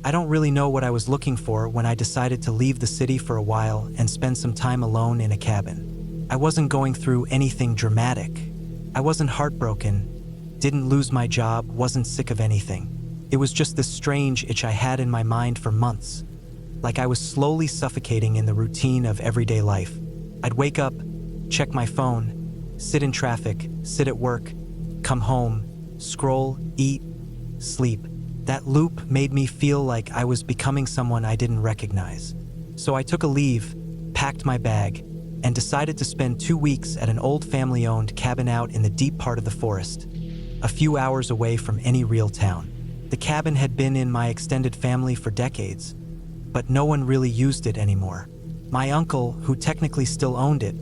I don't really know what I was looking for when I decided to leave the city for a while and spend some time alone in a cabin. I wasn't going through anything dramatic. I wasn't heartbroken, didn't lose my job, wasn't sick of anything. It was just this strange itch I had in my mind for months, like I was slowly suffocating in the routine of everyday life. I'd wake up, check my phone, sit in traffic, sit at work, come home, scroll, eat, sleep. That loop made me feel like I was becoming someone I didn't recognize. So I took a leave, packed my bag, and decided to spend 2 weeks at an old family-owned cabin out in the deep part of the forest, a few hours away from any real town. The cabin had been in my extended family for decades, but no one really used it anymore. My uncle, who technically still owned it,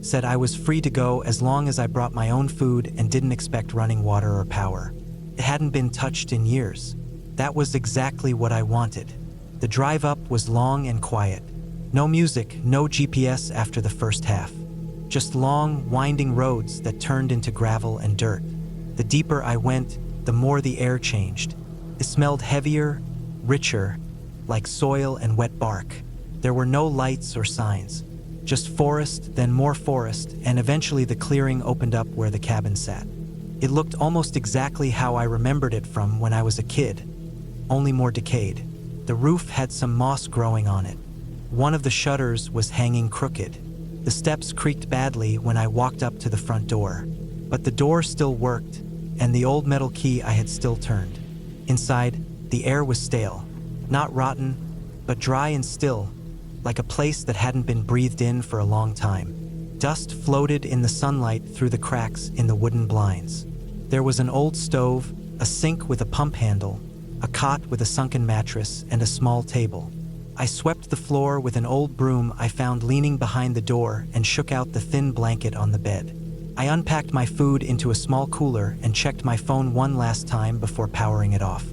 said I was free to go as long as I brought my own food and didn't expect running water or power. It hadn't been touched in years. That was exactly what I wanted. The drive up was long and quiet. No music, no GPS after the first half. Just long, winding roads that turned into gravel and dirt. The deeper I went, the more the air changed. It smelled heavier, richer, like soil and wet bark. There were no lights or signs. Just forest, then more forest, and eventually the clearing opened up where the cabin sat. It looked almost exactly how I remembered it from when I was a kid, only more decayed. The roof had some moss growing on it. One of the shutters was hanging crooked. The steps creaked badly when I walked up to the front door, but the door still worked, and the old metal key I had still turned. Inside, the air was stale, not rotten, but dry and still, like a place that hadn't been breathed in for a long time. Dust floated in the sunlight through the cracks in the wooden blinds. There was an old stove, a sink with a pump handle, a cot with a sunken mattress, and a small table. I swept the floor with an old broom I found leaning behind the door and shook out the thin blanket on the bed. I unpacked my food into a small cooler and checked my phone one last time before powering it off.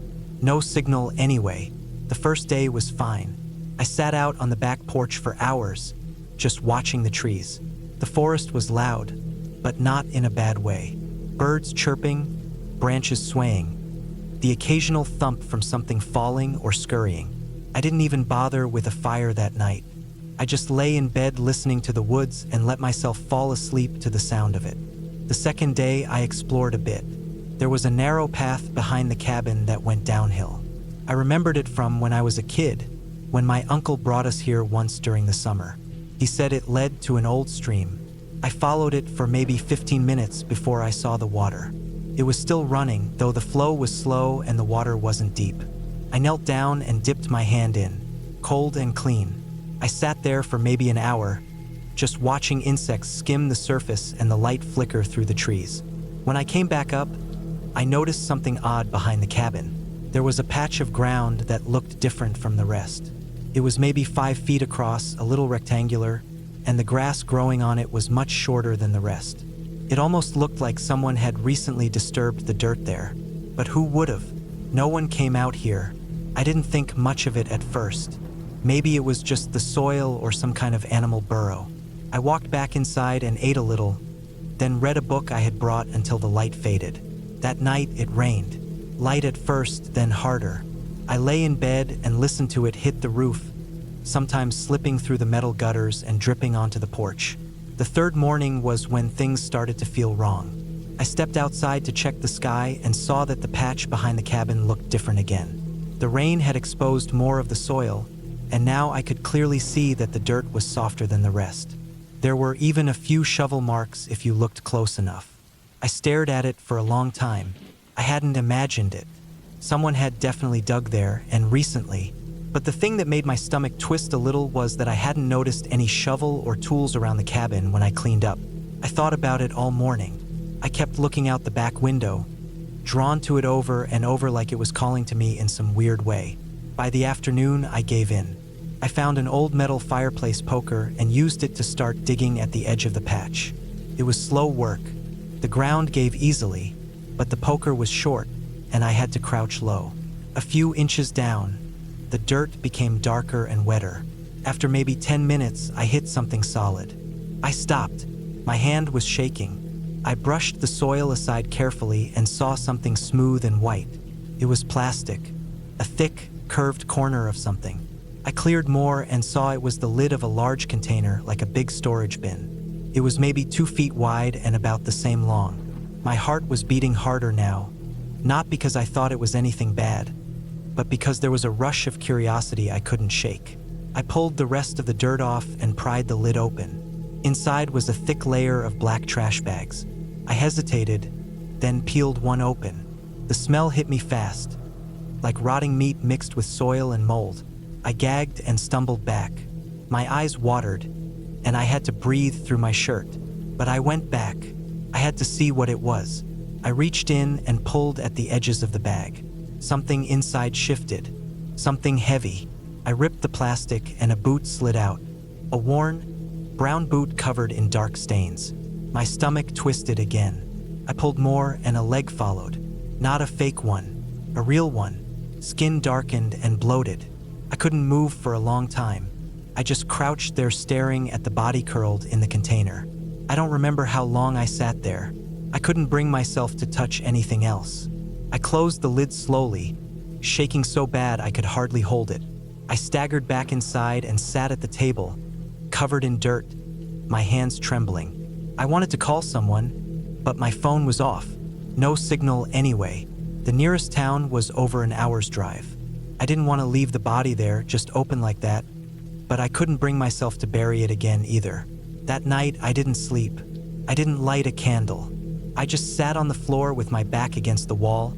No signal anyway. The first day was fine. I sat out on the back porch for hours, just watching the trees. The forest was loud, but not in a bad way. Birds chirping, branches swaying, the occasional thump from something falling or scurrying. I didn't even bother with a fire that night. I just lay in bed listening to the woods and let myself fall asleep to the sound of it. The second day, I explored a bit. There was a narrow path behind the cabin that went downhill. I remembered it from when I was a kid, when my uncle brought us here once during the summer. He said it led to an old stream. I followed it for maybe 15 minutes before I saw the water. It was still running, though the flow was slow and the water wasn't deep. I knelt down and dipped my hand in, cold and clean. I sat there for maybe an hour, just watching insects skim the surface and the light flicker through the trees. When I came back up, I noticed something odd behind the cabin. There was a patch of ground that looked different from the rest. It was maybe 5 feet across, a little rectangular, and the grass growing on it was much shorter than the rest. It almost looked like someone had recently disturbed the dirt there. But who would've? No one came out here. I didn't think much of it at first. Maybe it was just the soil or some kind of animal burrow. I walked back inside and ate a little, then read a book I had brought until the light faded. That night it rained. Light at first, then harder. I lay in bed and listened to it hit the roof, sometimes slipping through the metal gutters and dripping onto the porch. The third morning was when things started to feel wrong. I stepped outside to check the sky and saw that the patch behind the cabin looked different again. The rain had exposed more of the soil, and now I could clearly see that the dirt was softer than the rest. There were even a few shovel marks if you looked close enough. I stared at it for a long time. I hadn't imagined it. Someone had definitely dug there, and recently. But the thing that made my stomach twist a little was that I hadn't noticed any shovel or tools around the cabin when I cleaned up. I thought about it all morning. I kept looking out the back window, drawn to it over and over like it was calling to me in some weird way. By the afternoon, I gave in. I found an old metal fireplace poker and used it to start digging at the edge of the patch. It was slow work. The ground gave easily, but the poker was short, and I had to crouch low. A few inches down, the dirt became darker and wetter. After maybe 10 minutes, I hit something solid. I stopped. My hand was shaking. I brushed the soil aside carefully and saw something smooth and white. It was plastic. A thick, curved corner of something. I cleared more and saw it was the lid of a large container, like a big storage bin. It was maybe 2 feet wide and about the same long. My heart was beating harder now, not because I thought it was anything bad, but because there was a rush of curiosity I couldn't shake. I pulled the rest of the dirt off and pried the lid open. Inside was a thick layer of black trash bags. I hesitated, then peeled one open. The smell hit me fast, like rotting meat mixed with soil and mold. I gagged and stumbled back. My eyes watered, and I had to breathe through my shirt. But I went back. I had to see what it was. I reached in and pulled at the edges of the bag. Something inside shifted, something heavy. I ripped the plastic and a boot slid out. A worn, brown boot covered in dark stains. My stomach twisted again. I pulled more and a leg followed. Not a fake one, a real one. Skin darkened and bloated. I couldn't move for a long time. I just crouched there staring at the body curled in the container. I don't remember how long I sat there. I couldn't bring myself to touch anything else. I closed the lid slowly, shaking so bad I could hardly hold it. I staggered back inside and sat at the table, covered in dirt, my hands trembling. I wanted to call someone, but my phone was off. No signal anyway. The nearest town was over an hour's drive. I didn't want to leave the body there, just open like that, but I couldn't bring myself to bury it again either. That night, I didn't sleep. I didn't light a candle. I just sat on the floor with my back against the wall,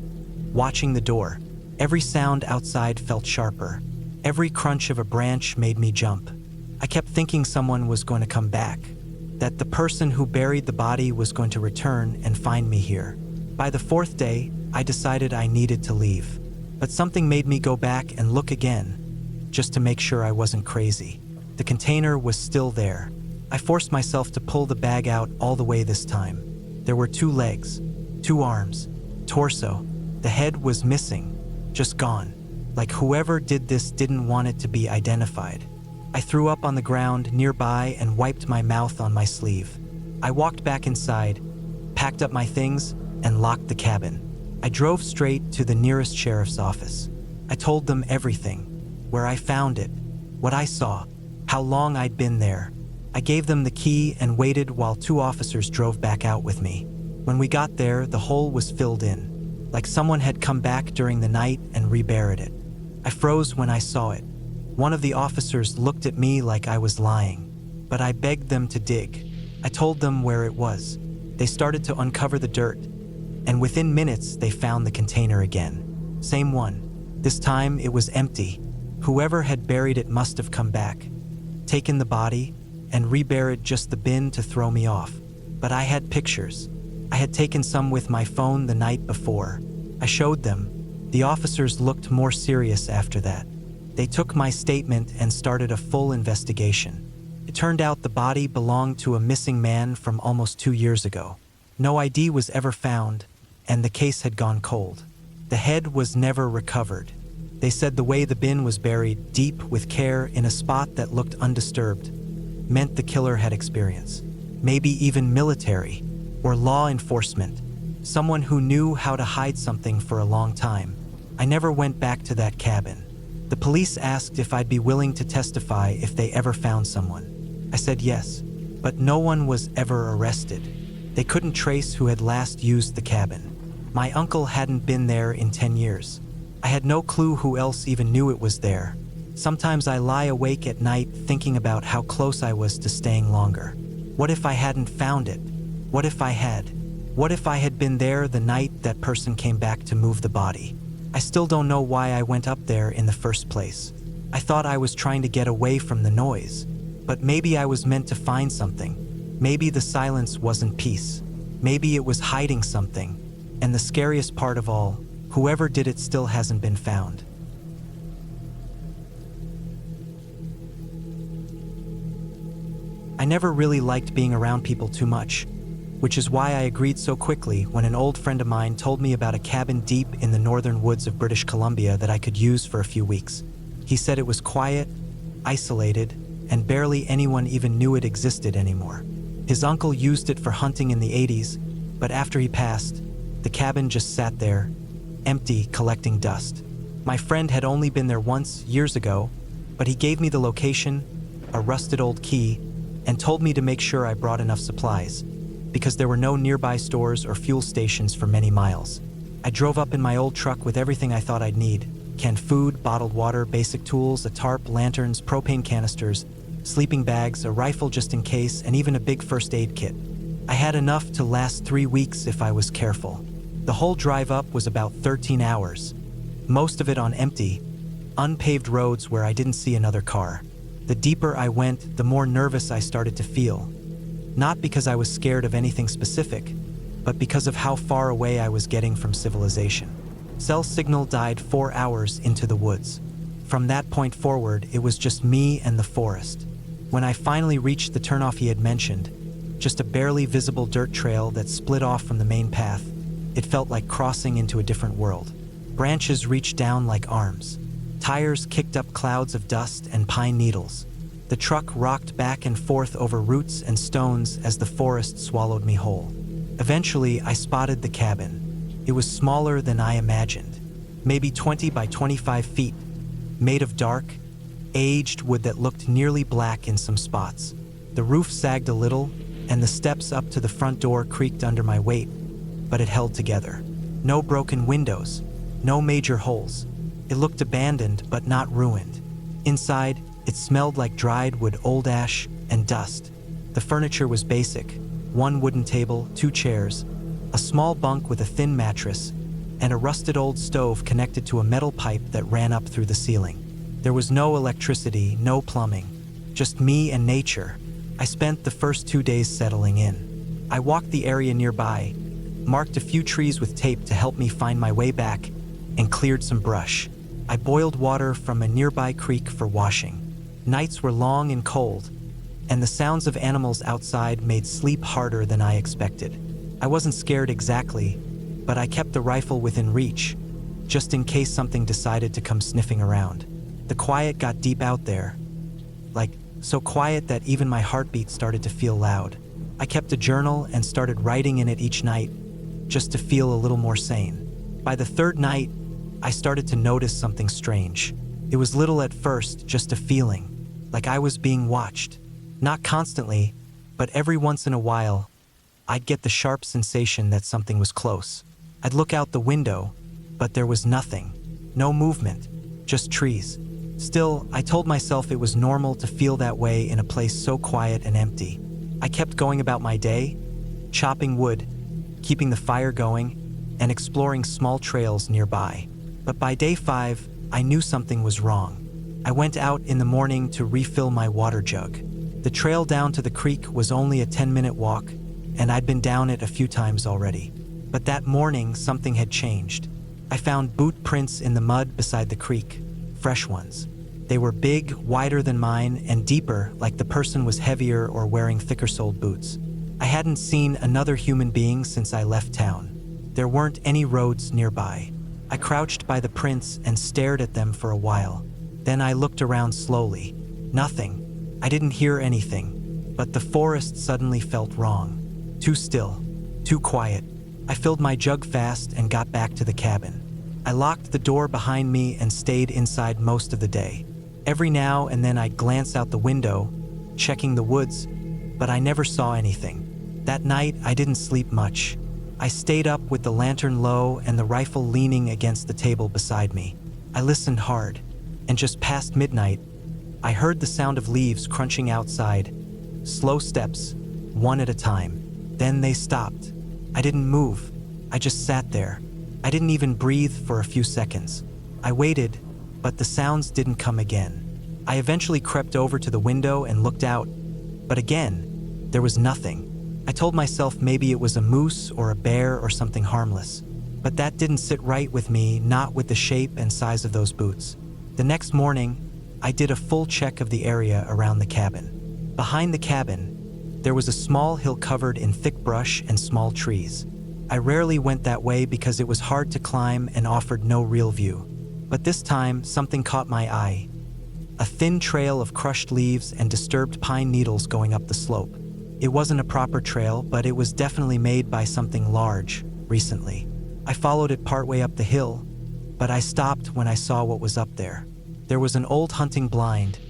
watching the door. Every sound outside felt sharper. Every crunch of a branch made me jump. I kept thinking someone was going to come back, that the person who buried the body was going to return and find me here. By the 4th day, I decided I needed to leave. But something made me go back and look again, just to make sure I wasn't crazy. The container was still there. I forced myself to pull the bag out all the way this time. There were 2 legs, 2 arms, torso. The head was missing, just gone. Like whoever did this didn't want it to be identified. I threw up on the ground nearby and wiped my mouth on my sleeve. I walked back inside, packed up my things, and locked the cabin. I drove straight to the nearest sheriff's office. I told them everything, where I found it, what I saw, how long I'd been there. I gave them the key and waited while 2 officers drove back out with me. When we got there, the hole was filled in, like someone had come back during the night and reburied it. I froze when I saw it. One of the officers looked at me like I was lying, but I begged them to dig. I told them where it was. They started to uncover the dirt, and within minutes they found the container again. Same one. This time it was empty. Whoever had buried it must have come back, taken the body, and reburied just the bin to throw me off. But I had pictures. I had taken some with my phone the night before. I showed them. The officers looked more serious after that. They took my statement and started a full investigation. It turned out the body belonged to a missing man from almost 2 years ago. No ID was ever found, and the case had gone cold. The head was never recovered. They said the way the bin was buried, deep with care in a spot that looked undisturbed, meant the killer had experience. Maybe even military or law enforcement. Someone who knew how to hide something for a long time. I never went back to that cabin. The police asked if I'd be willing to testify if they ever found someone. I said yes, but no one was ever arrested. They couldn't trace who had last used the cabin. My uncle hadn't been there in 10 years. I had no clue who else even knew it was there. Sometimes I lie awake at night thinking about how close I was to staying longer. What if I hadn't found it? What if I had? What if I had been there the night that person came back to move the body? I still don't know why I went up there in the first place. I thought I was trying to get away from the noise, but maybe I was meant to find something. Maybe the silence wasn't peace. Maybe it was hiding something. And the scariest part of all, whoever did it still hasn't been found. I never really liked being around people too much, which is why I agreed so quickly when an old friend of mine told me about a cabin deep in the northern woods of British Columbia that I could use for a few weeks. He said it was quiet, isolated, and barely anyone even knew it existed anymore. His uncle used it for hunting in the 80s, but after he passed, the cabin just sat there, empty, collecting dust. My friend had only been there once, years ago, but he gave me the location, a rusted old key, and told me to make sure I brought enough supplies, because there were no nearby stores or fuel stations for many miles. I drove up in my old truck with everything I thought I'd need: canned food, bottled water, basic tools, a tarp, lanterns, propane canisters, sleeping bags, a rifle just in case, and even a big first aid kit. I had enough to last 3 weeks if I was careful. The whole drive up was about 13 hours, most of it on empty, unpaved roads where I didn't see another car. The deeper I went, the more nervous I started to feel. Not because I was scared of anything specific, but because of how far away I was getting from civilization. Cell signal died 4 hours into the woods. From that point forward, it was just me and the forest. When I finally reached the turnoff he had mentioned, just a barely visible dirt trail that split off from the main path, it felt like crossing into a different world. Branches reached down like arms. Tires kicked up clouds of dust and pine needles. The truck rocked back and forth over roots and stones as the forest swallowed me whole. Eventually, I spotted the cabin. It was smaller than I imagined, maybe 20 by 25 feet, made of dark, aged wood that looked nearly black in some spots. The roof sagged a little, and the steps up to the front door creaked under my weight, but it held together. No broken windows, no major holes. It looked abandoned but not ruined. Inside, it smelled like dried wood, old ash, and dust. The furniture was basic: 1 wooden table, 2 chairs, a small bunk with a thin mattress, and a rusted old stove connected to a metal pipe that ran up through the ceiling. There was no electricity, no plumbing, just me and nature. I spent the first 2 days settling in. I walked the area nearby, marked a few trees with tape to help me find my way back, and cleared some brush. I boiled water from a nearby creek for washing. Nights were long and cold, and the sounds of animals outside made sleep harder than I expected. I wasn't scared exactly, but I kept the rifle within reach, just in case something decided to come sniffing around. The quiet got deep out there, like so quiet that even my heartbeat started to feel loud. I kept a journal and started writing in it each night, just to feel a little more sane. By the 3rd night, I started to notice something strange. It was little at first, just a feeling, like I was being watched. Not constantly, but every once in a while, I'd get the sharp sensation that something was close. I'd look out the window, but there was nothing. No movement, just trees. Still, I told myself it was normal to feel that way in a place so quiet and empty. I kept going about my day, chopping wood, keeping the fire going, and exploring small trails nearby. But by day 5, I knew something was wrong. I went out in the morning to refill my water jug. The trail down to the creek was only a 10-minute walk, and I'd been down it a few times already. But that morning, something had changed. I found boot prints in the mud beside the creek, fresh ones. They were big, wider than mine, and deeper, like the person was heavier or wearing thicker-soled boots. I hadn't seen another human being since I left town. There weren't any roads nearby. I crouched by the prints and stared at them for a while. Then I looked around slowly. Nothing. I didn't hear anything, but the forest suddenly felt wrong. Too still, too quiet. I filled my jug fast and got back to the cabin. I locked the door behind me and stayed inside most of the day. Every now and then I'd glance out the window, checking the woods, but I never saw anything. That night, I didn't sleep much. I stayed up with the lantern low and the rifle leaning against the table beside me. I listened hard, and just past midnight, I heard the sound of leaves crunching outside. Slow steps, one at a time. Then they stopped. I didn't move. I just sat there. I didn't even breathe for a few seconds. I waited, but the sounds didn't come again. I eventually crept over to the window and looked out, but again, there was nothing. I told myself maybe it was a moose or a bear or something harmless, but that didn't sit right with me, not with the shape and size of those boots. The next morning, I did a full check of the area around the cabin. Behind the cabin, there was a small hill covered in thick brush and small trees. I rarely went that way because it was hard to climb and offered no real view. But this time, something caught my eye. A thin trail of crushed leaves and disturbed pine needles going up the slope. It wasn't a proper trail, but it was definitely made by something large, recently. I followed it partway up the hill, but I stopped when I saw what was up there. There was an old hunting blind,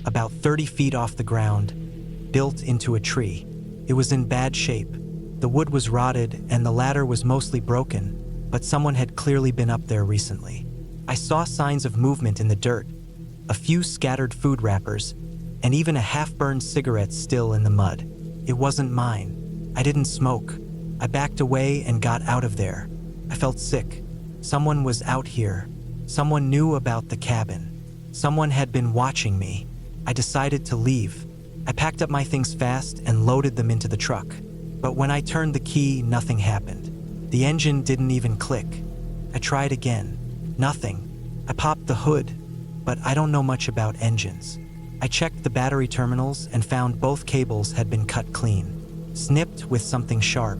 about 30 feet off the ground, built into a tree. It was in bad shape. The wood was rotted and the ladder was mostly broken, but someone had clearly been up there recently. I saw signs of movement in the dirt, a few scattered food wrappers, and even a half-burned cigarette still in the mud. It wasn't mine. I didn't smoke. I backed away and got out of there. I felt sick. Someone was out here. Someone knew about the cabin. Someone had been watching me. I decided to leave. I packed up my things fast and loaded them into the truck. But when I turned the key, nothing happened. The engine didn't even click. I tried again. Nothing. I popped the hood, but I don't know much about engines. I checked the battery terminals and found both cables had been cut clean, snipped with something sharp.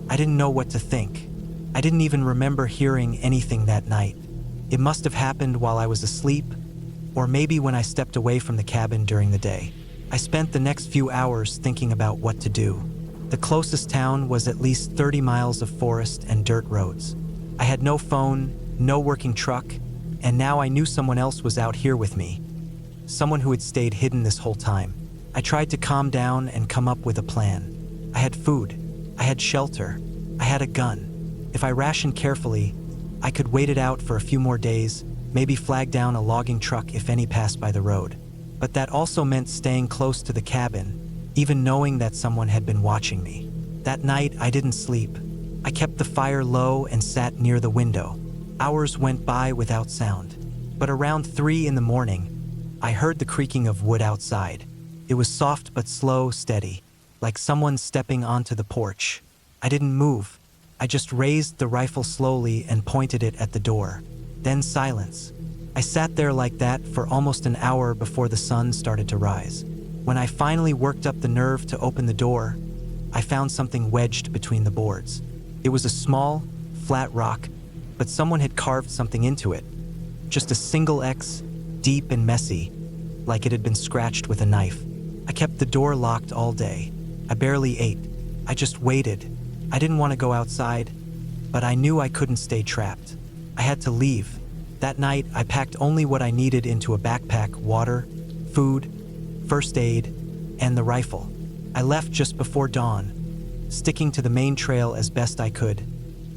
I didn't know what to think. I didn't even remember hearing anything that night. It must have happened while I was asleep, or maybe when I stepped away from the cabin during the day. I spent the next few hours thinking about what to do. The closest town was at least 30 miles of forest and dirt roads. I had no phone, no working truck, and now I knew someone else was out here with me. Someone who had stayed hidden this whole time. I tried to calm down and come up with a plan. I had food. I had shelter. I had a gun. If I rationed carefully, I could wait it out for a few more days, maybe flag down a logging truck if any passed by the road. But that also meant staying close to the cabin, even knowing that someone had been watching me. That night, I didn't sleep. I kept the fire low and sat near the window. Hours went by without sound. But around 3 in the morning, I heard the creaking of wood outside. It was soft but slow, steady, like someone stepping onto the porch. I didn't move. I just raised the rifle slowly and pointed it at the door. Then silence. I sat there like that for almost an hour before the sun started to rise. When I finally worked up the nerve to open the door, I found something wedged between the boards. It was a small, flat rock, but someone had carved something into it. Just a single X, deep and messy, like it had been scratched with a knife. I kept the door locked all day. I barely ate. I just waited. I didn't want to go outside, but I knew I couldn't stay trapped. I had to leave. That night, I packed only what I needed into a backpack: water, food, first aid, and the rifle. I left just before dawn, sticking to the main trail as best I could,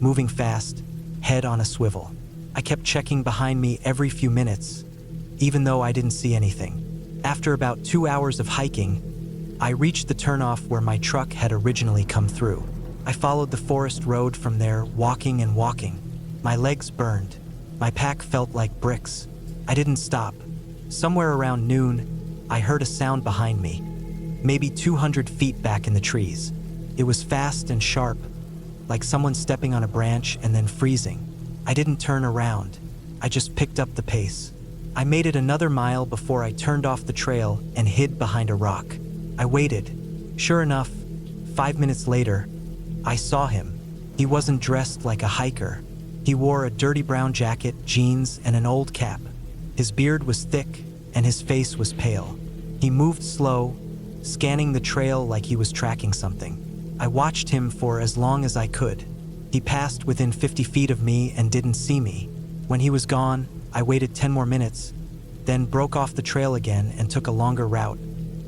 moving fast, head on a swivel. I kept checking behind me every few minutes, even though I didn't see anything. After about 2 hours of hiking, I reached the turnoff where my truck had originally come through. I followed the forest road from there, walking and walking. My legs burned. My pack felt like bricks. I didn't stop. Somewhere around noon, I heard a sound behind me, maybe 200 feet back in the trees. It was fast and sharp, like someone stepping on a branch and then freezing. I didn't turn around. I just picked up the pace. I made it another mile before I turned off the trail and hid behind a rock. I waited. Sure enough, 5 minutes later, I saw him. He wasn't dressed like a hiker. He wore a dirty brown jacket, jeans, and an old cap. His beard was thick, and his face was pale. He moved slow, scanning the trail like he was tracking something. I watched him for as long as I could. He passed within 50 feet of me and didn't see me. When he was gone, I waited 10 more minutes, then broke off the trail again and took a longer route,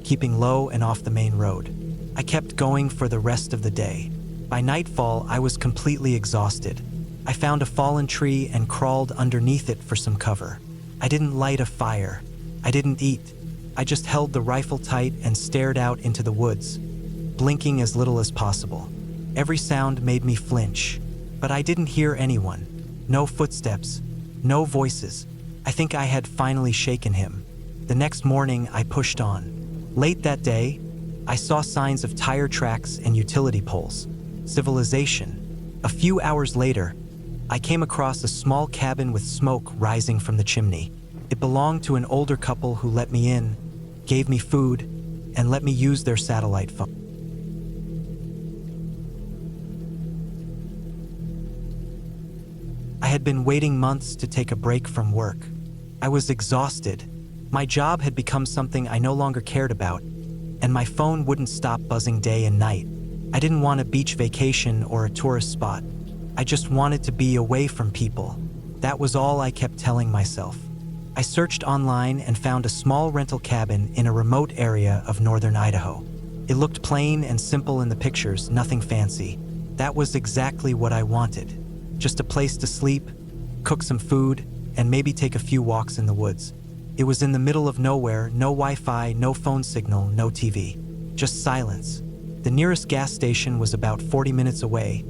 keeping low and off the main road. I kept going for the rest of the day. By nightfall, I was completely exhausted. I found a fallen tree and crawled underneath it for some cover. I didn't light a fire. I didn't eat. I just held the rifle tight and stared out into the woods, blinking as little as possible. Every sound made me flinch, but I didn't hear anyone. No footsteps, no voices. I think I had finally shaken him. The next morning, I pushed on. Late that day, I saw signs of tire tracks and utility poles. Civilization. A few hours later, I came across a small cabin with smoke rising from the chimney. It belonged to an older couple who let me in, gave me food, and let me use their satellite phone. I had been waiting months to take a break from work. I was exhausted. My job had become something I no longer cared about, and my phone wouldn't stop buzzing day and night. I didn't want a beach vacation or a tourist spot. I just wanted to be away from people. That was all I kept telling myself. I searched online and found a small rental cabin in a remote area of northern Idaho. It looked plain and simple in the pictures, nothing fancy. That was exactly what I wanted. Just a place to sleep, cook some food, and maybe take a few walks in the woods. It was in the middle of nowhere, no Wi-Fi, no phone signal, no TV. Just silence. The nearest gas station was about 40 minutes away,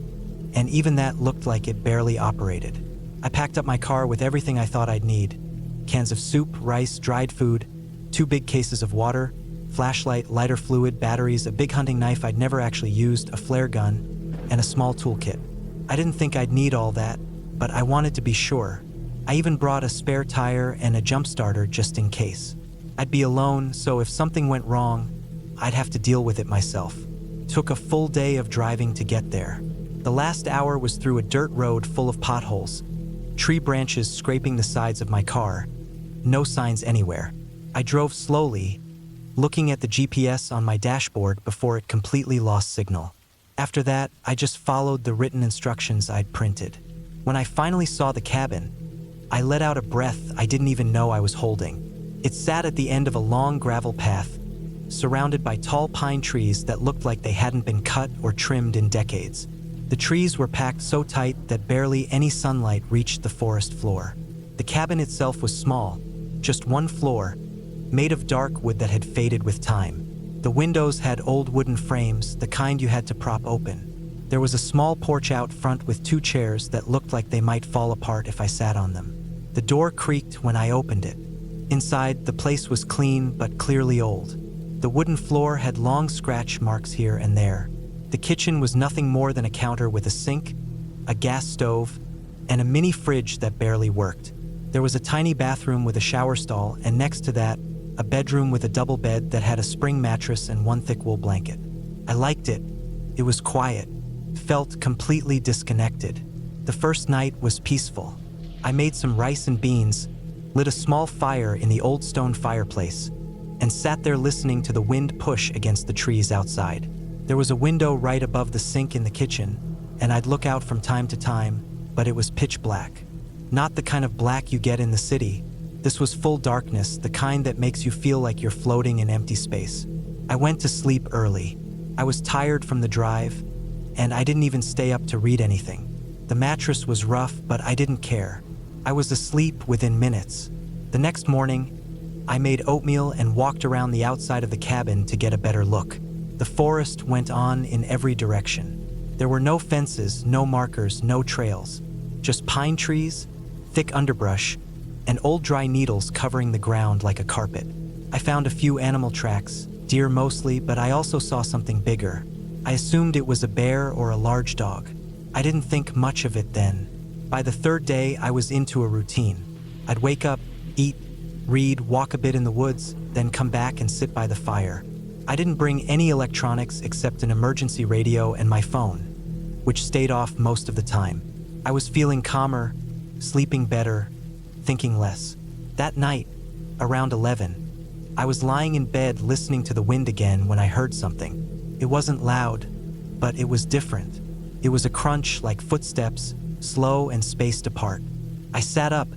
and even that looked like it barely operated. I packed up my car with everything I thought I'd need. Cans of soup, rice, dried food, 2 big cases of water, flashlight, lighter fluid, batteries, a big hunting knife I'd never actually used, a flare gun, and a small toolkit. I didn't think I'd need all that, but I wanted to be sure. I even brought a spare tire and a jump starter just in case. I'd be alone, so if something went wrong, I'd have to deal with it myself. Took a full day of driving to get there. The last hour was through a dirt road full of potholes, tree branches scraping the sides of my car. No signs anywhere. I drove slowly, looking at the GPS on my dashboard before it completely lost signal. After that, I just followed the written instructions I'd printed. When I finally saw the cabin, I let out a breath I didn't even know I was holding. It sat at the end of a long gravel path, surrounded by tall pine trees that looked like they hadn't been cut or trimmed in decades. The trees were packed so tight that barely any sunlight reached the forest floor. The cabin itself was small, just one floor, made of dark wood that had faded with time. The windows had old wooden frames, the kind you had to prop open. There was a small porch out front with 2 chairs that looked like they might fall apart if I sat on them. The door creaked when I opened it. Inside, the place was clean but clearly old. The wooden floor had long scratch marks here and there. The kitchen was nothing more than a counter with a sink, a gas stove, and a mini fridge that barely worked. There was a tiny bathroom with a shower stall, and next to that, a bedroom with a double bed that had a spring mattress and 1 thick wool blanket. I liked it. It was quiet, felt completely disconnected. The first night was peaceful. I made some rice and beans, lit a small fire in the old stone fireplace, and sat there listening to the wind push against the trees outside. There was a window right above the sink in the kitchen, and I'd look out from time to time, but it was pitch black. Not the kind of black you get in the city. This was full darkness, the kind that makes you feel like you're floating in empty space. I went to sleep early. I was tired from the drive, and I didn't even stay up to read anything. The mattress was rough, but I didn't care. I was asleep within minutes. The next morning, I made oatmeal and walked around the outside of the cabin to get a better look. The forest went on in every direction. There were no fences, no markers, no trails. Just pine trees, thick underbrush, and old dry needles covering the ground like a carpet. I found a few animal tracks, deer mostly, but I also saw something bigger. I assumed it was a bear or a large dog. I didn't think much of it then. By the 3rd day, I was into a routine. I'd wake up, eat, read, walk a bit in the woods, then come back and sit by the fire. I didn't bring any electronics except an emergency radio and my phone, which stayed off most of the time. I was feeling calmer, sleeping better, thinking less. That night, around 11, I was lying in bed listening to the wind again when I heard something. It wasn't loud, but it was different. It was a crunch like footsteps, slow and spaced apart. I sat up,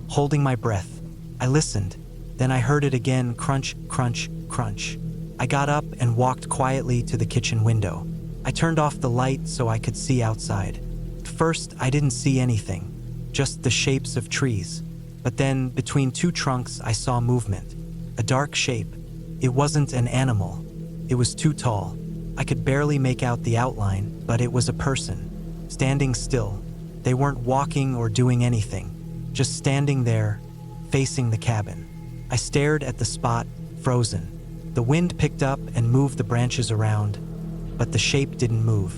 holding my breath. I listened. Then I heard it again, crunch, crunch, crunch. I got up and walked quietly to the kitchen window. I turned off the light so I could see outside. At first, I didn't see anything, just the shapes of trees. But then, between 2 trunks, I saw movement. A dark shape. It wasn't an animal. It was too tall. I could barely make out the outline, but it was a person, standing still. They weren't walking or doing anything, just standing there, facing the cabin. I stared at the spot, frozen. The wind picked up and moved the branches around, but the shape didn't move.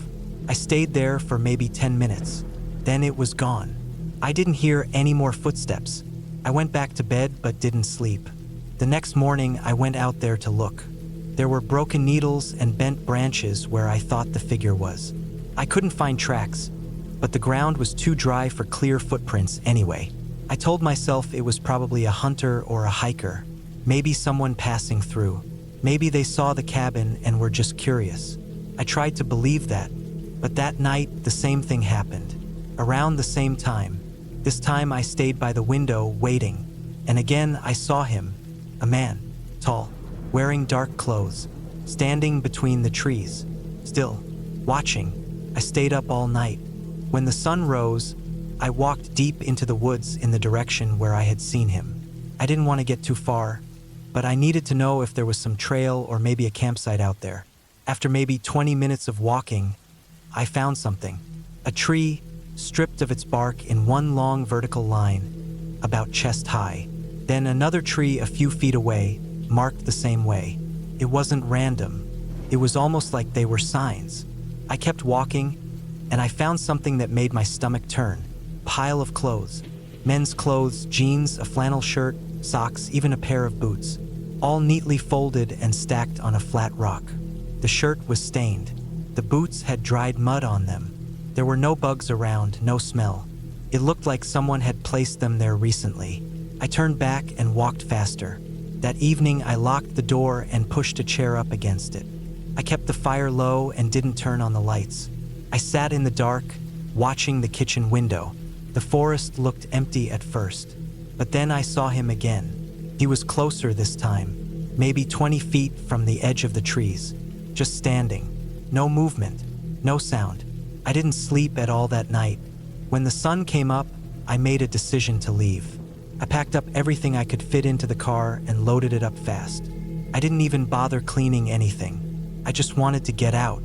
I stayed there for maybe 10 minutes. Then it was gone. I didn't hear any more footsteps. I went back to bed but didn't sleep. The next morning, I went out there to look. There were broken needles and bent branches where I thought the figure was. I couldn't find tracks, but the ground was too dry for clear footprints anyway. I told myself it was probably a hunter or a hiker, maybe someone passing through. Maybe they saw the cabin and were just curious. I tried to believe that, but that night the same thing happened. Around the same time, This time I stayed by the window, waiting. And again I saw him, a man, tall, wearing dark clothes, standing between the trees, still, watching. I stayed up all night. When the sun rose, I walked deep into the woods in the direction where I had seen him. I didn't want to get too far, but I needed to know if there was some trail or maybe a campsite out there. After maybe 20 minutes of walking, I found something. A tree, stripped of its bark in one long vertical line, about chest high. Then another tree a few feet away, marked the same way. It wasn't random. It was almost like they were signs. I kept walking, and I found something that made my stomach turn. Pile of clothes. Men's clothes, jeans, a flannel shirt, socks, even a pair of boots. All neatly folded and stacked on a flat rock. The shirt was stained. The boots had dried mud on them. There were no bugs around, no smell. It looked like someone had placed them there recently. I turned back and walked faster. That evening, I locked the door and pushed a chair up against it. I kept the fire low and didn't turn on the lights. I sat in the dark, watching the kitchen window. The forest looked empty at first, but then I saw him again. He was closer this time, maybe 20 feet from the edge of the trees, just standing. No movement, no sound. I didn't sleep at all that night. When the sun came up, I made a decision to leave. I packed up everything I could fit into the car and loaded it up fast. I didn't even bother cleaning anything. I just wanted to get out.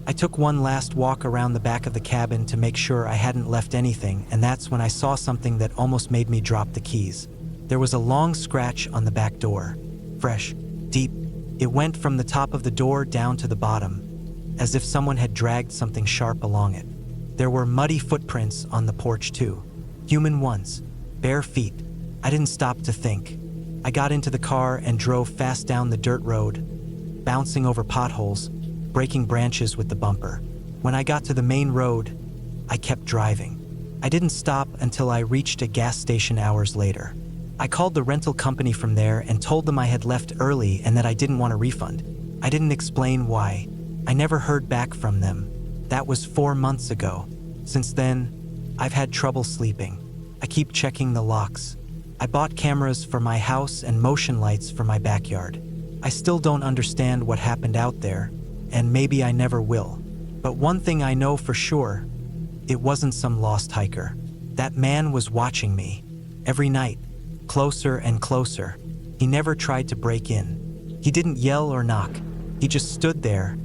I took one last walk around the back of the cabin to make sure I hadn't left anything, and that's when I saw something that almost made me drop the keys. There was a long scratch on the back door. Fresh, deep. It went from the top of the door down to the bottom, as if someone had dragged something sharp along it. There were muddy footprints on the porch too. Human ones. Bare feet. I didn't stop to think. I got into the car and drove fast down the dirt road, bouncing over potholes, breaking branches with the bumper. When I got to the main road, I kept driving. I didn't stop until I reached a gas station hours later. I called the rental company from there and told them I had left early and that I didn't want a refund. I didn't explain why. I never heard back from them. That was 4 months ago. Since then, I've had trouble sleeping. I keep checking the locks. I bought cameras for my house and motion lights for my backyard. I still don't understand what happened out there, and maybe I never will. But one thing I know for sure, it wasn't some lost hiker. That man was watching me. Every night, closer and closer. He never tried to break in. He didn't yell or knock. He just stood there,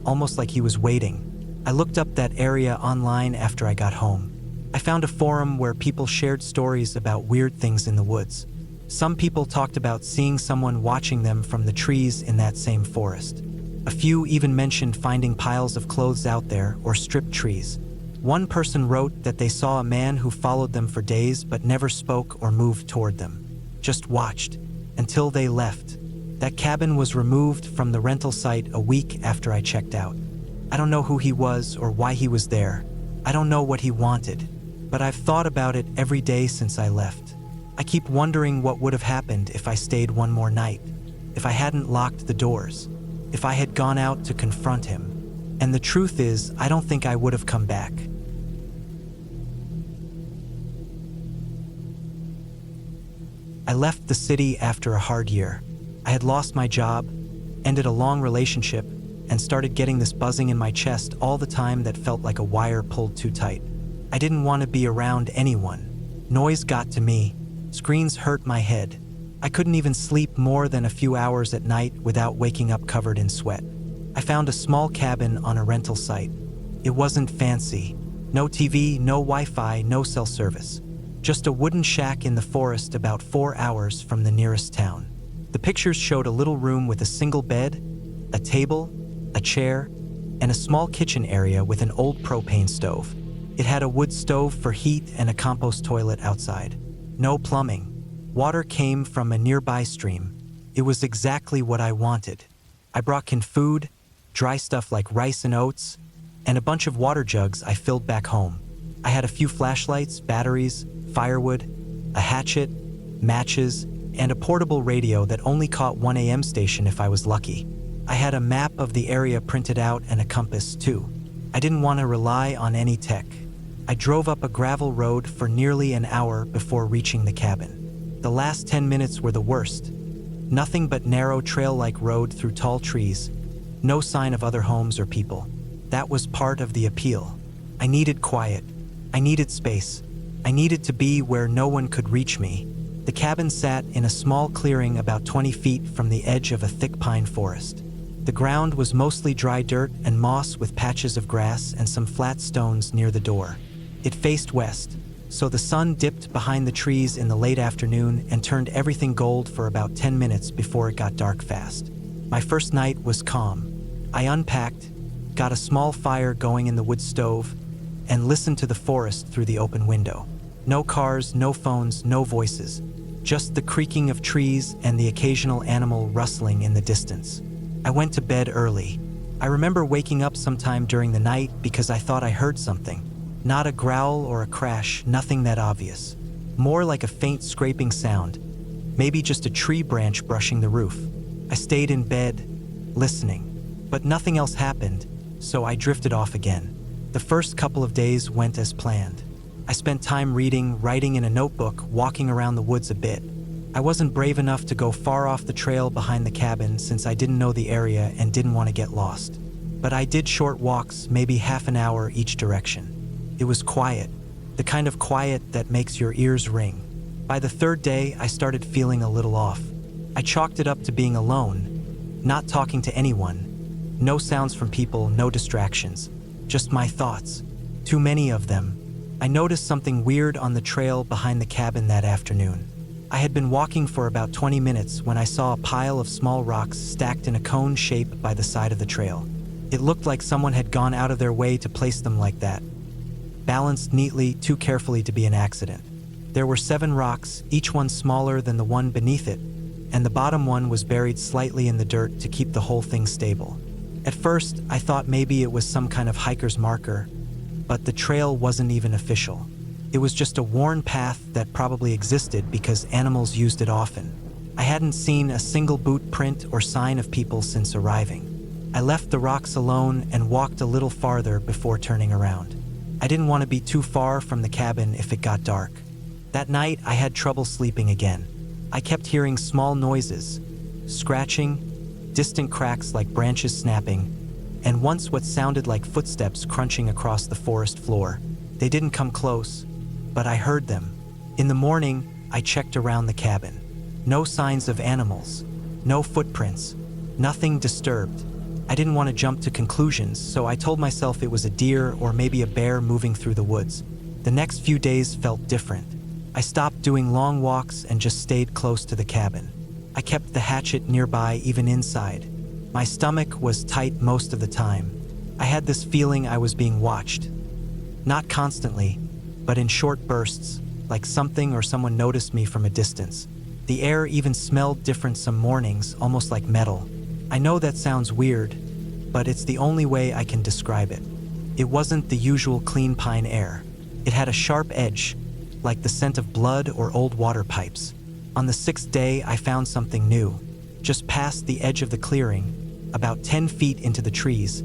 almost like he was waiting. I looked up that area online after I got home. I found a forum where people shared stories about weird things in the woods. Some people talked about seeing someone watching them from the trees in that same forest. A few even mentioned finding piles of clothes out there or stripped trees. One person wrote that they saw a man who followed them for days but never spoke or moved toward them. Just watched until they left. That cabin was removed from the rental site a week after I checked out. I don't know who he was or why he was there. I don't know what he wanted, but I've thought about it every day since I left. I keep wondering what would have happened if I stayed one more night, if I hadn't locked the doors, if I had gone out to confront him. And the truth is, I don't think I would have come back. I left the city after a hard year. I had lost my job, ended a long relationship, and started getting this buzzing in my chest all the time that felt like a wire pulled too tight. I didn't want to be around anyone. Noise got to me. Screens hurt my head. I couldn't even sleep more than a few hours at night without waking up covered in sweat. I found a small cabin on a rental site. It wasn't fancy. No TV, no Wi-Fi, no cell service. Just a wooden shack in the forest about 4 hours from the nearest town. The pictures showed a little room with a single bed, a table, a chair, and a small kitchen area with an old propane stove. It had a wood stove for heat and a compost toilet outside. No plumbing. Water came from a nearby stream. It was exactly what I wanted. I brought canned food, dry stuff like rice and oats, and a bunch of water jugs I filled back home. I had a few flashlights, batteries, firewood, a hatchet, matches, and a portable radio that only caught one AM station if I was lucky. I had a map of the area printed out and a compass too. I didn't want to rely on any tech. I drove up a gravel road for nearly an hour before reaching the cabin. The last 10 minutes were the worst. Nothing but narrow trail-like road through tall trees. No sign of other homes or people. That was part of the appeal. I needed quiet. I needed space. I needed to be where no one could reach me. The cabin sat in a small clearing about 20 feet from the edge of a thick pine forest. The ground was mostly dry dirt and moss with patches of grass and some flat stones near the door. It faced west, so the sun dipped behind the trees in the late afternoon and turned everything gold for about 10 minutes before it got dark fast. My first night was calm. I unpacked, got a small fire going in the wood stove, and listened to the forest through the open window. No cars, no phones, no voices. Just the creaking of trees and the occasional animal rustling in the distance. I went to bed early. I remember waking up sometime during the night because I thought I heard something. Not a growl or a crash, nothing that obvious. More like a faint scraping sound. Maybe just a tree branch brushing the roof. I stayed in bed, listening. But nothing else happened, so I drifted off again. The first couple of days went as planned. I spent time reading, writing in a notebook, walking around the woods a bit. I wasn't brave enough to go far off the trail behind the cabin since I didn't know the area and didn't want to get lost. But I did short walks, maybe half an hour each direction. It was quiet, the kind of quiet that makes your ears ring. By the third day, I started feeling a little off. I chalked it up to being alone, not talking to anyone. No sounds from people, no distractions. Just my thoughts. Too many of them. I noticed something weird on the trail behind the cabin that afternoon. I had been walking for about 20 minutes when I saw a pile of small rocks stacked in a cone shape by the side of the trail. It looked like someone had gone out of their way to place them like that. Balanced neatly, too carefully to be an accident. There were 7 rocks, each one smaller than the one beneath it, and the bottom one was buried slightly in the dirt to keep the whole thing stable. At first, I thought maybe it was some kind of hiker's marker, but the trail wasn't even official. It was just a worn path that probably existed because animals used it often. I hadn't seen a single boot print or sign of people since arriving. I left the rocks alone and walked a little farther before turning around. I didn't want to be too far from the cabin if it got dark. That night, I had trouble sleeping again. I kept hearing small noises, scratching, distant cracks like branches snapping, and once what sounded like footsteps crunching across the forest floor. They didn't come close, but I heard them. In the morning, I checked around the cabin. No signs of animals, no footprints, nothing disturbed. I didn't want to jump to conclusions, so I told myself it was a deer or maybe a bear moving through the woods. The next few days felt different. I stopped doing long walks and just stayed close to the cabin. I kept the hatchet nearby even inside. My stomach was tight most of the time. I had this feeling I was being watched. Not constantly, but in short bursts, like something or someone noticed me from a distance. The air even smelled different some mornings, almost like metal. I know that sounds weird, but it's the only way I can describe it. It wasn't the usual clean pine air. It had a sharp edge, like the scent of blood or old water pipes. On the 6th day, I found something new. Just past the edge of the clearing, about 10 feet into the trees,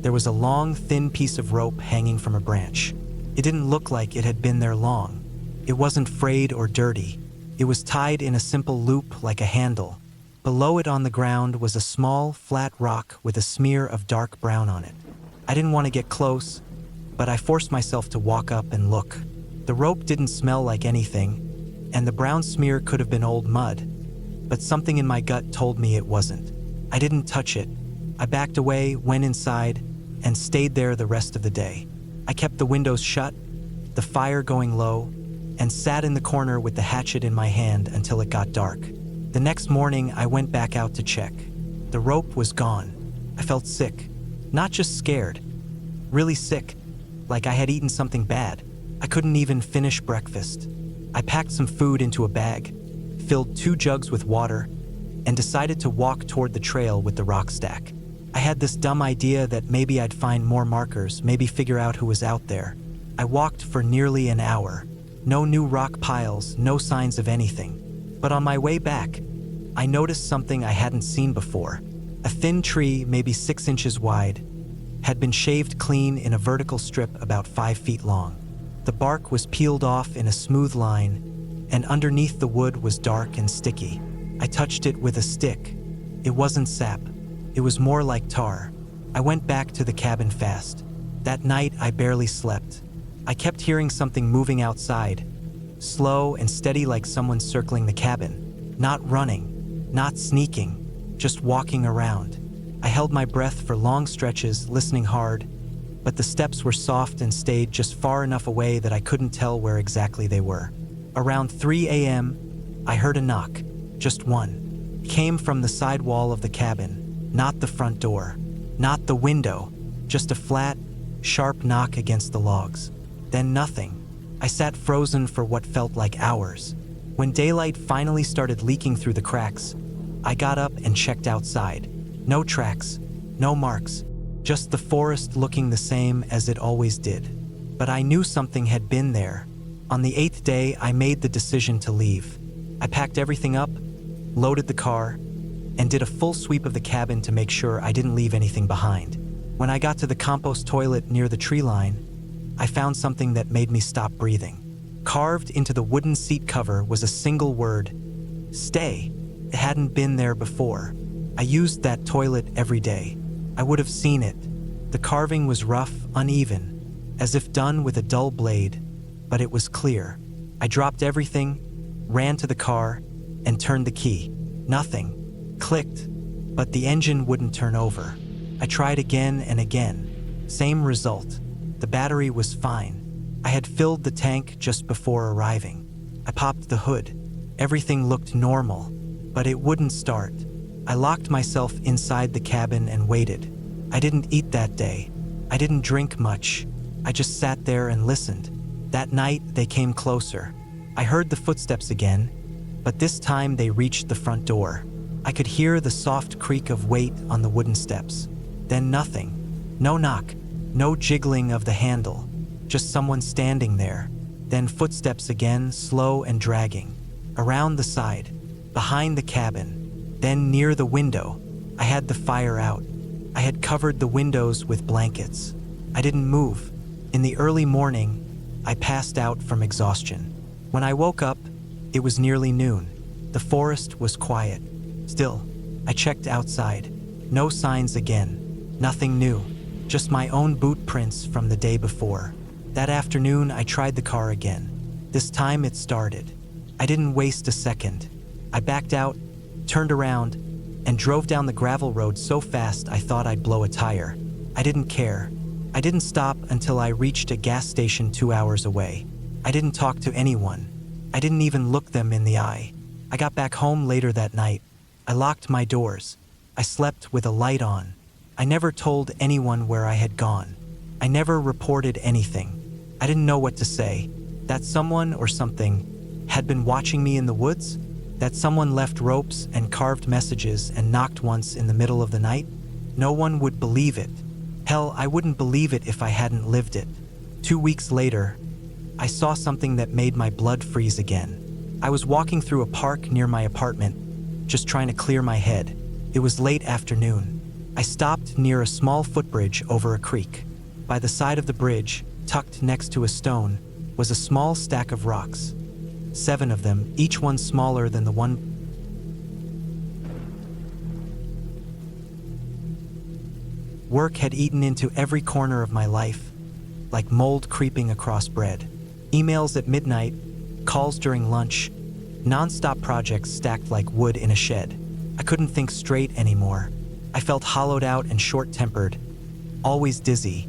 there was a long, thin piece of rope hanging from a branch. It didn't look like it had been there long. It wasn't frayed or dirty. It was tied in a simple loop like a handle. Below it on the ground was a small, flat rock with a smear of dark brown on it. I didn't want to get close, but I forced myself to walk up and look. The rope didn't smell like anything, and the brown smear could have been old mud, but something in my gut told me it wasn't. I didn't touch it. I backed away, went inside, and stayed there the rest of the day. I kept the windows shut, the fire going low, and sat in the corner with the hatchet in my hand until it got dark. The next morning, I went back out to check. The rope was gone. I felt sick. Not just scared. Really sick. Like I had eaten something bad. I couldn't even finish breakfast. I packed some food into a bag, filled 2 jugs with water, and decided to walk toward the trail with the rock stack. I had this dumb idea that maybe I'd find more markers, maybe figure out who was out there. I walked for nearly an hour. No new rock piles, no signs of anything. But on my way back, I noticed something I hadn't seen before. A thin tree, maybe 6 inches wide, had been shaved clean in a vertical strip about 5 feet long. The bark was peeled off in a smooth line, and underneath the wood was dark and sticky. I touched it with a stick. It wasn't sap. It was more like tar. I went back to the cabin fast. That night, I barely slept. I kept hearing something moving outside, slow and steady like someone circling the cabin. Not running, not sneaking, just walking around. I held my breath for long stretches, listening hard, but the steps were soft and stayed just far enough away that I couldn't tell where exactly they were. Around 3 a.m., I heard a knock, just one. It came from the side wall of the cabin, not the front door, not the window, just a flat, sharp knock against the logs. Then nothing. I sat frozen for what felt like hours. When daylight finally started leaking through the cracks, I got up and checked outside. No tracks, no marks, just the forest looking the same as it always did. But I knew something had been there. On the 8th day, I made the decision to leave. I packed everything up, loaded the car, and did a full sweep of the cabin to make sure I didn't leave anything behind. When I got to the compost toilet near the tree line, I found something that made me stop breathing. Carved into the wooden seat cover was a single word: stay. It hadn't been there before. I used that toilet every day. I would have seen it. The carving was rough, uneven, as if done with a dull blade, but it was clear. I dropped everything, ran to the car, and turned the key. Nothing. Clicked, but the engine wouldn't turn over. I tried again and again. Same result. The battery was fine. I had filled the tank just before arriving. I popped the hood. Everything looked normal, but it wouldn't start. I locked myself inside the cabin and waited. I didn't eat that day. I didn't drink much. I just sat there and listened. That night, they came closer. I heard the footsteps again, but this time they reached the front door. I could hear the soft creak of weight on the wooden steps. Then nothing. No knock. No jiggling of the handle. Just someone standing there. Then footsteps again, slow and dragging. Around the side. Behind the cabin. Then near the window. I had the fire out. I had covered the windows with blankets. I didn't move. In the early morning, I passed out from exhaustion. When I woke up, it was nearly noon. The forest was quiet. Still, I checked outside. No signs again. Nothing new. Just my own boot prints from the day before. That afternoon, I tried the car again. This time it started. I didn't waste a second. I backed out, turned around, and drove down the gravel road so fast I thought I'd blow a tire. I didn't care. I didn't stop until I reached a gas station 2 hours away. I didn't talk to anyone. I didn't even look them in the eye. I got back home later that night. I locked my doors. I slept with a light on. I never told anyone where I had gone. I never reported anything. I didn't know what to say. That someone or something had been watching me in the woods? That someone left ropes and carved messages and knocked once in the middle of the night? No one would believe it. Hell, I wouldn't believe it if I hadn't lived it. 2 weeks later, I saw something that made my blood freeze again. I was walking through a park near my apartment, just trying to clear my head. It was late afternoon. I stopped near a small footbridge over a creek. By the side of the bridge, tucked next to a stone, was a small stack of rocks. 7 of them, each one smaller than the one. Work had eaten into every corner of my life, like mold creeping across bread. Emails at midnight, calls during lunch, non-stop projects stacked like wood in a shed. I couldn't think straight anymore. I felt hollowed out and short-tempered, always dizzy,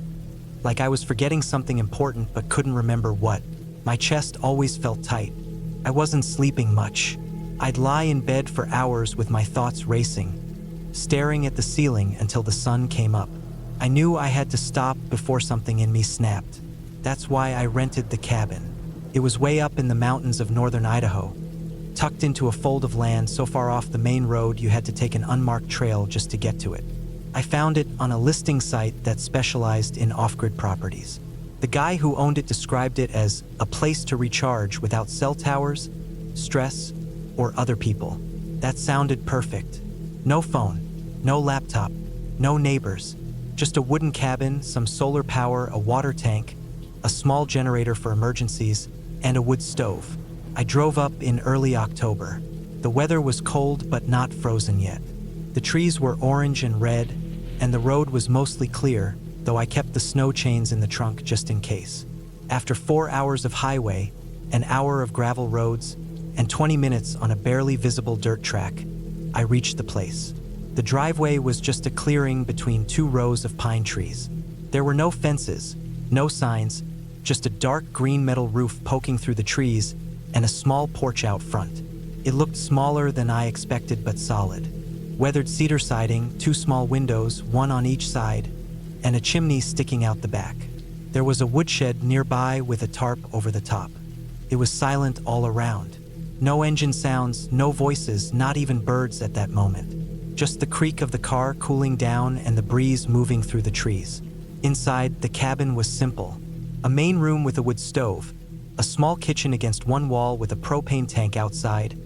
like I was forgetting something important but couldn't remember what. My chest always felt tight. I wasn't sleeping much. I'd lie in bed for hours with my thoughts racing, staring at the ceiling until the sun came up. I knew I had to stop before something in me snapped. That's why I rented the cabin. It was way up in the mountains of northern Idaho, tucked into a fold of land so far off the main road you had to take an unmarked trail just to get to it. I found it on a listing site that specialized in off-grid properties. The guy who owned it described it as a place to recharge without cell towers, stress, or other people. That sounded perfect. No phone, no laptop, no neighbors, just a wooden cabin, some solar power, a water tank, a small generator for emergencies, and a wood stove. I drove up in early October. The weather was cold but not frozen yet. The trees were orange and red, and the road was mostly clear, though I kept the snow chains in the trunk just in case. After 4 hours of highway, an hour of gravel roads, and 20 minutes on a barely visible dirt track, I reached the place. The driveway was just a clearing between 2 rows of pine trees. There were no fences, no signs, just a dark green metal roof poking through the trees and a small porch out front. It looked smaller than I expected but solid. Weathered cedar siding, 2 small windows, one on each side, and a chimney sticking out the back. There was a woodshed nearby with a tarp over the top. It was silent all around. No engine sounds, no voices, not even birds at that moment. Just the creak of the car cooling down and the breeze moving through the trees. Inside, the cabin was simple. A main room with a wood stove, a small kitchen against one wall with a propane tank outside,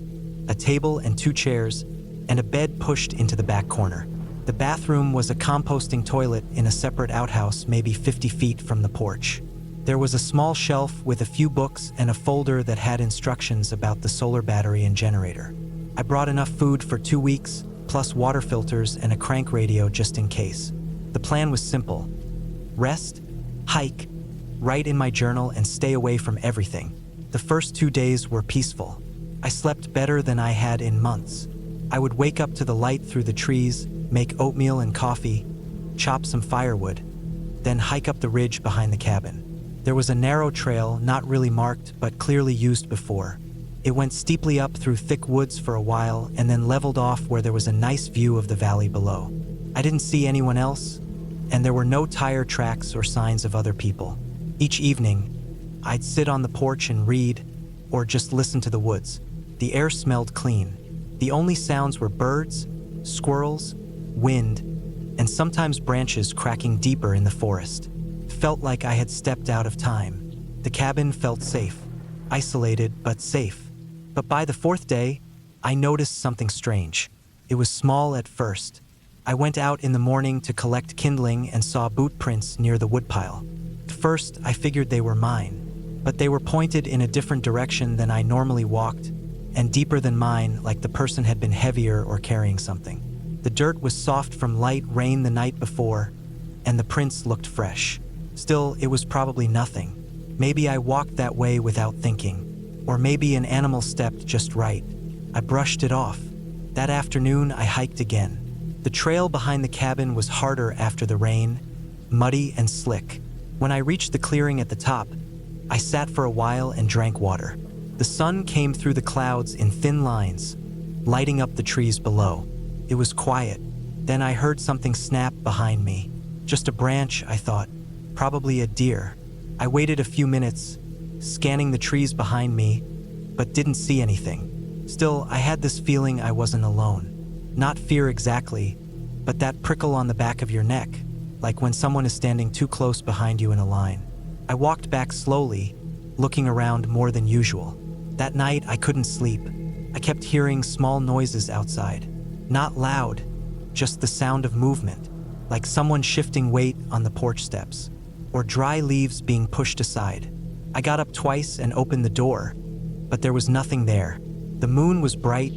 a table and 2 chairs, and a bed pushed into the back corner. The bathroom was a composting toilet in a separate outhouse maybe 50 feet from the porch. There was a small shelf with a few books and a folder that had instructions about the solar battery and generator. I brought enough food for 2 weeks, plus water filters and a crank radio just in case. The plan was simple. Rest, hike, write in my journal, and stay away from everything. The first 2 days were peaceful. I slept better than I had in months. I would wake up to the light through the trees, make oatmeal and coffee, chop some firewood, then hike up the ridge behind the cabin. There was a narrow trail, not really marked, but clearly used before. It went steeply up through thick woods for a while and then leveled off where there was a nice view of the valley below. I didn't see anyone else, and there were no tire tracks or signs of other people. Each evening, I'd sit on the porch and read, or just listen to the woods. The air smelled clean. The only sounds were birds, squirrels, wind, and sometimes branches cracking deeper in the forest. It felt like I had stepped out of time. The cabin felt safe, isolated but safe. But by the 4th day, I noticed something strange. It was small at first. I went out in the morning to collect kindling and saw boot prints near the woodpile. At first, I figured they were mine, but they were pointed in a different direction than I normally walked, and deeper than mine, like the person had been heavier or carrying something. The dirt was soft from light rain the night before, and the prints looked fresh. Still, it was probably nothing. Maybe I walked that way without thinking, or maybe an animal stepped just right. I brushed it off. That afternoon, I hiked again. The trail behind the cabin was harder after the rain, muddy and slick. When I reached the clearing at the top, I sat for a while and drank water. The sun came through the clouds in thin lines, lighting up the trees below. It was quiet. Then I heard something snap behind me. Just a branch, I thought. Probably a deer. I waited a few minutes, scanning the trees behind me, but didn't see anything. Still, I had this feeling I wasn't alone. Not fear exactly, but that prickle on the back of your neck, like when someone is standing too close behind you in a line. I walked back slowly, looking around more than usual. That night, I couldn't sleep. I kept hearing small noises outside. Not loud, just the sound of movement, like someone shifting weight on the porch steps, or dry leaves being pushed aside. I got up twice and opened the door, but there was nothing there. The moon was bright,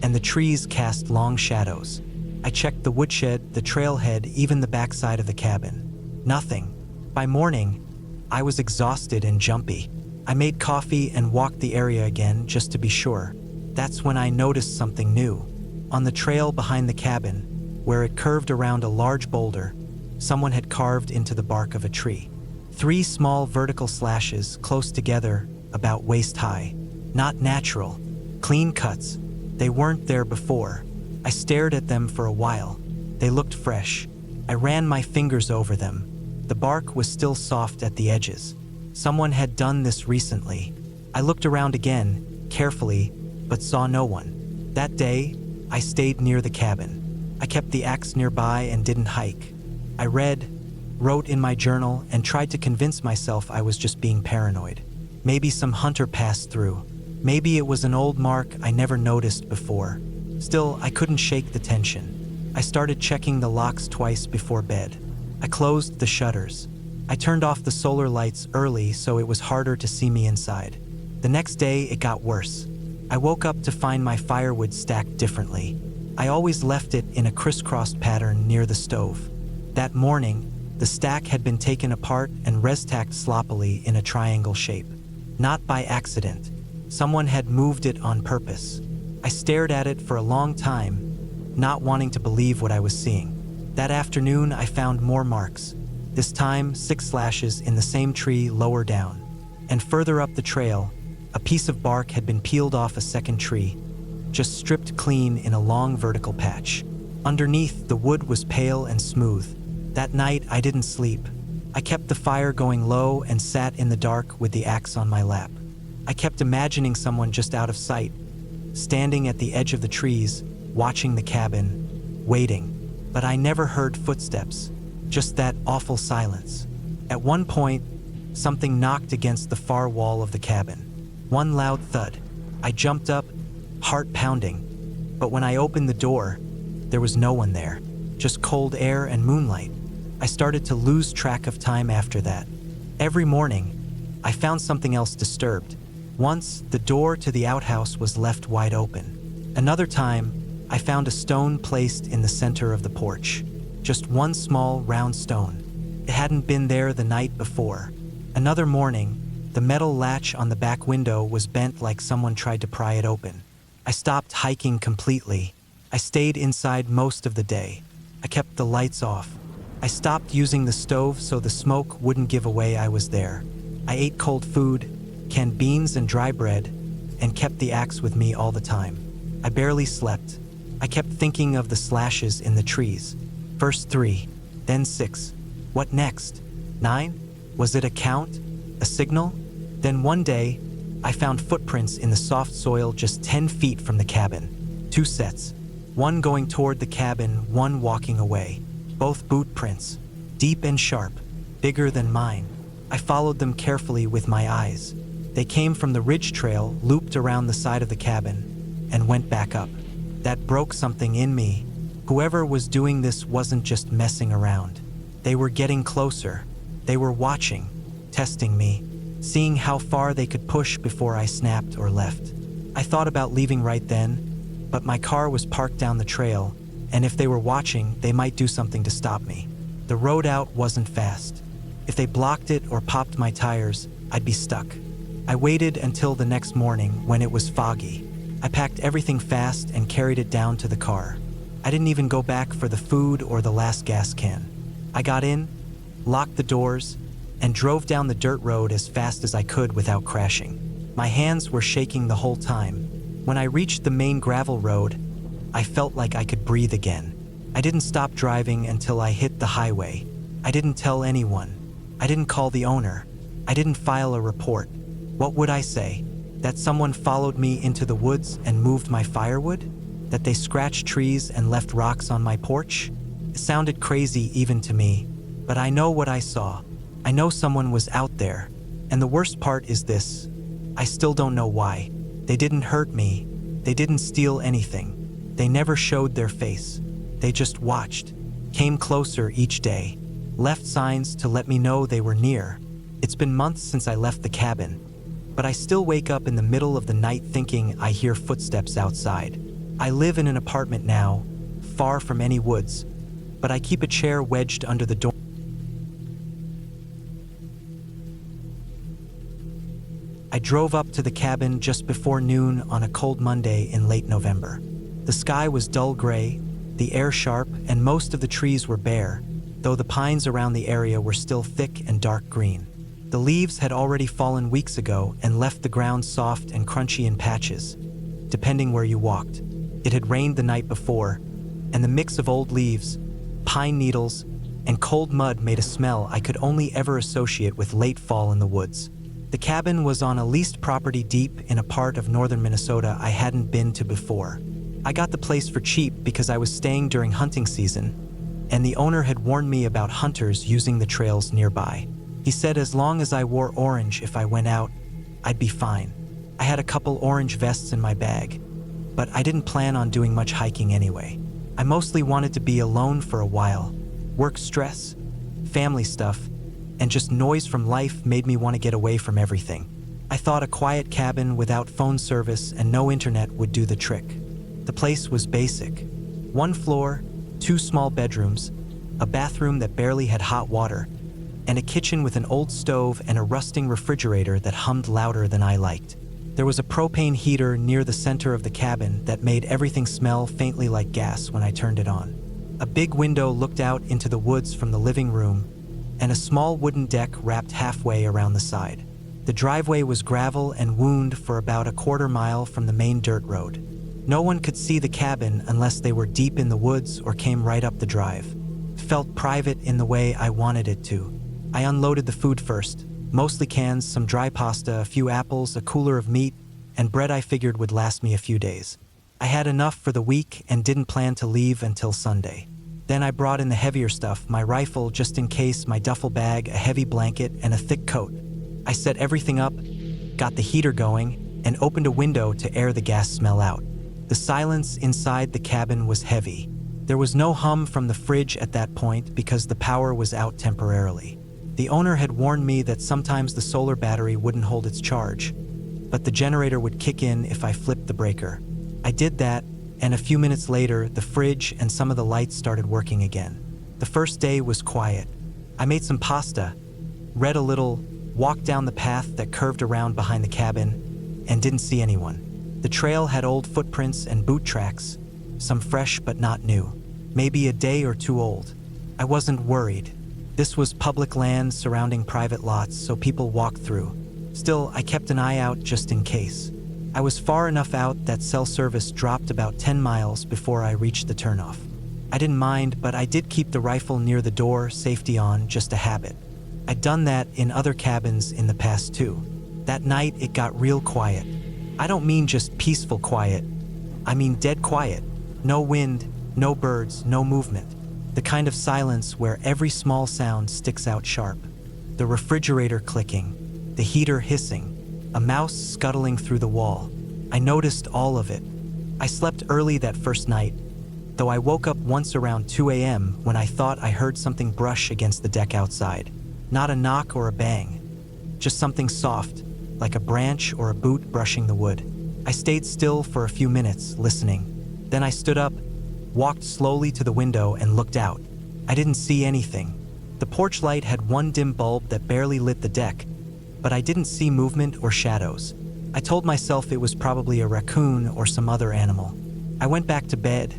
and the trees cast long shadows. I checked the woodshed, the trailhead, even the backside of the cabin. Nothing. By morning, I was exhausted and jumpy. I made coffee and walked the area again just to be sure. That's when I noticed something new. On the trail behind the cabin, where it curved around a large boulder, someone had carved into the bark of a tree. 3 small vertical slashes close together, about waist high. Not natural. Clean cuts. They weren't there before. I stared at them for a while. They looked fresh. I ran my fingers over them. The bark was still soft at the edges. Someone had done this recently. I looked around again, carefully, but saw no one. That day, I stayed near the cabin. I kept the axe nearby and didn't hike. I read, wrote in my journal, and tried to convince myself I was just being paranoid. Maybe some hunter passed through. Maybe it was an old mark I never noticed before. Still, I couldn't shake the tension. I started checking the locks twice before bed. I closed the shutters. I turned off the solar lights early so it was harder to see me inside. The next day, it got worse. I woke up to find my firewood stacked differently. I always left it in a crisscrossed pattern near the stove. That morning, the stack had been taken apart and res-tacked sloppily in a triangle shape. Not by accident. Someone had moved it on purpose. I stared at it for a long time, not wanting to believe what I was seeing. That afternoon, I found more marks. This time, 6 slashes in the same tree lower down. And further up the trail, a piece of bark had been peeled off a second tree, just stripped clean in a long vertical patch. Underneath, the wood was pale and smooth. That night, I didn't sleep. I kept the fire going low and sat in the dark with the axe on my lap. I kept imagining someone just out of sight, standing at the edge of the trees, watching the cabin, waiting. But I never heard footsteps, just that awful silence. At one point, something knocked against the far wall of the cabin. One loud thud. I jumped up, heart pounding. But when I opened the door, there was no one there, just cold air and moonlight. I started to lose track of time after that. Every morning, I found something else disturbed. Once, the door to the outhouse was left wide open. Another time, I found a stone placed in the center of the porch. Just one small, round stone. It hadn't been there the night before. Another morning, the metal latch on the back window was bent like someone tried to pry it open. I stopped hiking completely. I stayed inside most of the day. I kept the lights off. I stopped using the stove so the smoke wouldn't give away I was there. I ate cold food, canned beans and dry bread, and kept the axe with me all the time. I barely slept. I kept thinking of the slashes in the trees. First 3, then 6. What next? 9? Was it a count? A signal? Then one day, I found footprints in the soft soil just 10 feet from the cabin. 2 sets. One going toward the cabin, one walking away. Both boot prints. Deep and sharp. Bigger than mine. I followed them carefully with my eyes. They came from the ridge trail, looped around the side of the cabin, and went back up. That broke something in me. Whoever was doing this wasn't just messing around. They were getting closer. They were watching, testing me, seeing how far they could push before I snapped or left. I thought about leaving right then, but my car was parked down the trail, and if they were watching, they might do something to stop me. The road out wasn't fast. If they blocked it or popped my tires, I'd be stuck. I waited until the next morning when it was foggy. I packed everything fast and carried it down to the car. I didn't even go back for the food or the last gas can. I got in, locked the doors, and drove down the dirt road as fast as I could without crashing. My hands were shaking the whole time. When I reached the main gravel road, I felt like I could breathe again. I didn't stop driving until I hit the highway. I didn't tell anyone. I didn't call the owner. I didn't file a report. What would I say? That someone followed me into the woods and moved my firewood? That they scratched trees and left rocks on my porch? It sounded crazy even to me, but I know what I saw. I know someone was out there. And the worst part is this. I still don't know why. They didn't hurt me. They didn't steal anything. They never showed their face. They just watched, came closer each day, left signs to let me know they were near. It's been months since I left the cabin, but I still wake up in the middle of the night thinking I hear footsteps outside. I live in an apartment now, far from any woods, but I keep a chair wedged under the door. I drove up to the cabin just before noon on a cold Monday in late November. The sky was dull gray, the air sharp, and most of the trees were bare, though the pines around the area were still thick and dark green. The leaves had already fallen weeks ago and left the ground soft and crunchy in patches, depending where you walked. It had rained the night before, and the mix of old leaves, pine needles, and cold mud made a smell I could only ever associate with late fall in the woods. The cabin was on a leased property deep in a part of northern Minnesota I hadn't been to before. I got the place for cheap because I was staying during hunting season, and the owner had warned me about hunters using the trails nearby. He said as long as I wore orange if I went out, I'd be fine. I had a couple orange vests in my bag, but I didn't plan on doing much hiking anyway. I mostly wanted to be alone for a while. Work stress, family stuff, and just noise from life made me want to get away from everything. I thought a quiet cabin without phone service and no internet would do the trick. The place was basic. 1 floor, 2 small bedrooms, a bathroom that barely had hot water, and a kitchen with an old stove and a rusting refrigerator that hummed louder than I liked. There was a propane heater near the center of the cabin that made everything smell faintly like gas when I turned it on. A big window looked out into the woods from the living room, and a small wooden deck wrapped halfway around the side. The driveway was gravel and wound for about a quarter mile from the main dirt road. No one could see the cabin unless they were deep in the woods or came right up the drive. It felt private in the way I wanted it to. I unloaded the food first, mostly cans, some dry pasta, a few apples, a cooler of meat, and bread I figured would last me a few days. I had enough for the week and didn't plan to leave until Sunday. Then I brought in the heavier stuff, my rifle just in case, my duffel bag, a heavy blanket, and a thick coat. I set everything up, got the heater going, and opened a window to air the gas smell out. The silence inside the cabin was heavy. There was no hum from the fridge at that point because the power was out temporarily. The owner had warned me that sometimes the solar battery wouldn't hold its charge, but the generator would kick in if I flipped the breaker. I did that, and a few minutes later, the fridge and some of the lights started working again. The first day was quiet. I made some pasta, read a little, walked down the path that curved around behind the cabin, and didn't see anyone. The trail had old footprints and boot tracks, some fresh but not new, maybe a day or 2 old. I wasn't worried. This was public land surrounding private lots, so people walked through. Still, I kept an eye out just in case. I was far enough out that cell service dropped about 10 miles before I reached the turnoff. I didn't mind, but I did keep the rifle near the door, safety on, just a habit. I'd done that in other cabins in the past too. That night, it got real quiet. I don't mean just peaceful quiet. I mean dead quiet. No wind, no birds, no movement. The kind of silence where every small sound sticks out sharp. The refrigerator clicking, the heater hissing, a mouse scuttling through the wall. I noticed all of it. I slept early that first night, though I woke up once around 2 a.m. when I thought I heard something brush against the deck outside. Not a knock or a bang, just something soft, like a branch or a boot brushing the wood. I stayed still for a few minutes, listening. Then I stood up, walked slowly to the window and looked out. I didn't see anything. The porch light had one dim bulb that barely lit the deck, but I didn't see movement or shadows. I told myself it was probably a raccoon or some other animal. I went back to bed,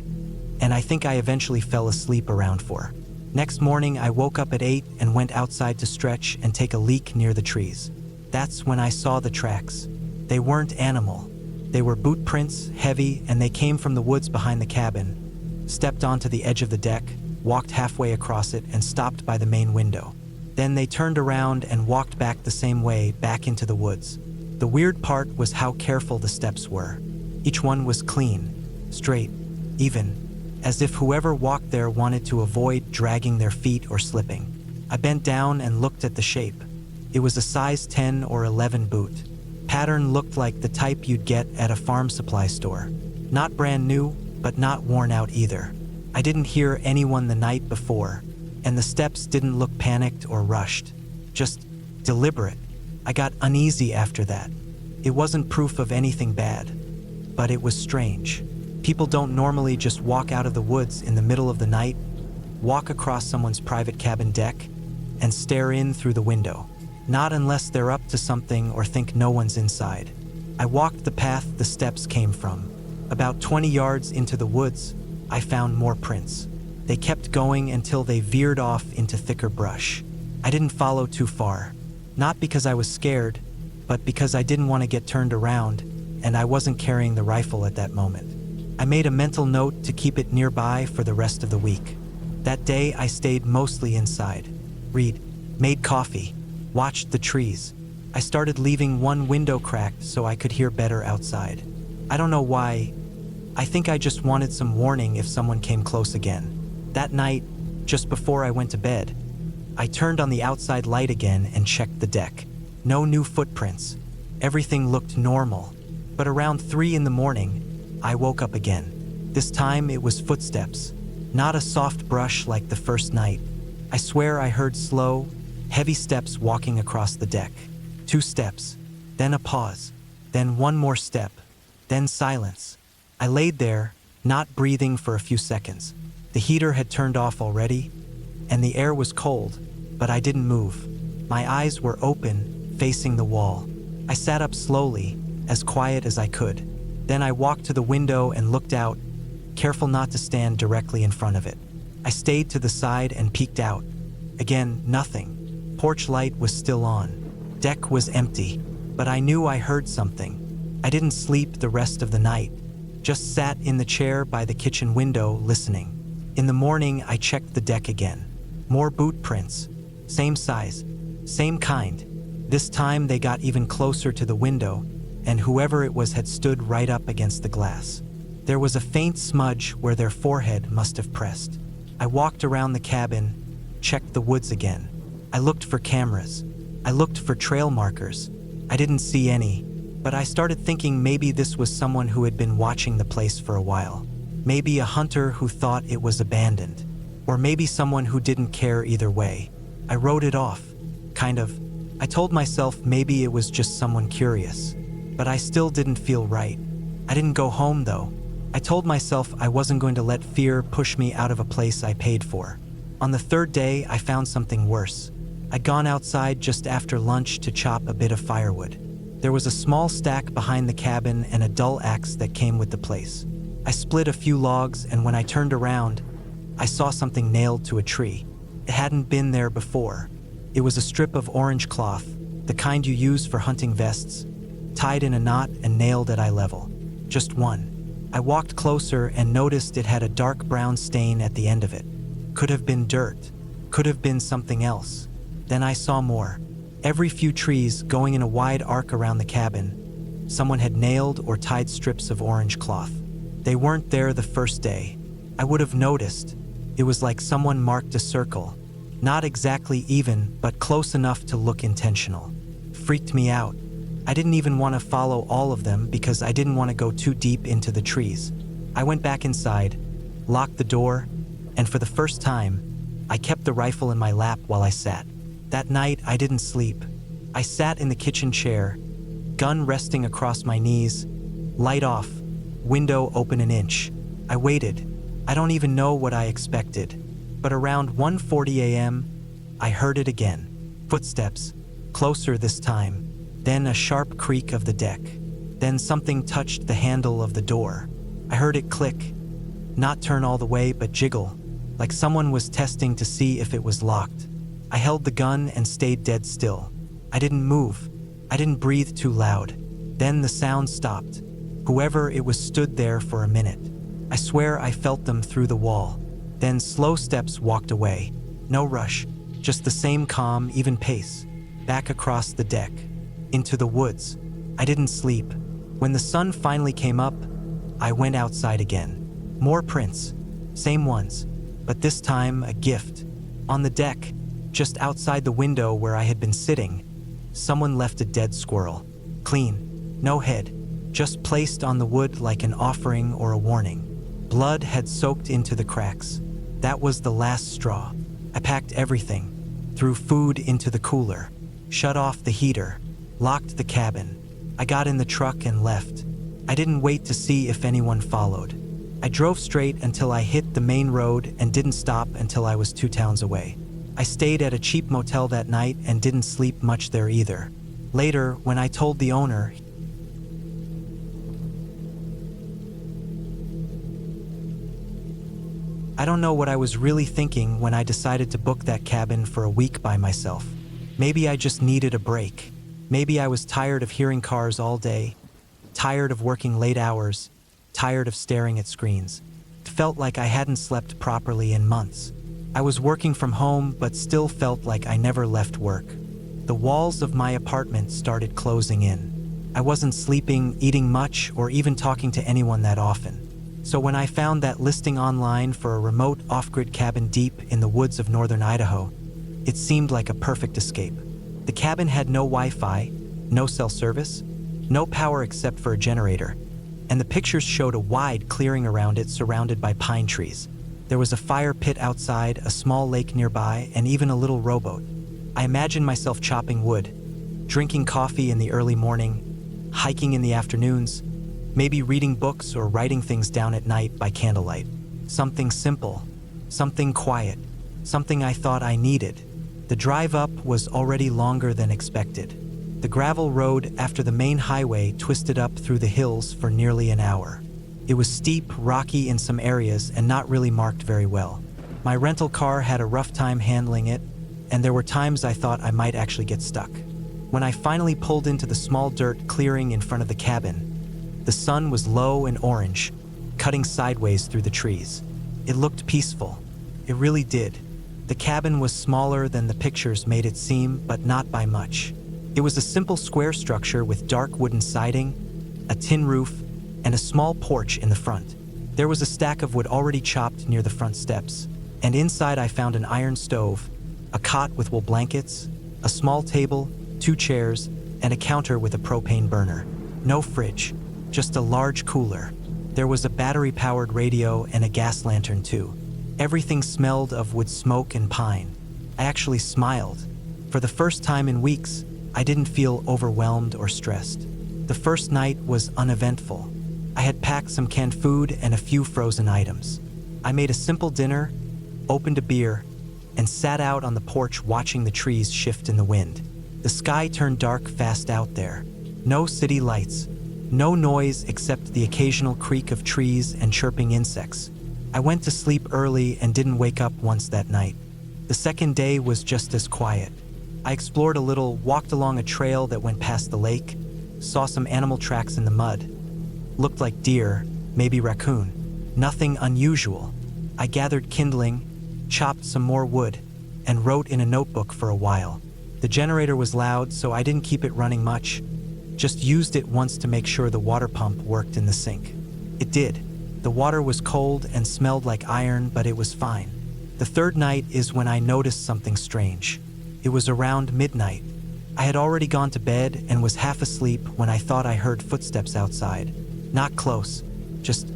and I think I eventually fell asleep around 4. Next morning, I woke up at 8 and went outside to stretch and take a leak near the trees. That's when I saw the tracks. They weren't animal. They were boot prints, heavy, and they came from the woods behind the cabin. Stepped onto the edge of the deck, walked halfway across it, and stopped by the main window. Then they turned around and walked back the same way, back into the woods. The weird part was how careful the steps were. Each one was clean, straight, even, as if whoever walked there wanted to avoid dragging their feet or slipping. I bent down and looked at the shape. It was a size 10 or 11 boot. Pattern looked like the type you'd get at a farm supply store. Not brand new, but not worn out either. I didn't hear anyone the night before, and the steps didn't look panicked or rushed, just deliberate. I got uneasy after that. It wasn't proof of anything bad, but it was strange. People don't normally just walk out of the woods in the middle of the night, walk across someone's private cabin deck, and stare in through the window. Not unless they're up to something or think no one's inside. I walked the path the steps came from. About 20 yards into the woods, I found more prints. They kept going until they veered off into thicker brush. I didn't follow too far, not because I was scared, but because I didn't want to get turned around, and I wasn't carrying the rifle at that moment. I made a mental note to keep it nearby for the rest of the week. That day, I stayed mostly inside. Read, made coffee, watched the trees. I started leaving one window cracked so I could hear better outside. I don't know why. I think I just wanted some warning if someone came close again. That night, just before I went to bed, I turned on the outside light again and checked the deck. No new footprints. Everything looked normal. But around 3 in the morning, I woke up again. This time it was footsteps. Not a soft brush like the first night. I swear I heard slow, Heavy steps walking across the deck. 2 steps, then a pause, then one more step, then silence. I laid there, not breathing for a few seconds. The heater had turned off already, and the air was cold, but I didn't move. My eyes were open, facing the wall. I sat up slowly, as quiet as I could. Then I walked to the window and looked out, careful not to stand directly in front of it. I stayed to the side and peeked out. Again, nothing. Porch light was still on. Deck was empty, but I knew I heard something. I didn't sleep the rest of the night, just sat in the chair by the kitchen window listening. In the morning, I checked the deck again. More boot prints, same size, same kind. This time they got even closer to the window, and whoever it was had stood right up against the glass. There was a faint smudge where their forehead must have pressed. I walked around the cabin, checked the woods again. I looked for cameras. I looked for trail markers. I didn't see any, but I started thinking maybe this was someone who had been watching the place for a while. Maybe a hunter who thought it was abandoned, or maybe someone who didn't care either way. I wrote it off, kind of. I told myself maybe it was just someone curious, but I still didn't feel right. I didn't go home though. I told myself I wasn't going to let fear push me out of a place I paid for. On the 3rd day, I found something worse. I'd gone outside just after lunch to chop a bit of firewood. There was a small stack behind the cabin and a dull axe that came with the place. I split a few logs, and when I turned around, I saw something nailed to a tree. It hadn't been there before. It was a strip of orange cloth, the kind you use for hunting vests, tied in a knot and nailed at eye level. Just one. I walked closer and noticed it had a dark brown stain at the end of it. Could have been dirt. Could have been something else. Then I saw more. Every few trees going in a wide arc around the cabin, someone had nailed or tied strips of orange cloth. They weren't there the first day. I would have noticed. It was like someone marked a circle. Not exactly even, but close enough to look intentional. Freaked me out. I didn't even want to follow all of them because I didn't want to go too deep into the trees. I went back inside, locked the door, and for the first time, I kept the rifle in my lap while I sat. That night, I didn't sleep. I sat in the kitchen chair, gun resting across my knees, light off, window open an inch. I waited. I don't even know what I expected, but around 1:40 a.m., I heard it again. Footsteps, closer this time, then a sharp creak of the deck. Then something touched the handle of the door. I heard it click, not turn all the way but jiggle, like someone was testing to see if it was locked. I held the gun and stayed dead still. I didn't move. I didn't breathe too loud. Then the sound stopped. Whoever it was stood there for a minute. I swear I felt them through the wall. Then slow steps walked away. No rush, just the same calm, even pace. Back across the deck, into the woods. I didn't sleep. When the sun finally came up, I went outside again. More prints, same ones, but this time a gift. On the deck, just outside the window where I had been sitting, someone left a dead squirrel. Clean, no head, just placed on the wood like an offering or a warning. Blood had soaked into the cracks. That was the last straw. I packed everything, threw food into the cooler, shut off the heater, locked the cabin. I got in the truck and left. I didn't wait to see if anyone followed. I drove straight until I hit the main road and didn't stop until I was 2 towns away. I stayed at a cheap motel that night and didn't sleep much there either. Later, when I told the owner, I don't know what I was really thinking when I decided to book that cabin for a week by myself. Maybe I just needed a break. Maybe I was tired of hearing cars all day, tired of working late hours, tired of staring at screens. It felt like I hadn't slept properly in months. I was working from home, but still felt like I never left work. The walls of my apartment started closing in. I wasn't sleeping, eating much, or even talking to anyone that often. So when I found that listing online for a remote off-grid cabin deep in the woods of northern Idaho, it seemed like a perfect escape. The cabin had no Wi-Fi, no cell service, no power except for a generator, and the pictures showed a wide clearing around it surrounded by pine trees. There was a fire pit outside, a small lake nearby, and even a little rowboat. I imagined myself chopping wood, drinking coffee in the early morning, hiking in the afternoons, maybe reading books or writing things down at night by candlelight. Something simple, something quiet, something I thought I needed. The drive up was already longer than expected. The gravel road after the main highway twisted up through the hills for nearly an hour. It was steep, rocky in some areas, and not really marked very well. My rental car had a rough time handling it, and there were times I thought I might actually get stuck. When I finally pulled into the small dirt clearing in front of the cabin, the sun was low and orange, cutting sideways through the trees. It looked peaceful. It really did. The cabin was smaller than the pictures made it seem, but not by much. It was a simple square structure with dark wooden siding, a tin roof, and a small porch in the front. There was a stack of wood already chopped near the front steps, and inside I found an iron stove, a cot with wool blankets, a small table, 2 chairs, and a counter with a propane burner. No fridge, just a large cooler. There was a battery-powered radio and a gas lantern too. Everything smelled of wood smoke and pine. I actually smiled. For the first time in weeks, I didn't feel overwhelmed or stressed. The first night was uneventful. I had packed some canned food and a few frozen items. I made a simple dinner, opened a beer, and sat out on the porch watching the trees shift in the wind. The sky turned dark fast out there. No city lights, no noise except the occasional creak of trees and chirping insects. I went to sleep early and didn't wake up once that night. The second day was just as quiet. I explored a little, walked along a trail that went past the lake, saw some animal tracks in the mud. Looked like deer, maybe raccoon. Nothing unusual. I gathered kindling, chopped some more wood, and wrote in a notebook for a while. The generator was loud, so I didn't keep it running much. Just used it once to make sure the water pump worked in the sink. It did. The water was cold and smelled like iron, but it was fine. The third night is when I noticed something strange. It was around midnight. I had already gone to bed and was half asleep when I thought I heard footsteps outside. Not close, just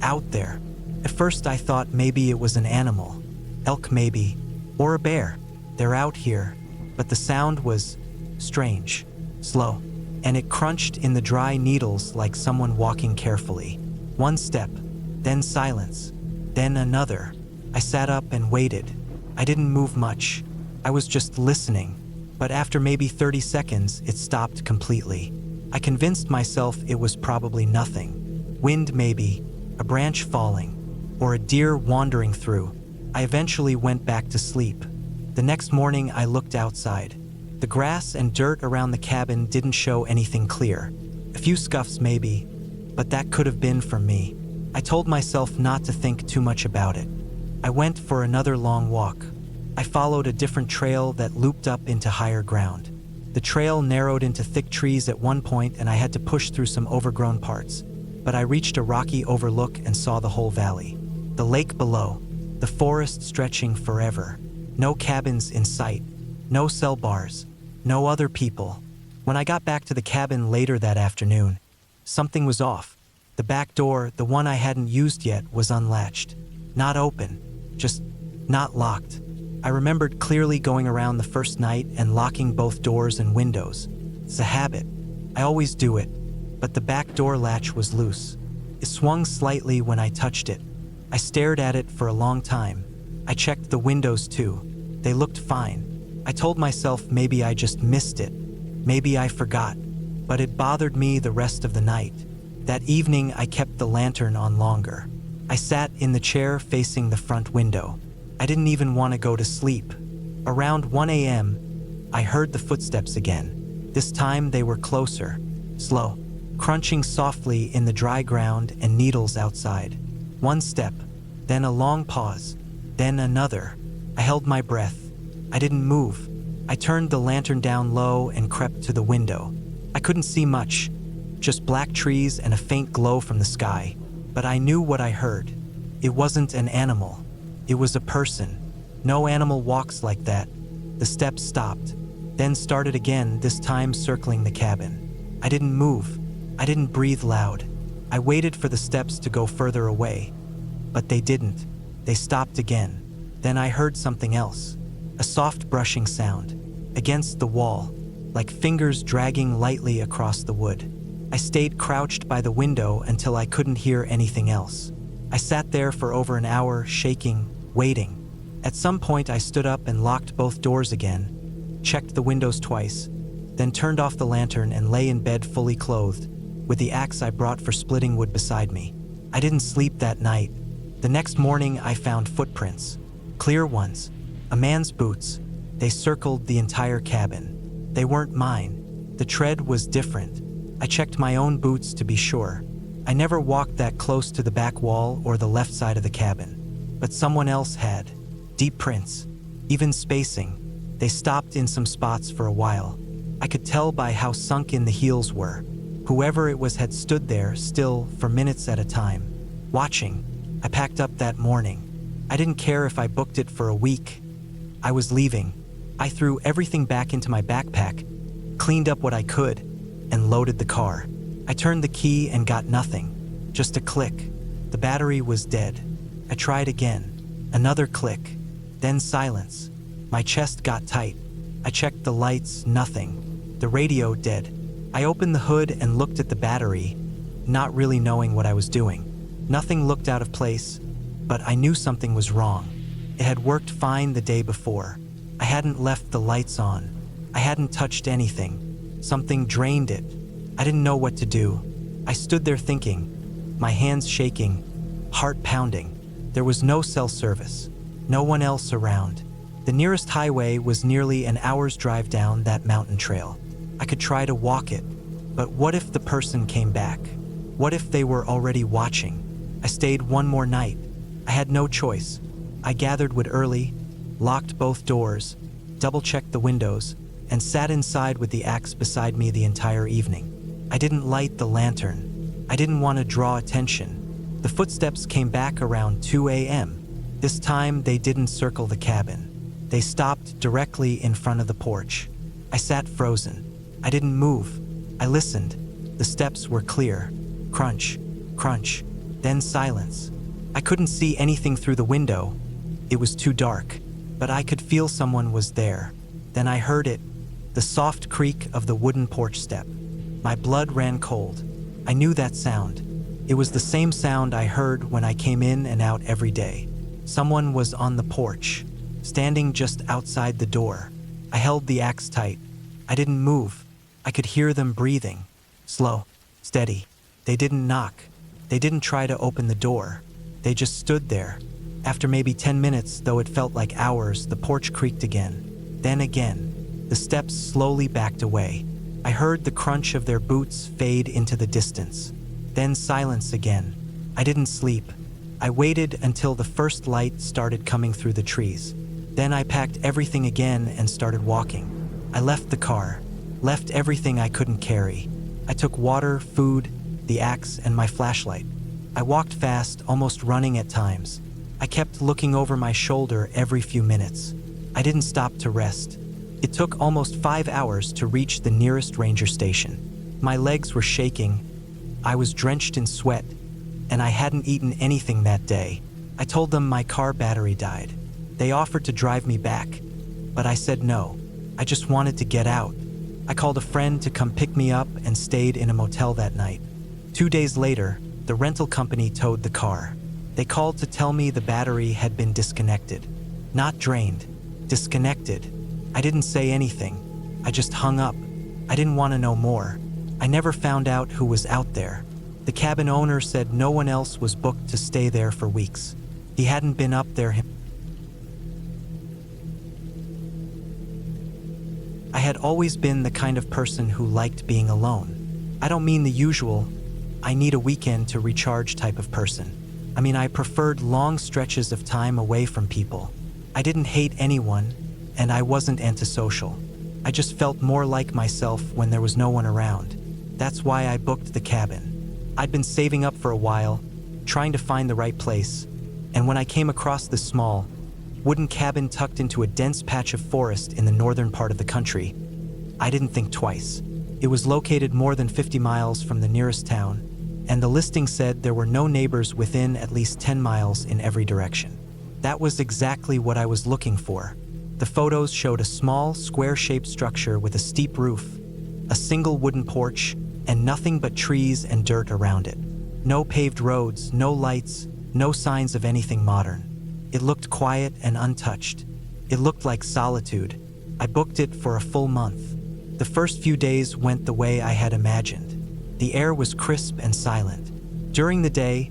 out there. At first I thought maybe it was an animal, elk maybe, or a bear. They're out here, but the sound was strange, slow, and it crunched in the dry needles like someone walking carefully. One step, then silence, then another. I sat up and waited. I didn't move much. I was just listening, but after maybe 30 seconds, it stopped completely. I convinced myself it was probably nothing. Wind maybe, a branch falling, or a deer wandering through. I eventually went back to sleep. The next morning I looked outside. The grass and dirt around the cabin didn't show anything clear. A few scuffs maybe, but that could have been from me. I told myself not to think too much about it. I went for another long walk. I followed a different trail that looped up into higher ground. The trail narrowed into thick trees at one point and I had to push through some overgrown parts. But I reached a rocky overlook and saw the whole valley. The lake below, the forest stretching forever. No cabins in sight, no cell bars, no other people. When I got back to the cabin later that afternoon, something was off. The back door, the one I hadn't used yet, was unlatched. Not open, just not locked. I remembered clearly going around the first night and locking both doors and windows. It's a habit. I always do it, but the back door latch was loose. It swung slightly when I touched it. I stared at it for a long time. I checked the windows too. They looked fine. I told myself maybe I just missed it. Maybe I forgot. But it bothered me the rest of the night. That evening, I kept the lantern on longer. I sat in the chair facing the front window. I didn't even want to go to sleep. Around 1 a.m., I heard the footsteps again. This time they were closer, slow, crunching softly in the dry ground and needles outside. One step, then a long pause, then another. I held my breath. I didn't move. I turned the lantern down low and crept to the window. I couldn't see much, just black trees and a faint glow from the sky. But I knew what I heard. It wasn't an animal. It was a person. No animal walks like that. The steps stopped, then started again, this time circling the cabin. I didn't move. I didn't breathe loud. I waited for the steps to go further away. But they didn't. They stopped again. Then I heard something else. A soft brushing sound. against the wall, like fingers dragging lightly across the wood. I stayed crouched by the window until I couldn't hear anything else. I sat there for over an hour, shaking, waiting. At some point, I stood up and locked both doors again, checked the windows twice, then turned off the lantern and lay in bed fully clothed, with the axe I brought for splitting wood beside me. I didn't sleep that night. The next morning, I found footprints, clear ones, a man's boots. They circled the entire cabin. They weren't mine. The tread was different. I checked my own boots to be sure. I never walked that close to the back wall or the left side of the cabin. But someone else had. Deep prints, even spacing. They stopped in some spots for a while. I could tell by how sunk in the heels were. Whoever it was had stood there still for minutes at a time, watching. I packed up that morning. I didn't care if I booked it for a week. I was leaving. I threw everything back into my backpack, cleaned up what I could, and loaded the car. I turned the key and got nothing, just a click. The battery was dead. I tried again, another click, then silence. My chest got tight. I checked the lights, nothing. The radio dead. I opened the hood and looked at the battery, not really knowing what I was doing. Nothing looked out of place, but I knew something was wrong. It had worked fine the day before. I hadn't left the lights on. I hadn't touched anything. Something drained it. I didn't know what to do. I stood there thinking, my hands shaking, heart pounding. There was no cell service, no one else around. The nearest highway was nearly an hour's drive down that mountain trail. I could try to walk it, but what if the person came back? What if they were already watching? I stayed one more night. I had no choice. I gathered wood early, locked both doors, double-checked the windows, and sat inside with the axe beside me the entire evening. I didn't light the lantern. I didn't want to draw attention. The footsteps came back around 2 a.m. This time, they didn't circle the cabin. They stopped directly in front of the porch. I sat frozen. I didn't move. I listened. The steps were clear. Crunch, crunch, then silence. I couldn't see anything through the window. It was too dark, but I could feel someone was there. Then I heard it, the soft creak of the wooden porch step. My blood ran cold. I knew that sound. It was the same sound I heard when I came in and out every day. Someone was on the porch, standing just outside the door. I held the axe tight. I didn't move. I could hear them breathing. Slow, steady. They didn't knock. They didn't try to open the door. They just stood there. After maybe 10 minutes, though it felt like hours, the porch creaked again. Then again. The steps slowly backed away. I heard the crunch of their boots fade into the distance. Then silence again. I didn't sleep. I waited until the first light started coming through the trees. Then I packed everything again and started walking. I left the car, left everything I couldn't carry. I took water, food, the axe, and my flashlight. I walked fast, almost running at times. I kept looking over my shoulder every few minutes. I didn't stop to rest. It took almost 5 hours to reach the nearest ranger station. My legs were shaking. I was drenched in sweat, and I hadn't eaten anything that day. I told them my car battery died. They offered to drive me back, but I said no. I just wanted to get out. I called a friend to come pick me up and stayed in a motel that night. 2 days later, the rental company towed the car. They called to tell me the battery had been disconnected. Not drained, disconnected. I didn't say anything. I just hung up. I didn't want to know more. I never found out who was out there. The cabin owner said no one else was booked to stay there for weeks. He hadn't been up there himself. I had always been the kind of person who liked being alone. I don't mean the usual, I need a weekend to recharge type of person. I mean, I preferred long stretches of time away from people. I didn't hate anyone, and I wasn't antisocial. I just felt more like myself when there was no one around. That's why I booked the cabin. I'd been saving up for a while, trying to find the right place, and when I came across this small, wooden cabin tucked into a dense patch of forest in the northern part of the country, I didn't think twice. It was located more than 50 miles from the nearest town, and the listing said there were no neighbors within at least 10 miles in every direction. That was exactly what I was looking for. The photos showed a small, square-shaped structure with a steep roof, a single wooden porch, and nothing but trees and dirt around it. No paved roads, no lights, no signs of anything modern. It looked quiet and untouched. It looked like solitude. I booked it for a full month. The first few days went the way I had imagined. The air was crisp and silent. During the day,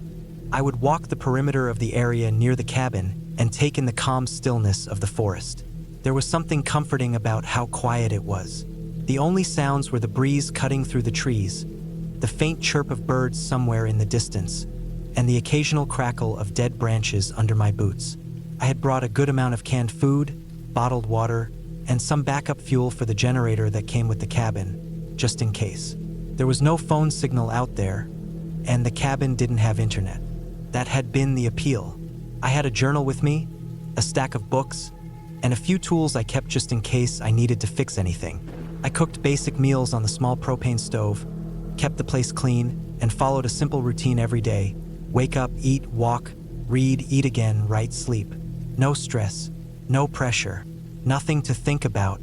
I would walk the perimeter of the area near the cabin and take in the calm stillness of the forest. There was something comforting about how quiet it was. The only sounds were the breeze cutting through the trees, the faint chirp of birds somewhere in the distance, and the occasional crackle of dead branches under my boots. I had brought a good amount of canned food, bottled water, and some backup fuel for the generator that came with the cabin, just in case. There was no phone signal out there, and the cabin didn't have internet. That had been the appeal. I had a journal with me, a stack of books, and a few tools I kept just in case I needed to fix anything. I cooked basic meals on the small propane stove, kept the place clean, and followed a simple routine every day. Wake up, eat, walk, read, eat again, write, sleep. No stress, no pressure, nothing to think about.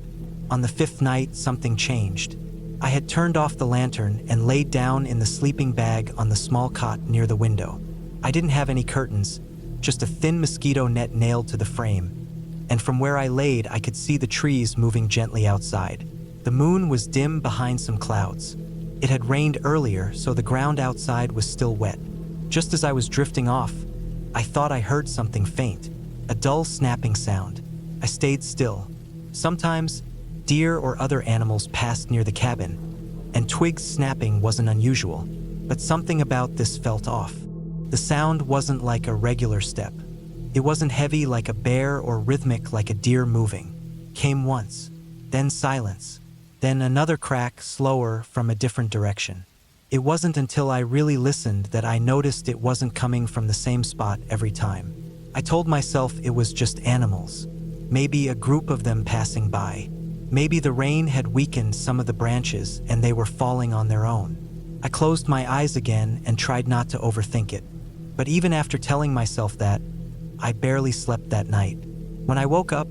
On the fifth night, something changed. I had turned off the lantern and laid down in the sleeping bag on the small cot near the window. I didn't have any curtains, just a thin mosquito net nailed to the frame, and from where I laid, I could see the trees moving gently outside. The moon was dim behind some clouds. It had rained earlier, so the ground outside was still wet. Just as I was drifting off, I thought I heard something faint, a dull snapping sound. I stayed still. Sometimes, deer or other animals passed near the cabin, and twigs snapping wasn't unusual, but something about this felt off. The sound wasn't like a regular step. It wasn't heavy like a bear or rhythmic like a deer moving. Came once, then silence, then another crack, slower, from a different direction. It wasn't until I really listened that I noticed it wasn't coming from the same spot every time. I told myself it was just animals, maybe a group of them passing by. Maybe the rain had weakened some of the branches and they were falling on their own. I closed my eyes again and tried not to overthink it. But even after telling myself that, I barely slept that night. When I woke up,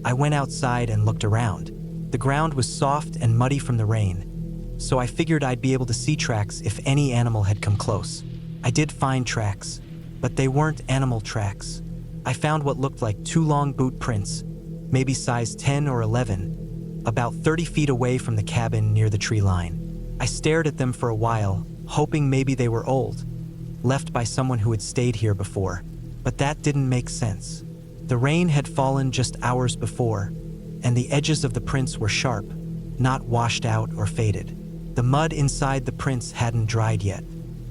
I went outside and looked around. The ground was soft and muddy from the rain, so I figured I'd be able to see tracks if any animal had come close. I did find tracks, but they weren't animal tracks. I found what looked like 2 long boot prints, maybe size 10 or 11, about 30 feet away from the cabin near the tree line. I stared at them for a while, hoping maybe they were old, left by someone who had stayed here before. But that didn't make sense. The rain had fallen just hours before, and the edges of the prints were sharp, not washed out or faded. The mud inside the prints hadn't dried yet.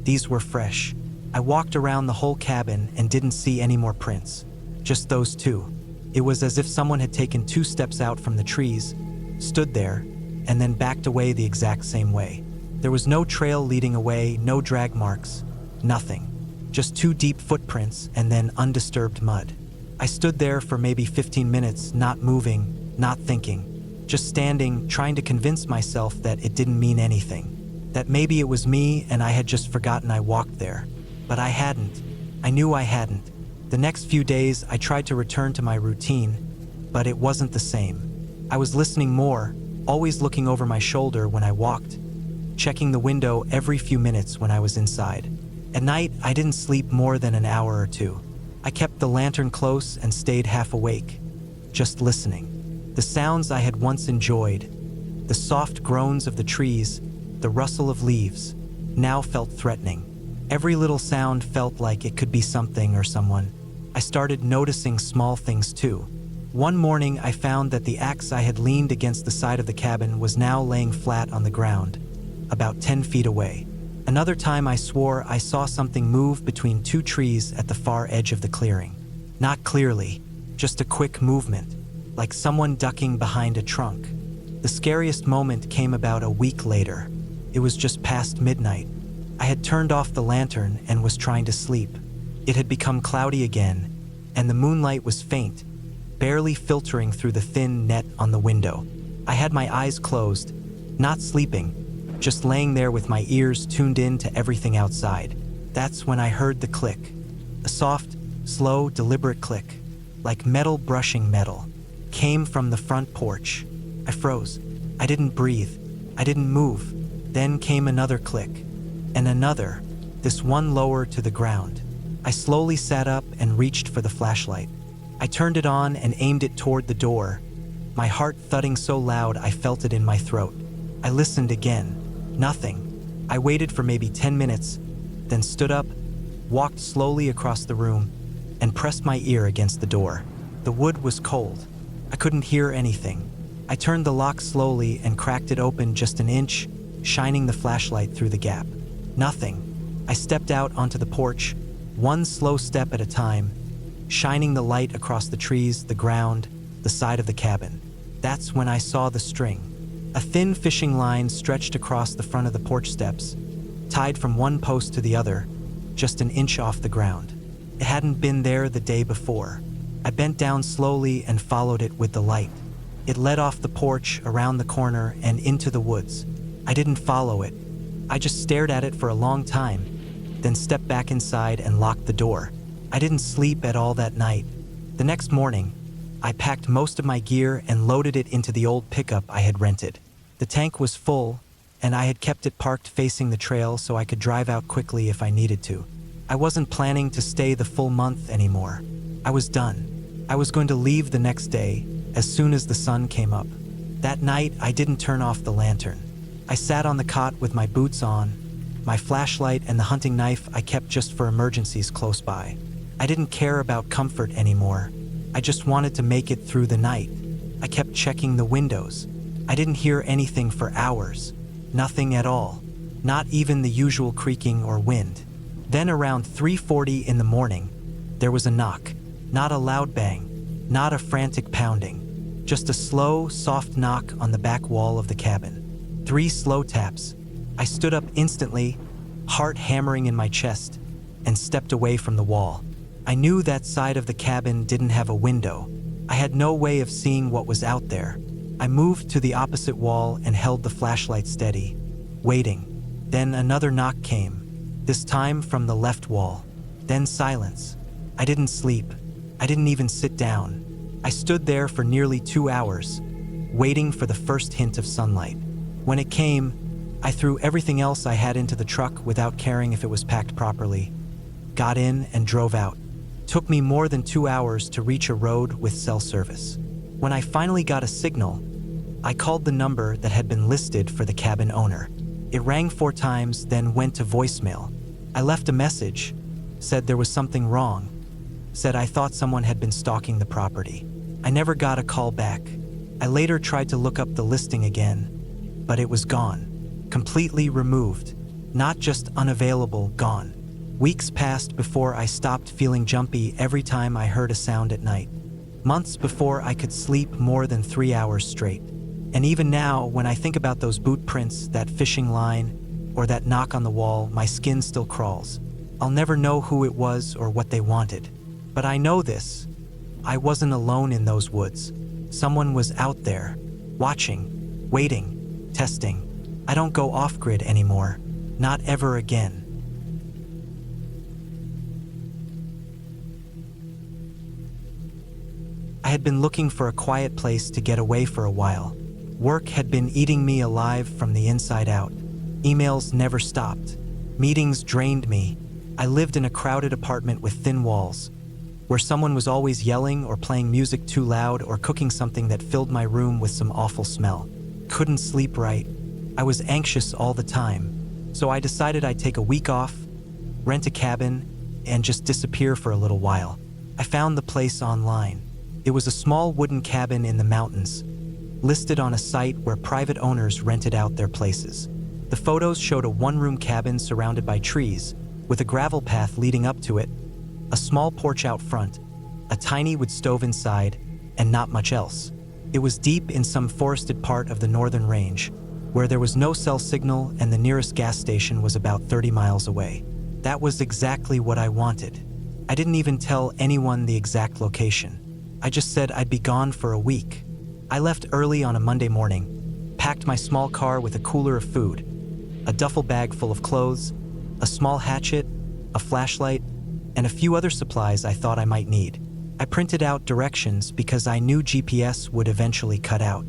These were fresh. I walked around the whole cabin and didn't see any more prints, just those 2. It was as if someone had taken 2 steps out from the trees, stood there, and then backed away the exact same way. There was no trail leading away, no drag marks, nothing. Just 2 deep footprints and then undisturbed mud. I stood there for maybe 15 minutes, not moving, not thinking, just standing, trying to convince myself that it didn't mean anything, that maybe it was me and I had just forgotten I walked there. But I hadn't. I knew I hadn't. The next few days, I tried to return to my routine, but it wasn't the same. I was listening more, always looking over my shoulder when I walked, checking the window every few minutes when I was inside. At night, I didn't sleep more than an hour or 2. I kept the lantern close and stayed half awake, just listening. The sounds I had once enjoyed, the soft groans of the trees, the rustle of leaves, now felt threatening. Every little sound felt like it could be something or someone. I started noticing small things too. One morning, I found that the axe I had leaned against the side of the cabin was now laying flat on the ground, about 10 feet away. Another time I swore I saw something move between 2 trees at the far edge of the clearing. Not clearly, just a quick movement, like someone ducking behind a trunk. The scariest moment came about a week later. It was just past midnight. I had turned off the lantern and was trying to sleep. It had become cloudy again, and the moonlight was faint, barely filtering through the thin net on the window. I had my eyes closed, not sleeping, just laying there with my ears tuned in to everything outside. That's when I heard the click. A soft, slow, deliberate click, like metal brushing metal. came from the front porch. I froze. I didn't breathe. I didn't move. Then came another click, and another, this one lower to the ground. I slowly sat up and reached for the flashlight. I turned it on and aimed it toward the door, my heart thudding so loud I felt it in my throat. I listened again. Nothing. I waited for maybe 10 minutes, then stood up, walked slowly across the room, and pressed my ear against the door. The wood was cold. I couldn't hear anything. I turned the lock slowly and cracked it open just an inch, shining the flashlight through the gap. Nothing. I stepped out onto the porch, one slow step at a time, shining the light across the trees, the ground, the side of the cabin. That's when I saw the string. A thin fishing line stretched across the front of the porch steps, tied from one post to the other, just an inch off the ground. It hadn't been there the day before. I bent down slowly and followed it with the light. It led off the porch, around the corner, and into the woods. I didn't follow it. I just stared at it for a long time, then stepped back inside and locked the door. I didn't sleep at all that night. The next morning, I packed most of my gear and loaded it into the old pickup I had rented. The tank was full, and I had kept it parked facing the trail so I could drive out quickly if I needed to. I wasn't planning to stay the full month anymore. I was done. I was going to leave the next day, as soon as the sun came up. That night, I didn't turn off the lantern. I sat on the cot with my boots on, my flashlight and the hunting knife I kept just for emergencies close by. I didn't care about comfort anymore. I just wanted to make it through the night. I kept checking the windows. I didn't hear anything for hours. Nothing at all. Not even the usual creaking or wind. Then around 3:40 in the morning, there was a knock. Not a loud bang, not a frantic pounding. Just a slow, soft knock on the back wall of the cabin. 3 slow taps. I stood up instantly, heart hammering in my chest, and stepped away from the wall. I knew that side of the cabin didn't have a window. I had no way of seeing what was out there. I moved to the opposite wall and held the flashlight steady, waiting. Then another knock came, this time from the left wall. Then silence. I didn't sleep. I didn't even sit down. I stood there for nearly 2 hours, waiting for the first hint of sunlight. When it came, I threw everything else I had into the truck without caring if it was packed properly, got in and drove out. Took me more than 2 hours to reach a road with cell service. When I finally got a signal, I called the number that had been listed for the cabin owner. It rang 4 times, then went to voicemail. I left a message, said there was something wrong, said I thought someone had been stalking the property. I never got a call back. I later tried to look up the listing again, but it was gone. Completely removed. Not just unavailable, gone. Weeks passed before I stopped feeling jumpy every time I heard a sound at night. Months before I could sleep more than 3 hours straight. And even now, when I think about those boot prints, that fishing line, or that knock on the wall, my skin still crawls. I'll never know who it was or what they wanted. But I know this. I wasn't alone in those woods. Someone was out there, watching, waiting, testing. I don't go off-grid anymore. Not ever again. I had been looking for a quiet place to get away for a while. Work had been eating me alive from the inside out. Emails never stopped. Meetings drained me. I lived in a crowded apartment with thin walls, where someone was always yelling or playing music too loud or cooking something that filled my room with some awful smell. Couldn't sleep right. I was anxious all the time. So I decided I'd take a week off, rent a cabin, and just disappear for a little while. I found the place online. It was a small wooden cabin in the mountains, listed on a site where private owners rented out their places. The photos showed a one-room cabin surrounded by trees, with a gravel path leading up to it, a small porch out front, a tiny wood stove inside, and not much else. It was deep in some forested part of the northern range, where there was no cell signal and the nearest gas station was about 30 miles away. That was exactly what I wanted. I didn't even tell anyone the exact location. I just said I'd be gone for a week. I left early on a Monday morning, packed my small car with a cooler of food, a duffel bag full of clothes, a small hatchet, a flashlight, and a few other supplies I thought I might need. I printed out directions because I knew GPS would eventually cut out.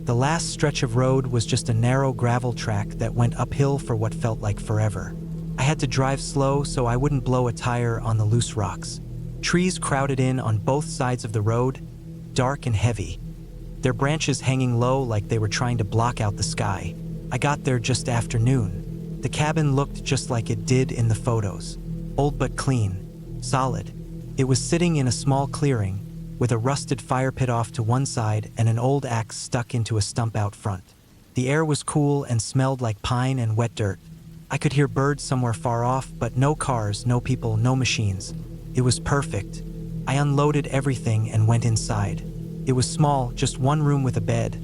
The last stretch of road was just a narrow gravel track that went uphill for what felt like forever. I had to drive slow so I wouldn't blow a tire on the loose rocks. Trees crowded in on both sides of the road, dark and heavy, their branches hanging low like they were trying to block out the sky. I got there just after noon. The cabin looked just like it did in the photos. Old but clean, solid. It was sitting in a small clearing, with a rusted fire pit off to one side and an old axe stuck into a stump out front. The air was cool and smelled like pine and wet dirt. I could hear birds somewhere far off, but no cars, no people, no machines. It was perfect. I unloaded everything and went inside. It was small, just one room with a bed,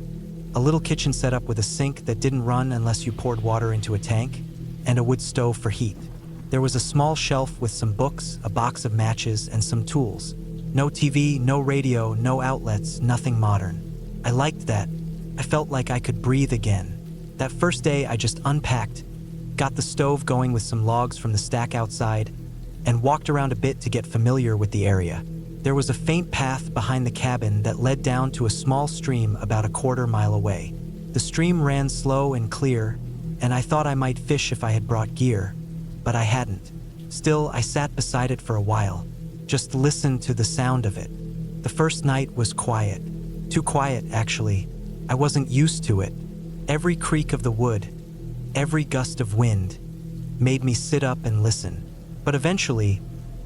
a little kitchen set up with a sink that didn't run unless you poured water into a tank, and a wood stove for heat. There was a small shelf with some books, a box of matches, and some tools. No TV, no radio, no outlets, nothing modern. I liked that. I felt like I could breathe again. That first day I just unpacked, got the stove going with some logs from the stack outside, and walked around a bit to get familiar with the area. There was a faint path behind the cabin that led down to a small stream about a quarter-mile away. The stream ran slow and clear, and I thought I might fish if I had brought gear, but I hadn't. Still, I sat beside it for a while, just listened to the sound of it. The first night was quiet. Too quiet, actually. I wasn't used to it. Every creak of the wood, every gust of wind, made me sit up and listen. But eventually,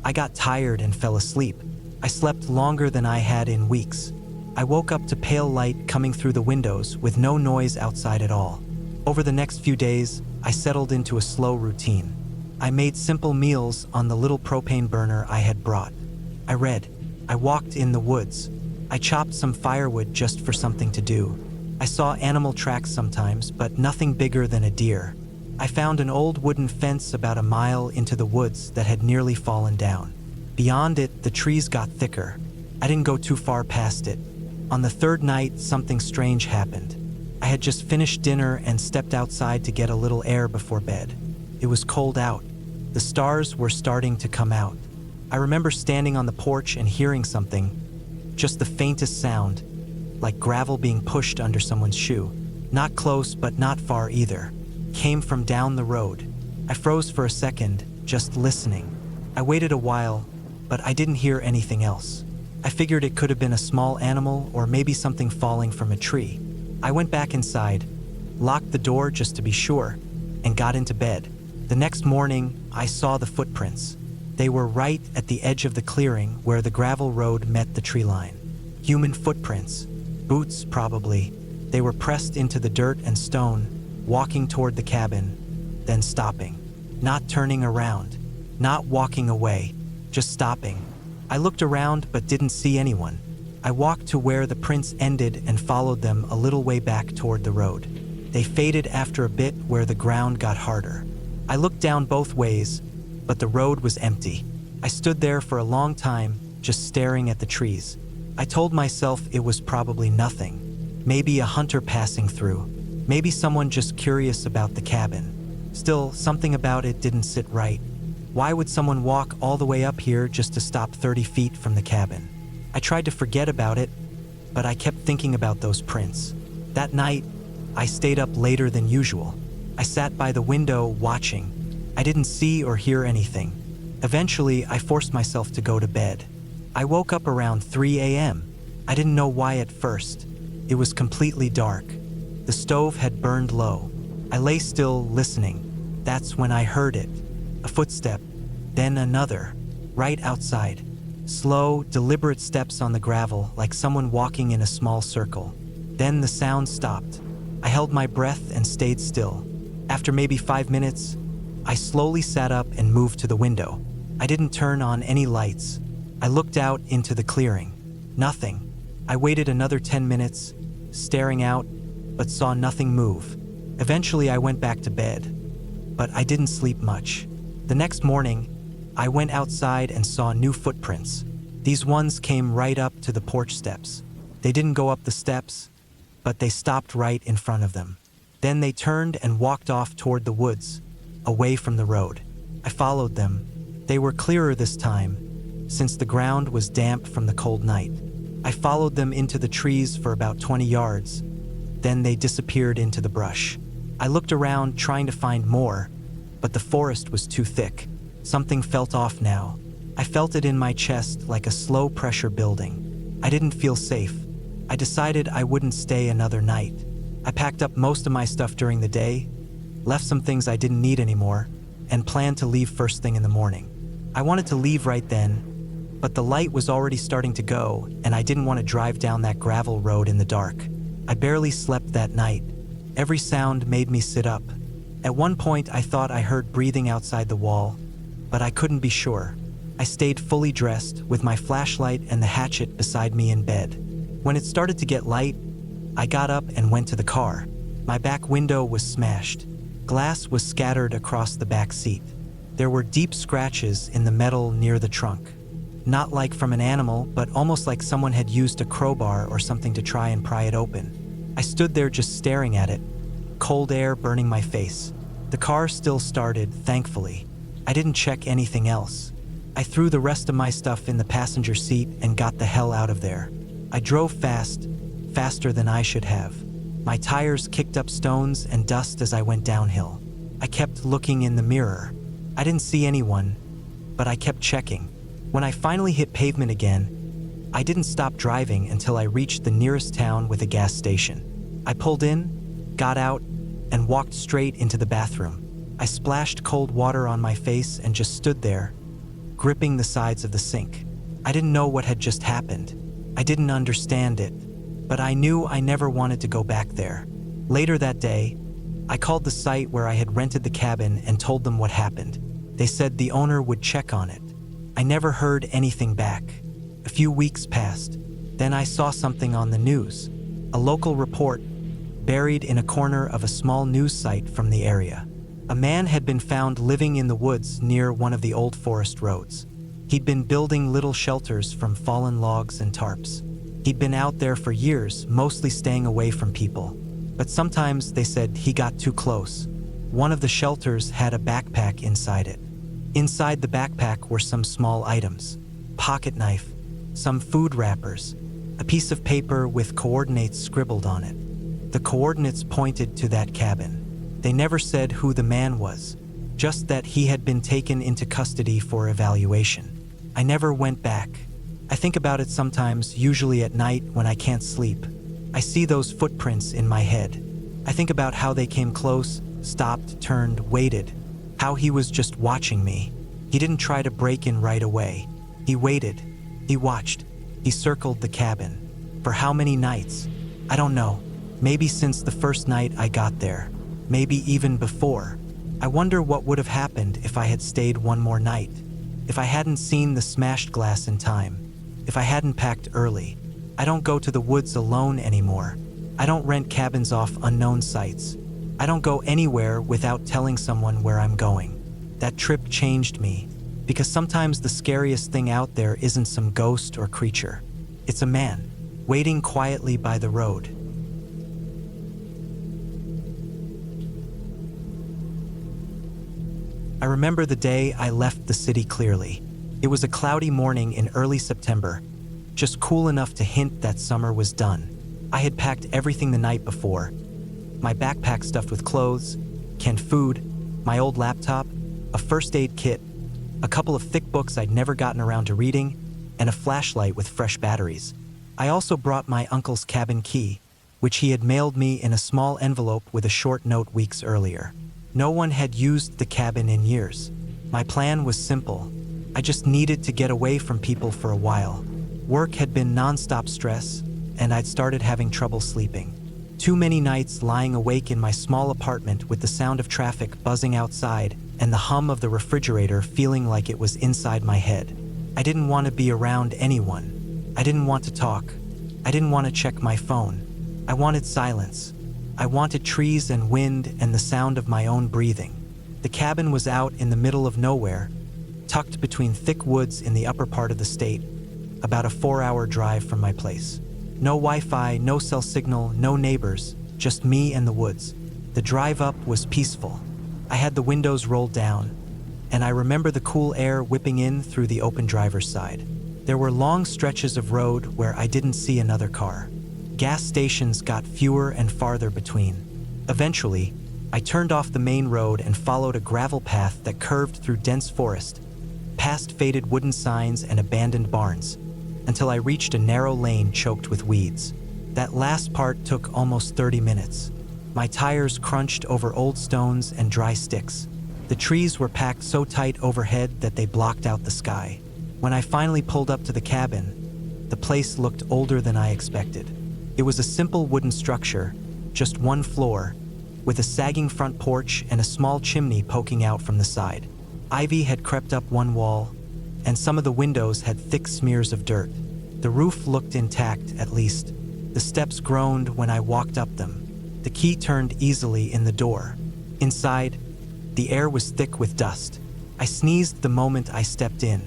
I got tired and fell asleep. I slept longer than I had in weeks. I woke up to pale light coming through the windows with no noise outside at all. Over the next few days, I settled into a slow routine. I made simple meals on the little propane burner I had brought. I read. I walked in the woods. I chopped some firewood just for something to do. I saw animal tracks sometimes, but nothing bigger than a deer. I found an old wooden fence about a mile into the woods that had nearly fallen down. Beyond it, the trees got thicker. I didn't go too far past it. On the third night, something strange happened. I had just finished dinner and stepped outside to get a little air before bed. It was cold out. The stars were starting to come out. I remember standing on the porch and hearing something, just the faintest sound, like gravel being pushed under someone's shoe. Not close, but not far either. Came from down the road. I froze for a second, just listening. I waited a while, but I didn't hear anything else. I figured it could have been a small animal or maybe something falling from a tree. I went back inside, locked the door just to be sure, and got into bed. The next morning, I saw the footprints. They were right at the edge of the clearing where the gravel road met the tree line. Human footprints. Boots, probably. They were pressed into the dirt and stone, walking toward the cabin, then stopping. Not turning around. Not walking away. Just stopping. I looked around but didn't see anyone. I walked to where the prints ended and followed them a little way back toward the road. They faded after a bit where the ground got harder. I looked down both ways, but the road was empty. I stood there for a long time, just staring at the trees. I told myself it was probably nothing. Maybe a hunter passing through. Maybe someone just curious about the cabin. Still, something about it didn't sit right. Why would someone walk all the way up here just to stop 30 feet from the cabin? I tried to forget about it, but I kept thinking about those prints. That night, I stayed up later than usual. I sat by the window watching. I didn't see or hear anything. Eventually, I forced myself to go to bed. I woke up around 3 a.m. I didn't know why at first. It was completely dark. The stove had burned low. I lay still, listening. That's when I heard it. A footstep, then another, right outside. Slow, deliberate steps on the gravel, like someone walking in a small circle. Then the sound stopped. I held my breath and stayed still. After maybe 5 minutes, I slowly sat up and moved to the window. I didn't turn on any lights. I looked out into the clearing. Nothing. I waited another 10 minutes, staring out, but saw nothing move. Eventually, I went back to bed, but I didn't sleep much. The next morning, I went outside and saw new footprints. These ones came right up to the porch steps. They didn't go up the steps, but they stopped right in front of them. Then they turned and walked off toward the woods, away from the road. I followed them. They were clearer this time, since the ground was damp from the cold night. I followed them into the trees for about 20 yards. Then they disappeared into the brush. I looked around trying to find more, but the forest was too thick. Something felt off now. I felt it in my chest like a slow pressure building. I didn't feel safe. I decided I wouldn't stay another night. I packed up most of my stuff during the day, left some things I didn't need anymore, and planned to leave first thing in the morning. I wanted to leave right then, but the light was already starting to go, and I didn't want to drive down that gravel road in the dark. I barely slept that night. Every sound made me sit up. At one point, I thought I heard breathing outside the wall, but I couldn't be sure. I stayed fully dressed, with my flashlight and the hatchet beside me in bed. When it started to get light, I got up and went to the car. My back window was smashed. Glass was scattered across the back seat. There were deep scratches in the metal near the trunk. Not like from an animal, but almost like someone had used a crowbar or something to try and pry it open. I stood there just staring at it, cold air burning my face. The car still started, thankfully. I didn't check anything else. I threw the rest of my stuff in the passenger seat and got the hell out of there. I drove fast, faster than I should have. My tires kicked up stones and dust as I went downhill. I kept looking in the mirror. I didn't see anyone, but I kept checking. When I finally hit pavement again, I didn't stop driving until I reached the nearest town with a gas station. I pulled in, got out, and walked straight into the bathroom. I splashed cold water on my face and just stood there, gripping the sides of the sink. I didn't know what had just happened. I didn't understand it, but I knew I never wanted to go back there. Later that day, I called the site where I had rented the cabin and told them what happened. They said the owner would check on it. I never heard anything back. A few weeks passed. Then I saw something on the news. A local report, buried in a corner of a small news site from the area. A man had been found living in the woods near one of the old forest roads. He'd been building little shelters from fallen logs and tarps. He'd been out there for years, mostly staying away from people. But sometimes, they said, he got too close. One of the shelters had a backpack inside it. Inside the backpack were some small items: pocket knife, some food wrappers, a piece of paper with coordinates scribbled on it. The coordinates pointed to that cabin. They never said who the man was, just that he had been taken into custody for evaluation. I never went back. I think about it sometimes, usually at night when I can't sleep. I see those footprints in my head. I think about how they came close, stopped, turned, waited. How he was just watching me. He didn't try to break in right away. He waited. He watched. He circled the cabin. For how many nights? I don't know. Maybe since the first night I got there. Maybe even before. I wonder what would have happened if I had stayed one more night. If I hadn't seen the smashed glass in time. If I hadn't packed early. I don't go to the woods alone anymore. I don't rent cabins off unknown sites. I don't go anywhere without telling someone where I'm going. That trip changed me, because sometimes the scariest thing out there isn't some ghost or creature. It's a man, waiting quietly by the road. I remember the day I left the city clearly. It was a cloudy morning in early September, just cool enough to hint that summer was done. I had packed everything the night before. My backpack stuffed with clothes, canned food, my old laptop, a first aid kit, a couple of thick books I'd never gotten around to reading, and a flashlight with fresh batteries. I also brought my uncle's cabin key, which he had mailed me in a small envelope with a short note weeks earlier. No one had used the cabin in years. My plan was simple. I just needed to get away from people for a while. Work had been nonstop stress, and I'd started having trouble sleeping. Too many nights lying awake in my small apartment with the sound of traffic buzzing outside and the hum of the refrigerator feeling like it was inside my head. I didn't want to be around anyone. I didn't want to talk. I didn't want to check my phone. I wanted silence. I wanted trees and wind and the sound of my own breathing. The cabin was out in the middle of nowhere, tucked between thick woods in the upper part of the state, about a 4-hour drive from my place. No Wi-Fi, no cell signal, no neighbors, just me and the woods. The drive up was peaceful. I had the windows rolled down. and I remember the cool air whipping in through the open driver's side. There were long stretches of road where I didn't see another car. Gas stations got fewer and farther between. Eventually, I turned off the main road and followed a gravel path that curved through dense forest, past faded wooden signs and abandoned barns, until I reached a narrow lane choked with weeds. That last part took almost 30 minutes. My tires crunched over old stones and dry sticks. The trees were packed so tight overhead that they blocked out the sky. When I finally pulled up to the cabin, the place looked older than I expected. It was a simple wooden structure, just one floor, with a sagging front porch and a small chimney poking out from the side. Ivy had crept up one wall, and some of the windows had thick smears of dirt. The roof looked intact, at least. The steps groaned when I walked up them. The key turned easily in the door. Inside, the air was thick with dust. I sneezed the moment I stepped in.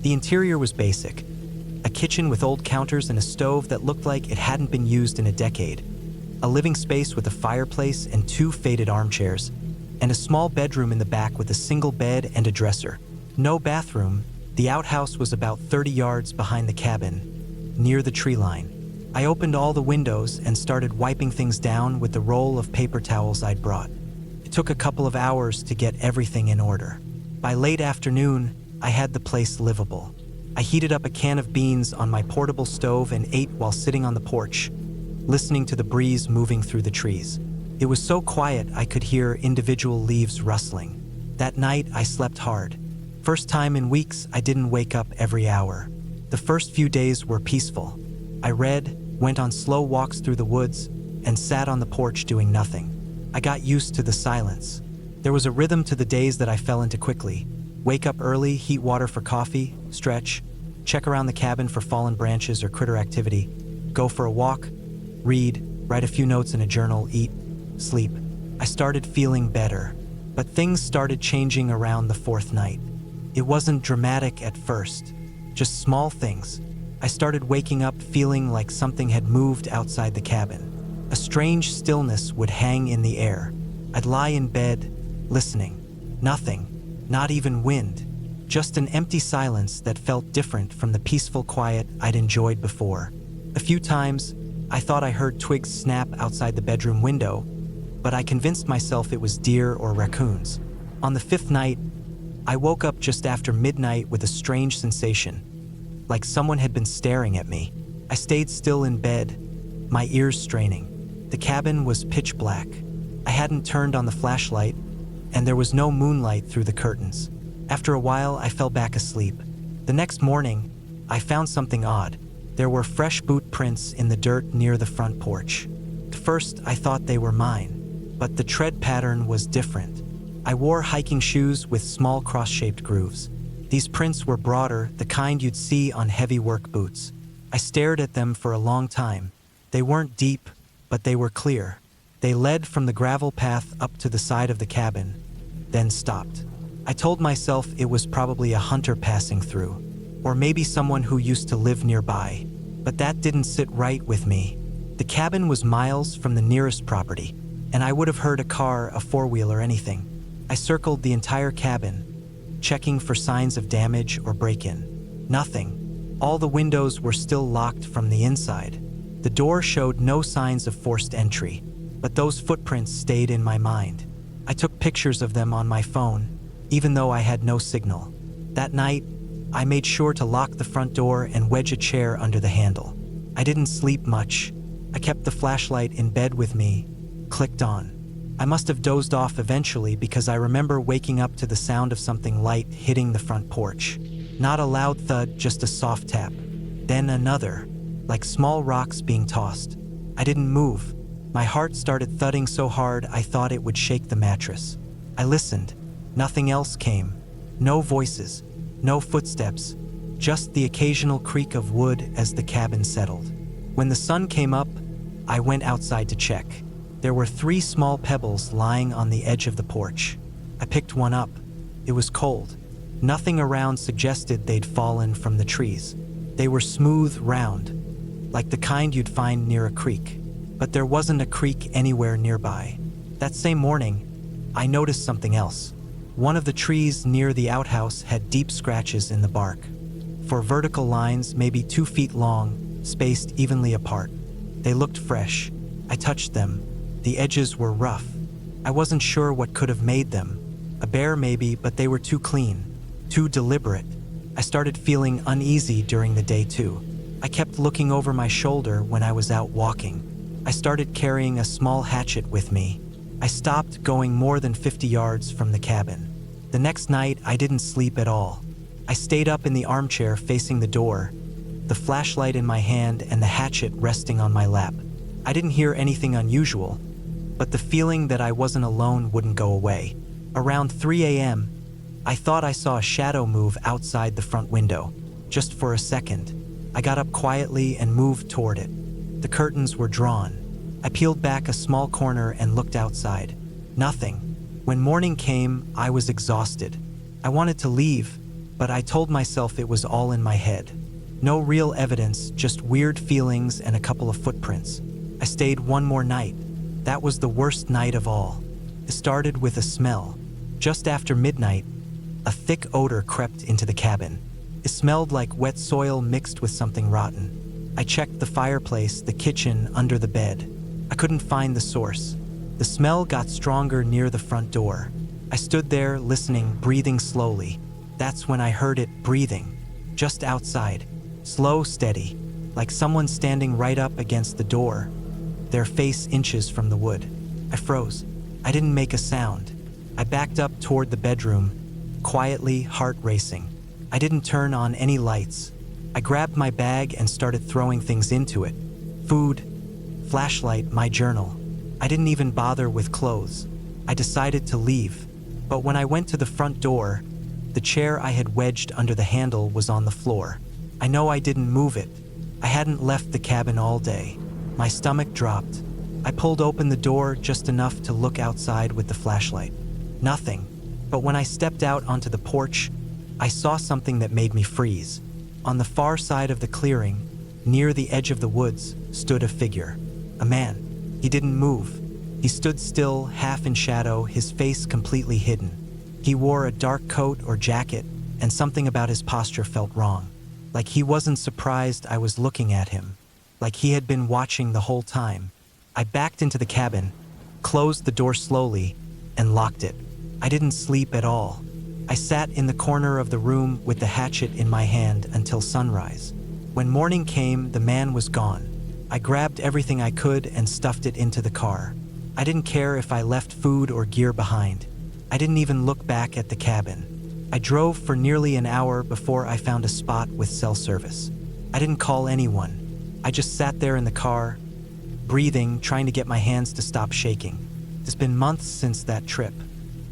The interior was basic. A kitchen with old counters and a stove that looked like it hadn't been used in a decade. A living space with a fireplace and 2 faded armchairs, and a small bedroom in the back with a single bed and a dresser. No bathroom. The outhouse was about 30 yards behind the cabin, near the tree line. I opened all the windows and started wiping things down with the roll of paper towels I'd brought. It took a couple of hours to get everything in order. By late afternoon, I had the place livable. I heated up a can of beans on my portable stove and ate while sitting on the porch, listening to the breeze moving through the trees. It was so quiet I could hear individual leaves rustling. That night, I slept hard. First time in weeks, I didn't wake up every hour. The first few days were peaceful. I read, went on slow walks through the woods, and sat on the porch doing nothing. I got used to the silence. There was a rhythm to the days that I fell into quickly. Wake up early, heat water for coffee, stretch, check around the cabin for fallen branches or critter activity, go for a walk, read, write a few notes in a journal, eat, sleep. I started feeling better, but things started changing around the 4th night. It wasn't dramatic at first, just small things. I started waking up feeling like something had moved outside the cabin. A strange stillness would hang in the air. I'd lie in bed, listening. Nothing, not even wind, just an empty silence that felt different from the peaceful quiet I'd enjoyed before. A few times, I thought I heard twigs snap outside the bedroom window, but I convinced myself it was deer or raccoons. On the 5th night, I woke up just after midnight with a strange sensation, like someone had been staring at me. I stayed still in bed, my ears straining. The cabin was pitch black. I hadn't turned on the flashlight, and there was no moonlight through the curtains. After a while, I fell back asleep. The next morning, I found something odd. There were fresh boot prints in the dirt near the front porch. At first, I thought they were mine, but the tread pattern was different. I wore hiking shoes with small cross-shaped grooves. These prints were broader, the kind you'd see on heavy work boots. I stared at them for a long time. They weren't deep, but they were clear. They led from the gravel path up to the side of the cabin, then stopped. I told myself it was probably a hunter passing through, or maybe someone who used to live nearby, but that didn't sit right with me. The cabin was miles from the nearest property, and I would have heard a car, a 4-wheeler, anything. I circled the entire cabin, checking for signs of damage or break-in. Nothing. All the windows were still locked from the inside. The door showed no signs of forced entry, but those footprints stayed in my mind. I took pictures of them on my phone, even though I had no signal. That night, I made sure to lock the front door and wedge a chair under the handle. I didn't sleep much. I kept the flashlight in bed with me, clicked on. I must have dozed off eventually because I remember waking up to the sound of something light hitting the front porch. Not a loud thud, just a soft tap. Then another, like small rocks being tossed. I didn't move. My heart started thudding so hard I thought it would shake the mattress. I listened. Nothing else came. No voices, no footsteps, just the occasional creak of wood as the cabin settled. When the sun came up, I went outside to check. There were 3 small pebbles lying on the edge of the porch. I picked one up. It was cold. Nothing around suggested they'd fallen from the trees. They were smooth, round, like the kind you'd find near a creek. But there wasn't a creek anywhere nearby. That same morning, I noticed something else. One of the trees near the outhouse had deep scratches in the bark. Four vertical lines, maybe 2 feet long, spaced evenly apart. They looked fresh. I touched them. The edges were rough. I wasn't sure what could have made them. A bear maybe, but they were too clean, too deliberate. I started feeling uneasy during the day too. I kept looking over my shoulder when I was out walking. I started carrying a small hatchet with me. I stopped going more than 50 yards from the cabin. The next night, I didn't sleep at all. I stayed up in the armchair facing the door, the flashlight in my hand and the hatchet resting on my lap. I didn't hear anything unusual, but the feeling that I wasn't alone wouldn't go away. Around 3 a.m., I thought I saw a shadow move outside the front window, just for a second. I got up quietly and moved toward it. The curtains were drawn. I peeled back a small corner and looked outside. Nothing. When morning came, I was exhausted. I wanted to leave, but I told myself it was all in my head. No real evidence, just weird feelings and a couple of footprints. I stayed one more night. That was the worst night of all. It started with a smell. Just after midnight, a thick odor crept into the cabin. It smelled like wet soil mixed with something rotten. I checked the fireplace, the kitchen, under the bed. I couldn't find the source. The smell got stronger near the front door. I stood there, listening, breathing slowly. That's when I heard it breathing, just outside, slow, steady, like someone standing right up against the door, their face inches from the wood. I froze. I didn't make a sound. I backed up toward the bedroom, quietly, heart racing. I didn't turn on any lights. I grabbed my bag and started throwing things into it. Food, flashlight, my journal. I didn't even bother with clothes. I decided to leave. But when I went to the front door, the chair I had wedged under the handle was on the floor. I know I didn't move it. I hadn't left the cabin all day. My stomach dropped. I pulled open the door just enough to look outside with the flashlight. Nothing. But when I stepped out onto the porch, I saw something that made me freeze. On the far side of the clearing, near the edge of the woods, stood a figure. A man. He didn't move. He stood still, half in shadow, his face completely hidden. He wore a dark coat or jacket, and something about his posture felt wrong. Like he wasn't surprised I was looking at him. Like he had been watching the whole time. I backed into the cabin, closed the door slowly, and locked it. I didn't sleep at all. I sat in the corner of the room with the hatchet in my hand until sunrise. When morning came, the man was gone. I grabbed everything I could and stuffed it into the car. I didn't care if I left food or gear behind. I didn't even look back at the cabin. I drove for nearly an hour before I found a spot with cell service. I didn't call anyone. I just sat there in the car, breathing, trying to get my hands to stop shaking. It's been months since that trip.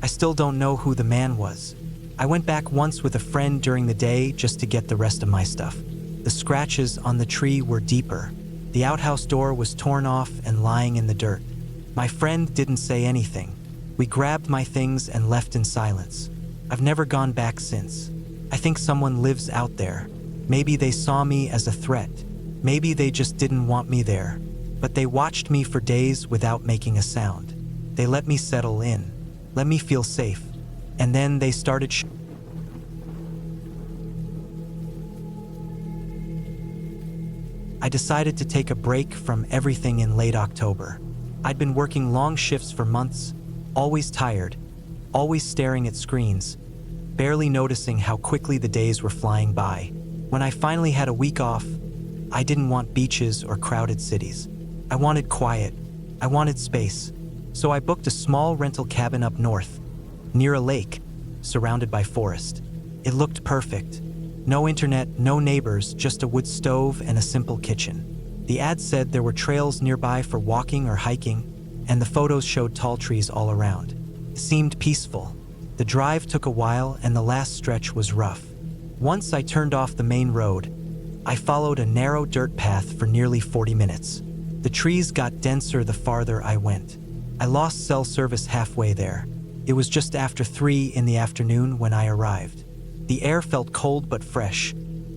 I still don't know who the man was. I went back once with a friend during the day just to get the rest of my stuff. The scratches on the tree were deeper. The outhouse door was torn off and lying in the dirt. My friend didn't say anything. We grabbed my things and left in silence. I've never gone back since. I think someone lives out there. Maybe they saw me as a threat. Maybe they just didn't want me there. But they watched me for days without making a sound. They let me settle in, let me feel safe. And then they started I decided to take a break from everything in late October. I'd been working long shifts for months, always tired, always staring at screens, barely noticing how quickly the days were flying by. When I finally had a week off, I didn't want beaches or crowded cities. I wanted quiet. I wanted space. So I booked a small rental cabin up north, near a lake, surrounded by forest. It looked perfect. No internet, no neighbors, just a wood stove and a simple kitchen. The ad said there were trails nearby for walking or hiking, and the photos showed tall trees all around. It seemed peaceful. The drive took a while and the last stretch was rough. Once I turned off the main road, I followed a narrow dirt path for nearly 40 minutes. The trees got denser the farther I went. I lost cell service halfway there. It was just after 3 in the afternoon when I arrived. The air felt cold but fresh,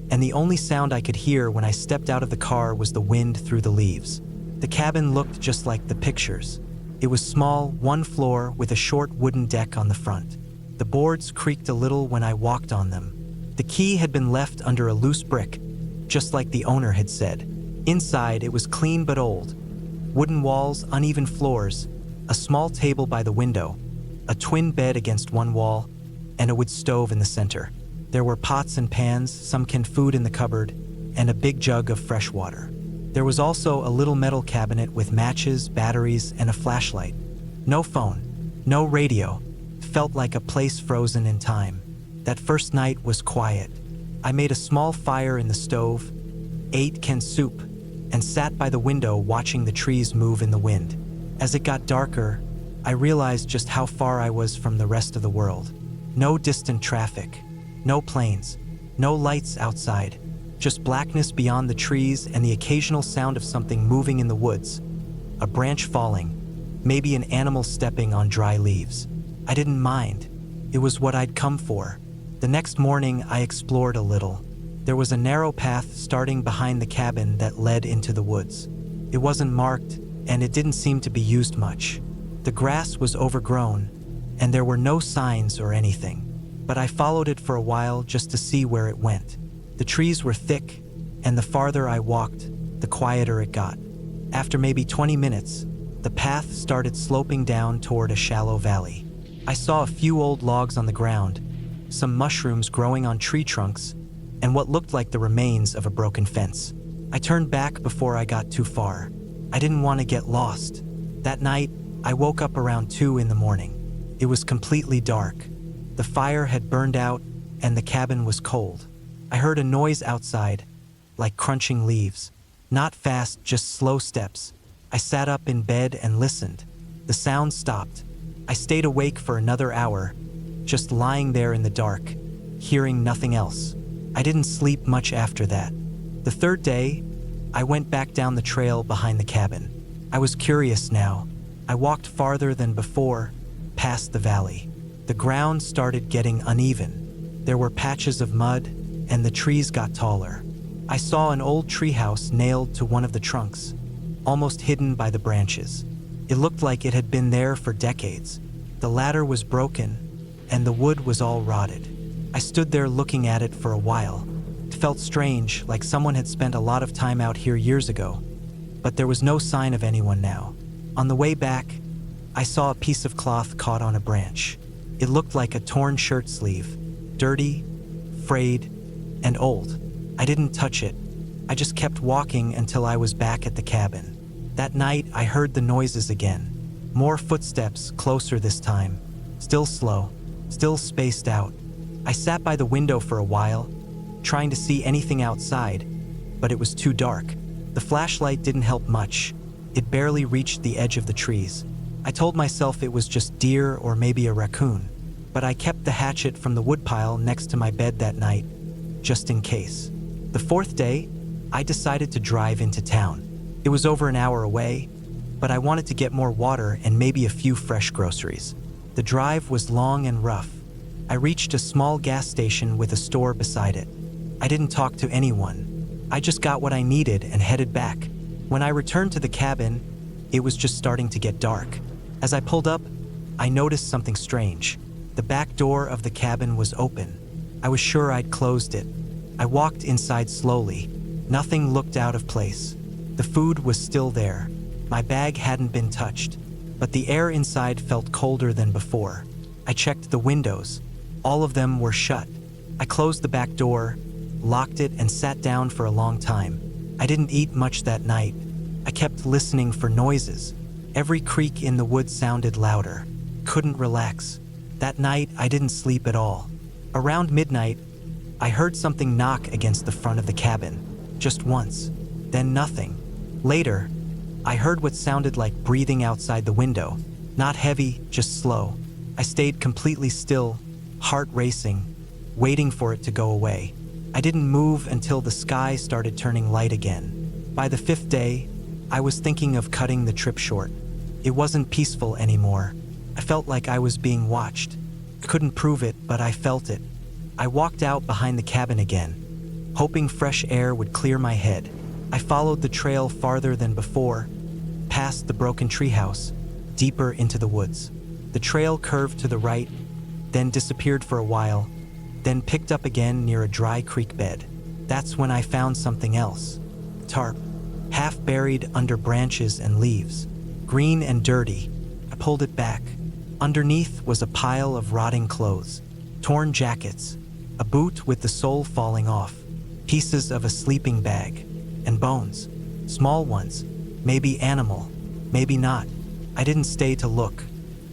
and the only sound I could hear when I stepped out of the car was the wind through the leaves. The cabin looked just like the pictures. It was small, one floor with a short wooden deck on the front. The boards creaked a little when I walked on them. The key had been left under a loose brick, just like the owner had said. Inside, it was clean but old. Wooden walls, uneven floors, a small table by the window, a twin bed against one wall, and a wood stove in the center. There were pots and pans, some canned food in the cupboard, and a big jug of fresh water. There was also a little metal cabinet with matches, batteries, and a flashlight. No phone, no radio. Felt like a place frozen in time. That first night was quiet. I made a small fire in the stove, ate canned soup, and sat by the window watching the trees move in the wind. As it got darker, I realized just how far I was from the rest of the world. No distant traffic, no planes, no lights outside, just blackness beyond the trees and the occasional sound of something moving in the woods. A branch falling, maybe an animal stepping on dry leaves. I didn't mind. It was what I'd come for. The next morning, I explored a little. There was a narrow path starting behind the cabin that led into the woods. It wasn't marked, and it didn't seem to be used much. The grass was overgrown, and there were no signs or anything. But I followed it for a while just to see where it went. The trees were thick, and the farther I walked, the quieter it got. After maybe 20 minutes, the path started sloping down toward a shallow valley. I saw a few old logs on the ground, some mushrooms growing on tree trunks, and what looked like the remains of a broken fence. I turned back before I got too far. I didn't want to get lost. That night, I woke up around 2 in the morning. It was completely dark. The fire had burned out, and the cabin was cold. I heard a noise outside, like crunching leaves. Not fast, just slow steps. I sat up in bed and listened. The sound stopped. I stayed awake for another hour, just lying there in the dark, hearing nothing else. I didn't sleep much after that. The third day, I went back down the trail behind the cabin. I was curious now. I walked farther than before, past the valley. The ground started getting uneven. There were patches of mud, and the trees got taller. I saw an old treehouse nailed to one of the trunks, almost hidden by the branches. It looked like it had been there for decades. The ladder was broken, and the wood was all rotted. I stood there looking at it for a while. It felt strange, like someone had spent a lot of time out here years ago, but there was no sign of anyone now. On the way back, I saw a piece of cloth caught on a branch. It looked like a torn shirt sleeve, dirty, frayed, and old. I didn't touch it. I just kept walking until I was back at the cabin. That night, I heard the noises again. More footsteps, closer this time. Still slow, still spaced out. I sat by the window for a while, trying to see anything outside, but it was too dark. The flashlight didn't help much. It barely reached the edge of the trees. I told myself it was just deer or maybe a raccoon, but I kept the hatchet from the woodpile next to my bed that night, just in case. The fourth day, I decided to drive into town. It was over an hour away, but I wanted to get more water and maybe a few fresh groceries. The drive was long and rough. I reached a small gas station with a store beside it. I didn't talk to anyone. I just got what I needed and headed back. When I returned to the cabin, it was just starting to get dark. As I pulled up, I noticed something strange. The back door of the cabin was open. I was sure I'd closed it. I walked inside slowly. Nothing looked out of place. The food was still there. My bag hadn't been touched, but the air inside felt colder than before. I checked the windows. All of them were shut. I closed the back door, locked it, and sat down for a long time. I didn't eat much that night. I kept listening for noises. Every creak in the wood sounded louder. Couldn't relax. That night, I didn't sleep at all. Around midnight, I heard something knock against the front of the cabin. Just once. Then nothing. Later, I heard what sounded like breathing outside the window. Not heavy, just slow. I stayed completely still, heart racing, waiting for it to go away. I didn't move until the sky started turning light again. By the 5th day, I was thinking of cutting the trip short. It wasn't peaceful anymore. I felt like I was being watched. Couldn't prove it, but I felt it. I walked out behind the cabin again, hoping fresh air would clear my head. I followed the trail farther than before, past the broken treehouse, deeper into the woods. The trail curved to the right, then disappeared for a while, then picked up again near a dry creek bed. That's when I found something else. Tarp, half buried under branches and leaves. Green and dirty. I pulled it back. Underneath was a pile of rotting clothes, torn jackets, a boot with the sole falling off, pieces of a sleeping bag, and bones. Small ones. Maybe animal, maybe not. I didn't stay to look.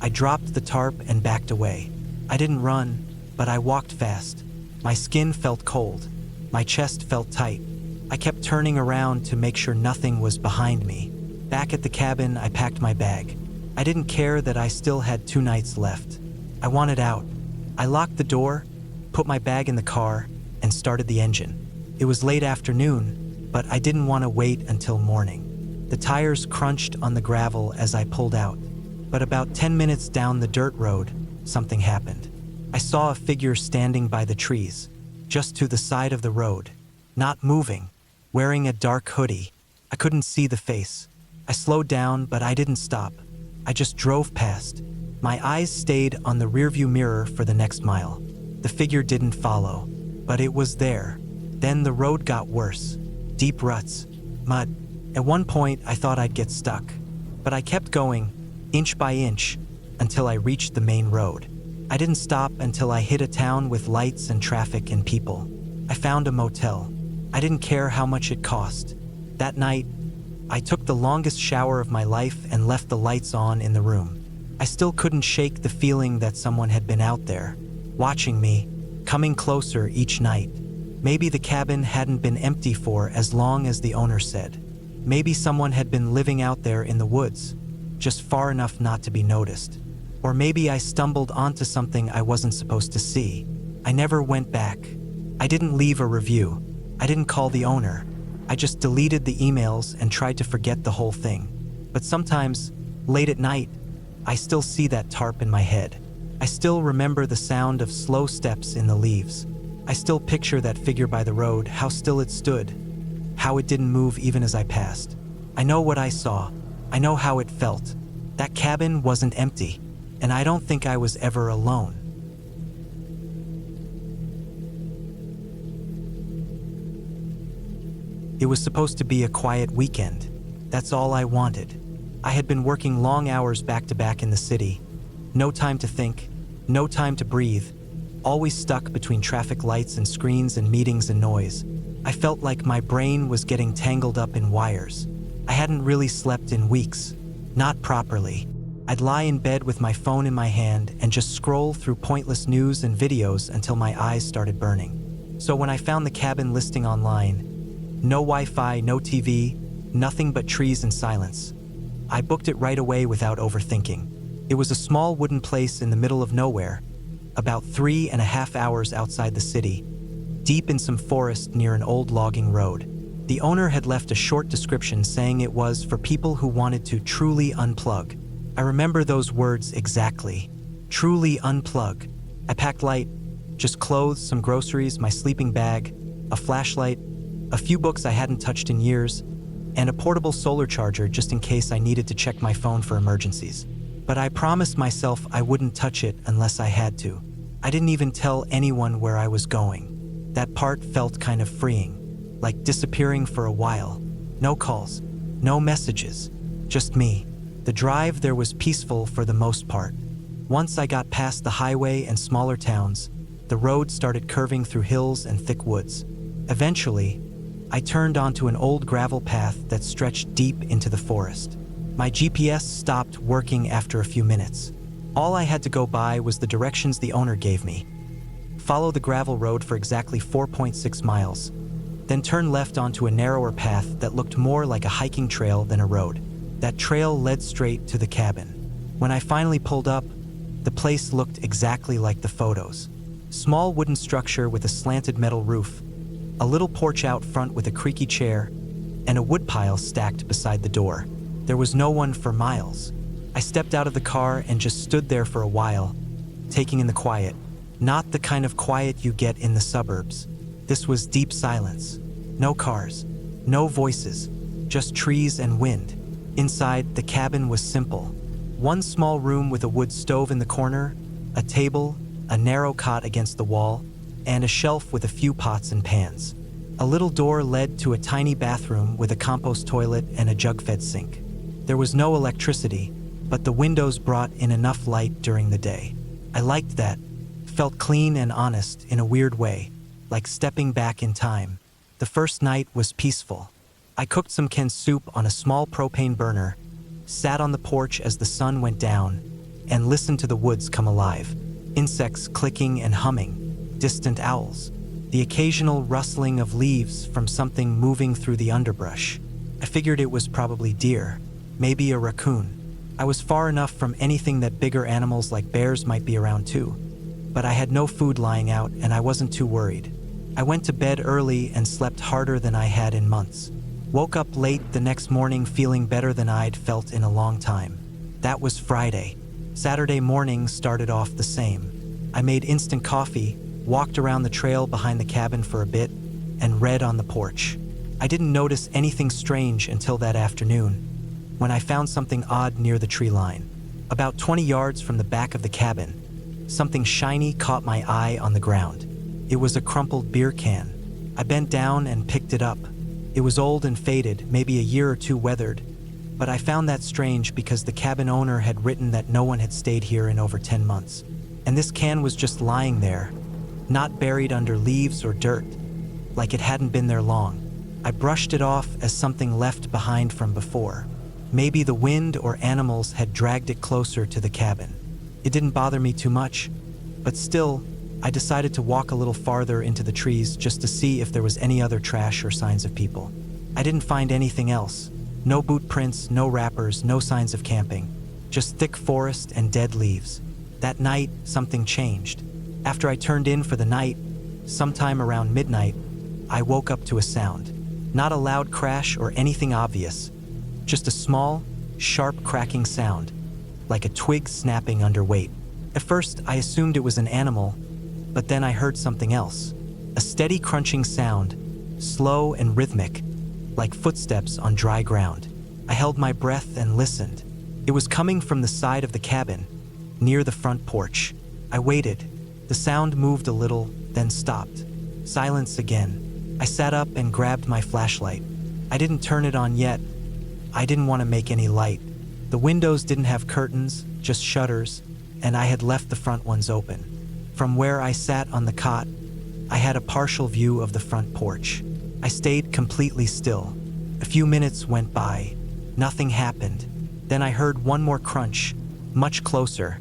I dropped the tarp and backed away. I didn't run, but I walked fast. My skin felt cold. My chest felt tight. I kept turning around to make sure nothing was behind me. Back at the cabin, I packed my bag. I didn't care that I still had 2 nights left. I wanted out. I locked the door, put my bag in the car, and started the engine. It was late afternoon, but I didn't want to wait until morning. The tires crunched on the gravel as I pulled out. But about 10 minutes down the dirt road, something happened. I saw a figure standing by the trees, just to the side of the road, not moving, wearing a dark hoodie. I couldn't see the face. I slowed down, but I didn't stop. I just drove past. My eyes stayed on the rearview mirror for the next mile. The figure didn't follow, but it was there. Then the road got worse. Deep ruts, mud. At one point, I thought I'd get stuck, but I kept going, inch by inch, until I reached the main road. I didn't stop until I hit a town with lights and traffic and people. I found a motel. I didn't care how much it cost. That night, I took the longest shower of my life and left the lights on in the room. I still couldn't shake the feeling that someone had been out there, watching me, coming closer each night. Maybe the cabin hadn't been empty for as long as the owner said. Maybe someone had been living out there in the woods, just far enough not to be noticed. Or maybe I stumbled onto something I wasn't supposed to see. I never went back. I didn't leave a review. I didn't call the owner. I just deleted the emails and tried to forget the whole thing. But sometimes, late at night, I still see that tarp in my head. I still remember the sound of slow steps in the leaves. I still picture that figure by the road, how still it stood, how it didn't move even as I passed. I know what I saw. I know how it felt. That cabin wasn't empty, and I don't think I was ever alone. It was supposed to be a quiet weekend. That's all I wanted. I had been working long hours back to back in the city. No time to think, no time to breathe, always stuck between traffic lights and screens and meetings and noise. I felt like my brain was getting tangled up in wires. I hadn't really slept in weeks, not properly. I'd lie in bed with my phone in my hand and just scroll through pointless news and videos until my eyes started burning. So when I found the cabin listing online, no Wi-Fi, no TV, nothing but trees and silence, I booked it right away without overthinking. It was a small wooden place in the middle of nowhere, about 3.5 hours outside the city, deep in some forest near an old logging road. The owner had left a short description saying it was for people who wanted to truly unplug. I remember those words exactly. Truly unplug. I packed light, just clothes, some groceries, my sleeping bag, a flashlight, a few books I hadn't touched in years, and a portable solar charger just in case I needed to check my phone for emergencies. But I promised myself I wouldn't touch it unless I had to. I didn't even tell anyone where I was going. That part felt kind of freeing, like disappearing for a while. No calls, no messages, just me. The drive there was peaceful for the most part. Once I got past the highway and smaller towns, the road started curving through hills and thick woods. Eventually, I turned onto an old gravel path that stretched deep into the forest. My GPS stopped working after a few minutes. All I had to go by was the directions the owner gave me. Follow the gravel road for exactly 4.6 miles, then turn left onto a narrower path that looked more like a hiking trail than a road. That trail led straight to the cabin. When I finally pulled up, the place looked exactly like the photos. Small wooden structure with a slanted metal roof, a little porch out front with a creaky chair, and a woodpile stacked beside the door. There was no one for miles. I stepped out of the car and just stood there for a while, taking in the quiet. Not the kind of quiet you get in the suburbs. This was deep silence. No cars, no voices, just trees and wind. Inside, the cabin was simple. One small room with a wood stove in the corner, a table, a narrow cot against the wall, and a shelf with a few pots and pans. A little door led to a tiny bathroom with a compost toilet and a jug-fed sink. There was no electricity, but the windows brought in enough light during the day. I liked that. Felt clean and honest in a weird way, like stepping back in time. The first night was peaceful. I cooked some canned soup on a small propane burner, sat on the porch as the sun went down, and listened to the woods come alive. Insects clicking and humming, distant owls, the occasional rustling of leaves from something moving through the underbrush. I figured it was probably deer, maybe a raccoon. I was far enough from anything that bigger animals like bears might be around too. But I had no food lying out and I wasn't too worried. I went to bed early and slept harder than I had in months. Woke up late the next morning feeling better than I'd felt in a long time. That was Friday. Saturday morning started off the same. I made instant coffee, walked around the trail behind the cabin for a bit, and read on the porch. I didn't notice anything strange until that afternoon, when I found something odd near the tree line. About 20 yards from the back of the cabin, something shiny caught my eye on the ground. It was a crumpled beer can. I bent down and picked it up. It was old and faded, maybe a year or two weathered, but I found that strange because the cabin owner had written that no one had stayed here in over 10 months. And this can was just lying there, not buried under leaves or dirt, like it hadn't been there long. I brushed it off as something left behind from before. Maybe the wind or animals had dragged it closer to the cabin. It didn't bother me too much, but still, I decided to walk a little farther into the trees just to see if there was any other trash or signs of people. I didn't find anything else. No boot prints, no wrappers, no signs of camping. Just thick forest and dead leaves. That night, something changed. After I turned in for the night, sometime around midnight, I woke up to a sound. Not a loud crash or anything obvious. Just a small, sharp cracking sound, like a twig snapping under weight. At first, I assumed it was an animal, but then I heard something else. A steady crunching sound, slow and rhythmic, like footsteps on dry ground. I held my breath and listened. It was coming from the side of the cabin, near the front porch. I waited. The sound moved a little, then stopped. Silence again. I sat up and grabbed my flashlight. I didn't turn it on yet. I didn't want to make any light. The windows didn't have curtains, just shutters, and I had left the front ones open. From where I sat on the cot, I had a partial view of the front porch. I stayed completely still. A few minutes went by. Nothing happened. Then I heard one more crunch, much closer,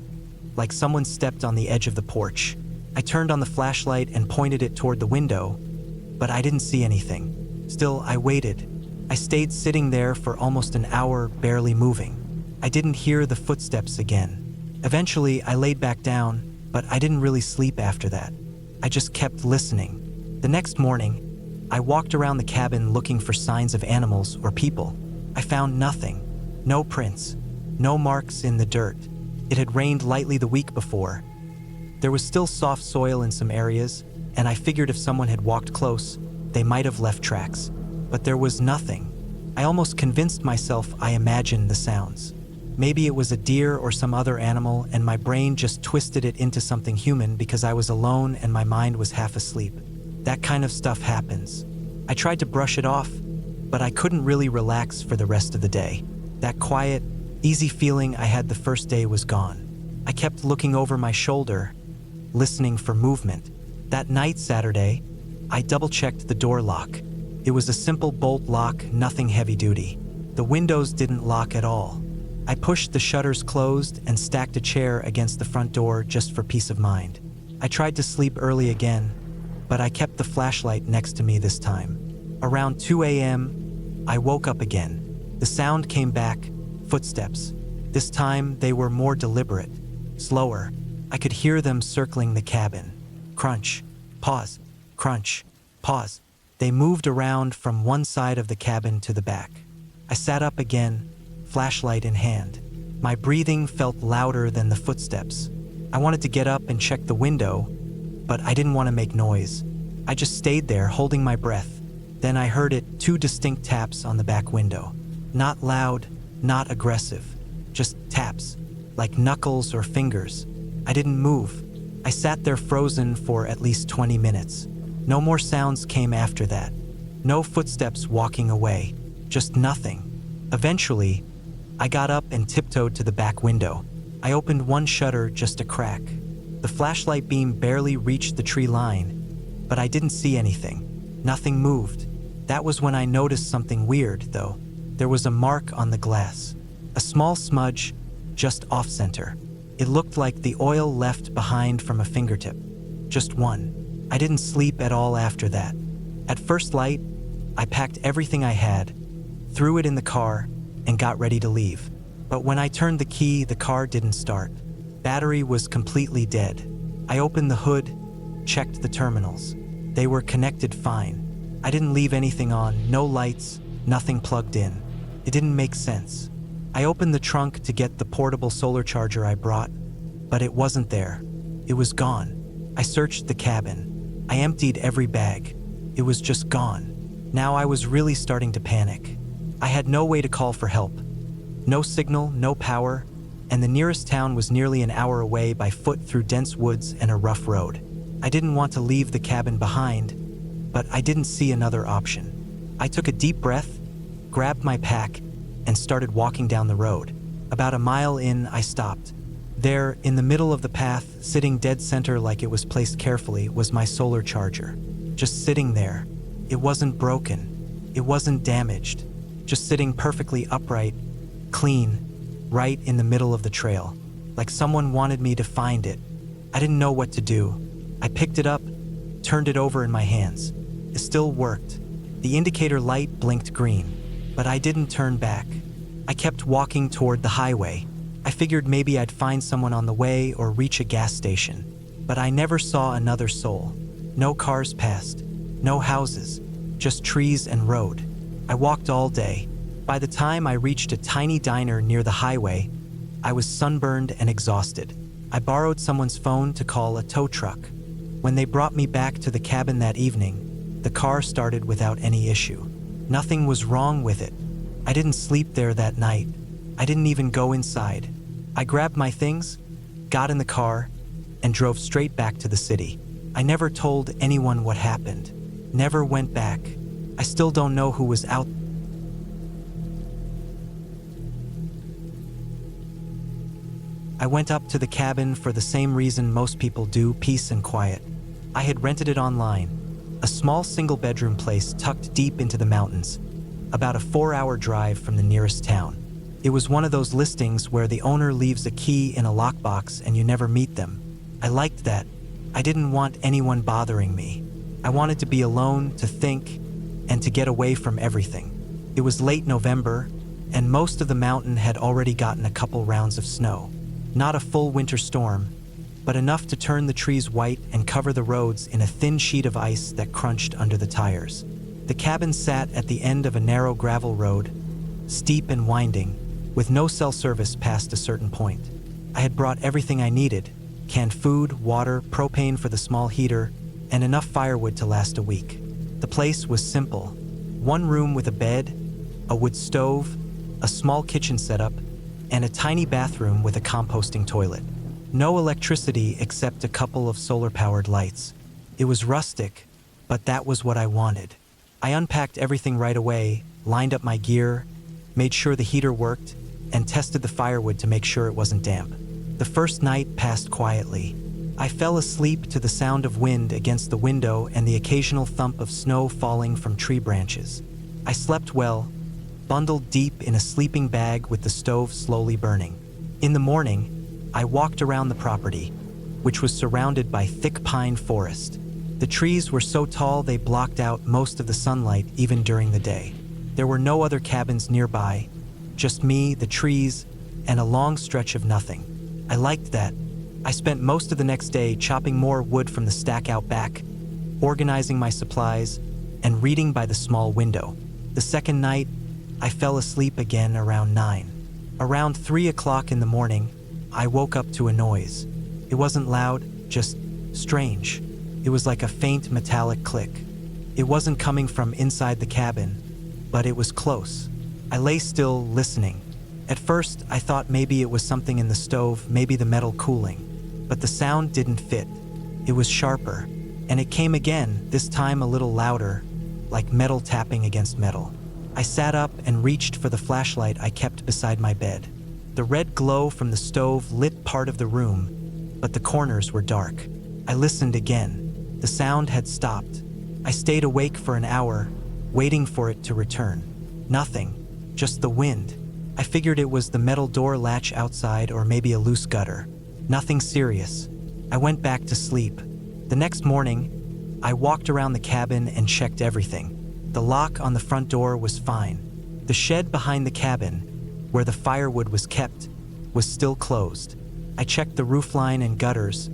like someone stepped on the edge of the porch. I turned on the flashlight and pointed it toward the window, but I didn't see anything. Still, I waited. I stayed sitting there for almost an hour, barely moving. I didn't hear the footsteps again. Eventually, I laid back down, but I didn't really sleep after that. I just kept listening. The next morning, I walked around the cabin looking for signs of animals or people. I found nothing. No prints. No marks in the dirt. It had rained lightly the week before. There was still soft soil in some areas, and I figured if someone had walked close, they might have left tracks. But there was nothing. I almost convinced myself I imagined the sounds. Maybe it was a deer or some other animal, and my brain just twisted it into something human because I was alone and my mind was half asleep. That kind of stuff happens. I tried to brush it off, but I couldn't really relax for the rest of the day. That quiet, easy feeling I had the first day was gone. I kept looking over my shoulder, listening for movement. That night, Saturday, I double-checked the door lock. It was a simple bolt lock, nothing heavy-duty. The windows didn't lock at all. I pushed the shutters closed and stacked a chair against the front door just for peace of mind. I tried to sleep early again, but I kept the flashlight next to me this time. Around 2 a.m., I woke up again. The sound came back, footsteps. This time, they were more deliberate, slower. I could hear them circling the cabin. Crunch, pause, crunch, pause. They moved around from one side of the cabin to the back. I sat up again, flashlight in hand. My breathing felt louder than the footsteps. I wanted to get up and check the window, but I didn't want to make noise. I just stayed there, holding my breath. Then I heard it, 2 distinct taps on the back window. Not loud, not aggressive, just taps, like knuckles or fingers. I didn't move. I I sat there frozen for at least 20 minutes. No more sounds came after that. No footsteps walking away. Just nothing. Eventually, I got up and tiptoed to the back window. I opened one shutter just a crack. The flashlight beam barely reached the tree line, but I didn't see anything. Nothing moved. That was when I noticed something weird, though. There was a mark on the glass. A small smudge, just off-center. It looked like the oil left behind from a fingertip. Just one. I didn't sleep at all after that. At first light, I packed everything I had, threw it in the car, and got ready to leave. But when I turned the key, the car didn't start. Battery was completely dead. I opened the hood, checked the terminals. They were connected fine. I didn't leave anything on, no lights, nothing plugged in. It didn't make sense. I opened the trunk to get the portable solar charger I brought, but it wasn't there. It was gone. I searched the cabin. I emptied every bag. It was just gone. Now I was really starting to panic. I had no way to call for help. No signal, no power, and the nearest town was nearly an hour away by foot through dense woods and a rough road. I didn't want to leave the cabin behind, but I didn't see another option. I took a deep breath, grabbed my pack, and started walking down the road. About a mile in, I stopped. There, in the middle of the path, sitting dead center like it was placed carefully, was my solar charger. Just sitting there. It wasn't broken. It wasn't damaged. Just sitting perfectly upright, clean, right in the middle of the trail, like someone wanted me to find it. I didn't know what to do. I picked it up, turned it over in my hands. It still worked. The indicator light blinked green, but I didn't turn back. I kept walking toward the highway. I figured maybe I'd find someone on the way or reach a gas station, but I never saw another soul. No cars passed, no houses, just trees and road. I walked all day. By the time I reached a tiny diner near the highway, I was sunburned and exhausted. I borrowed someone's phone to call a tow truck. When they brought me back to the cabin that evening, the car started without any issue. Nothing was wrong with it. I didn't sleep there that night. I didn't even go inside. I grabbed my things, got in the car, and drove straight back to the city. I never told anyone what happened. Never went back. I still don't know who was out. I went up to the cabin for the same reason most people do, peace and quiet. I had rented it online, a small single-bedroom place tucked deep into the mountains, about a 4-hour drive from the nearest town. It was one of those listings where the owner leaves a key in a lockbox and you never meet them. I liked that. I didn't want anyone bothering me. I wanted to be alone, to think, and to get away from everything. It was late November, and most of the mountain had already gotten a couple rounds of snow. Not a full winter storm, but enough to turn the trees white and cover the roads in a thin sheet of ice that crunched under the tires. The cabin sat at the end of a narrow gravel road, steep and winding, with no cell service past a certain point. I had brought everything I needed: canned food, water, propane for the small heater, and enough firewood to last a week. The place was simple. One room with a bed, a wood stove, a small kitchen setup, and a tiny bathroom with a composting toilet. No electricity except a couple of solar-powered lights. It was rustic, but that was what I wanted. I unpacked everything right away, lined up my gear, made sure the heater worked, and tested the firewood to make sure it wasn't damp. The first night passed quietly. I fell asleep to the sound of wind against the window and the occasional thump of snow falling from tree branches. I slept well, bundled deep in a sleeping bag with the stove slowly burning. In the morning, I walked around the property, which was surrounded by thick pine forest. The trees were so tall they blocked out most of the sunlight even during the day. There were no other cabins nearby, just me, the trees, and a long stretch of nothing. I liked that. I spent most of the next day chopping more wood from the stack out back, organizing my supplies, and reading by the small window. The second night, I fell asleep again around 9. Around 3 o'clock in the morning, I woke up to a noise. It wasn't loud, just strange. It was like a faint metallic click. It wasn't coming from inside the cabin, but it was close. I lay still, listening. At first, I thought maybe it was something in the stove, maybe the metal cooling. but the sound didn't fit. It was sharper, and it came again, this time a little louder, like metal tapping against metal. I sat up and reached for the flashlight I kept beside my bed. The red glow from the stove lit part of the room, but the corners were dark. I listened again. The sound had stopped. I stayed awake for an hour, waiting for it to return. Nothing, just the wind. I figured it was the metal door latch outside or maybe a loose gutter. Nothing serious. I went back to sleep. The next morning, I walked around the cabin and checked everything. The lock on the front door was fine. The shed behind the cabin, where the firewood was kept, was still closed. I checked the roofline and gutters,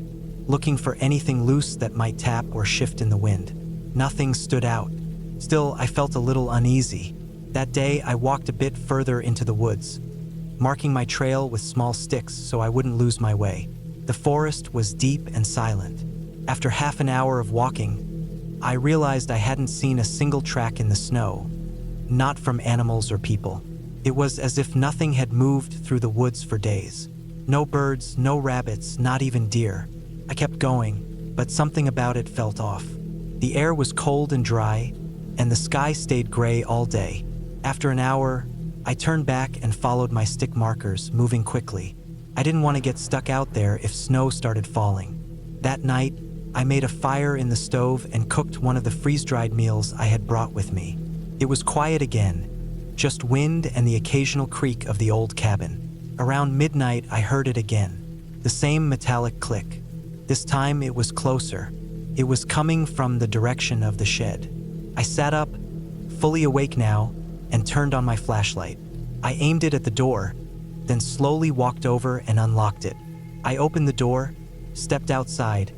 looking for anything loose that might tap or shift in the wind. Nothing stood out. Still, I felt a little uneasy. That day, I walked a bit further into the woods, marking my trail with small sticks so I wouldn't lose my way. The forest was deep and silent. After half an hour of walking, I realized I hadn't seen a single track in the snow, not from animals or people. It was as if nothing had moved through the woods for days. No birds, no rabbits, not even deer. I kept going, but something about it felt off. The air was cold and dry, and the sky stayed gray all day. After an hour, I turned back and followed my stick markers, moving quickly. I didn't want to get stuck out there if snow started falling. That night, I made a fire in the stove and cooked one of the freeze-dried meals I had brought with me. It was quiet again, just wind and the occasional creak of the old cabin. Around midnight, I heard it again, the same metallic click. This time it was closer. It was coming from the direction of the shed. I sat up, fully awake now, and turned on my flashlight. I aimed it at the door, then slowly walked over and unlocked it. I opened the door, stepped outside,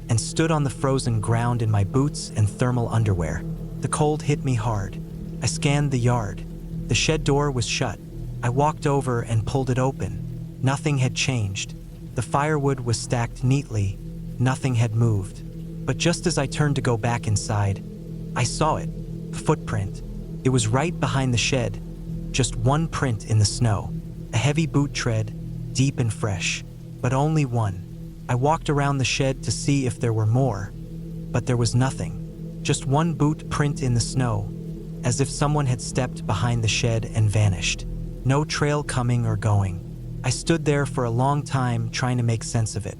and stood on the frozen ground in my boots and thermal underwear. The cold hit me hard. I scanned the yard. The shed door was shut. I walked over and pulled it open. Nothing had changed. The firewood was stacked neatly. Nothing had moved. But just as I turned to go back inside, I saw it. A footprint. It was right behind the shed. Just one print in the snow. A heavy boot tread, deep and fresh. But only one. I walked around the shed to see if there were more, but there was nothing. Just one boot print in the snow, as if someone had stepped behind the shed and vanished. No trail coming or going. I stood there for a long time trying to make sense of it.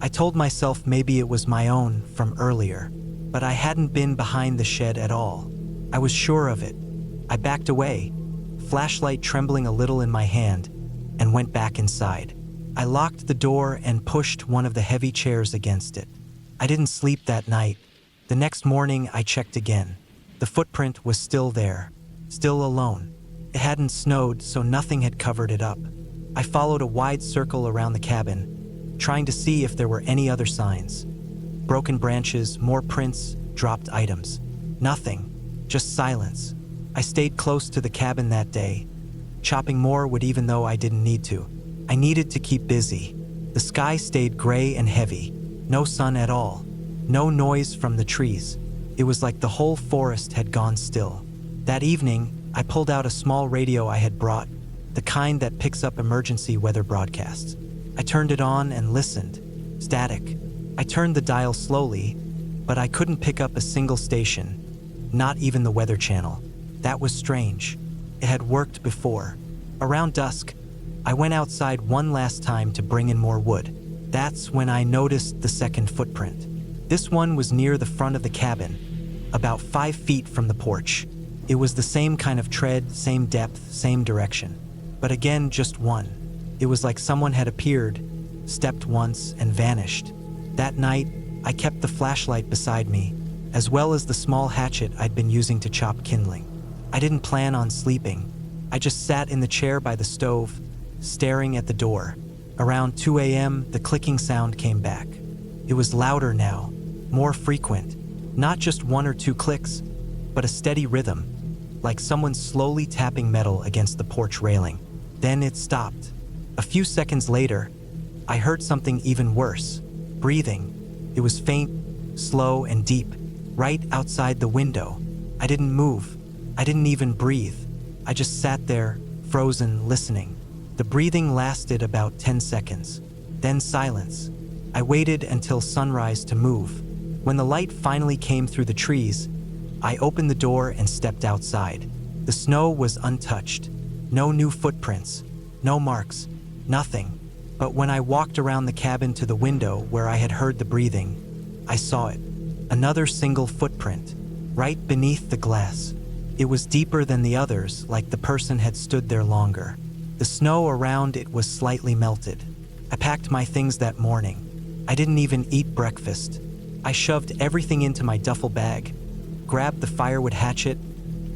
I told myself maybe it was my own from earlier, but I hadn't been behind the shed at all. I was sure of it. I backed away, flashlight trembling a little in my hand, and went back inside. I locked the door and pushed one of the heavy chairs against it. I didn't sleep that night. The next morning, I checked again. The footprint was still there, still alone. It hadn't snowed, so nothing had covered it up. I followed a wide circle around the cabin, trying to see if there were any other signs. Broken branches, more prints, dropped items. Nothing, just silence. I stayed close to the cabin that day, chopping more wood even though I didn't need to. I needed to keep busy. The sky stayed gray and heavy. No sun at all. No noise from the trees. It was like the whole forest had gone still. That evening, I pulled out a small radio I had brought, the kind that picks up emergency weather broadcasts. I turned it on and listened. Static. I turned the dial slowly, but I couldn't pick up a single station, not even the Weather Channel. That was strange. It had worked before. Around dusk, I went outside one last time to bring in more wood. That's when I noticed the second footprint. This one was near the front of the cabin, about 5 feet from the porch. It was the same kind of tread, same depth, same direction. But again, just one. It was like someone had appeared, stepped once, and vanished. That night, I kept the flashlight beside me, as well as the small hatchet I'd been using to chop kindling. I didn't plan on sleeping. I just sat in the chair by the stove, staring at the door. Around 2 a.m., the clicking sound came back. It was louder now, more frequent. Not just 1 or 2 clicks, but a steady rhythm, like someone slowly tapping metal against the porch railing. Then it stopped. A few seconds later, I heard something even worse. Breathing. It was faint, slow, and deep, right outside the window. I didn't move. I didn't even breathe. I just sat there, frozen, listening. The breathing lasted about 10 seconds. Then silence. I waited until sunrise to move. When the light finally came through the trees, I opened the door and stepped outside. The snow was untouched. No new footprints, no marks, nothing. But when I walked around the cabin to the window where I had heard the breathing, I saw it. Another single footprint, right beneath the glass. It was deeper than the others, like the person had stood there longer. The snow around it was slightly melted. I packed my things that morning. I didn't even eat breakfast. I shoved everything into my duffel bag, grabbed the firewood hatchet,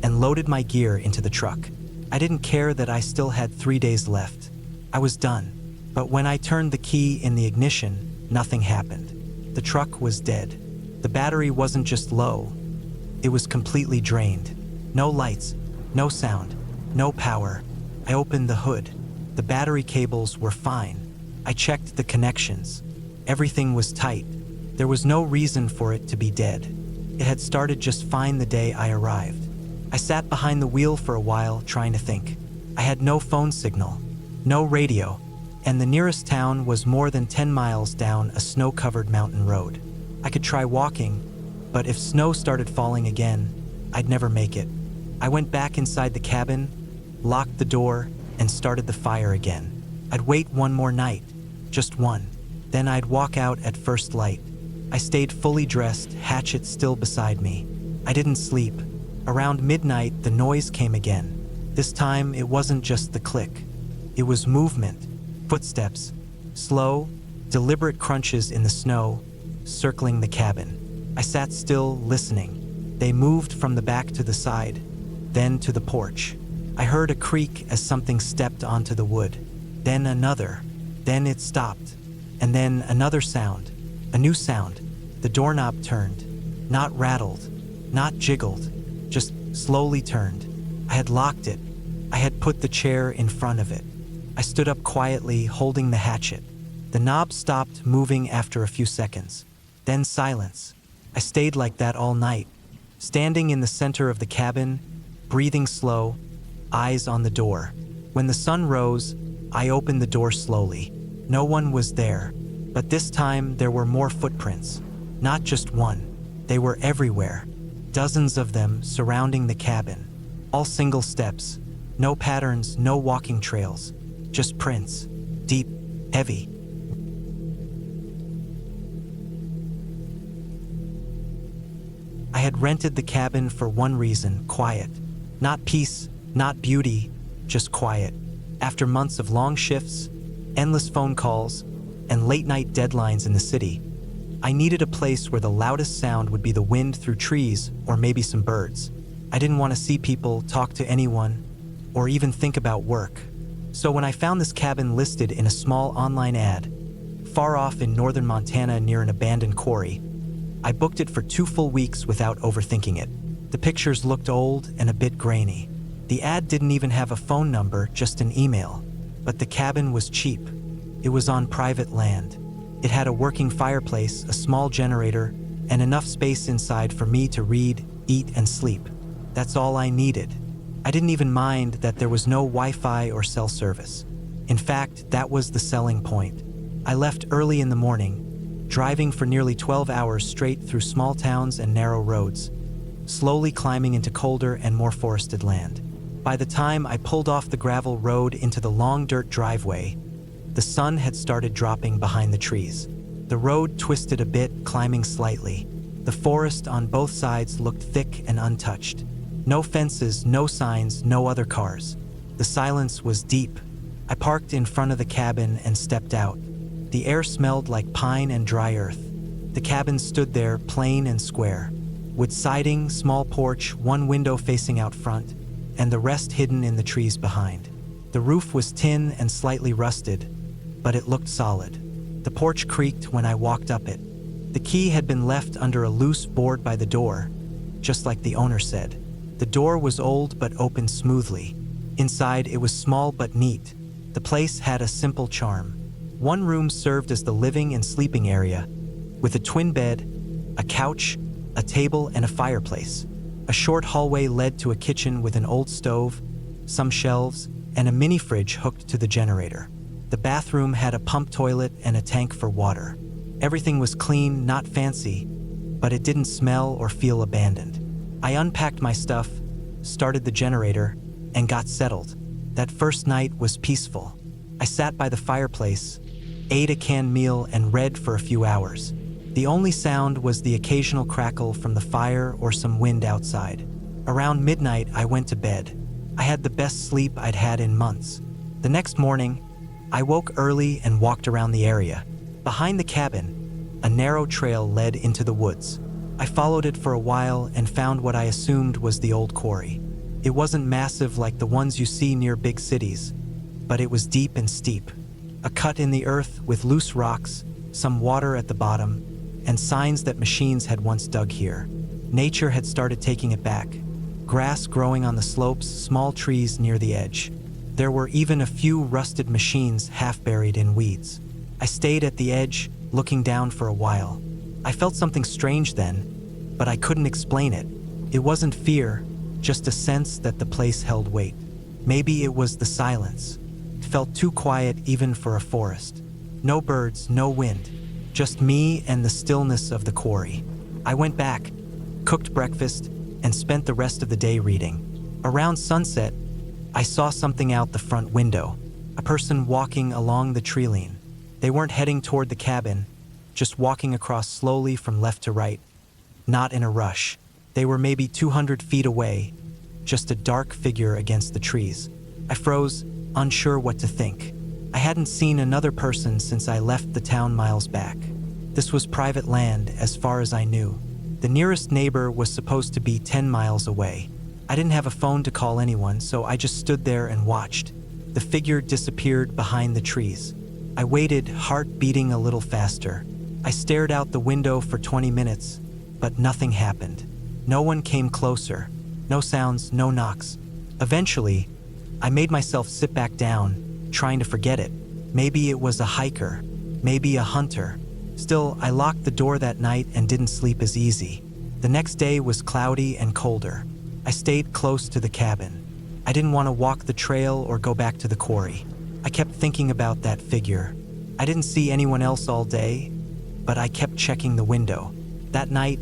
and loaded my gear into the truck. I didn't care that I still had 3 days left. I was done. But when I turned the key in the ignition, nothing happened. The truck was dead. The battery wasn't just low, it was completely drained. No lights, no sound, no power. I opened the hood. The battery cables were fine. I checked the connections. Everything was tight. There was no reason for it to be dead. It had started just fine the day I arrived. I sat behind the wheel for a while, trying to think. I had no phone signal, no radio, and the nearest town was more than 10 miles down a snow-covered mountain road. I could try walking, but if snow started falling again, I'd never make it. I went back inside the cabin, locked the door, and started the fire again. I'd wait one more night, just one. Then I'd walk out at first light. I stayed fully dressed, hatchet still beside me. I didn't sleep. Around midnight, the noise came again. This time, it wasn't just the click. It was movement, footsteps, slow, deliberate crunches in the snow, circling the cabin. I sat still, listening. They moved from the back to the side, then to the porch. I heard a creak as something stepped onto the wood. Then another. Then it stopped. And then another sound. A new sound. The doorknob turned. Not rattled. Not jiggled. Just slowly turned. I had locked it. I had put the chair in front of it. I stood up quietly, holding the hatchet. The knob stopped moving after a few seconds. Then silence. I stayed like that all night, standing in the center of the cabin, breathing slow, eyes on the door. When the sun rose, I opened the door slowly. No one was there, but this time there were more footprints. Not just one. They were everywhere. Dozens of them surrounding the cabin. All single steps. No patterns, no walking trails. Just prints. Deep, heavy. I had rented the cabin for one reason: quiet. Not peace, not beauty, just quiet. After months of long shifts, endless phone calls, and late-night deadlines in the city, I needed a place where the loudest sound would be the wind through trees or maybe some birds. I didn't want to see people, talk to anyone, or even think about work. So when I found this cabin listed in a small online ad, far off in northern Montana near an abandoned quarry, I booked it for 2 full weeks without overthinking it. The pictures looked old and a bit grainy. The ad didn't even have a phone number, just an email. But the cabin was cheap. It was on private land. It had a working fireplace, a small generator, and enough space inside for me to read, eat, and sleep. That's all I needed. I didn't even mind that there was no Wi-Fi or cell service. In fact, that was the selling point. I left early in the morning, driving for nearly 12 hours straight through small towns and narrow roads, slowly climbing into colder and more forested land. By the time I pulled off the gravel road into the long dirt driveway, the sun had started dropping behind the trees. The road twisted a bit, climbing slightly. The forest on both sides looked thick and untouched. No fences, no signs, no other cars. The silence was deep. I parked in front of the cabin and stepped out. The air smelled like pine and dry earth. The cabin stood there, plain and square. Wood siding, small porch, one window facing out front, and the rest hidden in the trees behind. The roof was tin and slightly rusted, but it looked solid. The porch creaked when I walked up it. The key had been left under a loose board by the door, just like the owner said. The door was old but opened smoothly. Inside, it was small but neat. The place had a simple charm. One room served as the living and sleeping area, with a twin bed, a couch, a table, and a fireplace. A short hallway led to a kitchen with an old stove, some shelves, and a mini fridge hooked to the generator. The bathroom had a pump toilet and a tank for water. Everything was clean, not fancy, but it didn't smell or feel abandoned. I unpacked my stuff, started the generator, and got settled. That first night was peaceful. I sat by the fireplace, ate a canned meal, and read for a few hours. The only sound was the occasional crackle from the fire or some wind outside. Around midnight, I went to bed. I had the best sleep I'd had in months. The next morning, I woke early and walked around the area. Behind the cabin, a narrow trail led into the woods. I followed it for a while and found what I assumed was the old quarry. It wasn't massive like the ones you see near big cities, but it was deep and steep. A cut in the earth with loose rocks, some water at the bottom, and signs that machines had once dug here. Nature had started taking it back. Grass growing on the slopes, small trees near the edge. There were even a few rusted machines half buried in weeds. I stayed at the edge, looking down for a while. I felt something strange then, but I couldn't explain it. It wasn't fear, just a sense that the place held weight. Maybe it was the silence. It felt too quiet even for a forest. No birds, no wind, just me and the stillness of the quarry. I went back, cooked breakfast, and spent the rest of the day reading. Around sunset, I saw something out the front window, a person walking along the tree line. They weren't heading toward the cabin, just walking across slowly from left to right, not in a rush. They were maybe 200 feet away, just a dark figure against the trees. I froze, unsure what to think. I hadn't seen another person since I left the town miles back. This was private land, as far as I knew. The nearest neighbor was supposed to be 10 miles away. I didn't have a phone to call anyone, so I just stood there and watched. The figure disappeared behind the trees. I waited, heart beating a little faster. I stared out the window for 20 minutes, but nothing happened. No one came closer. No sounds, no knocks. Eventually, I made myself sit back down, trying to forget it. Maybe it was a hiker, maybe a hunter. Still, I locked the door that night and didn't sleep as easy. The next day was cloudy and colder. I stayed close to the cabin. I didn't want to walk the trail or go back to the quarry. I kept thinking about that figure. I didn't see anyone else all day, but I kept checking the window. That night,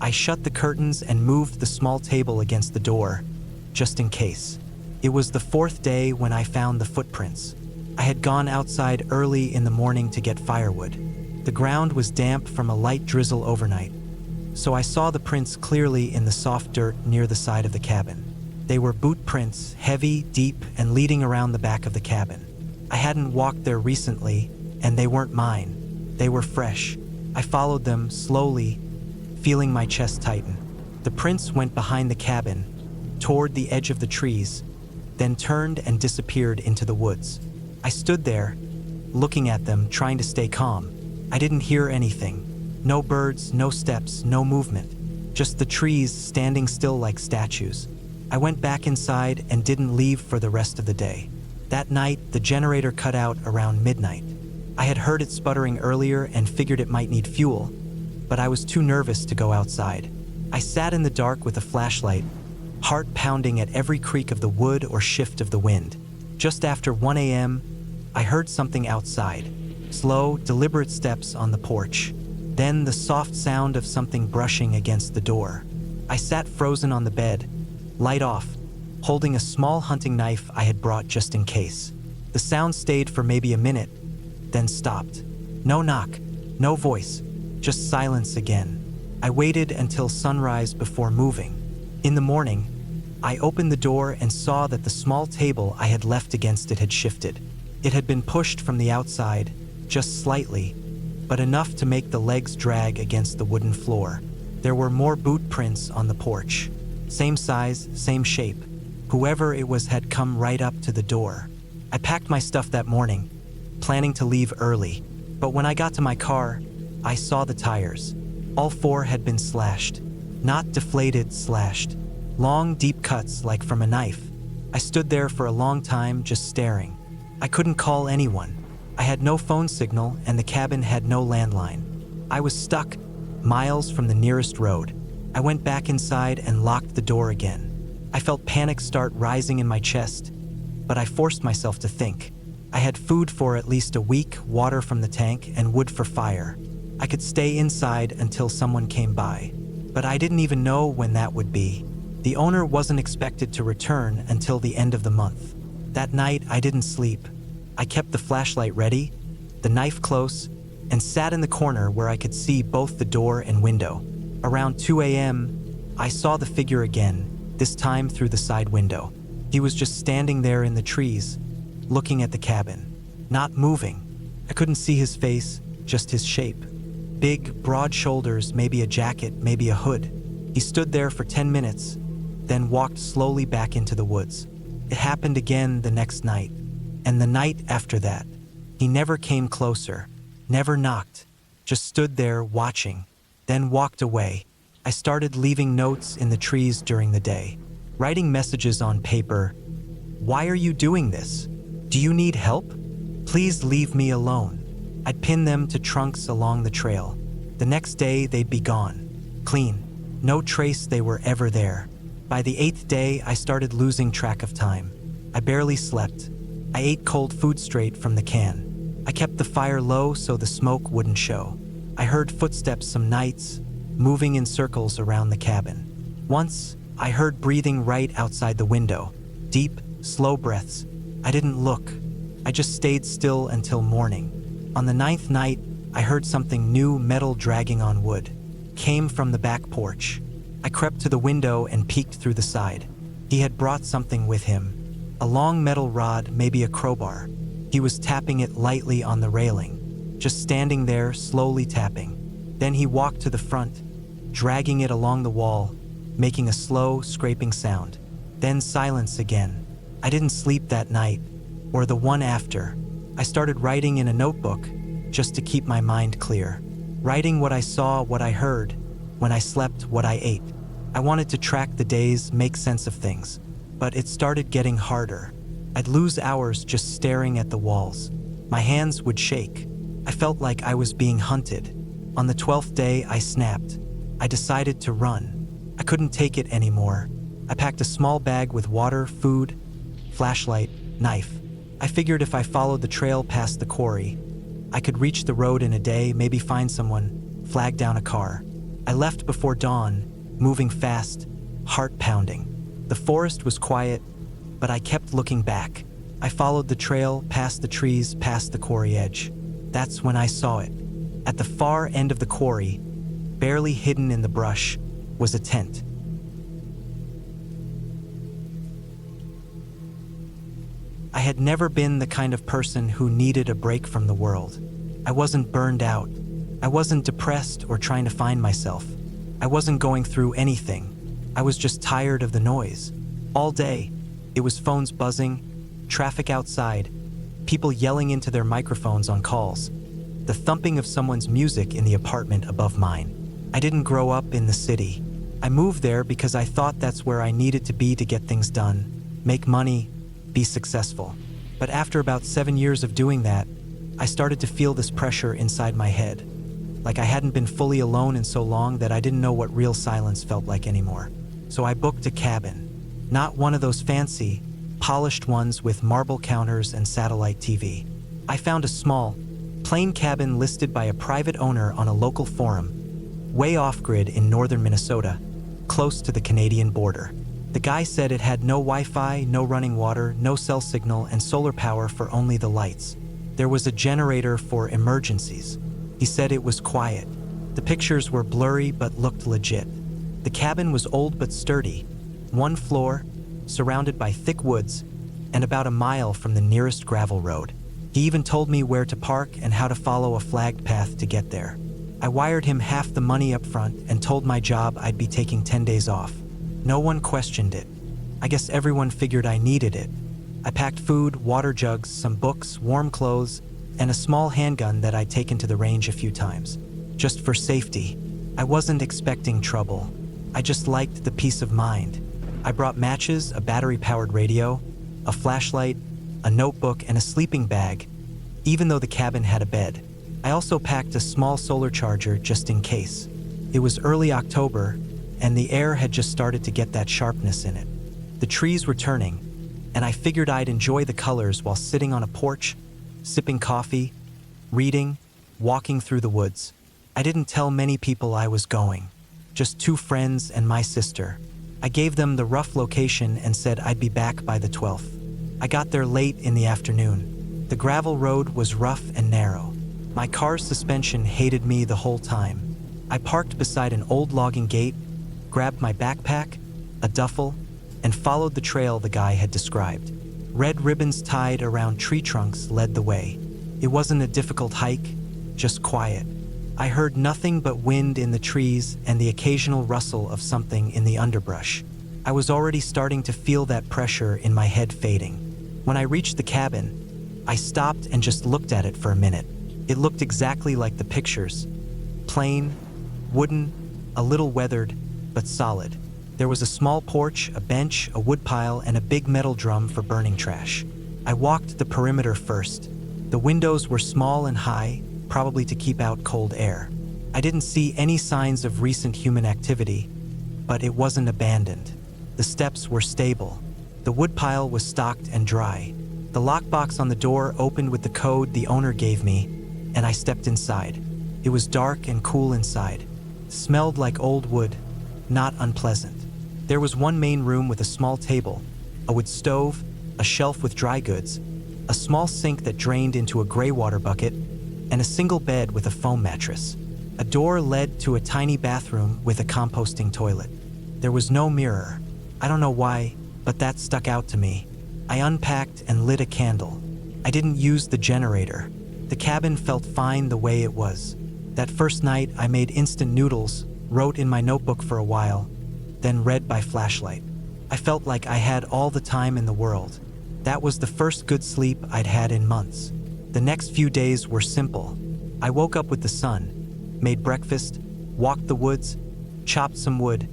I shut the curtains and moved the small table against the door, just in case. It was the fourth day when I found the footprints. I had gone outside early in the morning to get firewood. The ground was damp from a light drizzle overnight, so I saw the prints clearly in the soft dirt near the side of the cabin. They were boot prints, heavy, deep, and leading around the back of the cabin. I hadn't walked there recently, and they weren't mine. They were fresh. I followed them slowly, feeling my chest tighten. The prints went behind the cabin, toward the edge of the trees, then turned and disappeared into the woods. I stood there, looking at them, trying to stay calm. I didn't hear anything. No birds, no steps, no movement. Just the trees standing still like statues. I went back inside and didn't leave for the rest of the day. That night, the generator cut out around midnight. I had heard it sputtering earlier and figured it might need fuel, but I was too nervous to go outside. I sat in the dark with a flashlight, heart pounding at every creak of the wood or shift of the wind. Just after 1 a.m., I heard something outside. Slow, deliberate steps on the porch. Then the soft sound of something brushing against the door. I sat frozen on the bed, light off, holding a small hunting knife I had brought just in case. The sound stayed for maybe a minute, then stopped. No knock, no voice, just silence again. I waited until sunrise before moving. In the morning, I opened the door and saw that the small table I had left against it had shifted. It had been pushed from the outside, just slightly, but enough to make the legs drag against the wooden floor. There were more boot prints on the porch. Same size, same shape. Whoever it was had come right up to the door. I packed my stuff that morning, planning to leave early, but when I got to my car, I saw the tires. All 4 had been slashed. Not deflated, slashed. Long, deep cuts like from a knife. I stood there for a long time just staring. I couldn't call anyone. I had no phone signal and the cabin had no landline. I was stuck, miles from the nearest road. I went back inside and locked the door again. I felt panic start rising in my chest, but I forced myself to think. I had food for at least a week, water from the tank, and wood for fire. I could stay inside until someone came by, but I didn't even know when that would be. The owner wasn't expected to return until the end of the month. That night, I didn't sleep. I kept the flashlight ready, the knife close, and sat in the corner where I could see both the door and window. Around 2 a.m., I saw the figure again, this time through the side window. He was just standing there in the trees, looking at the cabin, not moving. I couldn't see his face, just his shape. Big, broad shoulders, maybe a jacket, maybe a hood. He stood there for 10 minutes, then walked slowly back into the woods. It happened again the next night, and the night after that. He never came closer, never knocked, just stood there watching, then walked away. I started leaving notes in the trees during the day, writing messages on paper. "Why are you doing this? Do you need help? Please leave me alone." I'd pin them to trunks along the trail. The next day, they'd be gone. Clean. No trace they were ever there. By the 8th day, I started losing track of time. I barely slept. I ate cold food straight from the can. I kept the fire low so the smoke wouldn't show. I heard footsteps some nights, moving in circles around the cabin. Once, I heard breathing right outside the window. Deep, slow breaths. I didn't look. I just stayed still until morning. On the 9th night, I heard something new, metal dragging on wood. Came from the back porch. I crept to the window and peeked through the side. He had brought something with him. A long metal rod, maybe a crowbar. He was tapping it lightly on the railing, just standing there, slowly tapping. Then he walked to the front, dragging it along the wall, making a slow, scraping sound. Then silence again. I didn't sleep that night, or the one after. I started writing in a notebook, just to keep my mind clear. Writing what I saw, what I heard, when I slept, what I ate. I wanted to track the days, make sense of things. But it started getting harder. I'd lose hours just staring at the walls. My hands would shake. I felt like I was being hunted. On the 12th day, I snapped. I decided to run. I couldn't take it anymore. I packed a small bag with water, food, flashlight, knife. I figured if I followed the trail past the quarry, I could reach the road in a day, maybe find someone, flag down a car. I left before dawn, moving fast, heart pounding. The forest was quiet, but I kept looking back. I followed the trail, past the trees, past the quarry edge. That's when I saw it. At the far end of the quarry, barely hidden in the brush, was a tent. I had never been the kind of person who needed a break from the world. I wasn't burned out. I wasn't depressed or trying to find myself. I wasn't going through anything. I was just tired of the noise. All day, it was phones buzzing, traffic outside, people yelling into their microphones on calls, the thumping of someone's music in the apartment above mine. I didn't grow up in the city. I moved there because I thought that's where I needed to be to get things done, make money, be successful. But after about 7 years of doing that, I started to feel this pressure inside my head. Like I hadn't been fully alone in so long that I didn't know what real silence felt like anymore. So I booked a cabin. Not one of those fancy, polished ones with marble counters and satellite TV. I found a small, plain cabin listed by a private owner on a local forum, way off-grid in northern Minnesota, close to the Canadian border. The guy said it had no Wi-Fi, no running water, no cell signal, and solar power for only the lights. There was a generator for emergencies. He said it was quiet. The pictures were blurry but looked legit. The cabin was old but sturdy, 1 floor, surrounded by thick woods, and about a mile from the nearest gravel road. He even told me where to park and how to follow a flagged path to get there. I wired him half the money up front and told my job I'd be taking 10 days off. No one questioned it. I guess everyone figured I needed it. I packed food, water jugs, some books, warm clothes, and a small handgun that I'd taken to the range a few times, just for safety. I wasn't expecting trouble. I just liked the peace of mind. I brought matches, a battery-powered radio, a flashlight, a notebook, and a sleeping bag, even though the cabin had a bed. I also packed a small solar charger just in case. It was early October, and the air had just started to get that sharpness in it. The trees were turning, and I figured I'd enjoy the colors while sitting on a porch, sipping coffee, reading, walking through the woods. I didn't tell many people I was going, just 2 friends and my sister. I gave them the rough location and said I'd be back by the 12th. I got there late in the afternoon. The gravel road was rough and narrow. My car's suspension hated me the whole time. I parked beside an old logging gate, grabbed my backpack, a duffel, and followed the trail the guy had described. Red ribbons tied around tree trunks led the way. It wasn't a difficult hike, just quiet. I heard nothing but wind in the trees and the occasional rustle of something in the underbrush. I was already starting to feel that pressure in my head fading. When I reached the cabin, I stopped and just looked at it for a minute. It looked exactly like the pictures. Plain, wooden, a little weathered, but solid. There was a small porch, a bench, a woodpile, and a big metal drum for burning trash. I walked the perimeter first. The windows were small and high, probably to keep out cold air. I didn't see any signs of recent human activity, but it wasn't abandoned. The steps were stable. The woodpile was stocked and dry. The lockbox on the door opened with the code the owner gave me, and I stepped inside. It was dark and cool inside. Smelled like old wood, not unpleasant. There was one main room with a small table, a wood stove, a shelf with dry goods, a small sink that drained into a gray water bucket, and a single bed with a foam mattress. A door led to a tiny bathroom with a composting toilet. There was no mirror. I don't know why, but that stuck out to me. I unpacked and lit a candle. I didn't use the generator. The cabin felt fine the way it was. That first night, I made instant noodles, wrote in my notebook for a while, then read by flashlight. I felt like I had all the time in the world. That was the first good sleep I'd had in months. The next few days were simple. I woke up with the sun, made breakfast, walked the woods, chopped some wood,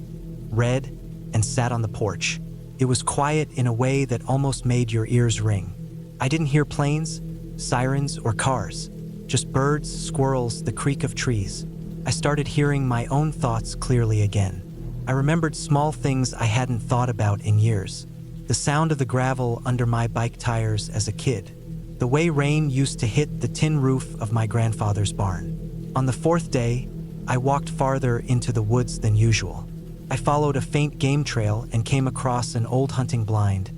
read, and sat on the porch. It was quiet in a way that almost made your ears ring. I didn't hear planes, sirens, or cars, just birds, squirrels, the creak of trees. I started hearing my own thoughts clearly again. I remembered small things I hadn't thought about in years. The sound of the gravel under my bike tires as a kid. The way rain used to hit the tin roof of my grandfather's barn. On the 4th day, I walked farther into the woods than usual. I followed a faint game trail and came across an old hunting blind,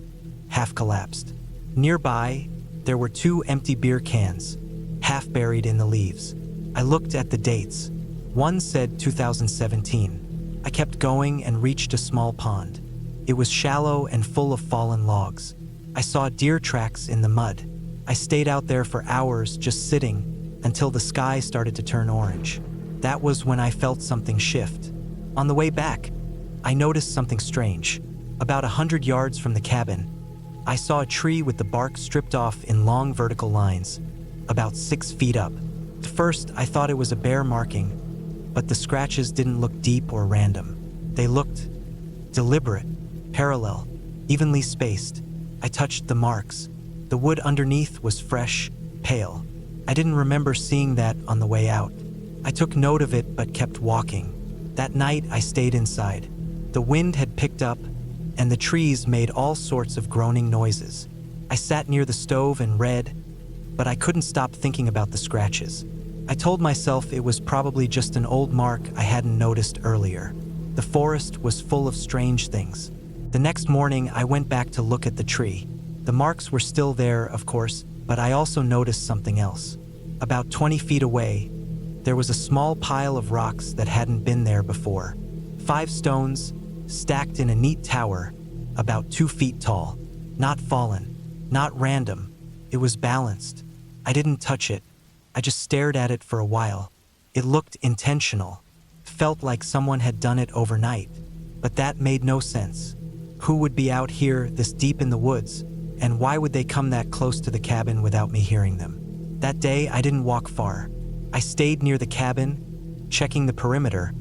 half collapsed. Nearby, there were 2 empty beer cans, half buried in the leaves. I looked at the dates. One said 2017. I kept going and reached a small pond. It was shallow and full of fallen logs. I saw deer tracks in the mud. I stayed out there for hours just sitting until the sky started to turn orange. That was when I felt something shift. On the way back, I noticed something strange. About 100 yards from the cabin, I saw a tree with the bark stripped off in long vertical lines, about 6 feet up. At first, I thought it was a bear marking, but the scratches didn't look deep or random. They looked deliberate, parallel, evenly spaced. I touched the marks. The wood underneath was fresh, pale. I didn't remember seeing that on the way out. I took note of it but kept walking. That night, I stayed inside. The wind had picked up, and the trees made all sorts of groaning noises. I sat near the stove and read, but I couldn't stop thinking about the scratches. I told myself it was probably just an old mark I hadn't noticed earlier. The forest was full of strange things. The next morning, I went back to look at the tree. The marks were still there, of course, but I also noticed something else. About 20 feet away, there was a small pile of rocks that hadn't been there before. 5 stones, stacked in a neat tower, about 2 feet tall. Not fallen, not random. It was balanced. I didn't touch it. I just stared at it for a while. It looked intentional. Felt like someone had done it overnight. But that made no sense. Who would be out here this deep in the woods? And why would they come that close to the cabin without me hearing them? That day, I didn't walk far. I stayed near the cabin, checking the perimeter,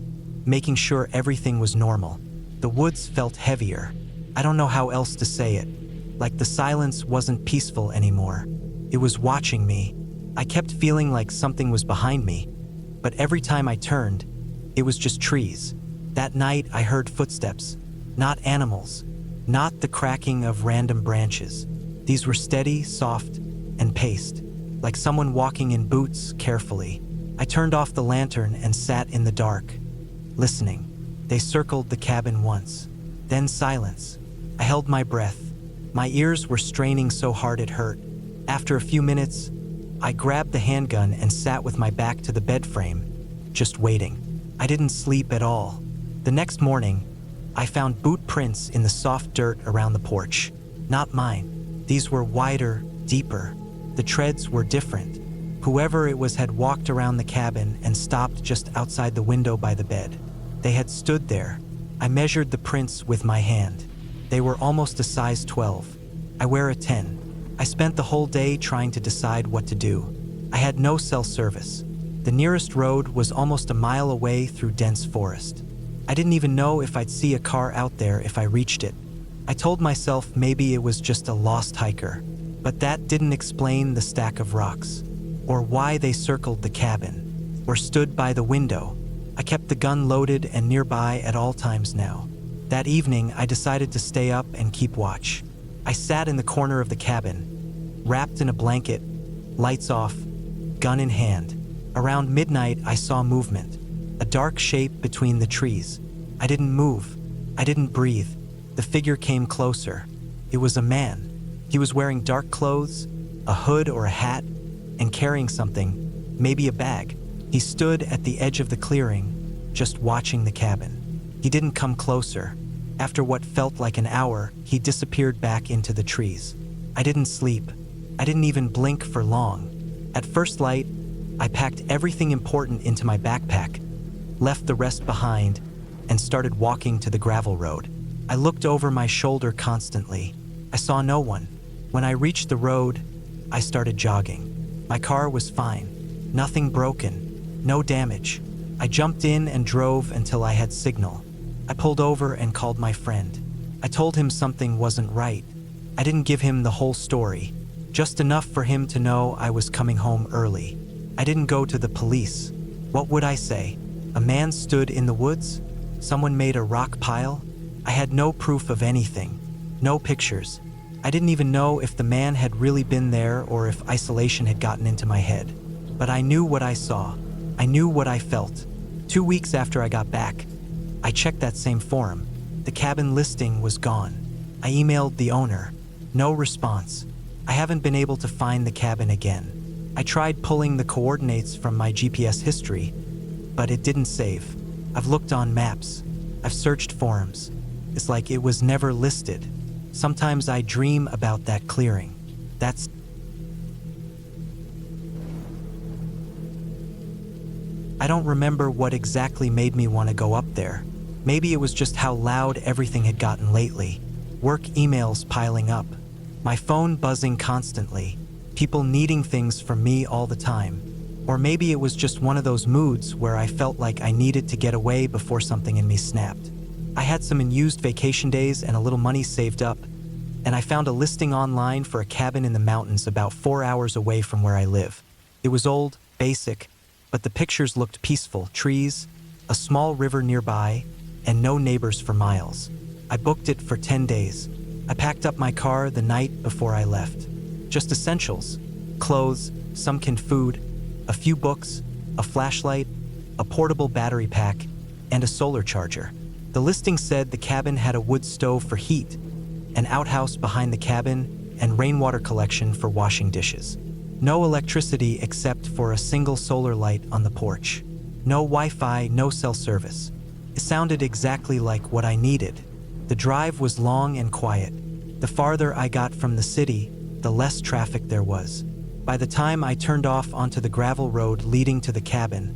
making sure everything was normal. The woods felt heavier. I don't know how else to say it. Like the silence wasn't peaceful anymore. It was watching me. I kept feeling like something was behind me, but every time I turned, it was just trees. That night, I heard footsteps, not animals, not the cracking of random branches. These were steady, soft, and paced, like someone walking in boots carefully. I turned off the lantern and sat in the dark, listening. They circled the cabin once, then silence. I held my breath. My ears were straining so hard it hurt. After a few minutes, I grabbed the handgun and sat with my back to the bed frame, just waiting. I didn't sleep at all. The next morning, I found boot prints in the soft dirt around the porch. Not mine. These were wider, deeper. The treads were different. Whoever it was had walked around the cabin and stopped just outside the window by the bed. They had stood there. I measured the prints with my hand. They were almost a size 12. I wear a 10. I spent the whole day trying to decide what to do. I had no cell service. The nearest road was almost a mile away through dense forest. I didn't even know if I'd see a car out there if I reached it. I told myself maybe it was just a lost hiker, but that didn't explain the stack of rocks, or why they circled the cabin, or stood by the window. I kept the gun loaded and nearby at all times now. That evening, I decided to stay up and keep watch. I sat in the corner of the cabin, wrapped in a blanket, lights off, gun in hand. Around midnight, I saw movement, a dark shape between the trees. I didn't move. I didn't breathe. The figure came closer. It was a man. He was wearing dark clothes, a hood or a hat, and carrying something, maybe a bag. He stood at the edge of the clearing, just watching the cabin. He didn't come closer. After what felt like an hour, he disappeared back into the trees. I didn't sleep. I didn't even blink for long. At first light, I packed everything important into my backpack, left the rest behind, and started walking to the gravel road. I looked over my shoulder constantly. I saw no one. When I reached the road, I started jogging. My car was fine. Nothing broken. No damage. I jumped in and drove until I had signal. I pulled over and called my friend. I told him something wasn't right. I didn't give him the whole story, just enough for him to know I was coming home early. I didn't go to the police. What would I say? A man stood in the woods? Someone made a rock pile? I had no proof of anything. No pictures. I didn't even know if the man had really been there or if isolation had gotten into my head. But I knew what I saw. I knew what I felt. 2 weeks after I got back, I checked that same forum. The cabin listing was gone. I emailed the owner. No response. I haven't been able to find the cabin again. I tried pulling the coordinates from my GPS history, but it didn't save. I've looked on maps. I've searched forums. It's like it was never listed. Sometimes I dream about that clearing. I don't remember what exactly made me want to go up there. Maybe it was just how loud everything had gotten lately. Work emails piling up. My phone buzzing constantly. People needing things from me all the time. Or maybe it was just one of those moods where I felt like I needed to get away before something in me snapped. I had some unused vacation days and a little money saved up, and I found a listing online for a cabin in the mountains about 4 hours away from where I live. It was old, basic, but the pictures looked peaceful. Trees, a small river nearby, and no neighbors for miles. I booked it for 10 days. I packed up my car the night before I left. Just essentials: clothes, some canned food, a few books, a flashlight, a portable battery pack, and a solar charger. The listing said the cabin had a wood stove for heat, an outhouse behind the cabin, and rainwater collection for washing dishes. No electricity except for a single solar light on the porch. No Wi-Fi, no cell service. It sounded exactly like what I needed. The drive was long and quiet. The farther I got from the city, the less traffic there was. By the time I turned off onto the gravel road leading to the cabin,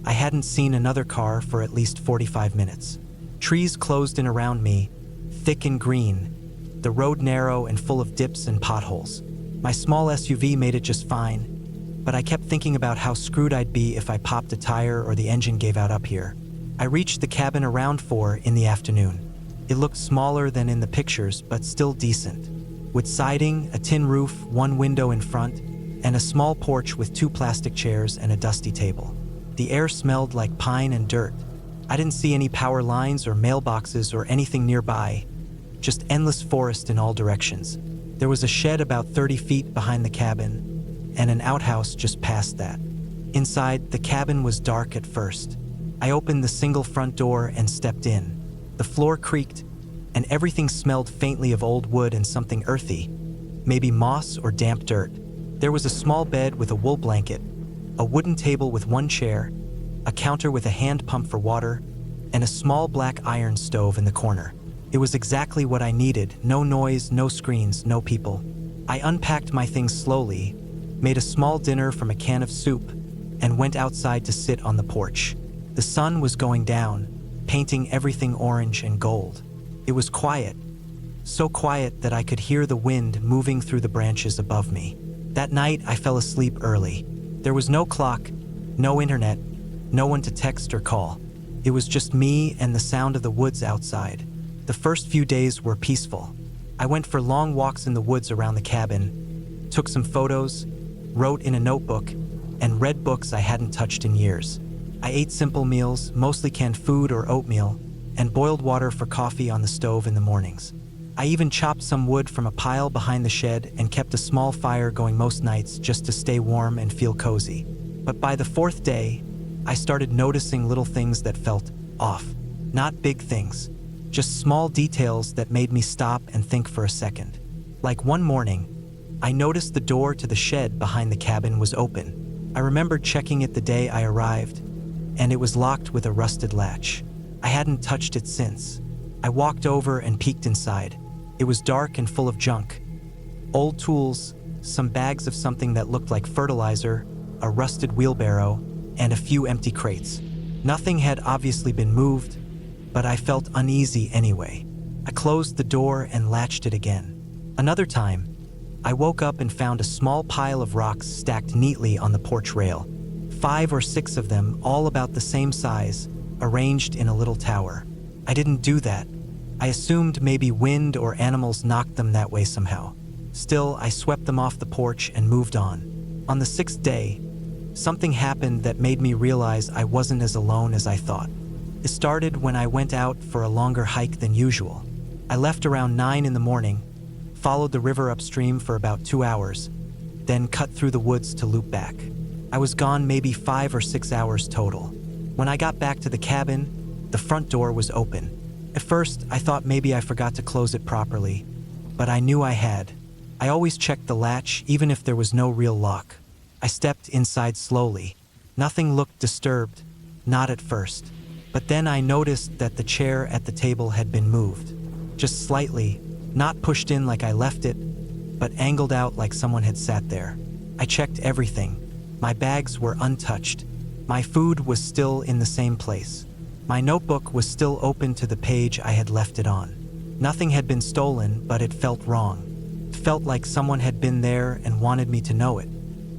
I hadn't seen another car for at least 45 minutes. Trees closed in around me, thick and green, the road narrow and full of dips and potholes. My small SUV made it just fine, but I kept thinking about how screwed I'd be if I popped a tire or the engine gave out up here. I reached the cabin around 4 in the afternoon. It looked smaller than in the pictures, but still decent. With siding, a tin roof, one window in front, and a small porch with 2 plastic chairs and a dusty table. The air smelled like pine and dirt. I didn't see any power lines or mailboxes or anything nearby, just endless forest in all directions. There was a shed about 30 feet behind the cabin, and an outhouse just past that. Inside, the cabin was dark at first. I opened the single front door and stepped in. The floor creaked, and everything smelled faintly of old wood and something earthy, maybe moss or damp dirt. There was a small bed with a wool blanket, a wooden table with one chair, a counter with a hand pump for water, and a small black iron stove in the corner. It was exactly what I needed. No noise, no screens, no people. I unpacked my things slowly, made a small dinner from a can of soup, and went outside to sit on the porch. The sun was going down, painting everything orange and gold. It was quiet, so quiet that I could hear the wind moving through the branches above me. That night, I fell asleep early. There was no clock, no internet, no one to text or call. It was just me and the sound of the woods outside. The first few days were peaceful. I went for long walks in the woods around the cabin, took some photos, wrote in a notebook, and read books I hadn't touched in years. I ate simple meals, mostly canned food or oatmeal, and boiled water for coffee on the stove in the mornings. I even chopped some wood from a pile behind the shed and kept a small fire going most nights just to stay warm and feel cozy. But by the fourth day, I started noticing little things that felt off. Not big things, just small details that made me stop and think for a second. Like one morning, I noticed the door to the shed behind the cabin was open. I remembered checking it the day I arrived, and it was locked with a rusted latch. I hadn't touched it since. I walked over and peeked inside. It was dark and full of junk. Old tools, some bags of something that looked like fertilizer, a rusted wheelbarrow, and a few empty crates. Nothing had obviously been moved, but I felt uneasy anyway. I closed the door and latched it again. Another time, I woke up and found a small pile of rocks stacked neatly on the porch rail. 5 or 6 of them, all about the same size, arranged in a little tower. I didn't do that. I assumed maybe wind or animals knocked them that way somehow. Still, I swept them off the porch and moved on. On the 6th day, something happened that made me realize I wasn't as alone as I thought. It started when I went out for a longer hike than usual. I left around 9 in the morning, followed the river upstream for about 2 hours, then cut through the woods to loop back. I was gone maybe 5 or 6 hours total. When I got back to the cabin, the front door was open. At first, I thought maybe I forgot to close it properly, but I knew I had. I always checked the latch even if there was no real lock. I stepped inside slowly. Nothing looked disturbed, not at first. But then I noticed that the chair at the table had been moved. Just slightly, not pushed in like I left it, but angled out like someone had sat there. I checked everything. My bags were untouched. My food was still in the same place. My notebook was still open to the page I had left it on. Nothing had been stolen, but it felt wrong. It felt like someone had been there and wanted me to know it.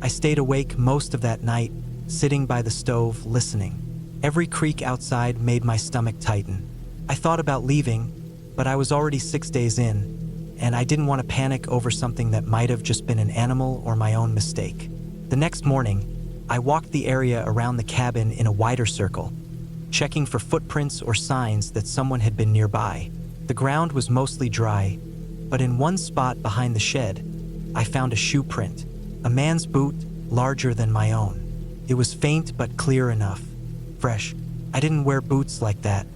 I stayed awake most of that night, sitting by the stove, listening. Every creak outside made my stomach tighten. I thought about leaving, but I was already 6 days in, and I didn't want to panic over something that might have just been an animal or my own mistake. The next morning, I walked the area around the cabin in a wider circle, checking for footprints or signs that someone had been nearby. The ground was mostly dry, but in one spot behind the shed, I found a shoe print, a man's boot larger than my own. It was faint but clear enough. Fresh. I didn't wear boots like that.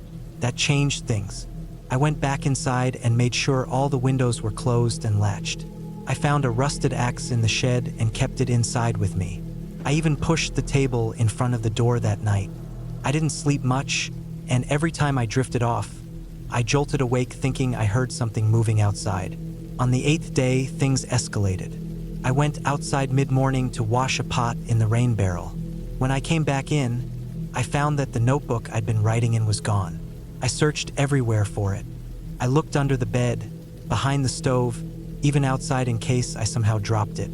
That changed things. I went back inside and made sure all the windows were closed and latched. I found a rusted axe in the shed and kept it inside with me. I even pushed the table in front of the door that night. I didn't sleep much, and every time I drifted off, I jolted awake thinking I heard something moving outside. On the 8th day, things escalated. I went outside mid-morning to wash a pot in the rain barrel. When I came back in, I found that the notebook I'd been writing in was gone. I searched everywhere for it. I looked under the bed, behind the stove, even outside in case I somehow dropped it.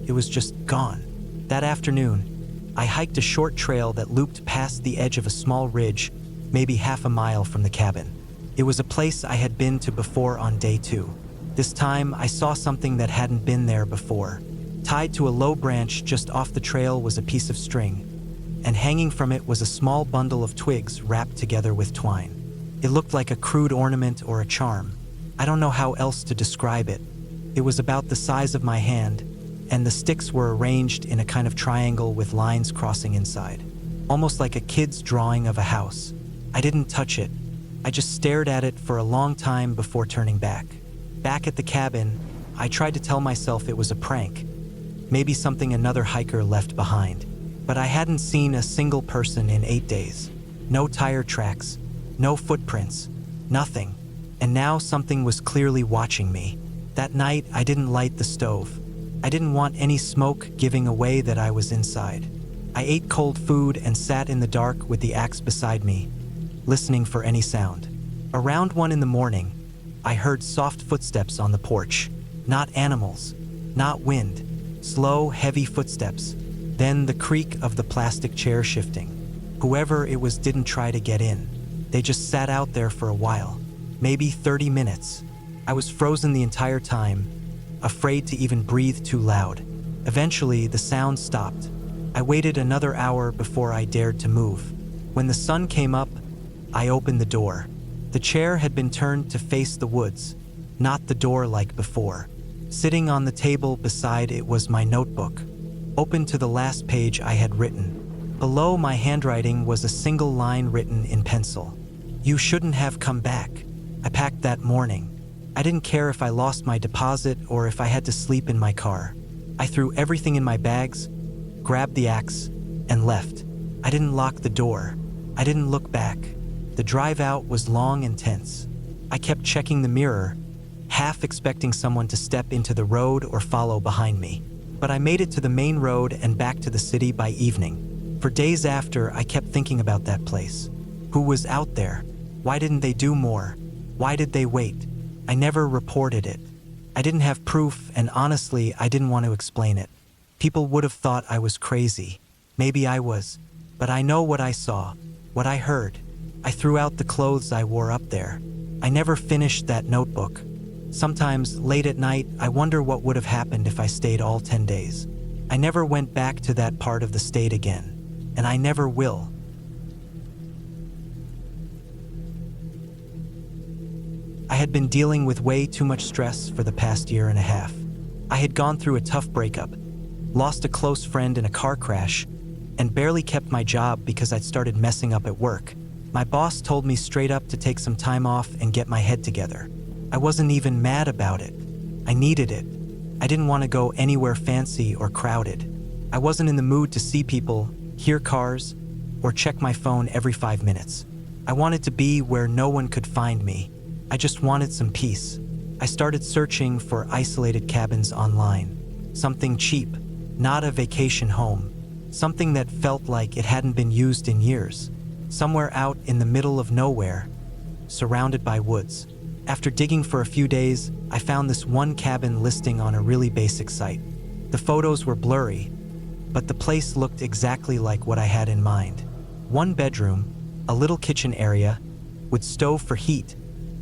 It was just gone. That afternoon, I hiked a short trail that looped past the edge of a small ridge, maybe half a mile from the cabin. It was a place I had been to before on day 2. This time, I saw something that hadn't been there before. Tied to a low branch just off the trail was a piece of string, and hanging from it was a small bundle of twigs wrapped together with twine. It looked like a crude ornament or a charm. I don't know how else to describe it. It was about the size of my hand, and the sticks were arranged in a kind of triangle with lines crossing inside, almost like a kid's drawing of a house. I didn't touch it. I just stared at it for a long time before turning back. Back at the cabin, I tried to tell myself it was a prank, maybe something another hiker left behind. But I hadn't seen a single person in 8 days. No tire tracks, no footprints, nothing. And now something was clearly watching me. That night, I didn't light the stove. I didn't want any smoke giving away that I was inside. I ate cold food and sat in the dark with the axe beside me, listening for any sound. Around 1 in the morning, I heard soft footsteps on the porch. Not animals, not wind, slow, heavy footsteps. Then the creak of the plastic chair shifting. Whoever it was didn't try to get in. They just sat out there for a while, maybe 30 minutes. I was frozen the entire time, afraid to even breathe too loud. Eventually, the sound stopped. I waited another hour before I dared to move. When the sun came up, I opened the door. The chair had been turned to face the woods, not the door like before. Sitting on the table beside it was my notebook, open to the last page I had written. Below my handwriting was a single line written in pencil. "You shouldn't have come back." I packed that morning. I didn't care if I lost my deposit or if I had to sleep in my car. I threw everything in my bags, grabbed the axe, and left. I didn't lock the door. I didn't look back. The drive out was long and tense. I kept checking the mirror, half expecting someone to step into the road or follow behind me. But I made it to the main road and back to the city by evening. For days after, I kept thinking about that place. Who was out there? Why didn't they do more? Why did they wait? I never reported it. I didn't have proof, and honestly, I didn't want to explain it. People would have thought I was crazy. Maybe I was. But I know what I saw, what I heard. I threw out the clothes I wore up there. I never finished that notebook. Sometimes, late at night, I wonder what would have happened if I stayed all 10 days. I never went back to that part of the state again, and I never will. I had been dealing with way too much stress for the past year and a half. I had gone through a tough breakup, lost a close friend in a car crash, and barely kept my job because I'd started messing up at work. My boss told me straight up to take some time off and get my head together. I wasn't even mad about it. I needed it. I didn't want to go anywhere fancy or crowded. I wasn't in the mood to see people, hear cars, or check my phone every 5 minutes. I wanted to be where no one could find me. I just wanted some peace. I started searching for isolated cabins online. Something cheap, not a vacation home. Something that felt like it hadn't been used in years. Somewhere out in the middle of nowhere, surrounded by woods. After digging for a few days, I found this one cabin listing on a really basic site. The photos were blurry, but the place looked exactly like what I had in mind. 1 bedroom, a little kitchen area, with stove for heat,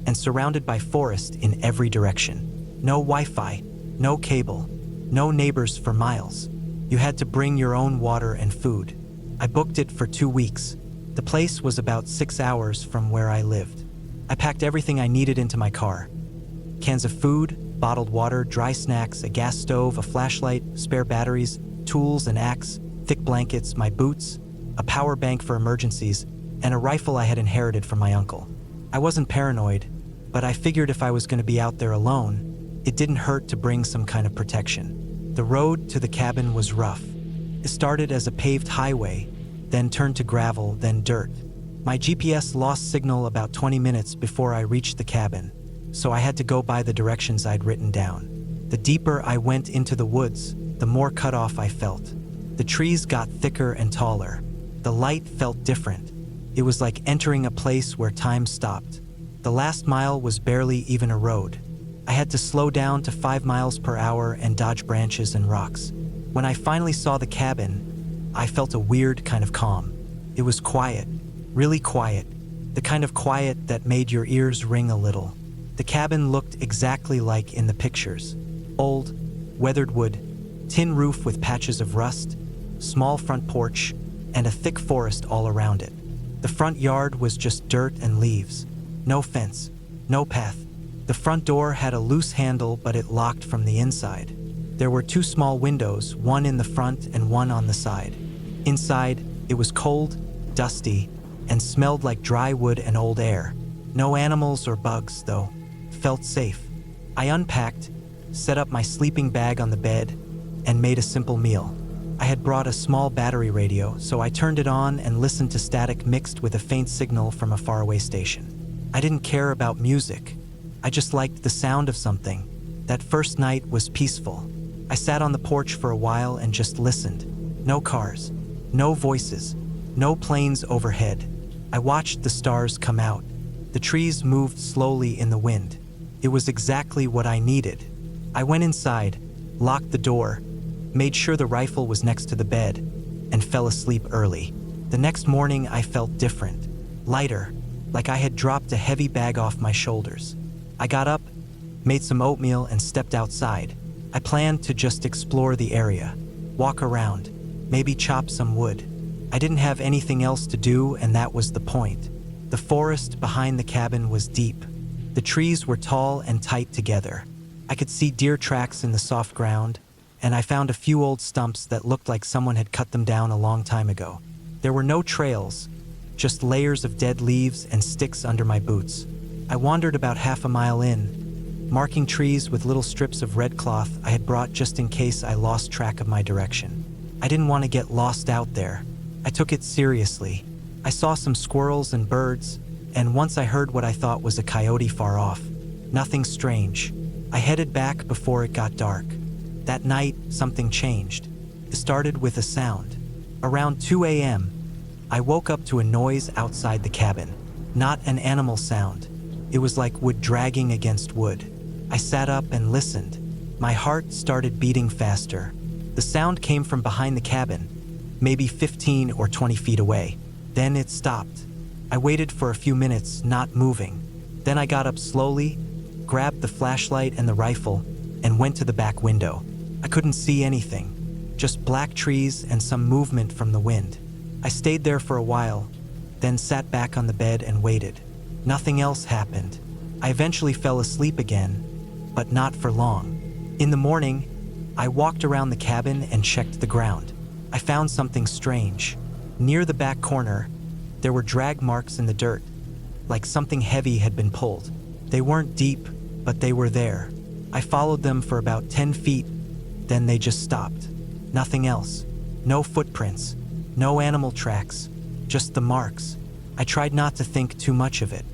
and surrounded by forest in every direction. No Wi-Fi, no cable, no neighbors for miles. You had to bring your own water and food. I booked it for 2 weeks. The place was about 6 hours from where I lived. I packed everything I needed into my car. Cans of food, bottled water, dry snacks, a gas stove, a flashlight, spare batteries, tools, an axe, thick blankets, my boots, a power bank for emergencies, and a rifle I had inherited from my uncle. I wasn't paranoid, but I figured if I was going to be out there alone, it didn't hurt to bring some kind of protection. The road to the cabin was rough. It started as a paved highway, then turned to gravel, then dirt. My GPS lost signal about 20 minutes before I reached the cabin, so I had to go by the directions I'd written down. The deeper I went into the woods, the more cut off I felt. The trees got thicker and taller. The light felt different. It was like entering a place where time stopped. The last mile was barely even a road. I had to slow down to 5 miles per hour and dodge branches and rocks. When I finally saw the cabin, I felt a weird kind of calm. It was quiet. Really quiet, the kind of quiet that made your ears ring a little. The cabin looked exactly like in the pictures. Old, weathered wood, tin roof with patches of rust, small front porch, and a thick forest all around it. The front yard was just dirt and leaves. No fence, no path. The front door had a loose handle, but it locked from the inside. There were two small windows, one in the front and one on the side. Inside, it was cold, dusty, and smelled like dry wood and old air. No animals or bugs, though. Felt safe. I unpacked, set up my sleeping bag on the bed, and made a simple meal. I had brought a small battery radio, so I turned it on and listened to static mixed with a faint signal from a faraway station. I didn't care about music. I just liked the sound of something. That first night was peaceful. I sat on the porch for a while and just listened. No cars, no voices, no planes overhead. I watched the stars come out. The trees moved slowly in the wind. It was exactly what I needed. I went inside, locked the door, made sure the rifle was next to the bed, and fell asleep early. The next morning I felt different, lighter, like I had dropped a heavy bag off my shoulders. I got up, made some oatmeal, and stepped outside. I planned to just explore the area, walk around, maybe chop some wood. I didn't have anything else to do, and that was the point. The forest behind the cabin was deep. The trees were tall and tight together. I could see deer tracks in the soft ground, and I found a few old stumps that looked like someone had cut them down a long time ago. There were no trails, just layers of dead leaves and sticks under my boots. I wandered about half a mile in, marking trees with little strips of red cloth I had brought just in case I lost track of my direction. I didn't want to get lost out there. I took it seriously. I saw some squirrels and birds, and once I heard what I thought was a coyote far off. Nothing strange. I headed back before it got dark. That night, something changed. It started with a sound. Around 2 a.m., I woke up to a noise outside the cabin. Not an animal sound. It was like wood dragging against wood. I sat up and listened. My heart started beating faster. The sound came from behind the cabin, maybe 15 or 20 feet away. Then it stopped. I waited for a few minutes, not moving. Then I got up slowly, grabbed the flashlight and the rifle, and went to the back window. I couldn't see anything, just black trees and some movement from the wind. I stayed there for a while, then sat back on the bed and waited. Nothing else happened. I eventually fell asleep again, but not for long. In the morning, I walked around the cabin and checked the ground. I found something strange. Near the back corner, there were drag marks in the dirt, like something heavy had been pulled. They weren't deep, but they were there. I followed them for about 10 feet, then they just stopped. Nothing else. No footprints, no animal tracks, just the marks. I tried not to think too much of it.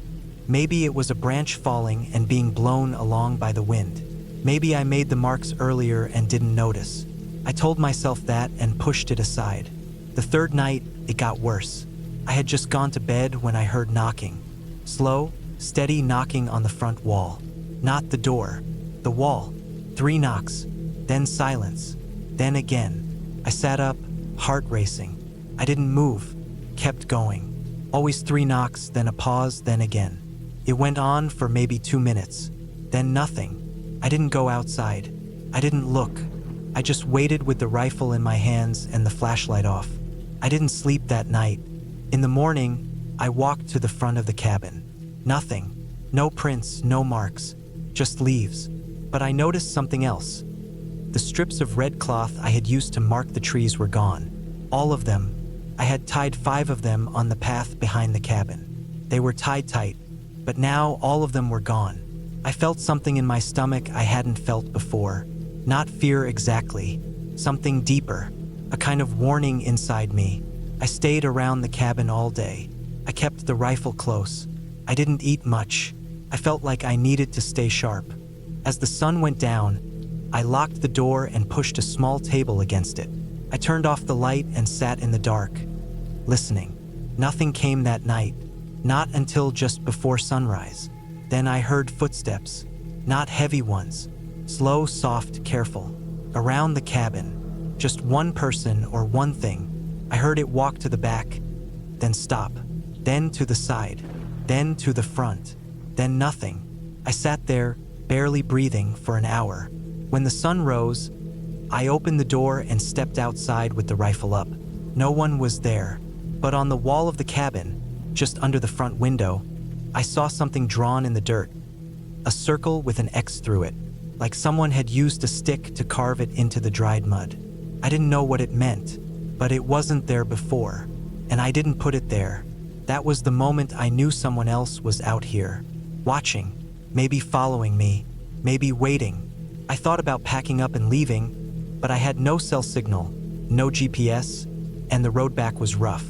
Maybe it was a branch falling and being blown along by the wind. Maybe I made the marks earlier and didn't notice. I told myself that and pushed it aside. The third night, it got worse. I had just gone to bed when I heard knocking. Slow, steady knocking on the front wall. Not the door, the wall. 3 knocks, then silence, then again. I sat up, heart racing. I didn't move, kept going. Always 3 knocks, then a pause, then again. It went on for maybe 2 minutes, then nothing. I didn't go outside. I didn't look. I just waited with the rifle in my hands and the flashlight off. I didn't sleep that night. In the morning, I walked to the front of the cabin. Nothing. No prints, no marks, just leaves. But I noticed something else. The strips of red cloth I had used to mark the trees were gone. All of them. I had tied 5 of them on the path behind the cabin. They were tied tight, but now all of them were gone. I felt something in my stomach I hadn't felt before. Not fear exactly, something deeper, a kind of warning inside me. I stayed around the cabin all day. I kept the rifle close. I didn't eat much. I felt like I needed to stay sharp. As the sun went down, I locked the door and pushed a small table against it. I turned off the light and sat in the dark, listening. Nothing came that night, not until just before sunrise. Then I heard footsteps, not heavy ones, slow, soft, careful, around the cabin. Just one person or one thing. I heard it walk to the back, then stop, then to the side, then to the front, then nothing. I sat there, barely breathing, for an hour. When the sun rose, I opened the door and stepped outside with the rifle up. No one was there, but on the wall of the cabin, just under the front window, I saw something drawn in the dirt. A circle with an X through it. like someone had used a stick to carve it into the dried mud. I didn't know what it meant, but it wasn't there before, and I didn't put it there. That was the moment I knew someone else was out here, watching, maybe following me, maybe waiting. I thought about packing up and leaving, but I had no cell signal, no GPS, and the road back was rough.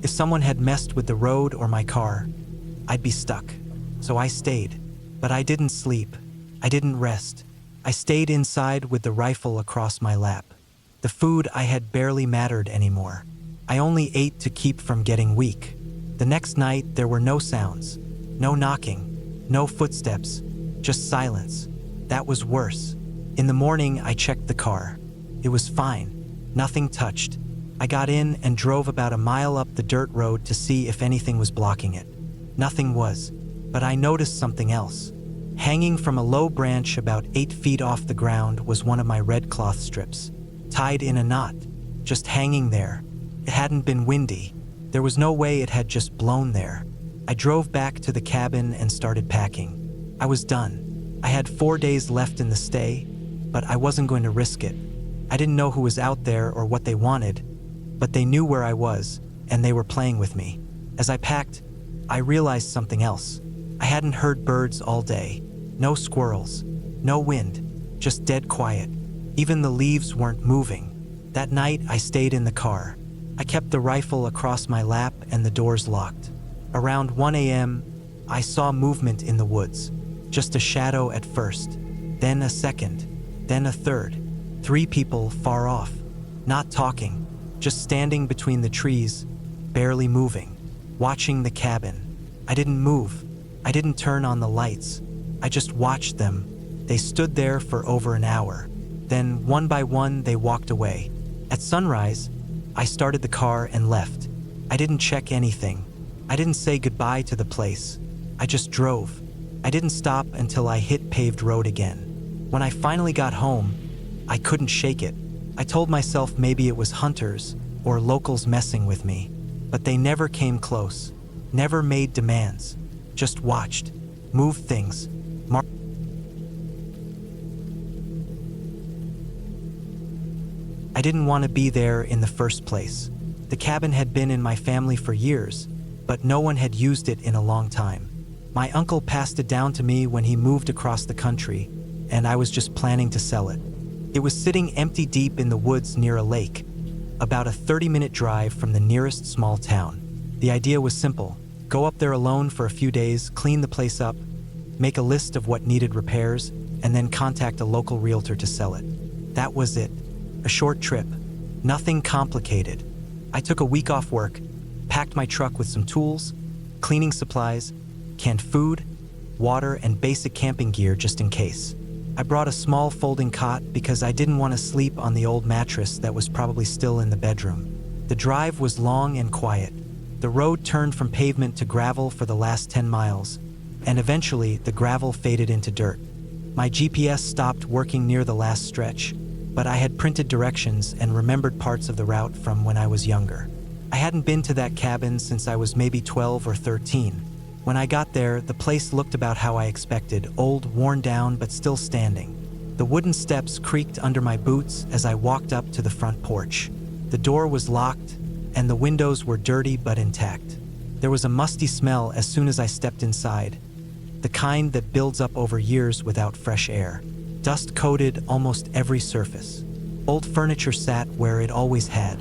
If someone had messed with the road or my car, I'd be stuck. So I stayed, but I didn't sleep. I didn't rest. I stayed inside with the rifle across my lap. The food I had barely mattered anymore. I only ate to keep from getting weak. The next night, there were no sounds, no knocking, no footsteps, just silence. That was worse. In the morning, I checked the car. It was fine. Nothing touched. I got in and drove about a mile up the dirt road to see if anything was blocking it. Nothing was, but I noticed something else. Hanging from a low branch about 8 feet off the ground was one of my red cloth strips, tied in a knot, just hanging there. It hadn't been windy. There was no way it had just blown there. I drove back to the cabin and started packing. I was done. I had 4 days left in the stay, but I wasn't going to risk it. I didn't know who was out there or what they wanted, but they knew where I was, and they were playing with me. As I packed, I realized something else. I hadn't heard birds all day. No squirrels, no wind, just dead quiet. Even the leaves weren't moving. That night, I stayed in the car. I kept the rifle across my lap and the doors locked. Around 1 a.m., I saw movement in the woods. Just a shadow at first, then a second, then a third. 3 people far off, not talking, just standing between the trees, barely moving, watching the cabin. I didn't move. I didn't turn on the lights. I just watched them. They stood there for over an hour. Then, one by one, they walked away. At sunrise, I started the car and left. I didn't check anything. I didn't say goodbye to the place. I just drove. I didn't stop until I hit paved road again. When I finally got home, I couldn't shake it. I told myself maybe it was hunters or locals messing with me, but they never came close, never made demands, just watched, moved things. I didn't want to be there in the first place. The cabin had been in my family for years, but no one had used it in a long time. My uncle passed it down to me when he moved across the country, and I was just planning to sell it. It was sitting empty deep in the woods near a lake, about a 30-minute drive from the nearest small town. The idea was simple: go up there alone for a few days, clean the place up, make a list of what needed repairs, and then contact a local realtor to sell it. That was it. A short trip. Nothing complicated. I took a week off work, packed my truck with some tools, cleaning supplies, canned food, water, and basic camping gear just in case. I brought a small folding cot because I didn't want to sleep on the old mattress that was probably still in the bedroom. The drive was long and quiet. The road turned from pavement to gravel for the last 10 miles, and eventually the gravel faded into dirt. My GPS stopped working near the last stretch, but I had printed directions and remembered parts of the route from when I was younger. I hadn't been to that cabin since I was maybe 12 or 13. When I got there, the place looked about how I expected, old, worn down, but still standing. The wooden steps creaked under my boots as I walked up to the front porch. The door was locked, and the windows were dirty but intact. There was a musty smell as soon as I stepped inside, the kind that builds up over years without fresh air. Dust coated almost every surface. Old furniture sat where it always had.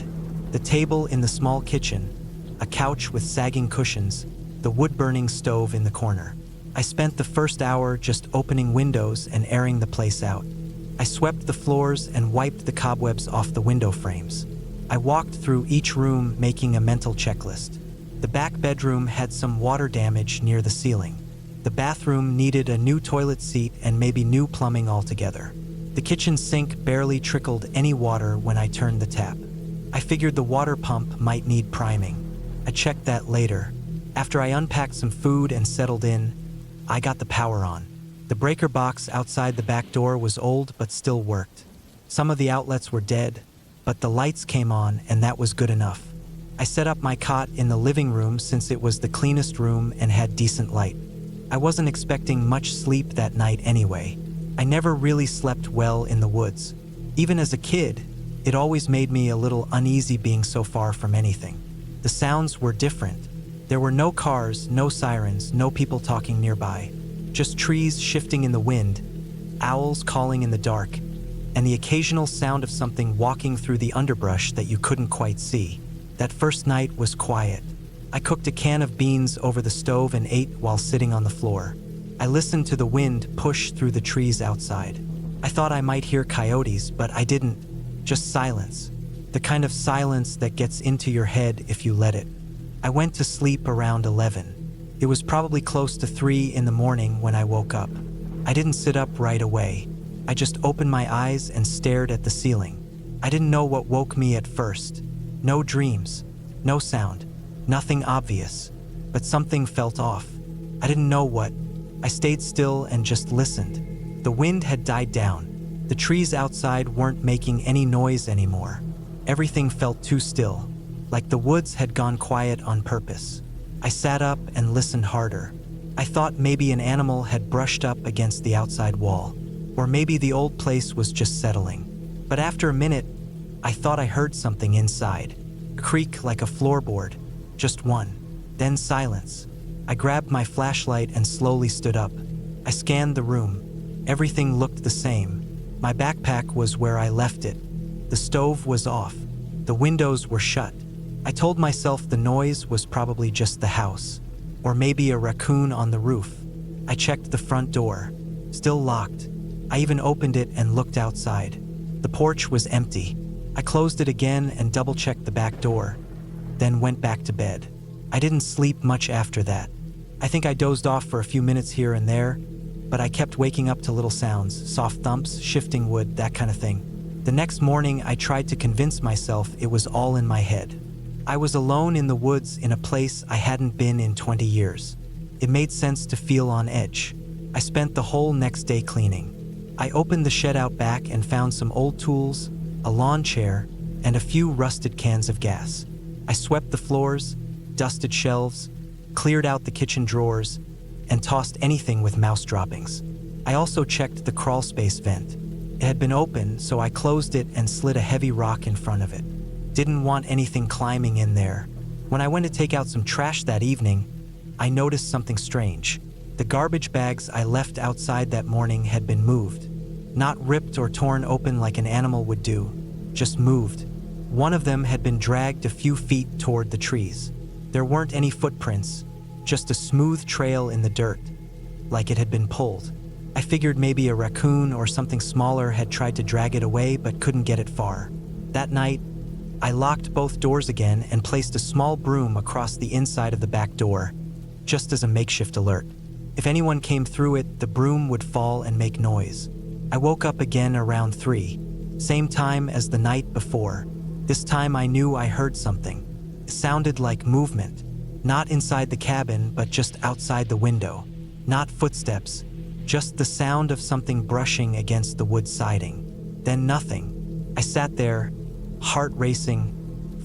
The table in the small kitchen, a couch with sagging cushions, the wood-burning stove in the corner. I spent the first hour just opening windows and airing the place out. I swept the floors and wiped the cobwebs off the window frames. I walked through each room making a mental checklist. The back bedroom had some water damage near the ceiling. The bathroom needed a new toilet seat and maybe new plumbing altogether. The kitchen sink barely trickled any water when I turned the tap. I figured the water pump might need priming. I checked that later. After I unpacked some food and settled in, I got the power on. The breaker box outside the back door was old but still worked. Some of the outlets were dead, but the lights came on and that was good enough. I set up my cot in the living room since it was the cleanest room and had decent light. I wasn't expecting much sleep that night anyway. I never really slept well in the woods. Even as a kid, it always made me a little uneasy being so far from anything. The sounds were different. There were no cars, no sirens, no people talking nearby. Just trees shifting in the wind, owls calling in the dark, and the occasional sound of something walking through the underbrush that you couldn't quite see. That first night was quiet. I cooked a can of beans over the stove and ate while sitting on the floor. I listened to the wind push through the trees outside. I thought I might hear coyotes, but I didn't. Just silence. The kind of silence that gets into your head if you let it. I went to sleep around 11. It was probably close to 3 in the morning when I woke up. I didn't sit up right away. I just opened my eyes and stared at the ceiling. I didn't know what woke me at first. No dreams, no sound, nothing obvious, but something felt off. I didn't know what. I stayed still and just listened. The wind had died down. The trees outside weren't making any noise anymore. Everything felt too still, like the woods had gone quiet on purpose. I sat up and listened harder. I thought maybe an animal had brushed up against the outside wall, or maybe the old place was just settling. But after a minute, I thought I heard something inside. Creak like a floorboard, just one. Then silence. I grabbed my flashlight and slowly stood up. I scanned the room. Everything looked the same. My backpack was where I left it. The stove was off. The windows were shut. I told myself the noise was probably just the house, or maybe a raccoon on the roof. I checked the front door. Still locked. I even opened it and looked outside. The porch was empty. I closed it again and double-checked the back door, then went back to bed. I didn't sleep much after that. I think I dozed off for a few minutes here and there, but I kept waking up to little sounds, soft thumps, shifting wood, that kind of thing. The next morning, I tried to convince myself it was all in my head. I was alone in the woods in a place I hadn't been in 20 years. It made sense to feel on edge. I spent the whole next day cleaning. I opened the shed out back and found some old tools, a lawn chair, and a few rusted cans of gas. I swept the floors, dusted shelves, cleared out the kitchen drawers, and tossed anything with mouse droppings. I also checked the crawl space vent. It had been open, so I closed it and slid a heavy rock in front of it. Didn't want anything climbing in there. When I went to take out some trash that evening, I noticed something strange. The garbage bags I left outside that morning had been moved. Not ripped or torn open like an animal would do, just moved. One of them had been dragged a few feet toward the trees. There weren't any footprints, just a smooth trail in the dirt, like it had been pulled. I figured maybe a raccoon or something smaller had tried to drag it away but couldn't get it far. That night, I locked both doors again and placed a small broom across the inside of the back door, just as a makeshift alert. If anyone came through it, the broom would fall and make noise. I woke up again around 3, same time as the night before. This time I knew I heard something. It sounded like movement. Not inside the cabin, but just outside the window. Not footsteps, just the sound of something brushing against the wood siding. Then nothing. I sat there, heart racing,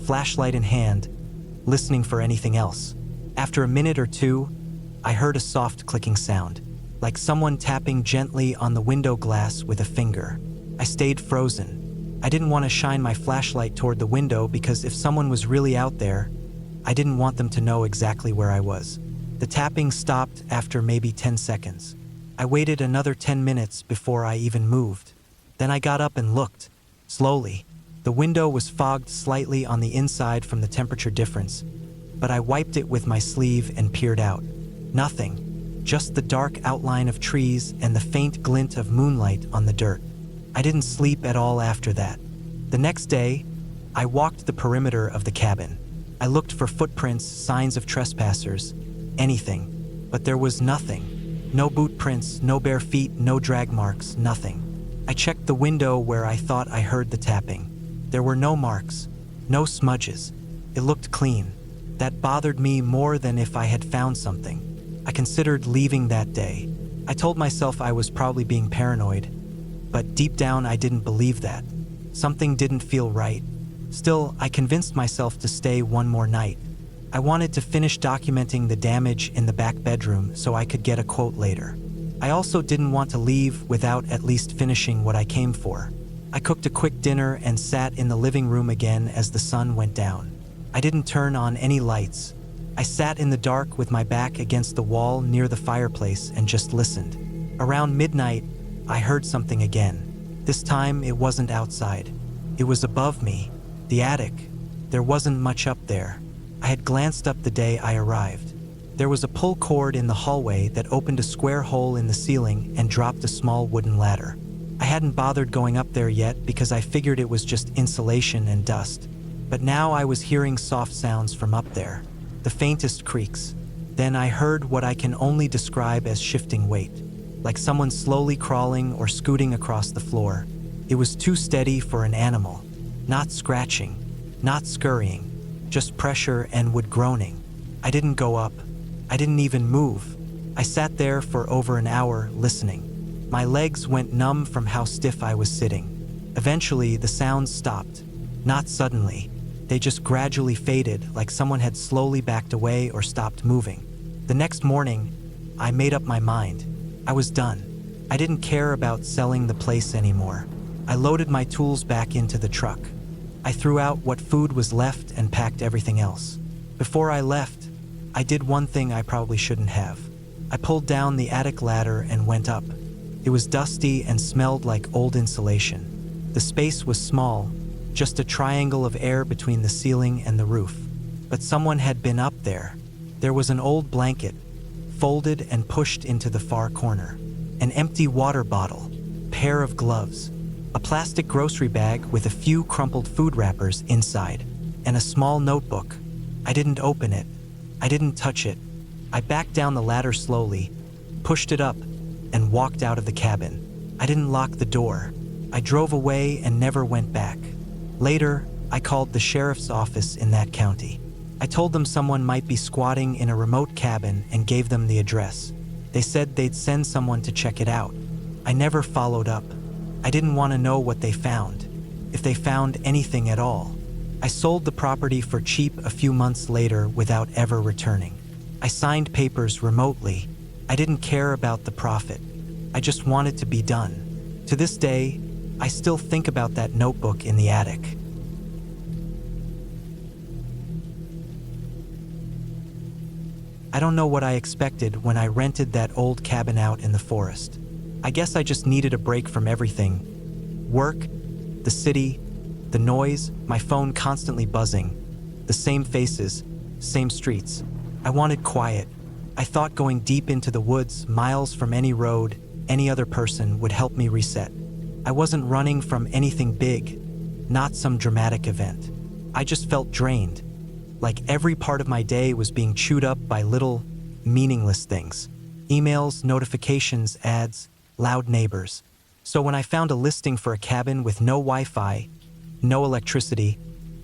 flashlight in hand, listening for anything else. After a minute or two, I heard a soft clicking sound, like someone tapping gently on the window glass with a finger. I stayed frozen. I didn't want to shine my flashlight toward the window because if someone was really out there, I didn't want them to know exactly where I was. The tapping stopped after maybe 10 seconds. I waited another 10 minutes before I even moved. Then I got up and looked, slowly. The window was fogged slightly on the inside from the temperature difference, but I wiped it with my sleeve and peered out. Nothing, just the dark outline of trees and the faint glint of moonlight on the dirt. I didn't sleep at all after that. The next day, I walked the perimeter of the cabin. I looked for footprints, signs of trespassers, anything, but there was nothing. No boot prints, no bare feet, no drag marks, nothing. I checked the window where I thought I heard the tapping. There were no marks, no smudges. It looked clean. That bothered me more than if I had found something. I considered leaving that day. I told myself I was probably being paranoid, but deep down I didn't believe that. Something didn't feel right. Still, I convinced myself to stay one more night. I wanted to finish documenting the damage in the back bedroom so I could get a quote later. I also didn't want to leave without at least finishing what I came for. I cooked a quick dinner and sat in the living room again as the sun went down. I didn't turn on any lights. I sat in the dark with my back against the wall near the fireplace and just listened. Around midnight, I heard something again. This time, it wasn't outside. It was above me, the attic. There wasn't much up there. I had glanced up the day I arrived. There was a pull cord in the hallway that opened a square hole in the ceiling and dropped a small wooden ladder. I hadn't bothered going up there yet because I figured it was just insulation and dust. But now I was hearing soft sounds from up there, the faintest creaks. Then I heard what I can only describe as shifting weight, like someone slowly crawling or scooting across the floor. It was too steady for an animal. Not scratching, not scurrying, just pressure and wood groaning. I didn't go up. I didn't even move. I sat there for over an hour listening. My legs went numb from how stiff I was sitting. Eventually, the sounds stopped. Not suddenly. They just gradually faded, like someone had slowly backed away or stopped moving. The next morning, I made up my mind. I was done. I didn't care about selling the place anymore. I loaded my tools back into the truck. I threw out what food was left and packed everything else. Before I left, I did one thing I probably shouldn't have. I pulled down the attic ladder and went up. It was dusty and smelled like old insulation. The space was small, just a triangle of air between the ceiling and the roof. But someone had been up there. There was an old blanket, folded and pushed into the far corner. An empty water bottle, pair of gloves, a plastic grocery bag with a few crumpled food wrappers inside, and a small notebook. I didn't open it. I didn't touch it. I backed down the ladder slowly, pushed it up, and walked out of the cabin. I didn't lock the door. I drove away and never went back. Later, I called the sheriff's office in that county. I told them someone might be squatting in a remote cabin and gave them the address. They said they'd send someone to check it out. I never followed up. I didn't want to know what they found, if they found anything at all. I sold the property for cheap a few months later without ever returning. I signed papers remotely. I didn't care about the profit. I just wanted to be done. To this day, I still think about that notebook in the attic. I don't know what I expected when I rented that old cabin out in the forest. I guess I just needed a break from everything. Work, the city, the noise, my phone constantly buzzing, the same faces, same streets. I wanted quiet. I thought going deep into the woods, miles from any road, any other person would help me reset. I wasn't running from anything big, not some dramatic event. I just felt drained, like every part of my day was being chewed up by little, meaningless things. Emails, notifications, ads, loud neighbors. So when I found a listing for a cabin with no Wi-Fi, no electricity,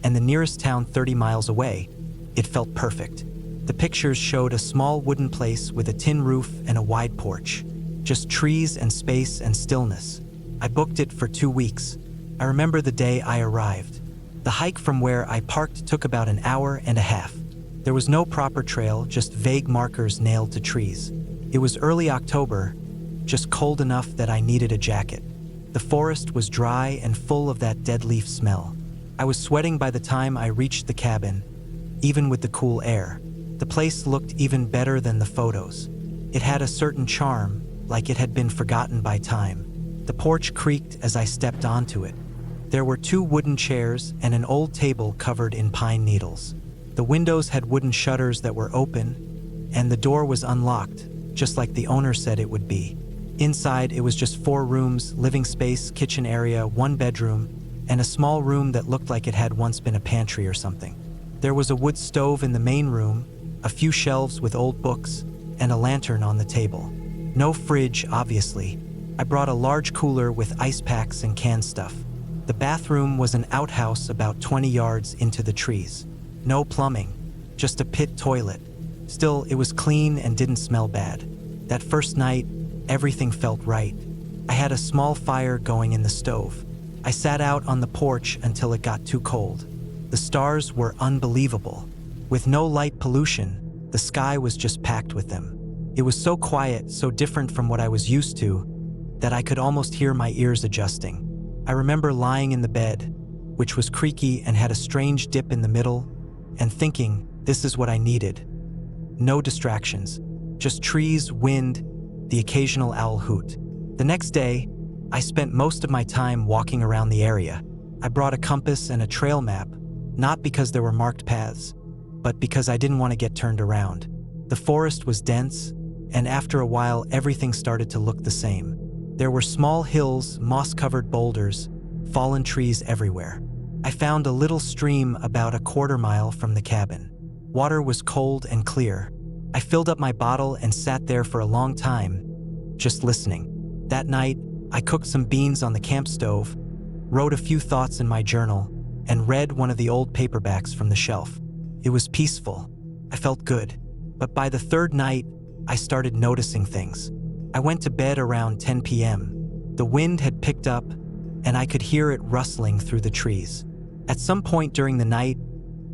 and the nearest town 30 miles away, it felt perfect. The pictures showed a small wooden place with a tin roof and a wide porch. Just trees and space and stillness. I booked it for 2 weeks. I remember the day I arrived. The hike from where I parked took about an hour and a half. There was no proper trail, just vague markers nailed to trees. It was early October, just cold enough that I needed a jacket. The forest was dry and full of that dead leaf smell. I was sweating by the time I reached the cabin, even with the cool air. The place looked even better than the photos. It had a certain charm, like it had been forgotten by time. The porch creaked as I stepped onto it. There were 2 wooden chairs and an old table covered in pine needles. The windows had wooden shutters that were open, and the door was unlocked, just like the owner said it would be. Inside, it was just 4 rooms, living space, kitchen area, 1 bedroom, and a small room that looked like it had once been a pantry or something. There was a wood stove in the main room, a few shelves with old books, and a lantern on the table. No fridge, obviously. I brought a large cooler with ice packs and canned stuff. The bathroom was an outhouse about 20 yards into the trees. No plumbing, just a pit toilet. Still, it was clean and didn't smell bad. That first night, everything felt right. I had a small fire going in the stove. I sat out on the porch until it got too cold. The stars were unbelievable. With no light pollution, the sky was just packed with them. It was so quiet, so different from what I was used to, that I could almost hear my ears adjusting. I remember lying in the bed, which was creaky and had a strange dip in the middle, and thinking, this is what I needed. No distractions, just trees, wind, the occasional owl hoot. The next day, I spent most of my time walking around the area. I brought a compass and a trail map, not because there were marked paths, but because I didn't want to get turned around. The forest was dense, and after a while everything started to look the same. There were small hills, moss-covered boulders, fallen trees everywhere. I found a little stream about a quarter mile from the cabin. Water was cold and clear. I filled up my bottle and sat there for a long time, just listening. That night, I cooked some beans on the camp stove, wrote a few thoughts in my journal, and read one of the old paperbacks from the shelf. It was peaceful. I felt good. But by the third night, I started noticing things. I went to bed around 10 p.m. The wind had picked up, and I could hear it rustling through the trees. At some point during the night,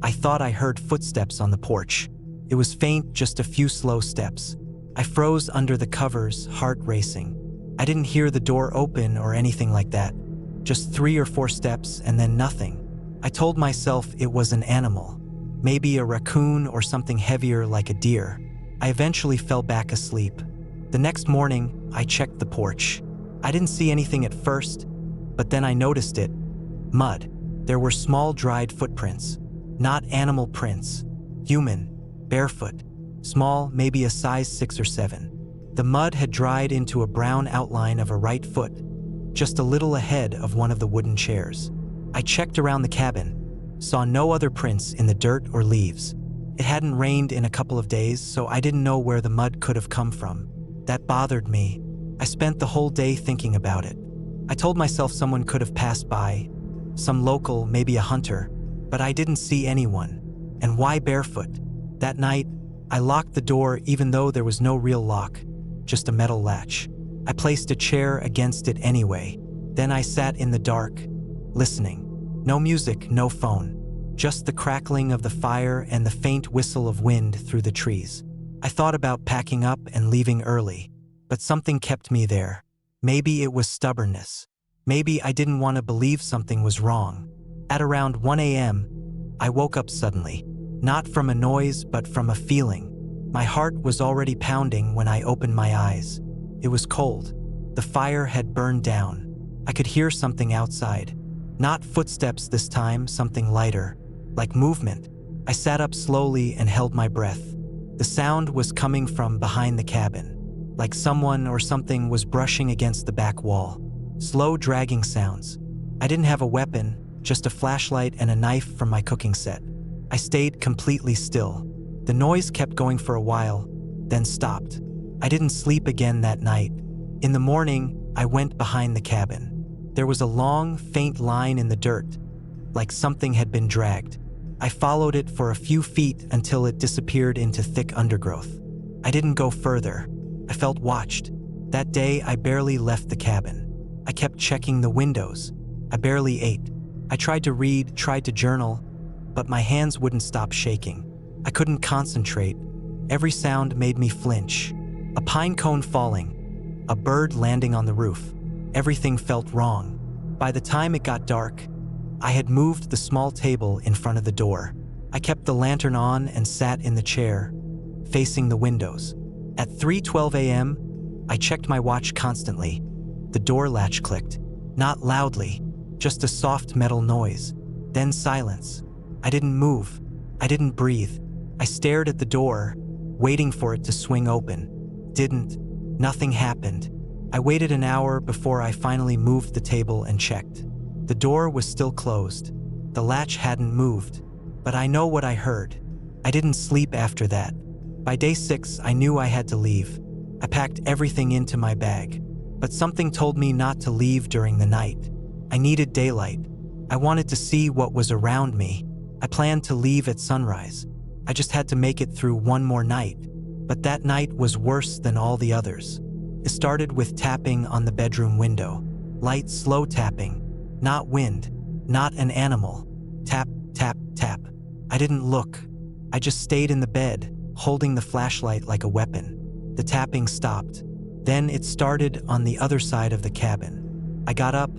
I thought I heard footsteps on the porch. It was faint, just a few slow steps. I froze under the covers, heart racing. I didn't hear the door open or anything like that. Just 3 or 4 steps and then nothing. I told myself it was an animal, maybe a raccoon or something heavier like a deer. I eventually fell back asleep. The next morning, I checked the porch. I didn't see anything at first, but then I noticed it. Mud. There were small dried footprints. Not animal prints. Human. Barefoot. Small, maybe a size 6 or 7. The mud had dried into a brown outline of a right foot, just a little ahead of one of the wooden chairs. I checked around the cabin, saw no other prints in the dirt or leaves. It hadn't rained in a couple of days, so I didn't know where the mud could have come from. That bothered me. I spent the whole day thinking about it. I told myself someone could have passed by, some local, maybe a hunter, but I didn't see anyone. And why barefoot? That night, I locked the door even though there was no real lock, just a metal latch. I placed a chair against it anyway. Then I sat in the dark, listening. No music, no phone. Just the crackling of the fire and the faint whistle of wind through the trees. I thought about packing up and leaving early, but something kept me there. Maybe it was stubbornness. Maybe I didn't want to believe something was wrong. At around 1 a.m., I woke up suddenly, not from a noise but from a feeling. My heart was already pounding when I opened my eyes. It was cold. The fire had burned down. I could hear something outside. Not footsteps this time, something lighter, like movement. I sat up slowly and held my breath. The sound was coming from behind the cabin, like someone or something was brushing against the back wall. Slow dragging sounds. I didn't have a weapon, just a flashlight and a knife from my cooking set. I stayed completely still. The noise kept going for a while, then stopped. I didn't sleep again that night. In the morning, I went behind the cabin. There was a long, faint line in the dirt, like something had been dragged. I followed it for a few feet until it disappeared into thick undergrowth. I didn't go further. I felt watched. That day, I barely left the cabin. I kept checking the windows. I barely ate. I tried to read, tried to journal, but my hands wouldn't stop shaking. I couldn't concentrate. Every sound made me flinch. A pine cone falling, a bird landing on the roof. Everything felt wrong. By the time it got dark, I had moved the small table in front of the door. I kept the lantern on and sat in the chair, facing the windows. At 3:12 a.m., I checked my watch constantly. The door latch clicked, not loudly, just a soft metal noise. Then silence. I didn't move. I didn't breathe. I stared at the door, waiting for it to swing open. Didn't. Nothing happened. I waited an hour before I finally moved the table and checked. The door was still closed. The latch hadn't moved. But I know what I heard. I didn't sleep after that. By day 6, I knew I had to leave. I packed everything into my bag. But something told me not to leave during the night. I needed daylight. I wanted to see what was around me. I planned to leave at sunrise. I just had to make it through one more night. But that night was worse than all the others. It started with tapping on the bedroom window. Light, slow tapping. Not wind. Not an animal. Tap, tap, tap. I didn't look. I just stayed in the bed, holding the flashlight like a weapon. The tapping stopped. Then it started on the other side of the cabin. I got up,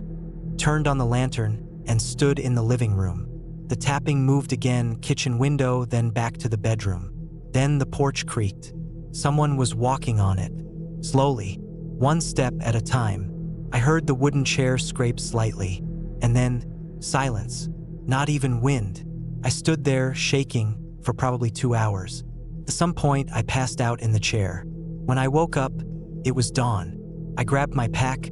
turned on the lantern, and stood in the living room. The tapping moved again, kitchen window, then back to the bedroom. Then the porch creaked. Someone was walking on it. Slowly, one step at a time. I heard the wooden chair scrape slightly, and then silence. Not even wind. I stood there, shaking, for probably 2 hours. At some point, I passed out in the chair. When I woke up, it was dawn. I grabbed my pack,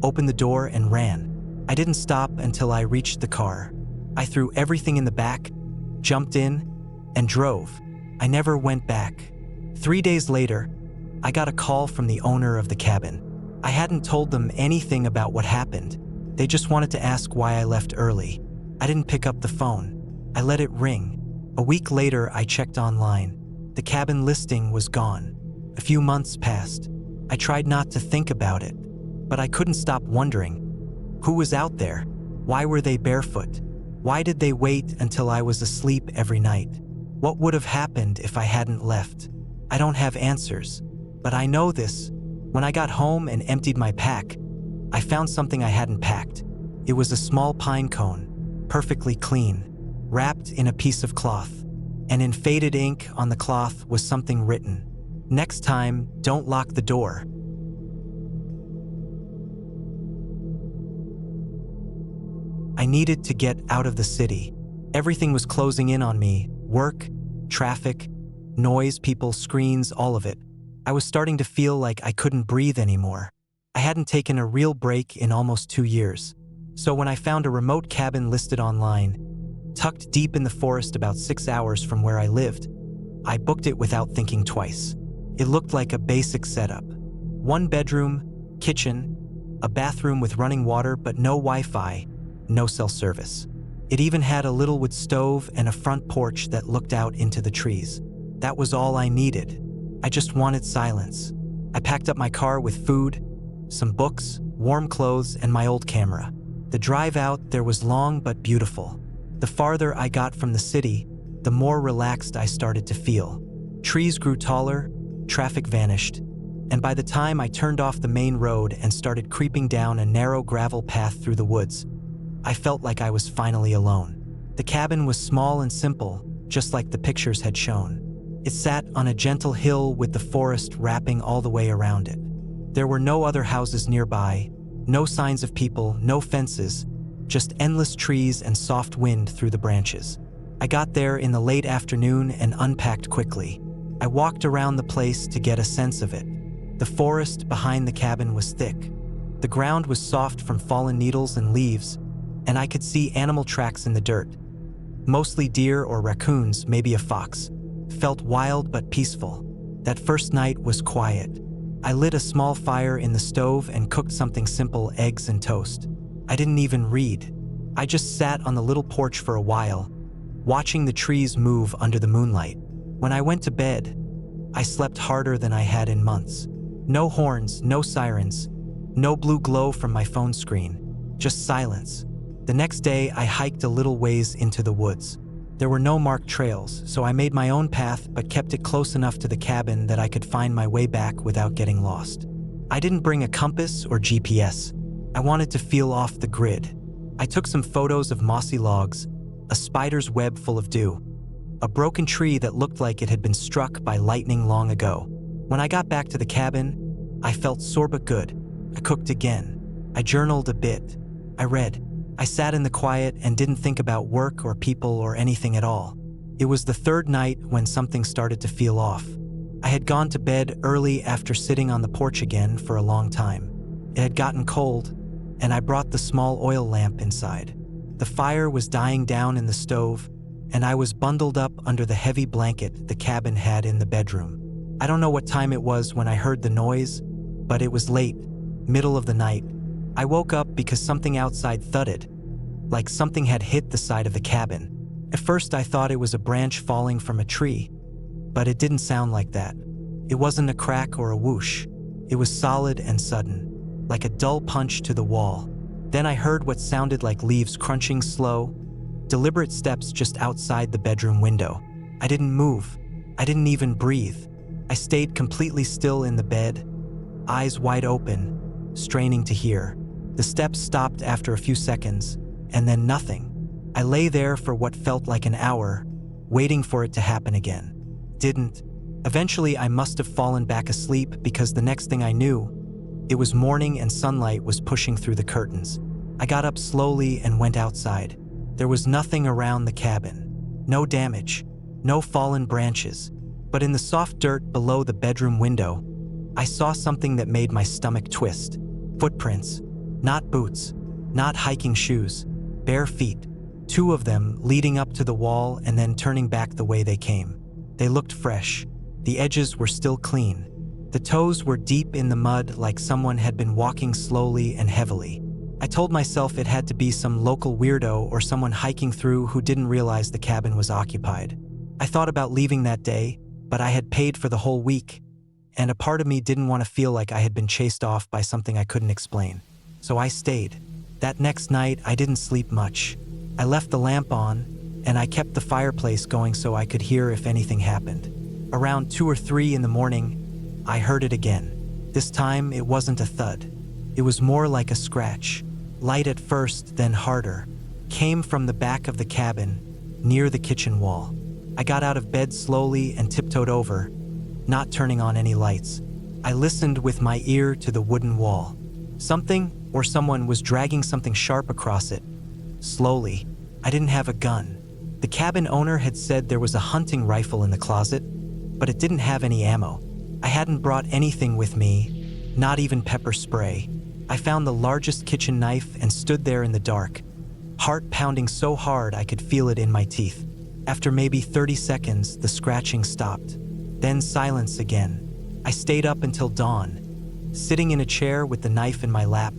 opened the door, and ran. I didn't stop until I reached the car. I threw everything in the back, jumped in, and drove. I never went back. 3 days later, I got a call from the owner of the cabin. I hadn't told them anything about what happened. They just wanted to ask why I left early. I didn't pick up the phone. I let it ring. A week later, I checked online. The cabin listing was gone. A few months passed. I tried not to think about it, but I couldn't stop wondering. Who was out there? Why were they barefoot? Why did they wait until I was asleep every night? What would have happened if I hadn't left? I don't have answers, but I know this. When I got home and emptied my pack, I found something I hadn't packed. It was a small pine cone, perfectly clean, wrapped in a piece of cloth, and in faded ink on the cloth was something written. Next time, don't lock the door. I needed to get out of the city. Everything was closing in on me. Work, traffic, noise, people, screens, all of it. I was starting to feel like I couldn't breathe anymore. I hadn't taken a real break in almost 2 years. So when I found a remote cabin listed online, tucked deep in the forest about 6 hours from where I lived, I booked it without thinking twice. It looked like a basic setup. 1 bedroom, kitchen, a bathroom with running water but no Wi-Fi, no cell service. It even had a little wood stove and a front porch that looked out into the trees. That was all I needed. I just wanted silence. I packed up my car with food, some books, warm clothes, and my old camera. The drive out there was long but beautiful. The farther I got from the city, the more relaxed I started to feel. Trees grew taller, traffic vanished, and by the time I turned off the main road and started creeping down a narrow gravel path through the woods, I felt like I was finally alone. The cabin was small and simple, just like the pictures had shown. It sat on a gentle hill with the forest wrapping all the way around it. There were no other houses nearby, no signs of people, no fences, just endless trees and soft wind through the branches. I got there in the late afternoon and unpacked quickly. I walked around the place to get a sense of it. The forest behind the cabin was thick. The ground was soft from fallen needles and leaves, and I could see animal tracks in the dirt. Mostly deer or raccoons, maybe a fox. Felt wild but peaceful. That first night was quiet. I lit a small fire in the stove and cooked something simple, eggs and toast. I didn't even read. I just sat on the little porch for a while, watching the trees move under the moonlight. When I went to bed, I slept harder than I had in months. No horns, no sirens, no blue glow from my phone screen, just silence. The next day, I hiked a little ways into the woods. There were no marked trails, so I made my own path but kept it close enough to the cabin that I could find my way back without getting lost. I didn't bring a compass or GPS. I wanted to feel off the grid. I took some photos of mossy logs, a spider's web full of dew, a broken tree that looked like it had been struck by lightning long ago. When I got back to the cabin, I felt sore but good. I cooked again. I journaled a bit. I read. I sat in the quiet and didn't think about work or people or anything at all. It was the 3rd night when something started to feel off. I had gone to bed early after sitting on the porch again for a long time. It had gotten cold, and I brought the small oil lamp inside. The fire was dying down in the stove, and I was bundled up under the heavy blanket the cabin had in the bedroom. I don't know what time it was when I heard the noise, but it was late, middle of the night. I woke up because something outside thudded, like something had hit the side of the cabin. At first I thought it was a branch falling from a tree, but it didn't sound like that. It wasn't a crack or a whoosh. It was solid and sudden, like a dull punch to the wall. Then I heard what sounded like leaves crunching, slow, deliberate steps just outside the bedroom window. I didn't move. I didn't even breathe. I stayed completely still in the bed, eyes wide open, straining to hear. The steps stopped after a few seconds, and then nothing. I lay there for what felt like an hour, waiting for it to happen again. Didn't. Eventually, I must have fallen back asleep because the next thing I knew, it was morning and sunlight was pushing through the curtains. I got up slowly and went outside. There was nothing around the cabin. No damage, no fallen branches. But in the soft dirt below the bedroom window, I saw something that made my stomach twist. Footprints. Not boots, not hiking shoes, bare feet. 2 of them leading up to the wall and then turning back the way they came. They looked fresh. The edges were still clean. The toes were deep in the mud like someone had been walking slowly and heavily. I told myself it had to be some local weirdo or someone hiking through who didn't realize the cabin was occupied. I thought about leaving that day, but I had paid for the whole week, and a part of me didn't want to feel like I had been chased off by something I couldn't explain. So I stayed. That next night, I didn't sleep much. I left the lamp on, and I kept the fireplace going so I could hear if anything happened. Around 2 or 3 in the morning, I heard it again. This time, it wasn't a thud. It was more like a scratch. Light at first, then harder. Came from the back of the cabin, near the kitchen wall. I got out of bed slowly and tiptoed over, not turning on any lights. I listened with my ear to the wooden wall. Something or someone was dragging something sharp across it. Slowly. I didn't have a gun. The cabin owner had said there was a hunting rifle in the closet, but it didn't have any ammo. I hadn't brought anything with me, not even pepper spray. I found the largest kitchen knife and stood there in the dark, heart pounding so hard I could feel it in my teeth. After maybe 30 seconds, the scratching stopped. Then silence again. I stayed up until dawn, sitting in a chair with the knife in my lap,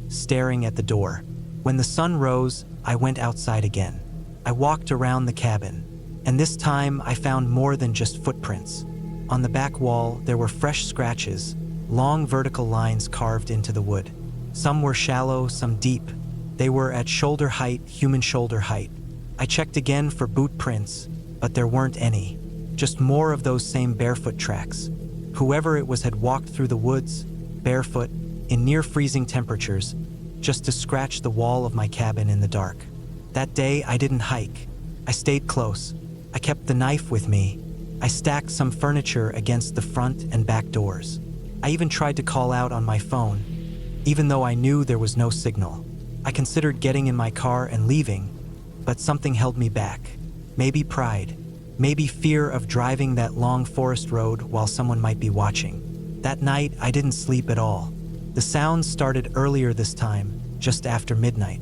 staring at the door. When the sun rose, I went outside again. I walked around the cabin, and this time I found more than just footprints. On the back wall, there were fresh scratches, long vertical lines carved into the wood. Some were shallow, some deep. They were at shoulder height, human shoulder height. I checked again for boot prints, but there weren't any. Just more of those same barefoot tracks. Whoever it was had walked through the woods, barefoot, in near freezing temperatures, just to scratch the wall of my cabin in the dark. That day, I didn't hike. I stayed close. I kept the knife with me. I stacked some furniture against the front and back doors. I even tried to call out on my phone, even though I knew there was no signal. I considered getting in my car and leaving, but something held me back. Maybe pride. Maybe fear of driving that long forest road while someone might be watching. That night, I didn't sleep at all. The sounds started earlier this time, just after midnight.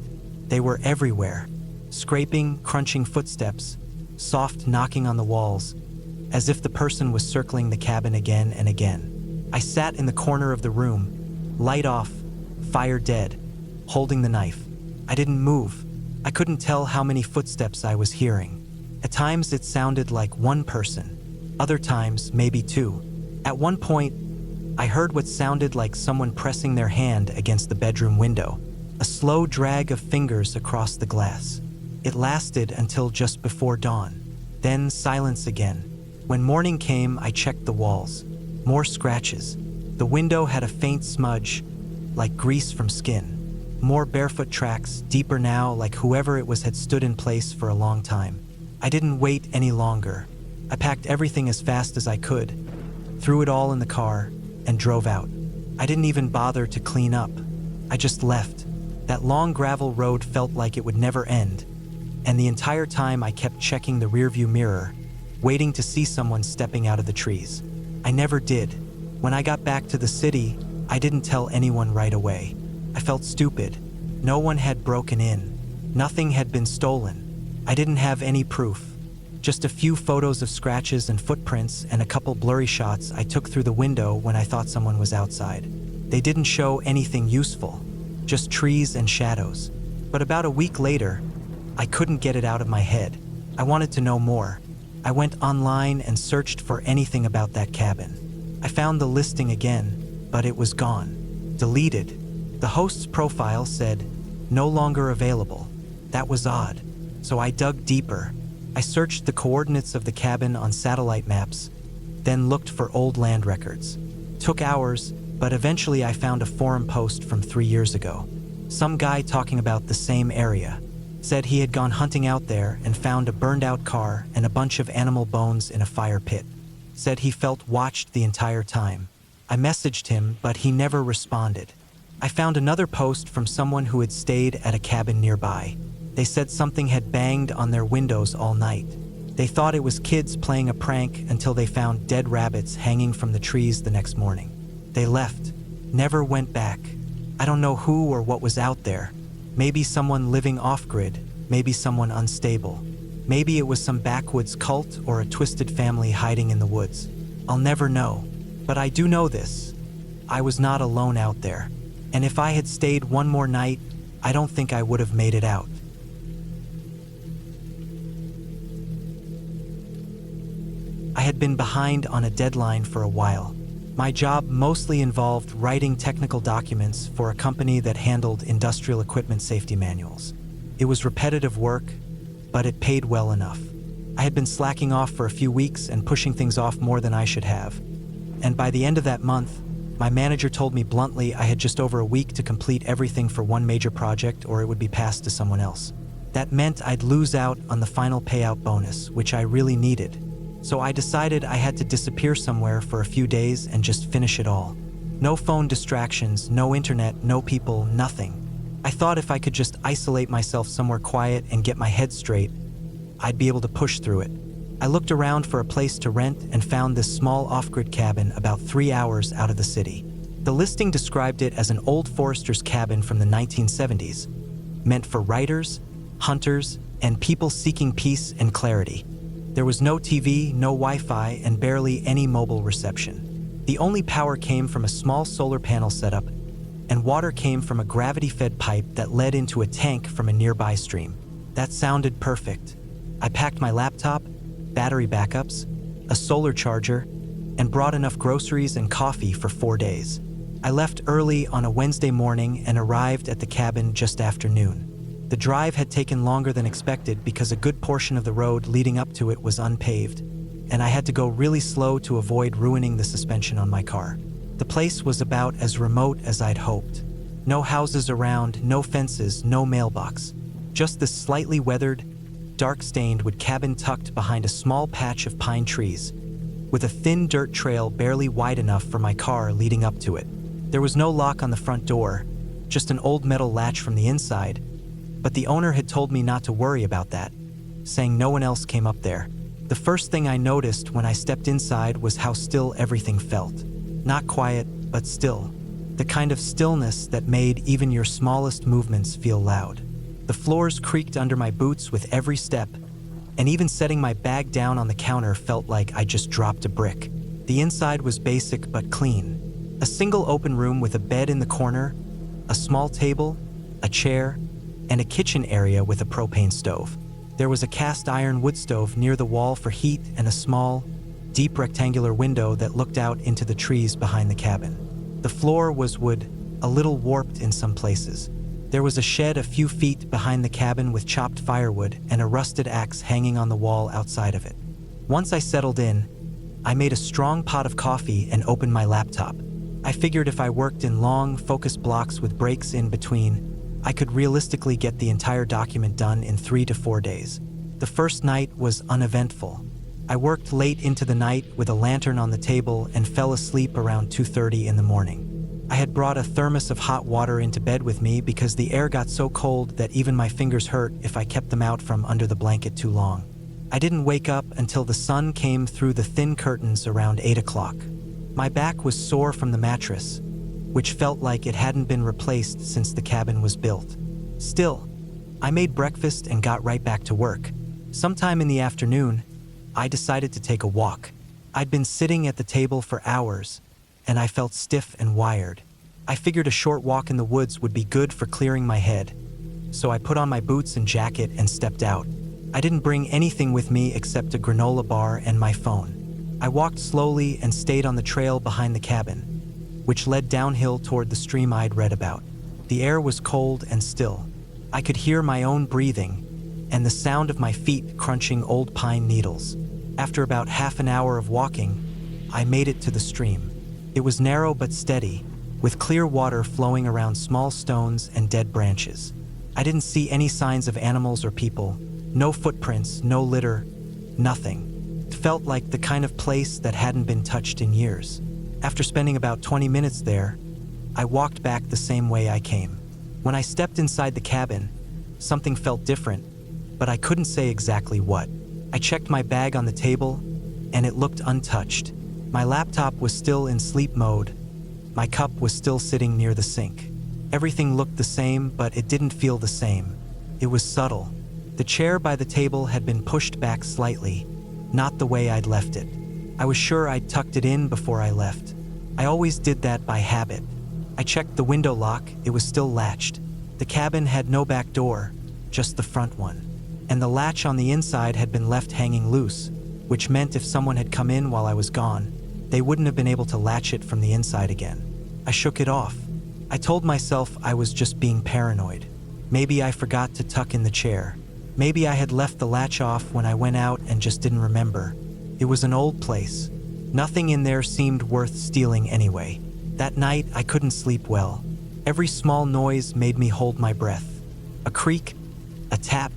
They were everywhere. Scraping, crunching footsteps, soft knocking on the walls, as if the person was circling the cabin again and again. I sat in the corner of the room, light off, fire dead, holding the knife. I didn't move. I couldn't tell how many footsteps I was hearing. At times it sounded like one person, other times maybe 2. At one point, I heard what sounded like someone pressing their hand against the bedroom window, a slow drag of fingers across the glass. It lasted until just before dawn. Then silence again. When morning came, I checked the walls. More scratches. The window had a faint smudge, like grease from skin. More barefoot tracks, deeper now, like whoever it was had stood in place for a long time. I didn't wait any longer. I packed everything as fast as I could, threw it all in the car, and drove out. I didn't even bother to clean up. I just left. That long gravel road felt like it would never end, and the entire time I kept checking the rearview mirror, waiting to see someone stepping out of the trees. I never did. When I got back to the city, I didn't tell anyone right away. I felt stupid. No one had broken in. Nothing had been stolen. I didn't have any proof. Just a few photos of scratches and footprints and a couple blurry shots I took through the window when I thought someone was outside. They didn't show anything useful, just trees and shadows. But about a week later, I couldn't get it out of my head. I wanted to know more. I went online and searched for anything about that cabin. I found the listing again, but it was gone. Deleted. The host's profile said, "No longer available." That was odd. So I dug deeper. I searched the coordinates of the cabin on satellite maps. then looked for old land records. Took hours, but eventually I found a forum post from 3 years ago. Some guy talking about the same area. Said he had gone hunting out there and found a burned-out car and a bunch of animal bones in a fire pit. Said he felt watched the entire time. I messaged him, but he never responded. I found another post from someone who had stayed at a cabin nearby. They said something had banged on their windows all night. They thought it was kids playing a prank until they found dead rabbits hanging from the trees the next morning. They left, never went back. I don't know who or what was out there. Maybe someone living off-grid, maybe someone unstable. Maybe it was some backwoods cult or a twisted family hiding in the woods. I'll never know. But I do know this. I was not alone out there. And if I had stayed one more night, I don't think I would have made it out. I had been behind on a deadline for a while. My job mostly involved writing technical documents for a company that handled industrial equipment safety manuals. It was repetitive work, but it paid well enough. I had been slacking off for a few weeks and pushing things off more than I should have. And by the end of that month, my manager told me bluntly I had just over a week to complete everything for one major project or it would be passed to someone else. That meant I'd lose out on the final payout bonus, which I really needed. So I decided I had to disappear somewhere for a few days and just finish it all. No phone distractions, no internet, no people, nothing. I thought if I could just isolate myself somewhere quiet and get my head straight, I'd be able to push through it. I looked around for a place to rent and found this small off-grid cabin about 3 hours out of the city. The listing described it as an old forester's cabin from the 1970s, meant for writers, hunters, and people seeking peace and clarity. There was no TV, no Wi-Fi, and barely any mobile reception. The only power came from a small solar panel setup, and water came from a gravity-fed pipe that led into a tank from a nearby stream. That sounded perfect. I packed my laptop, battery backups, a solar charger, and brought enough groceries and coffee for 4 days. I left early on a Wednesday morning and arrived at the cabin just after noon. The drive had taken longer than expected because a good portion of the road leading up to it was unpaved, and I had to go really slow to avoid ruining the suspension on my car. The place was about as remote as I'd hoped. No houses around, no fences, no mailbox. Just this slightly weathered, dark-stained wood cabin tucked behind a small patch of pine trees, with a thin dirt trail barely wide enough for my car leading up to it. There was no lock on the front door, just an old metal latch from the inside, but the owner had told me not to worry about that, saying no one else came up there. The first thing I noticed when I stepped inside was how still everything felt. Not quiet, but still. The kind of stillness that made even your smallest movements feel loud. The floors creaked under my boots with every step, and even setting my bag down on the counter felt like I just dropped a brick. The inside was basic but clean. A single open room with a bed in the corner, a small table, a chair, and a kitchen area with a propane stove. There was a cast iron wood stove near the wall for heat and a small, deep rectangular window that looked out into the trees behind the cabin. The floor was wood, a little warped in some places. There was a shed a few feet behind the cabin with chopped firewood and a rusted axe hanging on the wall outside of it. Once I settled in, I made a strong pot of coffee and opened my laptop. I figured if I worked in long, focused blocks with breaks in between, I could realistically get the entire document done in 3 to 4 days. The first night was uneventful. I worked late into the night with a lantern on the table and fell asleep around 2:30 in the morning. I had brought a thermos of hot water into bed with me because the air got so cold that even my fingers hurt if I kept them out from under the blanket too long. I didn't wake up until the sun came through the thin curtains around 8 o'clock. My back was sore from the mattress, which felt like it hadn't been replaced since the cabin was built. Still, I made breakfast and got right back to work. Sometime in the afternoon, I decided to take a walk. I'd been sitting at the table for hours, and I felt stiff and wired. I figured a short walk in the woods would be good for clearing my head, so I put on my boots and jacket and stepped out. I didn't bring anything with me except a granola bar and my phone. I walked slowly and stayed on the trail behind the cabin, which led downhill toward the stream I'd read about. The air was cold and still. I could hear my own breathing and the sound of my feet crunching old pine needles. After about half an hour of walking, I made it to the stream. It was narrow but steady, with clear water flowing around small stones and dead branches. I didn't see any signs of animals or people. No footprints, no litter, nothing. It felt like the kind of place that hadn't been touched in years. After spending about 20 minutes there, I walked back the same way I came. When I stepped inside the cabin, something felt different, but I couldn't say exactly what. I checked my bag on the table, and it looked untouched. My laptop was still in sleep mode. My cup was still sitting near the sink. Everything looked the same, but it didn't feel the same. It was subtle. The chair by the table had been pushed back slightly, not the way I'd left it. I was sure I'd tucked it in before I left. I always did that by habit. I checked the window lock, it was still latched. The cabin had no back door, just the front one. And the latch on the inside had been left hanging loose, which meant if someone had come in while I was gone, they wouldn't have been able to latch it from the inside again. I shook it off. I told myself I was just being paranoid. Maybe I forgot to tuck in the chair. Maybe I had left the latch off when I went out and just didn't remember. It was an old place. Nothing in there seemed worth stealing anyway. That night, I couldn't sleep well. Every small noise made me hold my breath. A creak, a tap,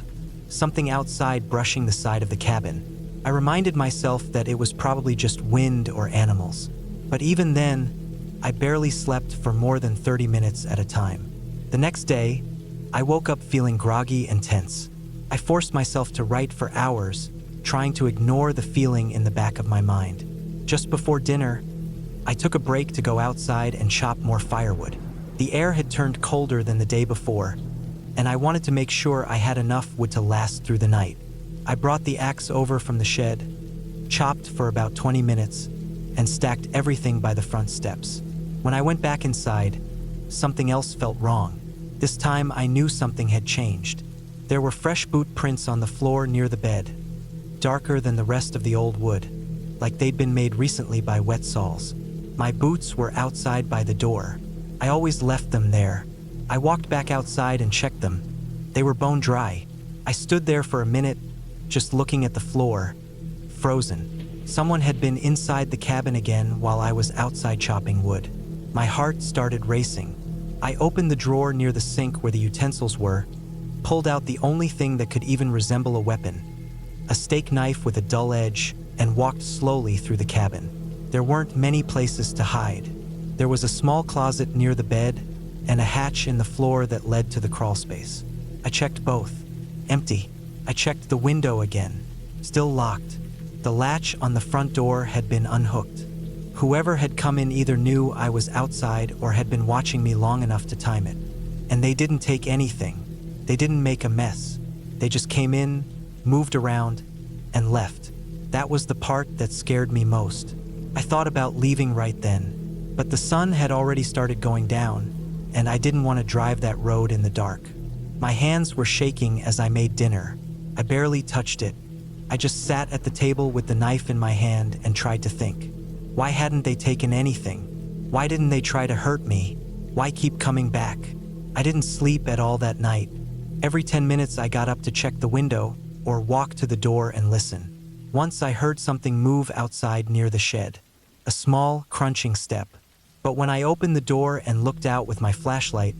something outside brushing the side of the cabin. I reminded myself that it was probably just wind or animals. But even then, I barely slept for more than 30 minutes at a time. The next day, I woke up feeling groggy and tense. I forced myself to write for hours, trying to ignore the feeling in the back of my mind. Just before dinner, I took a break to go outside and chop more firewood. The air had turned colder than the day before, and I wanted to make sure I had enough wood to last through the night. I brought the axe over from the shed, chopped for about 20 minutes, and stacked everything by the front steps. When I went back inside, something else felt wrong. This time I knew something had changed. There were fresh boot prints on the floor near the bed, darker than the rest of the old wood, like they'd been made recently by wet soles. My boots were outside by the door. I always left them there. I walked back outside and checked them. They were bone dry. I stood there for a minute, just looking at the floor, frozen. Someone had been inside the cabin again while I was outside chopping wood. My heart started racing. I opened the drawer near the sink where the utensils were, pulled out the only thing that could even resemble a weapon, a steak knife with a dull edge, and walked slowly through the cabin. There weren't many places to hide. There was a small closet near the bed and a hatch in the floor that led to the crawl space. I checked both. Empty. I checked the window again. Still locked. The latch on the front door had been unhooked. Whoever had come in either knew I was outside or had been watching me long enough to time it. And they didn't take anything. They didn't make a mess. They just came in, moved around, and left. That was the part that scared me most. I thought about leaving right then, but the sun had already started going down, and I didn't want to drive that road in the dark. My hands were shaking as I made dinner. I barely touched it. I just sat at the table with the knife in my hand and tried to think. Why hadn't they taken anything? Why didn't they try to hurt me? Why keep coming back? I didn't sleep at all that night. Every 10 minutes I got up to check the window or walk to the door and listen. Once I heard something move outside near the shed. A small, crunching step. But when I opened the door and looked out with my flashlight,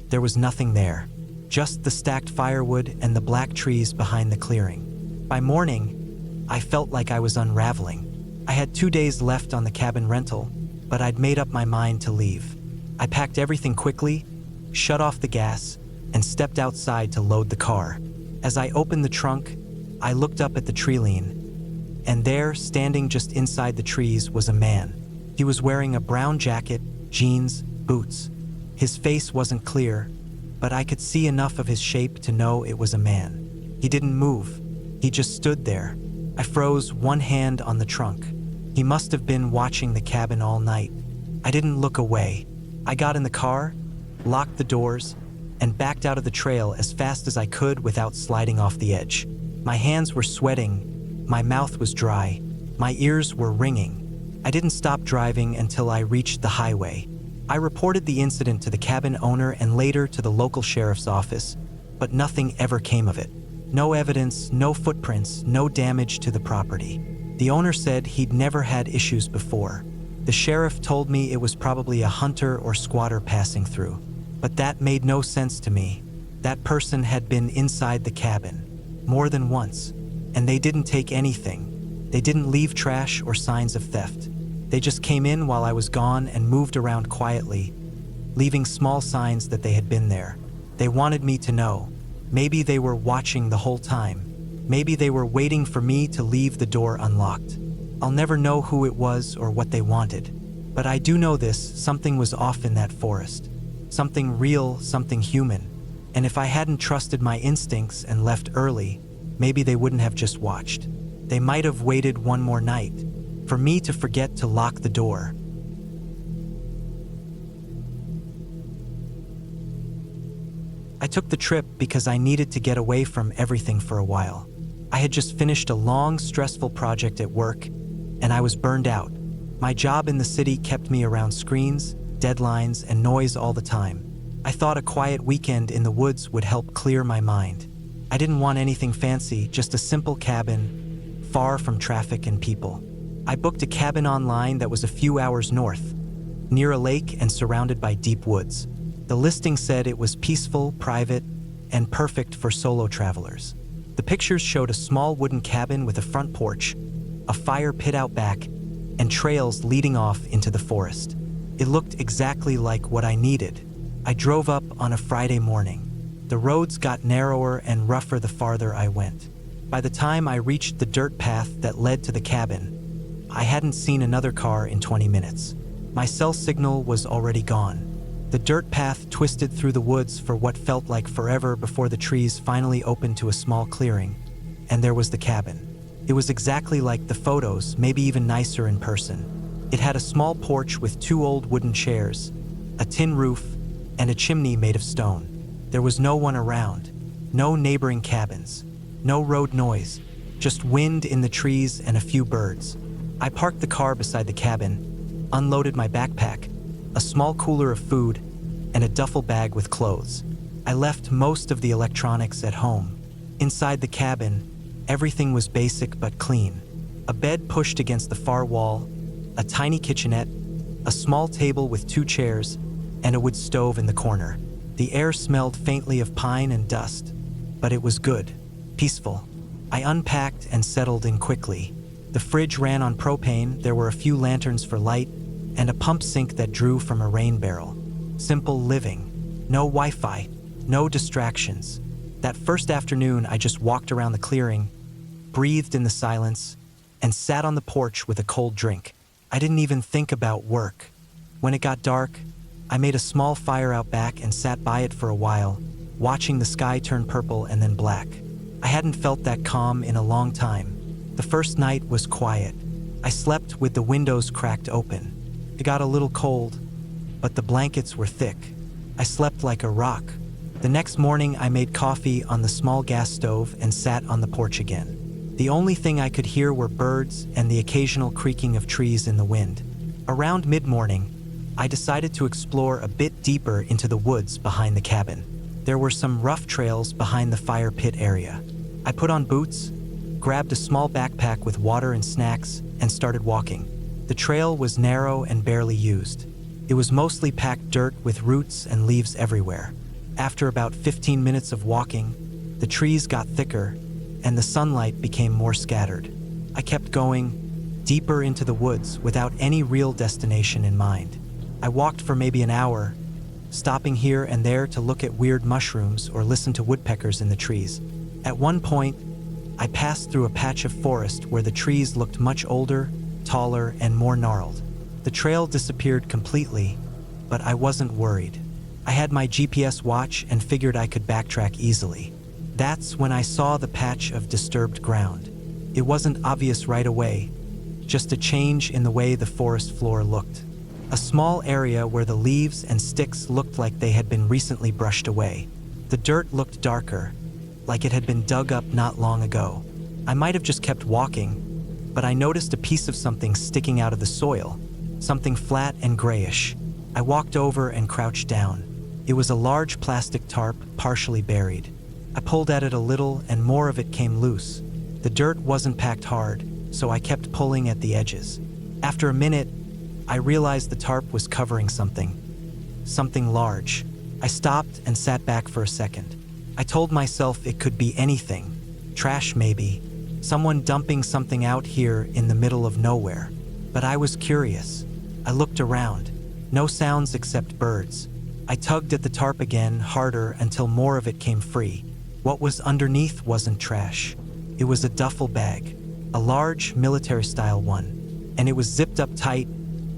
there was nothing there. Just the stacked firewood and the black trees behind the clearing. By morning, I felt like I was unraveling. I had 2 days left on the cabin rental, but I'd made up my mind to leave. I packed everything quickly, shut off the gas, and stepped outside to load the car. As I opened the trunk, I looked up at the tree lean, and there, standing just inside the trees, was a man. He was wearing a brown jacket, jeans, boots. His face wasn't clear, but I could see enough of his shape to know it was a man. He didn't move. He just stood there. I froze, one hand on the trunk. He must have been watching the cabin all night. I didn't look away. I got in the car, locked the doors, and backed out of the trail as fast as I could without sliding off the edge. My hands were sweating, my mouth was dry, my ears were ringing. I didn't stop driving until I reached the highway. I reported the incident to the cabin owner and later to the local sheriff's office, but nothing ever came of it. No evidence, no footprints, no damage to the property. The owner said he'd never had issues before. The sheriff told me it was probably a hunter or squatter passing through. But that made no sense to me. That person had been inside the cabin more than once, and they didn't take anything. They didn't leave trash or signs of theft. They just came in while I was gone and moved around quietly, leaving small signs that they had been there. They wanted me to know. Maybe they were watching the whole time. Maybe they were waiting for me to leave the door unlocked. I'll never know who it was or what they wanted. But I do know this: something was off in that forest. Something real, something human. And if I hadn't trusted my instincts and left early, maybe they wouldn't have just watched. They might have waited one more night for me to forget to lock the door. I took the trip because I needed to get away from everything for a while. I had just finished a long, stressful project at work, and I was burned out. My job in the city kept me around screens, deadlines, and noise all the time. I thought a quiet weekend in the woods would help clear my mind. I didn't want anything fancy, just a simple cabin, far from traffic and people. I booked a cabin online that was a few hours north, near a lake and surrounded by deep woods. The listing said it was peaceful, private, and perfect for solo travelers. The pictures showed a small wooden cabin with a front porch, a fire pit out back, and trails leading off into the forest. It looked exactly like what I needed. I drove up on a Friday morning. The roads got narrower and rougher the farther I went. By the time I reached the dirt path that led to the cabin, I hadn't seen another car in 20 minutes. My cell signal was already gone. The dirt path twisted through the woods for what felt like forever before the trees finally opened to a small clearing, and there was the cabin. It was exactly like the photos, maybe even nicer in person. It had a small porch with 2 old wooden chairs, a tin roof, and a chimney made of stone. There was no one around, no neighboring cabins, no road noise, just wind in the trees and a few birds. I parked the car beside the cabin, unloaded my backpack, a small cooler of food, and a duffel bag with clothes. I left most of the electronics at home. Inside the cabin, everything was basic but clean. A bed pushed against the far wall, a tiny kitchenette, a small table with 2 chairs, and a wood stove in the corner. The air smelled faintly of pine and dust, but it was good, peaceful. I unpacked and settled in quickly. The fridge ran on propane, there were a few lanterns for light, and a pump sink that drew from a rain barrel. Simple living. No Wi-Fi, no distractions. That first afternoon, I just walked around the clearing, breathed in the silence, and sat on the porch with a cold drink. I didn't even think about work. When it got dark, I made a small fire out back and sat by it for a while, watching the sky turn purple and then black. I hadn't felt that calm in a long time. The first night was quiet. I slept with the windows cracked open. It got a little cold, but the blankets were thick. I slept like a rock. The next morning, I made coffee on the small gas stove and sat on the porch again. The only thing I could hear were birds and the occasional creaking of trees in the wind. Around mid-morning, I decided to explore a bit deeper into the woods behind the cabin. There were some rough trails behind the fire pit area. I put on boots, grabbed a small backpack with water and snacks, and started walking. The trail was narrow and barely used. It was mostly packed dirt with roots and leaves everywhere. After about 15 minutes of walking, the trees got thicker and the sunlight became more scattered. I kept going deeper into the woods without any real destination in mind. I walked for maybe an hour, stopping here and there to look at weird mushrooms or listen to woodpeckers in the trees. At one point, I passed through a patch of forest where the trees looked much older, taller, and more gnarled. The trail disappeared completely, but I wasn't worried. I had my GPS watch and figured I could backtrack easily. That's when I saw the patch of disturbed ground. It wasn't obvious right away, just a change in the way the forest floor looked. A small area where the leaves and sticks looked like they had been recently brushed away. The dirt looked darker, like it had been dug up not long ago. I might have just kept walking, but I noticed a piece of something sticking out of the soil, something flat and grayish. I walked over and crouched down. It was a large plastic tarp, partially buried. I pulled at it a little and more of it came loose. The dirt wasn't packed hard, so I kept pulling at the edges. After a minute, I realized the tarp was covering something large. I stopped and sat back for a second. I told myself it could be anything. Trash maybe. Someone dumping something out here in the middle of nowhere. But I was curious. I looked around. No sounds except birds. I tugged at the tarp again, harder, until more of it came free. What was underneath wasn't trash. It was a duffel bag. A large, military-style one. And it was zipped up tight,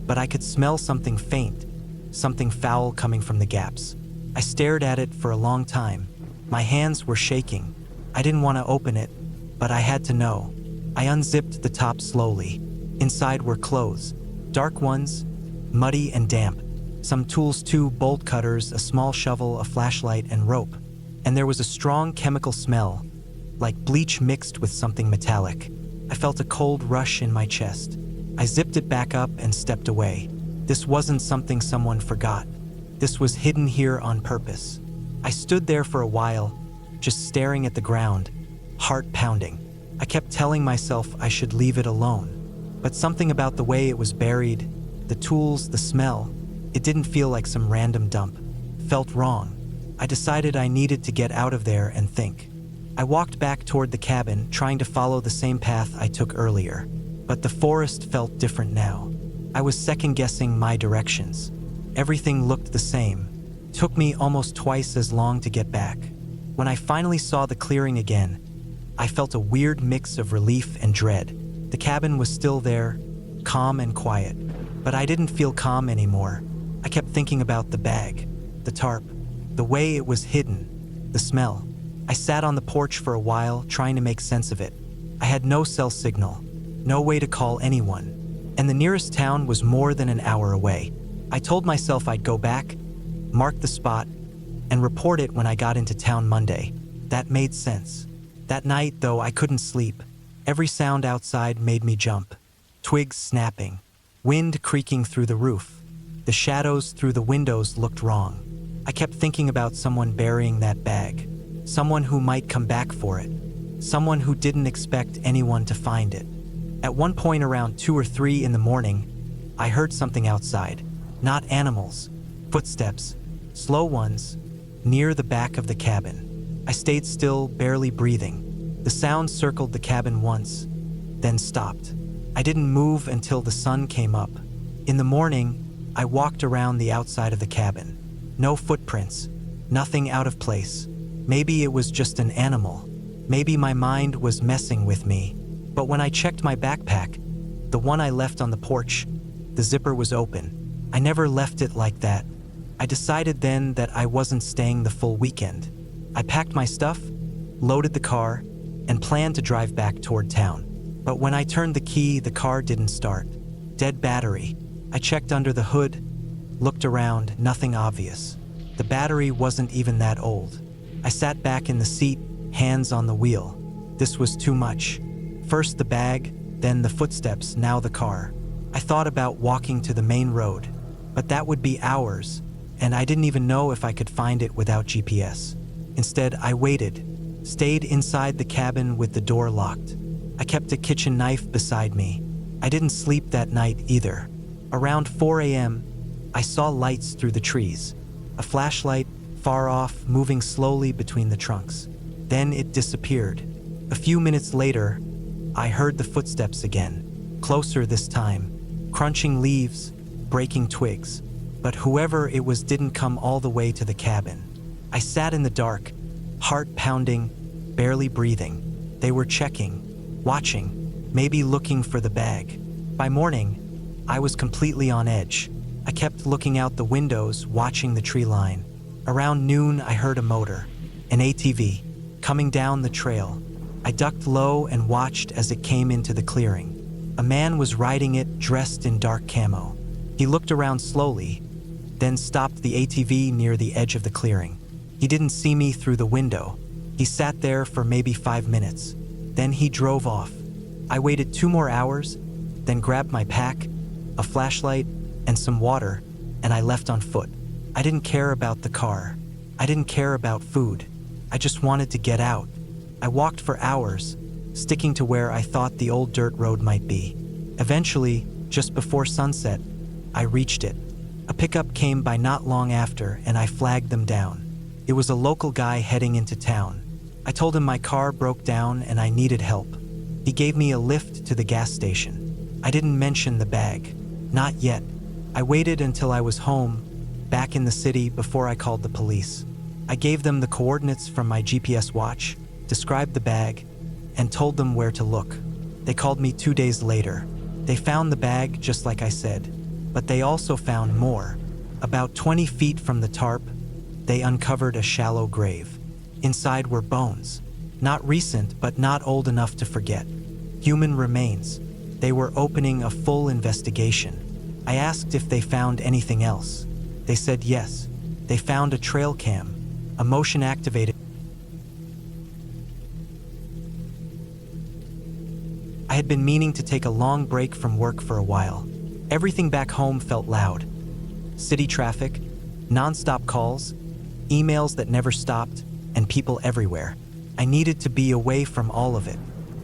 but I could smell something faint, something foul coming from the gaps. I stared at it for a long time. My hands were shaking. I didn't want to open it, but I had to know. I unzipped the top slowly. Inside were clothes, dark ones, muddy and damp. Some tools too, bolt cutters, a small shovel, a flashlight, and rope. And there was a strong chemical smell, like bleach mixed with something metallic. I felt a cold rush in my chest. I zipped it back up and stepped away. This wasn't something someone forgot. This was hidden here on purpose. I stood there for a while, just staring at the ground, heart pounding. I kept telling myself I should leave it alone. But something about the way it was buried, the tools, the smell, it didn't feel like some random dump. Felt wrong. I decided I needed to get out of there and think. I walked back toward the cabin, trying to follow the same path I took earlier. But the forest felt different now. I was second-guessing my directions. Everything looked the same. Took me almost twice as long to get back. When I finally saw the clearing again, I felt a weird mix of relief and dread. The cabin was still there, calm and quiet. But I didn't feel calm anymore. I kept thinking about the bag, the tarp, the way it was hidden, the smell. I sat on the porch for a while, trying to make sense of it. I had no cell signal, no way to call anyone, and the nearest town was more than an hour away. I told myself I'd go back, mark the spot, and report it when I got into town Monday. That made sense. That night, though, I couldn't sleep. Every sound outside made me jump. Twigs snapping, wind creaking through the roof. The shadows through the windows looked wrong. I kept thinking about someone burying that bag. Someone who might come back for it. Someone who didn't expect anyone to find it. At one point around 2 or 3 in the morning, I heard something outside. Not animals. Footsteps. Slow ones. Near the back of the cabin. I stayed still, barely breathing. The sound circled the cabin once, then stopped. I didn't move until the sun came up. In the morning, I walked around the outside of the cabin. No footprints. Nothing out of place. Maybe it was just an animal. Maybe my mind was messing with me. But when I checked my backpack, the one I left on the porch, the zipper was open. I never left it like that. I decided then that I wasn't staying the full weekend. I packed my stuff, loaded the car, and planned to drive back toward town. But when I turned the key, the car didn't start. Dead battery. I checked under the hood, looked around, nothing obvious. The battery wasn't even that old. I sat back in the seat, hands on the wheel. This was too much. First the bag, then the footsteps, now the car. I thought about walking to the main road, but that would be hours, and I didn't even know if I could find it without GPS. Instead, I waited, stayed inside the cabin with the door locked. I kept a kitchen knife beside me. I didn't sleep that night either. Around 4 a.m., I saw lights through the trees. A flashlight, far off, moving slowly between the trunks. Then it disappeared. A few minutes later, I heard the footsteps again, closer this time, crunching leaves, breaking twigs. But whoever it was didn't come all the way to the cabin. I sat in the dark, heart pounding, barely breathing. They were checking, watching, maybe looking for the bag. By morning, I was completely on edge. I kept looking out the windows, watching the tree line. Around noon, I heard a motor, an ATV, coming down the trail. I ducked low and watched as it came into the clearing. A man was riding it, dressed in dark camo. He looked around slowly, then stopped the ATV near the edge of the clearing. He didn't see me through the window. He sat there for maybe 5 minutes. Then he drove off. I waited 2 more hours, then grabbed my pack, a flashlight, and some water, and I left on foot. I didn't care about the car. I didn't care about food. I just wanted to get out. I walked for hours, sticking to where I thought the old dirt road might be. Eventually, just before sunset, I reached it. A pickup came by not long after, and I flagged them down. It was a local guy heading into town. I told him my car broke down and I needed help. He gave me a lift to the gas station. I didn't mention the bag. Not yet. I waited until I was home, back in the city, before I called the police. I gave them the coordinates from my GPS watch, described the bag, and told them where to look. They called me 2 days later. They found the bag just like I said, but they also found more. About 20 feet from the tarp, they uncovered a shallow grave. Inside were bones. Not recent, but not old enough to forget. Human remains. They were opening a full investigation. I asked if they found anything else. They said yes. They found a trail cam, a motion-activated. I had been meaning to take a long break from work for a while. Everything back home felt loud. City traffic, non-stop calls, emails that never stopped, and people everywhere. I needed to be away from all of it.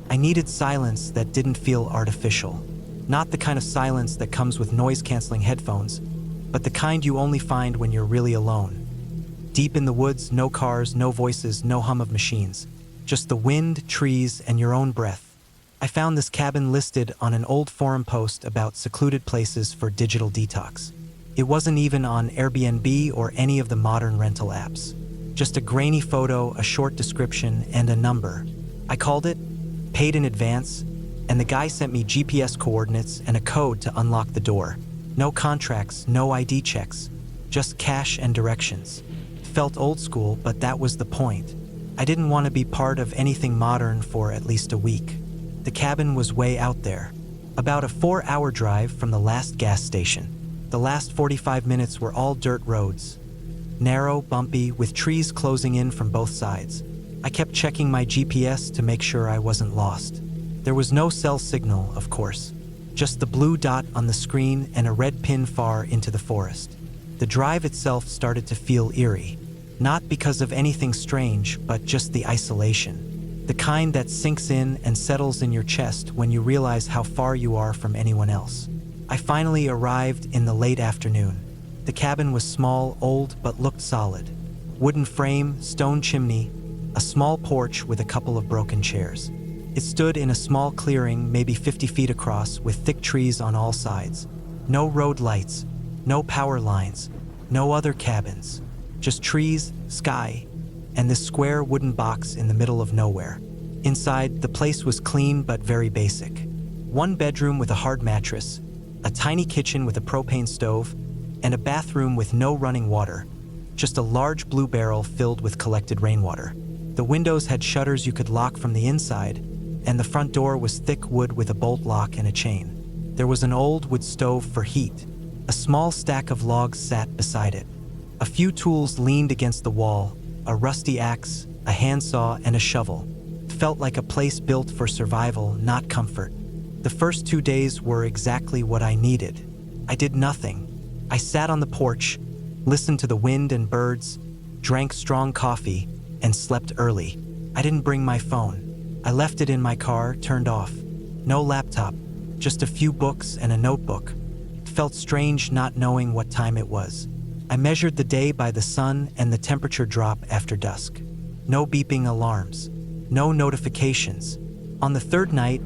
I needed silence that didn't feel artificial. Not the kind of silence that comes with noise-canceling headphones, but the kind you only find when you're really alone. Deep in the woods, no cars, no voices, no hum of machines. Just the wind, trees, and your own breath. I found this cabin listed on an old forum post about secluded places for digital detox. It wasn't even on Airbnb or any of the modern rental apps. Just a grainy photo, a short description, and a number. I called it, paid in advance, and the guy sent me GPS coordinates and a code to unlock the door. No contracts, no ID checks, just cash and directions. It felt old school, but that was the point. I didn't want to be part of anything modern for at least a week. The cabin was way out there, about a 4-hour drive from the last gas station. The last 45 minutes were all dirt roads. Narrow, bumpy, with trees closing in from both sides. I kept checking my GPS to make sure I wasn't lost. There was no cell signal, of course. Just the blue dot on the screen and a red pin far into the forest. The drive itself started to feel eerie. Not because of anything strange, but just the isolation. The kind that sinks in and settles in your chest when you realize how far you are from anyone else. I finally arrived in the late afternoon. The cabin was small, old, but looked solid. Wooden frame, stone chimney, a small porch with a couple of broken chairs. It stood in a small clearing, maybe 50 feet across, with thick trees on all sides. No road lights, no power lines, no other cabins. Just trees, sky, and this square wooden box in the middle of nowhere. Inside, the place was clean but very basic. One bedroom with a hard mattress, a tiny kitchen with a propane stove, and a bathroom with no running water, just a large blue barrel filled with collected rainwater. The windows had shutters you could lock from the inside, and the front door was thick wood with a bolt lock and a chain. There was an old wood stove for heat. A small stack of logs sat beside it. A few tools leaned against the wall, a rusty axe, a handsaw, and a shovel. It felt like a place built for survival, not comfort. The first 2 days were exactly what I needed. I did nothing. I sat on the porch, listened to the wind and birds, drank strong coffee, and slept early. I didn't bring my phone. I left it in my car, turned off. No laptop, just a few books and a notebook. It felt strange not knowing what time it was. I measured the day by the sun and the temperature drop after dusk. No beeping alarms, no notifications. On the third night,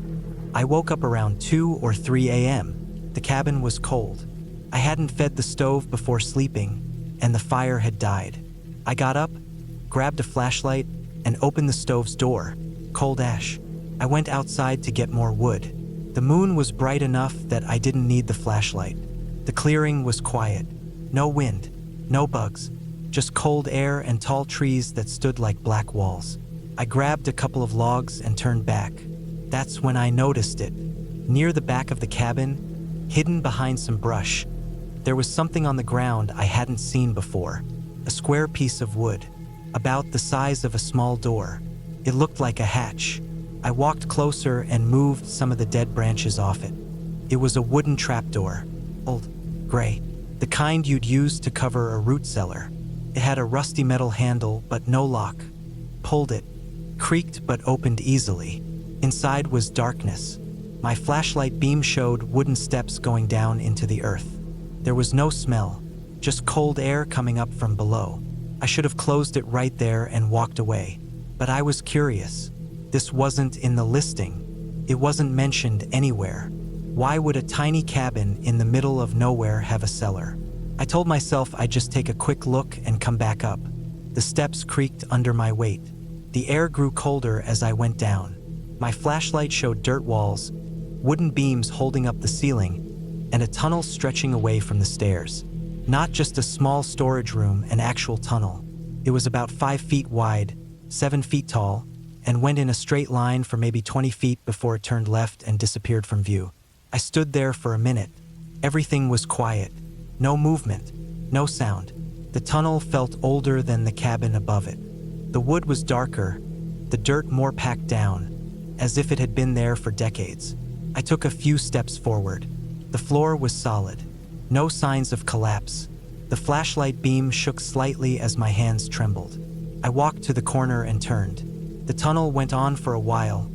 I woke up around 2 or 3 a.m. The cabin was cold. I hadn't fed the stove before sleeping, and the fire had died. I got up, grabbed a flashlight, and opened the stove's door. Cold ash. I went outside to get more wood. The moon was bright enough that I didn't need the flashlight. The clearing was quiet. No wind, no bugs, just cold air and tall trees that stood like black walls. I grabbed a couple of logs and turned back. That's when I noticed it. Near the back of the cabin, hidden behind some brush, there was something on the ground I hadn't seen before. A square piece of wood, about the size of a small door. It looked like a hatch. I walked closer and moved some of the dead branches off it. It was a wooden trapdoor, old, gray, the kind you'd use to cover a root cellar. It had a rusty metal handle but no lock. Pulled it, creaked but opened easily. Inside was darkness. My flashlight beam showed wooden steps going down into the earth. There was no smell, just cold air coming up from below. I should have closed it right there and walked away. But I was curious. This wasn't in the listing. It wasn't mentioned anywhere. Why would a tiny cabin in the middle of nowhere have a cellar? I told myself I'd just take a quick look and come back up. The steps creaked under my weight. The air grew colder as I went down. My flashlight showed dirt walls, wooden beams holding up the ceiling, and a tunnel stretching away from the stairs. Not just a small storage room, an actual tunnel. It was about 5 feet wide, 7 feet tall, and went in a straight line for maybe 20 feet before it turned left and disappeared from view. I stood there for a minute. Everything was quiet. No movement, no sound. The tunnel felt older than the cabin above it. The wood was darker, the dirt more packed down, as if it had been there for decades. I took a few steps forward. The floor was solid. No signs of collapse. The flashlight beam shook slightly as my hands trembled. I walked to the corner and turned. The tunnel went on for a while,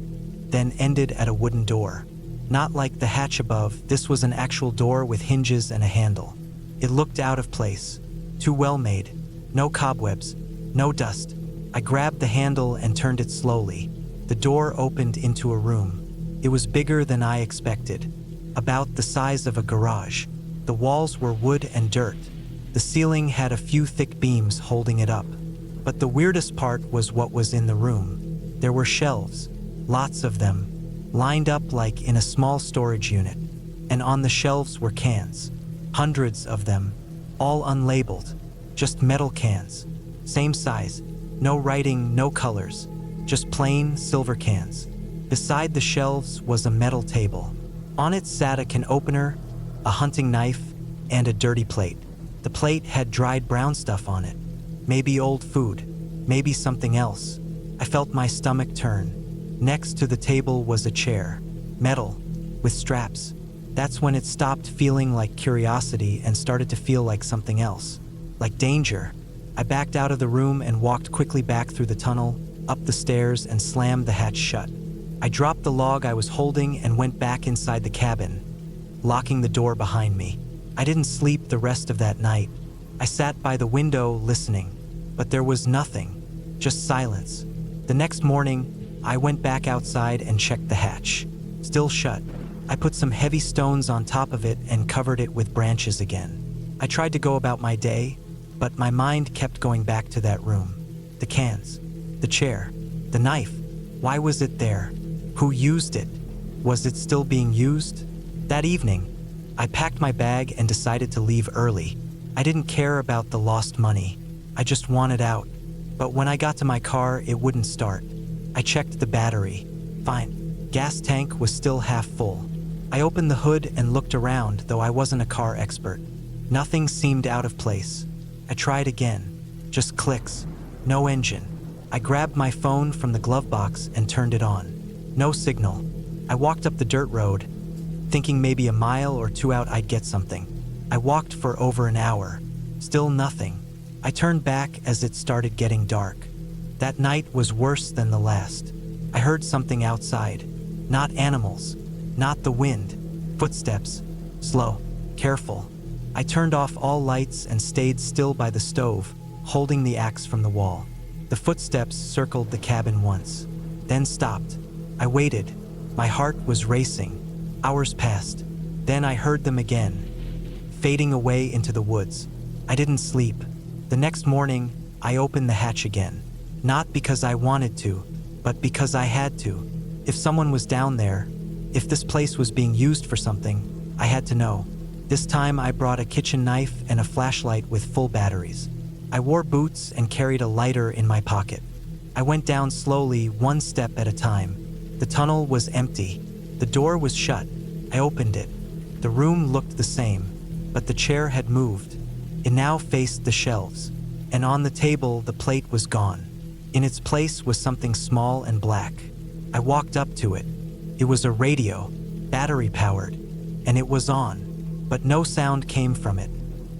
then ended at a wooden door. Not like the hatch above, this was an actual door with hinges and a handle. It looked out of place, too well made. No cobwebs, no dust. I grabbed the handle and turned it slowly. The door opened into a room. It was bigger than I expected, about the size of a garage. The walls were wood and dirt. The ceiling had a few thick beams holding it up. But the weirdest part was what was in the room. There were shelves, lots of them, lined up like in a small storage unit. And on the shelves were cans, hundreds of them, all unlabeled, just metal cans, same size, no writing, no colors, just plain silver cans. Beside the shelves was a metal table. On it sat a can opener, a hunting knife, and a dirty plate. The plate had dried brown stuff on it. Maybe old food, maybe something else. I felt my stomach turn. Next to the table was a chair, metal, with straps. That's when it stopped feeling like curiosity and started to feel like something else, like danger. I backed out of the room and walked quickly back through the tunnel, up the stairs, and slammed the hatch shut. I dropped the log I was holding and went back inside the cabin, locking the door behind me. I didn't sleep the rest of that night. I sat by the window listening, but there was nothing, just silence. The next morning, I went back outside and checked the hatch. Still shut. I put some heavy stones on top of it and covered it with branches again. I tried to go about my day, but my mind kept going back to that room. The cans, the chair, the knife. Why was it there? Who used it? Was it still being used? That evening, I packed my bag and decided to leave early. I didn't care about the lost money. I just wanted out. But when I got to my car, it wouldn't start. I checked the battery. Fine. Gas tank was still half full. I opened the hood and looked around, though I wasn't a car expert. Nothing seemed out of place. I tried again. Just clicks. No engine. I grabbed my phone from the glove box and turned it on. No signal. I walked up the dirt road, thinking maybe a mile or two out I'd get something. I walked for over an hour. Still nothing. I turned back as it started getting dark. That night was worse than the last. I heard something outside. Not animals. Not the wind. Footsteps. Slow. Careful. I turned off all lights and stayed still by the stove, holding the axe from the wall. The footsteps circled the cabin once, then stopped. I waited. My heart was racing. Hours passed. Then I heard them again, fading away into the woods. I didn't sleep. The next morning, I opened the hatch again. Not because I wanted to, but because I had to. If someone was down there, if this place was being used for something, I had to know. This time I brought a kitchen knife and a flashlight with full batteries. I wore boots and carried a lighter in my pocket. I went down slowly, one step at a time. The tunnel was empty. The door was shut. I opened it. The room looked the same, but the chair had moved. It now faced the shelves, and on the table the plate was gone. In its place was something small and black. I walked up to it. It was a radio, battery-powered, and it was on, but no sound came from it.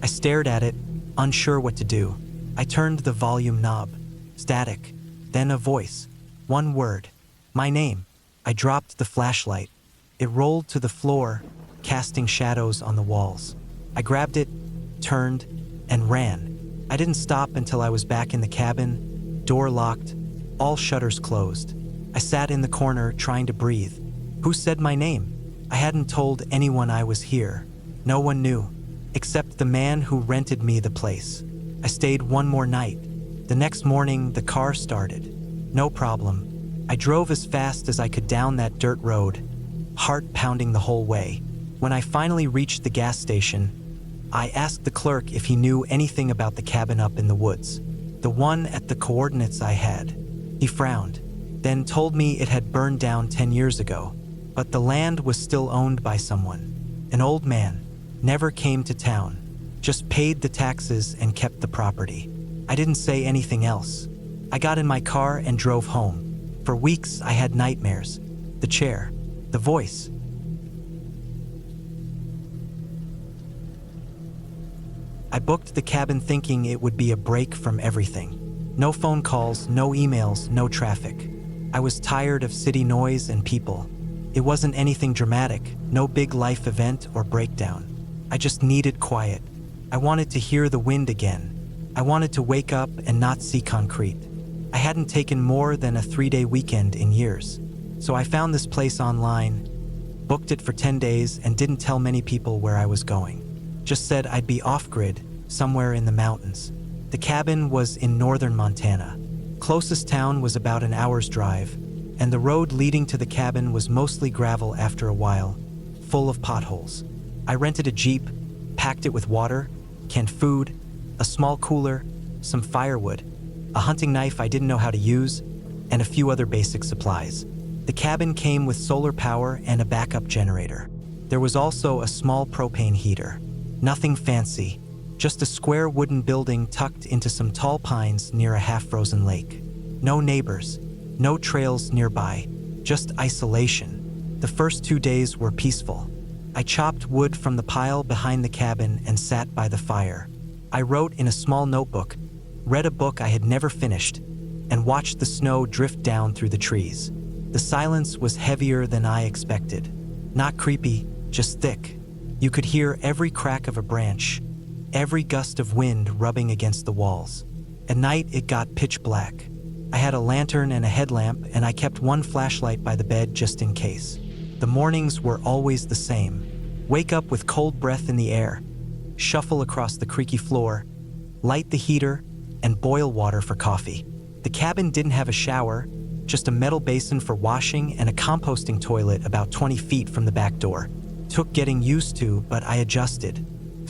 I stared at it, unsure what to do. I turned the volume knob. Static. Then a voice. One word. My name. I dropped the flashlight. It rolled to the floor, casting shadows on the walls. I grabbed it, turned, and ran. I didn't stop until I was back in the cabin, door locked, all shutters closed. I sat in the corner trying to breathe. Who said my name? I hadn't told anyone I was here. No one knew, except the man who rented me the place. I stayed one more night. The next morning, the car started. No problem. I drove as fast as I could down that dirt road, heart pounding the whole way. When I finally reached the gas station, I asked the clerk if he knew anything about the cabin up in the woods, the one at the coordinates I had. He frowned, then told me it had burned down 10 years ago, but the land was still owned by someone. An old man, never came to town, just paid the taxes and kept the property. I didn't say anything else. I got in my car and drove home. For weeks I had nightmares. The chair, the voice. I booked the cabin thinking it would be a break from everything. No phone calls, no emails, no traffic. I was tired of city noise and people. It wasn't anything dramatic, no big life event or breakdown. I just needed quiet. I wanted to hear the wind again. I wanted to wake up and not see concrete. I hadn't taken more than a 3-day weekend in years. So I found this place online, booked it for 10 days, and didn't tell many people where I was going. Just said I'd be off-grid, somewhere in the mountains. The cabin was in northern Montana. Closest town was about an hour's drive, and the road leading to the cabin was mostly gravel after a while, full of potholes. I rented a Jeep, packed it with water, canned food, a small cooler, some firewood, a hunting knife I didn't know how to use, and a few other basic supplies. The cabin came with solar power and a backup generator. There was also a small propane heater. Nothing fancy, just a square wooden building tucked into some tall pines near a half-frozen lake. No neighbors, no trails nearby, just isolation. The first 2 days were peaceful. I chopped wood from the pile behind the cabin and sat by the fire. I wrote in a small notebook, read a book I had never finished, and watched the snow drift down through the trees. The silence was heavier than I expected. Not creepy, just thick. You could hear every crack of a branch, every gust of wind rubbing against the walls. At night, it got pitch black. I had a lantern and a headlamp, and I kept one flashlight by the bed just in case. The mornings were always the same. Wake up with cold breath in the air, shuffle across the creaky floor, light the heater, and boil water for coffee. The cabin didn't have a shower, just a metal basin for washing and a composting toilet about 20 feet from the back door. Took getting used to, but I adjusted.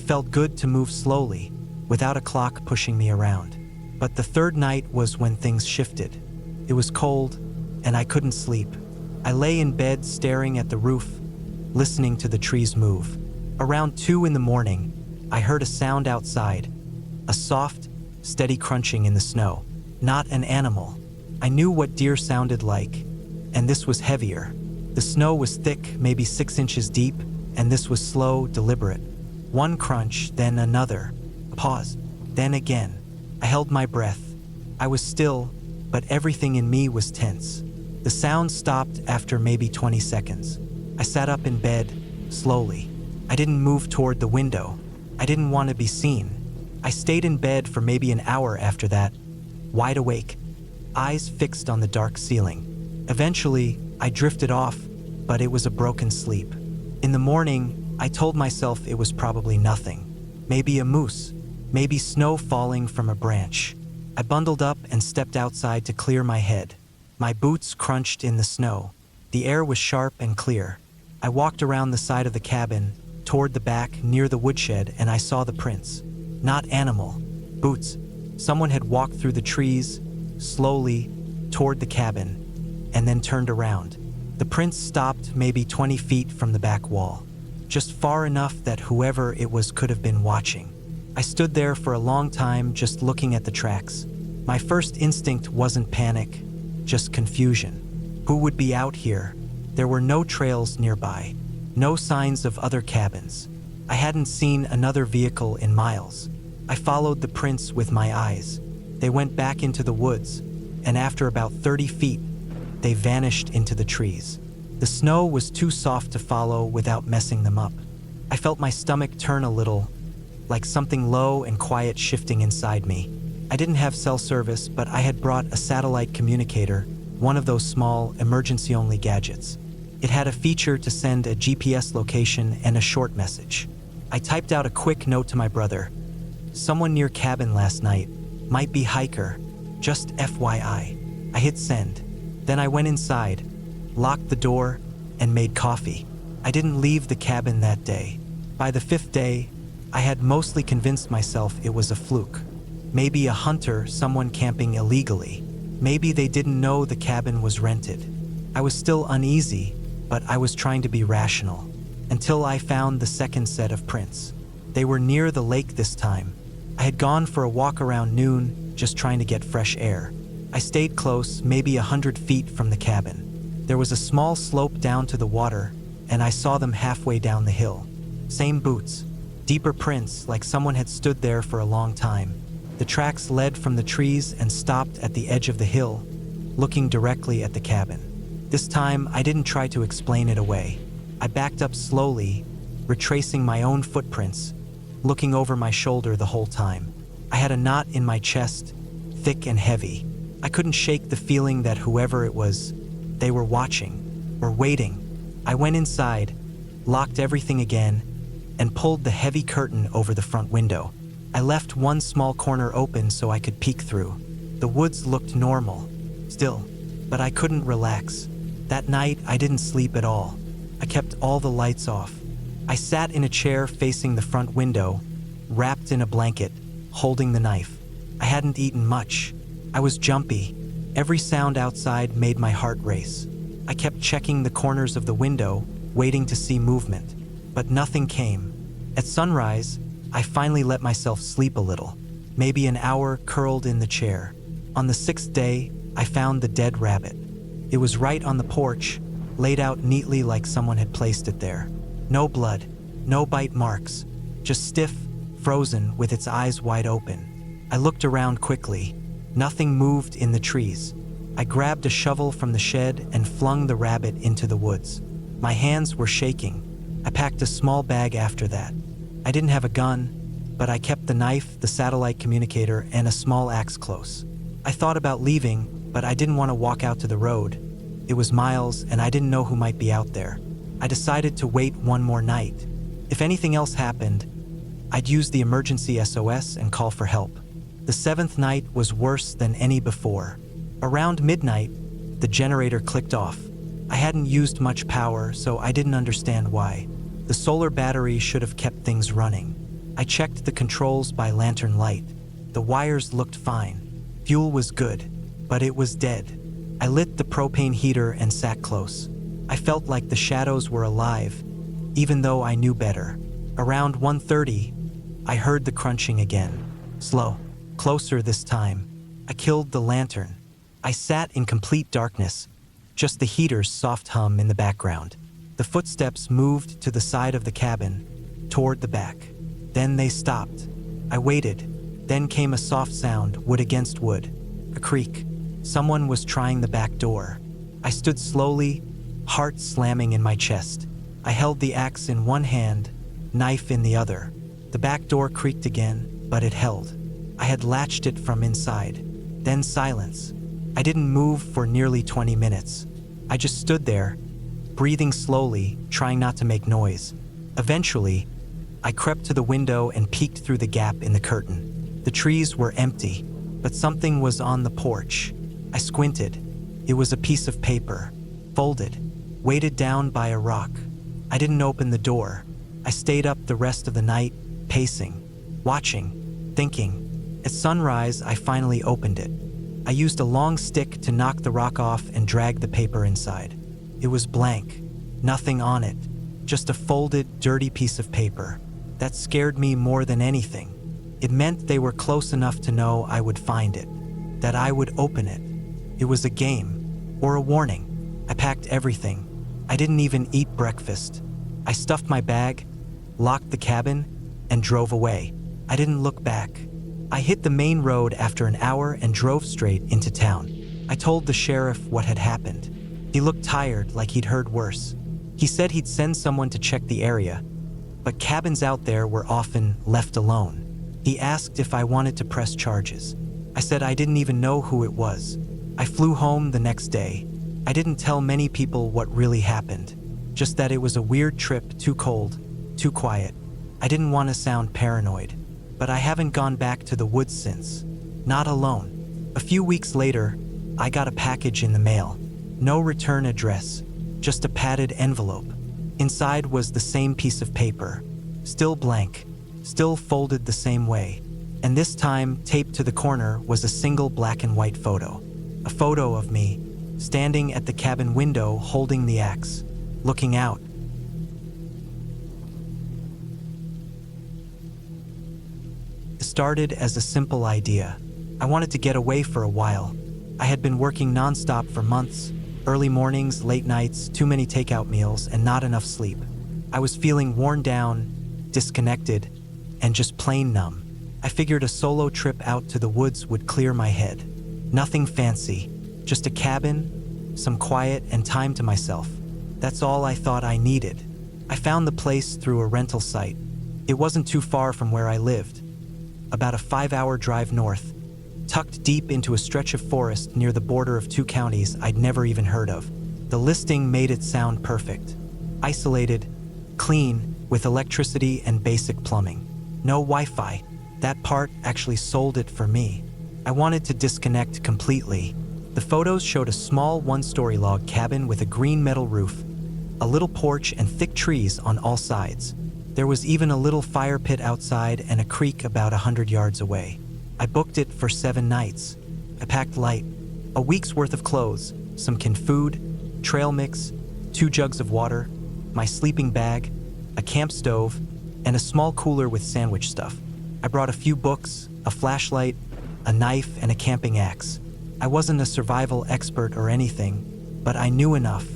Felt good to move slowly, without a clock pushing me around. But the third night was when things shifted. It was cold, and I couldn't sleep. I lay in bed staring at the roof, listening to the trees move. Around 2 in the morning, I heard a sound outside, a soft, steady crunching in the snow. Not an animal. I knew what deer sounded like, and this was heavier. The snow was thick, maybe 6 inches deep, and this was slow, deliberate. One crunch, then another. A pause, then again. I held my breath. I was still, but everything in me was tense. The sound stopped after maybe 20 seconds. I sat up in bed, slowly. I didn't move toward the window. I didn't want to be seen. I stayed in bed for maybe an hour after that, wide awake, eyes fixed on the dark ceiling. Eventually, I drifted off, but it was a broken sleep. In the morning, I told myself it was probably nothing. Maybe a moose, maybe snow falling from a branch. I bundled up and stepped outside to clear my head. My boots crunched in the snow. The air was sharp and clear. I walked around the side of the cabin, toward the back near the woodshed, and I saw the prints. Not animal, boots. Someone had walked through the trees, slowly, toward the cabin, and then turned around. The prints stopped maybe 20 feet from the back wall, just far enough that whoever it was could have been watching. I stood there for a long time just looking at the tracks. My first instinct wasn't panic, just confusion. Who would be out here? There were no trails nearby, no signs of other cabins. I hadn't seen another vehicle in miles. I followed the prints with my eyes. They went back into the woods, and after about 30 feet, they vanished into the trees. The snow was too soft to follow without messing them up. I felt my stomach turn a little, like something low and quiet shifting inside me. I didn't have cell service, but I had brought a satellite communicator, one of those small, emergency-only gadgets. It had a feature to send a GPS location and a short message. I typed out a quick note to my brother. Someone near cabin last night. Might be hiker. Just FYI. I hit send. Then I went inside, locked the door, and made coffee. I didn't leave the cabin that day. By the 5th day, I had mostly convinced myself it was a fluke. Maybe a hunter, someone camping illegally. Maybe they didn't know the cabin was rented. I was still uneasy, but I was trying to be rational. Until I found the second set of prints. They were near the lake this time. I had gone for a walk around noon, just trying to get fresh air. I stayed close, maybe 100 feet from the cabin. There was a small slope down to the water, and I saw them halfway down the hill. Same boots, deeper prints like someone had stood there for a long time. The tracks led from the trees and stopped at the edge of the hill, looking directly at the cabin. This time, I didn't try to explain it away. I backed up slowly, retracing my own footprints, looking over my shoulder the whole time. I had a knot in my chest, thick and heavy. I couldn't shake the feeling that whoever it was, they were watching, or waiting. I went inside, locked everything again, and pulled the heavy curtain over the front window. I left one small corner open so I could peek through. The woods looked normal, still, but I couldn't relax. That night, I didn't sleep at all. I kept all the lights off. I sat in a chair facing the front window, wrapped in a blanket, holding the knife. I hadn't eaten much. I was jumpy. Every sound outside made my heart race. I kept checking the corners of the window, waiting to see movement, but nothing came. At sunrise, I finally let myself sleep a little, maybe an hour curled in the chair. On the 6th day, I found the dead rabbit. It was right on the porch, laid out neatly like someone had placed it there. No blood, no bite marks, just stiff, frozen with its eyes wide open. I looked around quickly. Nothing moved in the trees. I grabbed a shovel from the shed and flung the rabbit into the woods. My hands were shaking. I packed a small bag after that. I didn't have a gun, but I kept the knife, the satellite communicator, and a small axe close. I thought about leaving, but I didn't want to walk out to the road. It was miles, and I didn't know who might be out there. I decided to wait one more night. If anything else happened, I'd use the emergency SOS and call for help. The 7th night was worse than any before. Around midnight, the generator clicked off. I hadn't used much power, so I didn't understand why. The solar battery should have kept things running. I checked the controls by lantern light. The wires looked fine. Fuel was good, but it was dead. I lit the propane heater and sat close. I felt like the shadows were alive, even though I knew better. Around 1:30, I heard the crunching again. Slow, closer this time. I killed the lantern. I sat in complete darkness, just the heater's soft hum in the background. The footsteps moved to the side of the cabin, toward the back. Then they stopped. I waited. Then came a soft sound, wood against wood. A creak. Someone was trying the back door. I stood slowly, heart slamming in my chest. I held the axe in one hand, knife in the other. The back door creaked again, but it held. I had latched it from inside. Then silence. I didn't move for nearly 20 minutes. I just stood there, breathing slowly, trying not to make noise. Eventually, I crept to the window and peeked through the gap in the curtain. The trees were empty, but something was on the porch. I squinted. It was a piece of paper, folded, weighted down by a rock. I didn't open the door. I stayed up the rest of the night, pacing, watching, thinking. At sunrise, I finally opened it. I used a long stick to knock the rock off and drag the paper inside. It was blank, nothing on it, just a folded, dirty piece of paper. That scared me more than anything. It meant they were close enough to know I would find it, that I would open it. It was a game, or a warning. I packed everything. I didn't even eat breakfast. I stuffed my bag, locked the cabin, and drove away. I didn't look back. I hit the main road after an hour and drove straight into town. I told the sheriff what had happened. He looked tired, like he'd heard worse. He said he'd send someone to check the area, but cabins out there were often left alone. He asked if I wanted to press charges. I said I didn't even know who it was. I flew home the next day. I didn't tell many people what really happened, just that it was a weird trip, too cold, too quiet. I didn't want to sound paranoid, but I haven't gone back to the woods since. Not alone. A few weeks later, I got a package in the mail. No return address, just a padded envelope. Inside was the same piece of paper, still blank, still folded the same way. And this time, taped to the corner, was a single black and white photo. A photo of me, standing at the cabin window holding the axe, looking out. It started as a simple idea. I wanted to get away for a while. I had been working nonstop for months, early mornings, late nights, too many takeout meals, and not enough sleep. I was feeling worn down, disconnected, and just plain numb. I figured a solo trip out to the woods would clear my head. Nothing fancy, just a cabin, some quiet, and time to myself. That's all I thought I needed. I found the place through a rental site. It wasn't too far from where I lived, about a 5-hour drive north, tucked deep into a stretch of forest near the border of 2 counties I'd never even heard of. The listing made it sound perfect. Isolated, clean, with electricity and basic plumbing. No Wi-Fi. That part actually sold it for me. I wanted to disconnect completely. The photos showed a small 1-story log cabin with a green metal roof, a little porch, and thick trees on all sides. There was even a little fire pit outside and a creek about 100 yards away. I booked it for 7 nights. I packed light, a week's worth of clothes, some canned food, trail mix, 2 jugs of water, my sleeping bag, a camp stove, and a small cooler with sandwich stuff. I brought a few books, a flashlight, a knife, and a camping axe. I wasn't a survival expert or anything, but I knew enough,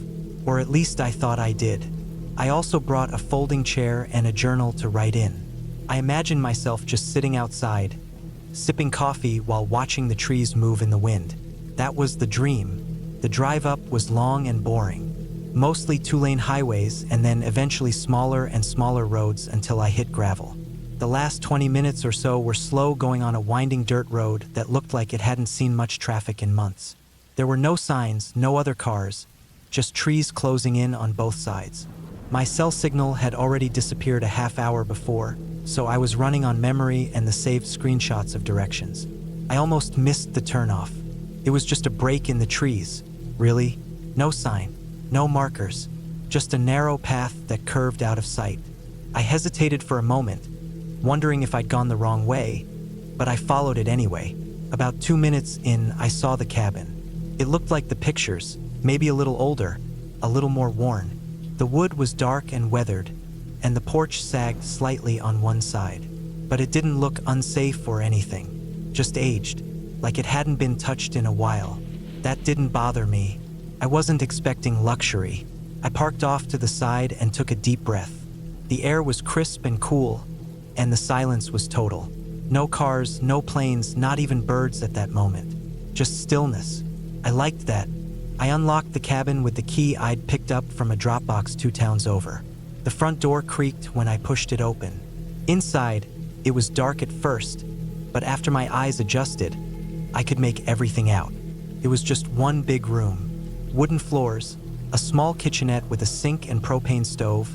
or at least I thought I did. I also brought a folding chair and a journal to write in. I imagined myself just sitting outside, sipping coffee while watching the trees move in the wind. That was the dream. The drive up was long and boring, mostly 2-lane highways and then eventually smaller and smaller roads until I hit gravel. The last 20 minutes or so were slow, going on a winding dirt road that looked like it hadn't seen much traffic in months. There were no signs, no other cars, just trees closing in on both sides. My cell signal had already disappeared a half-hour before, so I was running on memory and the saved screenshots of directions. I almost missed the turnoff. It was just a break in the trees. Really? No sign, no markers, just a narrow path that curved out of sight. I hesitated for a moment, wondering if I'd gone the wrong way, but I followed it anyway. About 2 minutes in, I saw the cabin. It looked like the pictures, maybe a little older, a little more worn. The wood was dark and weathered, and the porch sagged slightly on one side. But it didn't look unsafe or anything, just aged, like it hadn't been touched in a while. That didn't bother me. I wasn't expecting luxury. I parked off to the side and took a deep breath. The air was crisp and cool, and the silence was total. No cars, no planes, not even birds at that moment. Just stillness. I liked that. I unlocked the cabin with the key I'd picked up from a Dropbox 2 towns over. The front door creaked when I pushed it open. Inside, it was dark at first, but after my eyes adjusted, I could make everything out. It was just one big room. Wooden floors, a small kitchenette with a sink and propane stove,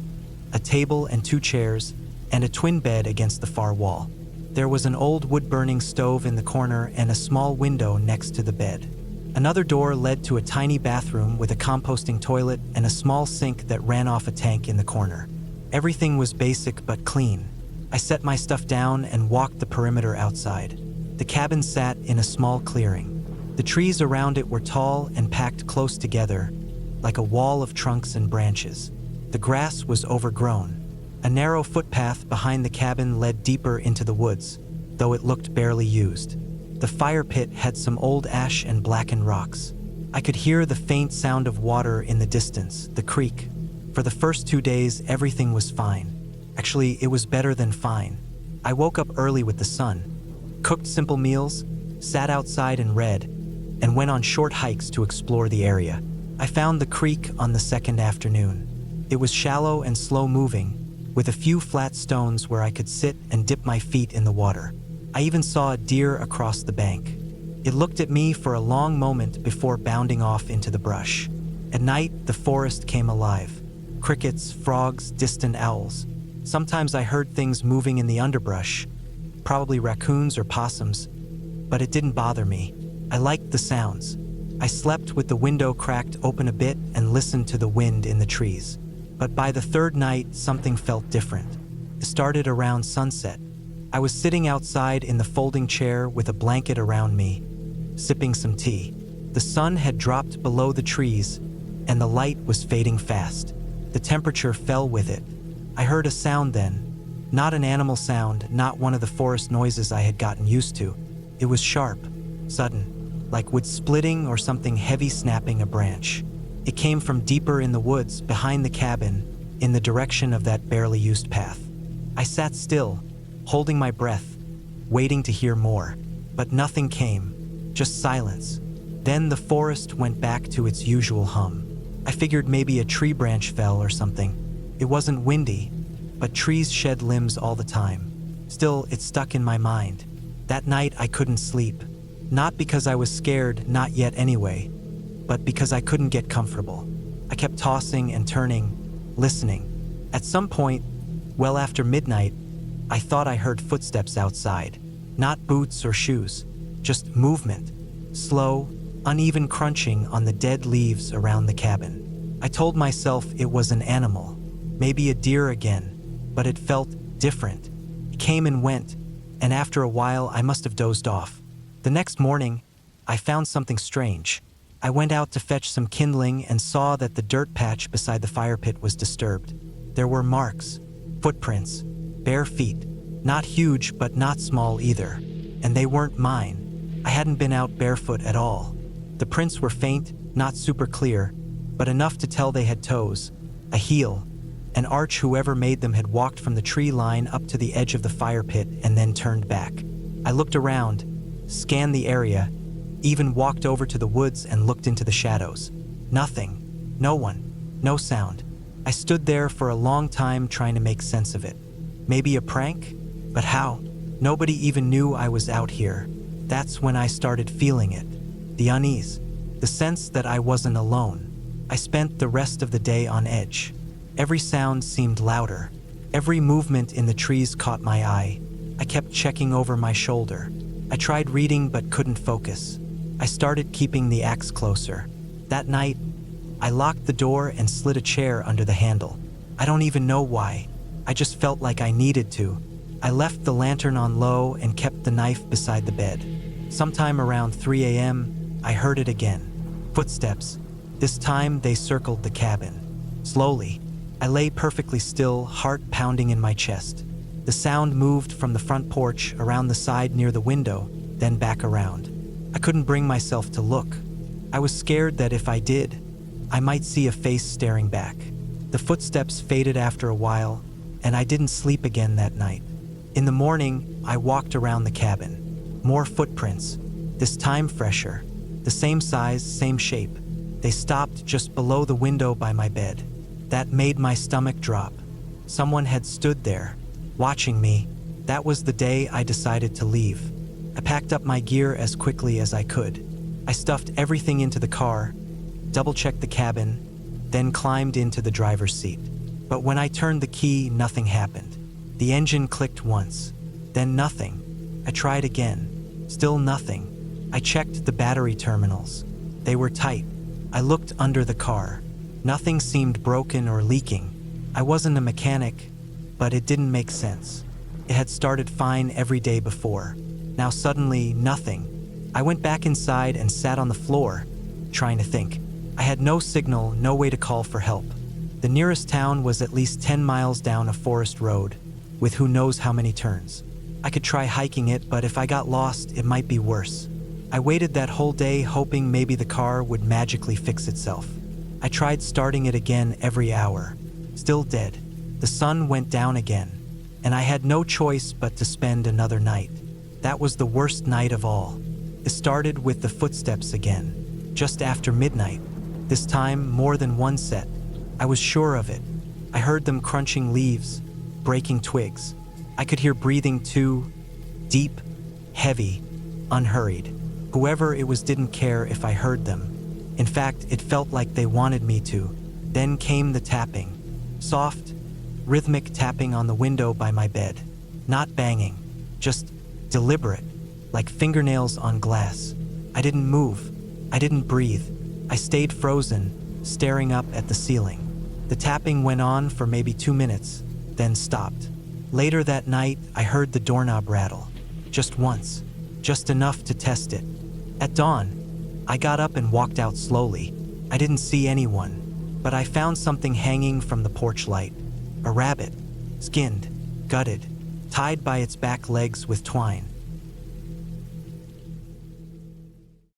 a table and 2 chairs, and a twin bed against the far wall. There was an old wood-burning stove in the corner and a small window next to the bed. Another door led to a tiny bathroom with a composting toilet and a small sink that ran off a tank in the corner. Everything was basic but clean. I set my stuff down and walked the perimeter outside. The cabin sat in a small clearing. The trees around it were tall and packed close together, like a wall of trunks and branches. The grass was overgrown. A narrow footpath behind the cabin led deeper into the woods, though it looked barely used. The fire pit had some old ash and blackened rocks. I could hear the faint sound of water in the distance, the creek. For the first 2 days, everything was fine. Actually, it was better than fine. I woke up early with the sun, cooked simple meals, sat outside and read, and went on short hikes to explore the area. I found the creek on the second afternoon. It was shallow and slow-moving, with a few flat stones where I could sit and dip my feet in the water. I even saw a deer across the bank. It looked at me for a long moment before bounding off into the brush. At night, the forest came alive. Crickets, frogs, distant owls. Sometimes I heard things moving in the underbrush, probably raccoons or possums, but it didn't bother me. I liked the sounds. I slept with the window cracked open a bit and listened to the wind in the trees. But by the third night, something felt different. It started around sunset. I was sitting outside in the folding chair with a blanket around me, sipping some tea. The sun had dropped below the trees, and the light was fading fast. The temperature fell with it. I heard a sound then, not an animal sound, not one of the forest noises I had gotten used to. It was sharp, sudden, like wood splitting or something heavy snapping a branch. It came from deeper in the woods, behind the cabin, in the direction of that barely used path. I sat still, holding my breath, waiting to hear more. But nothing came, just silence. Then the forest went back to its usual hum. I figured maybe a tree branch fell or something. It wasn't windy, but trees shed limbs all the time. Still, it stuck in my mind. That night I couldn't sleep. Not because I was scared, not yet anyway, but because I couldn't get comfortable. I kept tossing and turning, listening. At some point, well after midnight, I thought I heard footsteps outside. Not boots or shoes, just movement. Slow, uneven crunching on the dead leaves around the cabin. I told myself it was an animal, maybe a deer again, but it felt different. It came and went, and after a while I must have dozed off. The next morning, I found something strange. I went out to fetch some kindling and saw that the dirt patch beside the fire pit was disturbed. There were marks, footprints, bare feet, not huge but not small either, and they weren't mine. I hadn't been out barefoot at all. The prints were faint, not super clear, but enough to tell they had toes, a heel, an arch. Whoever made them had walked from the tree line up to the edge of the fire pit and then turned back. I looked around, scanned the area, even walked over to the woods and looked into the shadows. Nothing, no one, no sound. I stood there for a long time trying to make sense of it. Maybe a prank? But how? Nobody even knew I was out here. That's when I started feeling it. The unease, the sense that I wasn't alone. I spent the rest of the day on edge. Every sound seemed louder. Every movement in the trees caught my eye. I kept checking over my shoulder. I tried reading but couldn't focus. I started keeping the axe closer. That night, I locked the door and slid a chair under the handle. I don't even know why. I just felt like I needed to. I left the lantern on low and kept the knife beside the bed. Sometime around 3 a.m., I heard it again. Footsteps. This time they circled the cabin. Slowly. I lay perfectly still, heart pounding in my chest. The sound moved from the front porch, around the side near the window, then back around. I couldn't bring myself to look. I was scared that if I did, I might see a face staring back. The footsteps faded after a while, and I didn't sleep again that night. In the morning, I walked around the cabin. More footprints, this time fresher. The same size, same shape. They stopped just below the window by my bed. That made my stomach drop. Someone had stood there, watching me. That was the day I decided to leave. I packed up my gear as quickly as I could. I stuffed everything into the car, double-checked the cabin, then climbed into the driver's seat. But when I turned the key, nothing happened. The engine clicked once, then nothing. I tried again, still nothing. I checked the battery terminals. They were tight. I looked under the car. Nothing seemed broken or leaking. I wasn't a mechanic, but it didn't make sense. It had started fine every day before. Now suddenly, nothing. I went back inside and sat on the floor, trying to think. I had no signal, no way to call for help. The nearest town was at least 10 miles down a forest road, with who knows how many turns. I could try hiking it, but if I got lost, it might be worse. I waited that whole day hoping maybe the car would magically fix itself. I tried starting it again every hour. Still dead. The sun went down again, and I had no choice but to spend another night. That was the worst night of all. It started with the footsteps again, just after midnight. This time, more than one set. I was sure of it. I heard them crunching leaves, breaking twigs. I could hear breathing too, deep, heavy, unhurried. Whoever it was didn't care if I heard them. In fact, it felt like they wanted me to. Then came the tapping. Soft, rhythmic tapping on the window by my bed. Not banging, just deliberate, like fingernails on glass. I didn't move. I didn't breathe. I stayed frozen, staring up at the ceiling. The tapping went on for maybe 2 minutes, then stopped. Later that night, I heard the doorknob rattle. Just once. Just enough to test it. At dawn, I got up and walked out slowly. I didn't see anyone, but I found something hanging from the porch light. A rabbit, skinned, gutted, tied by its back legs with twine.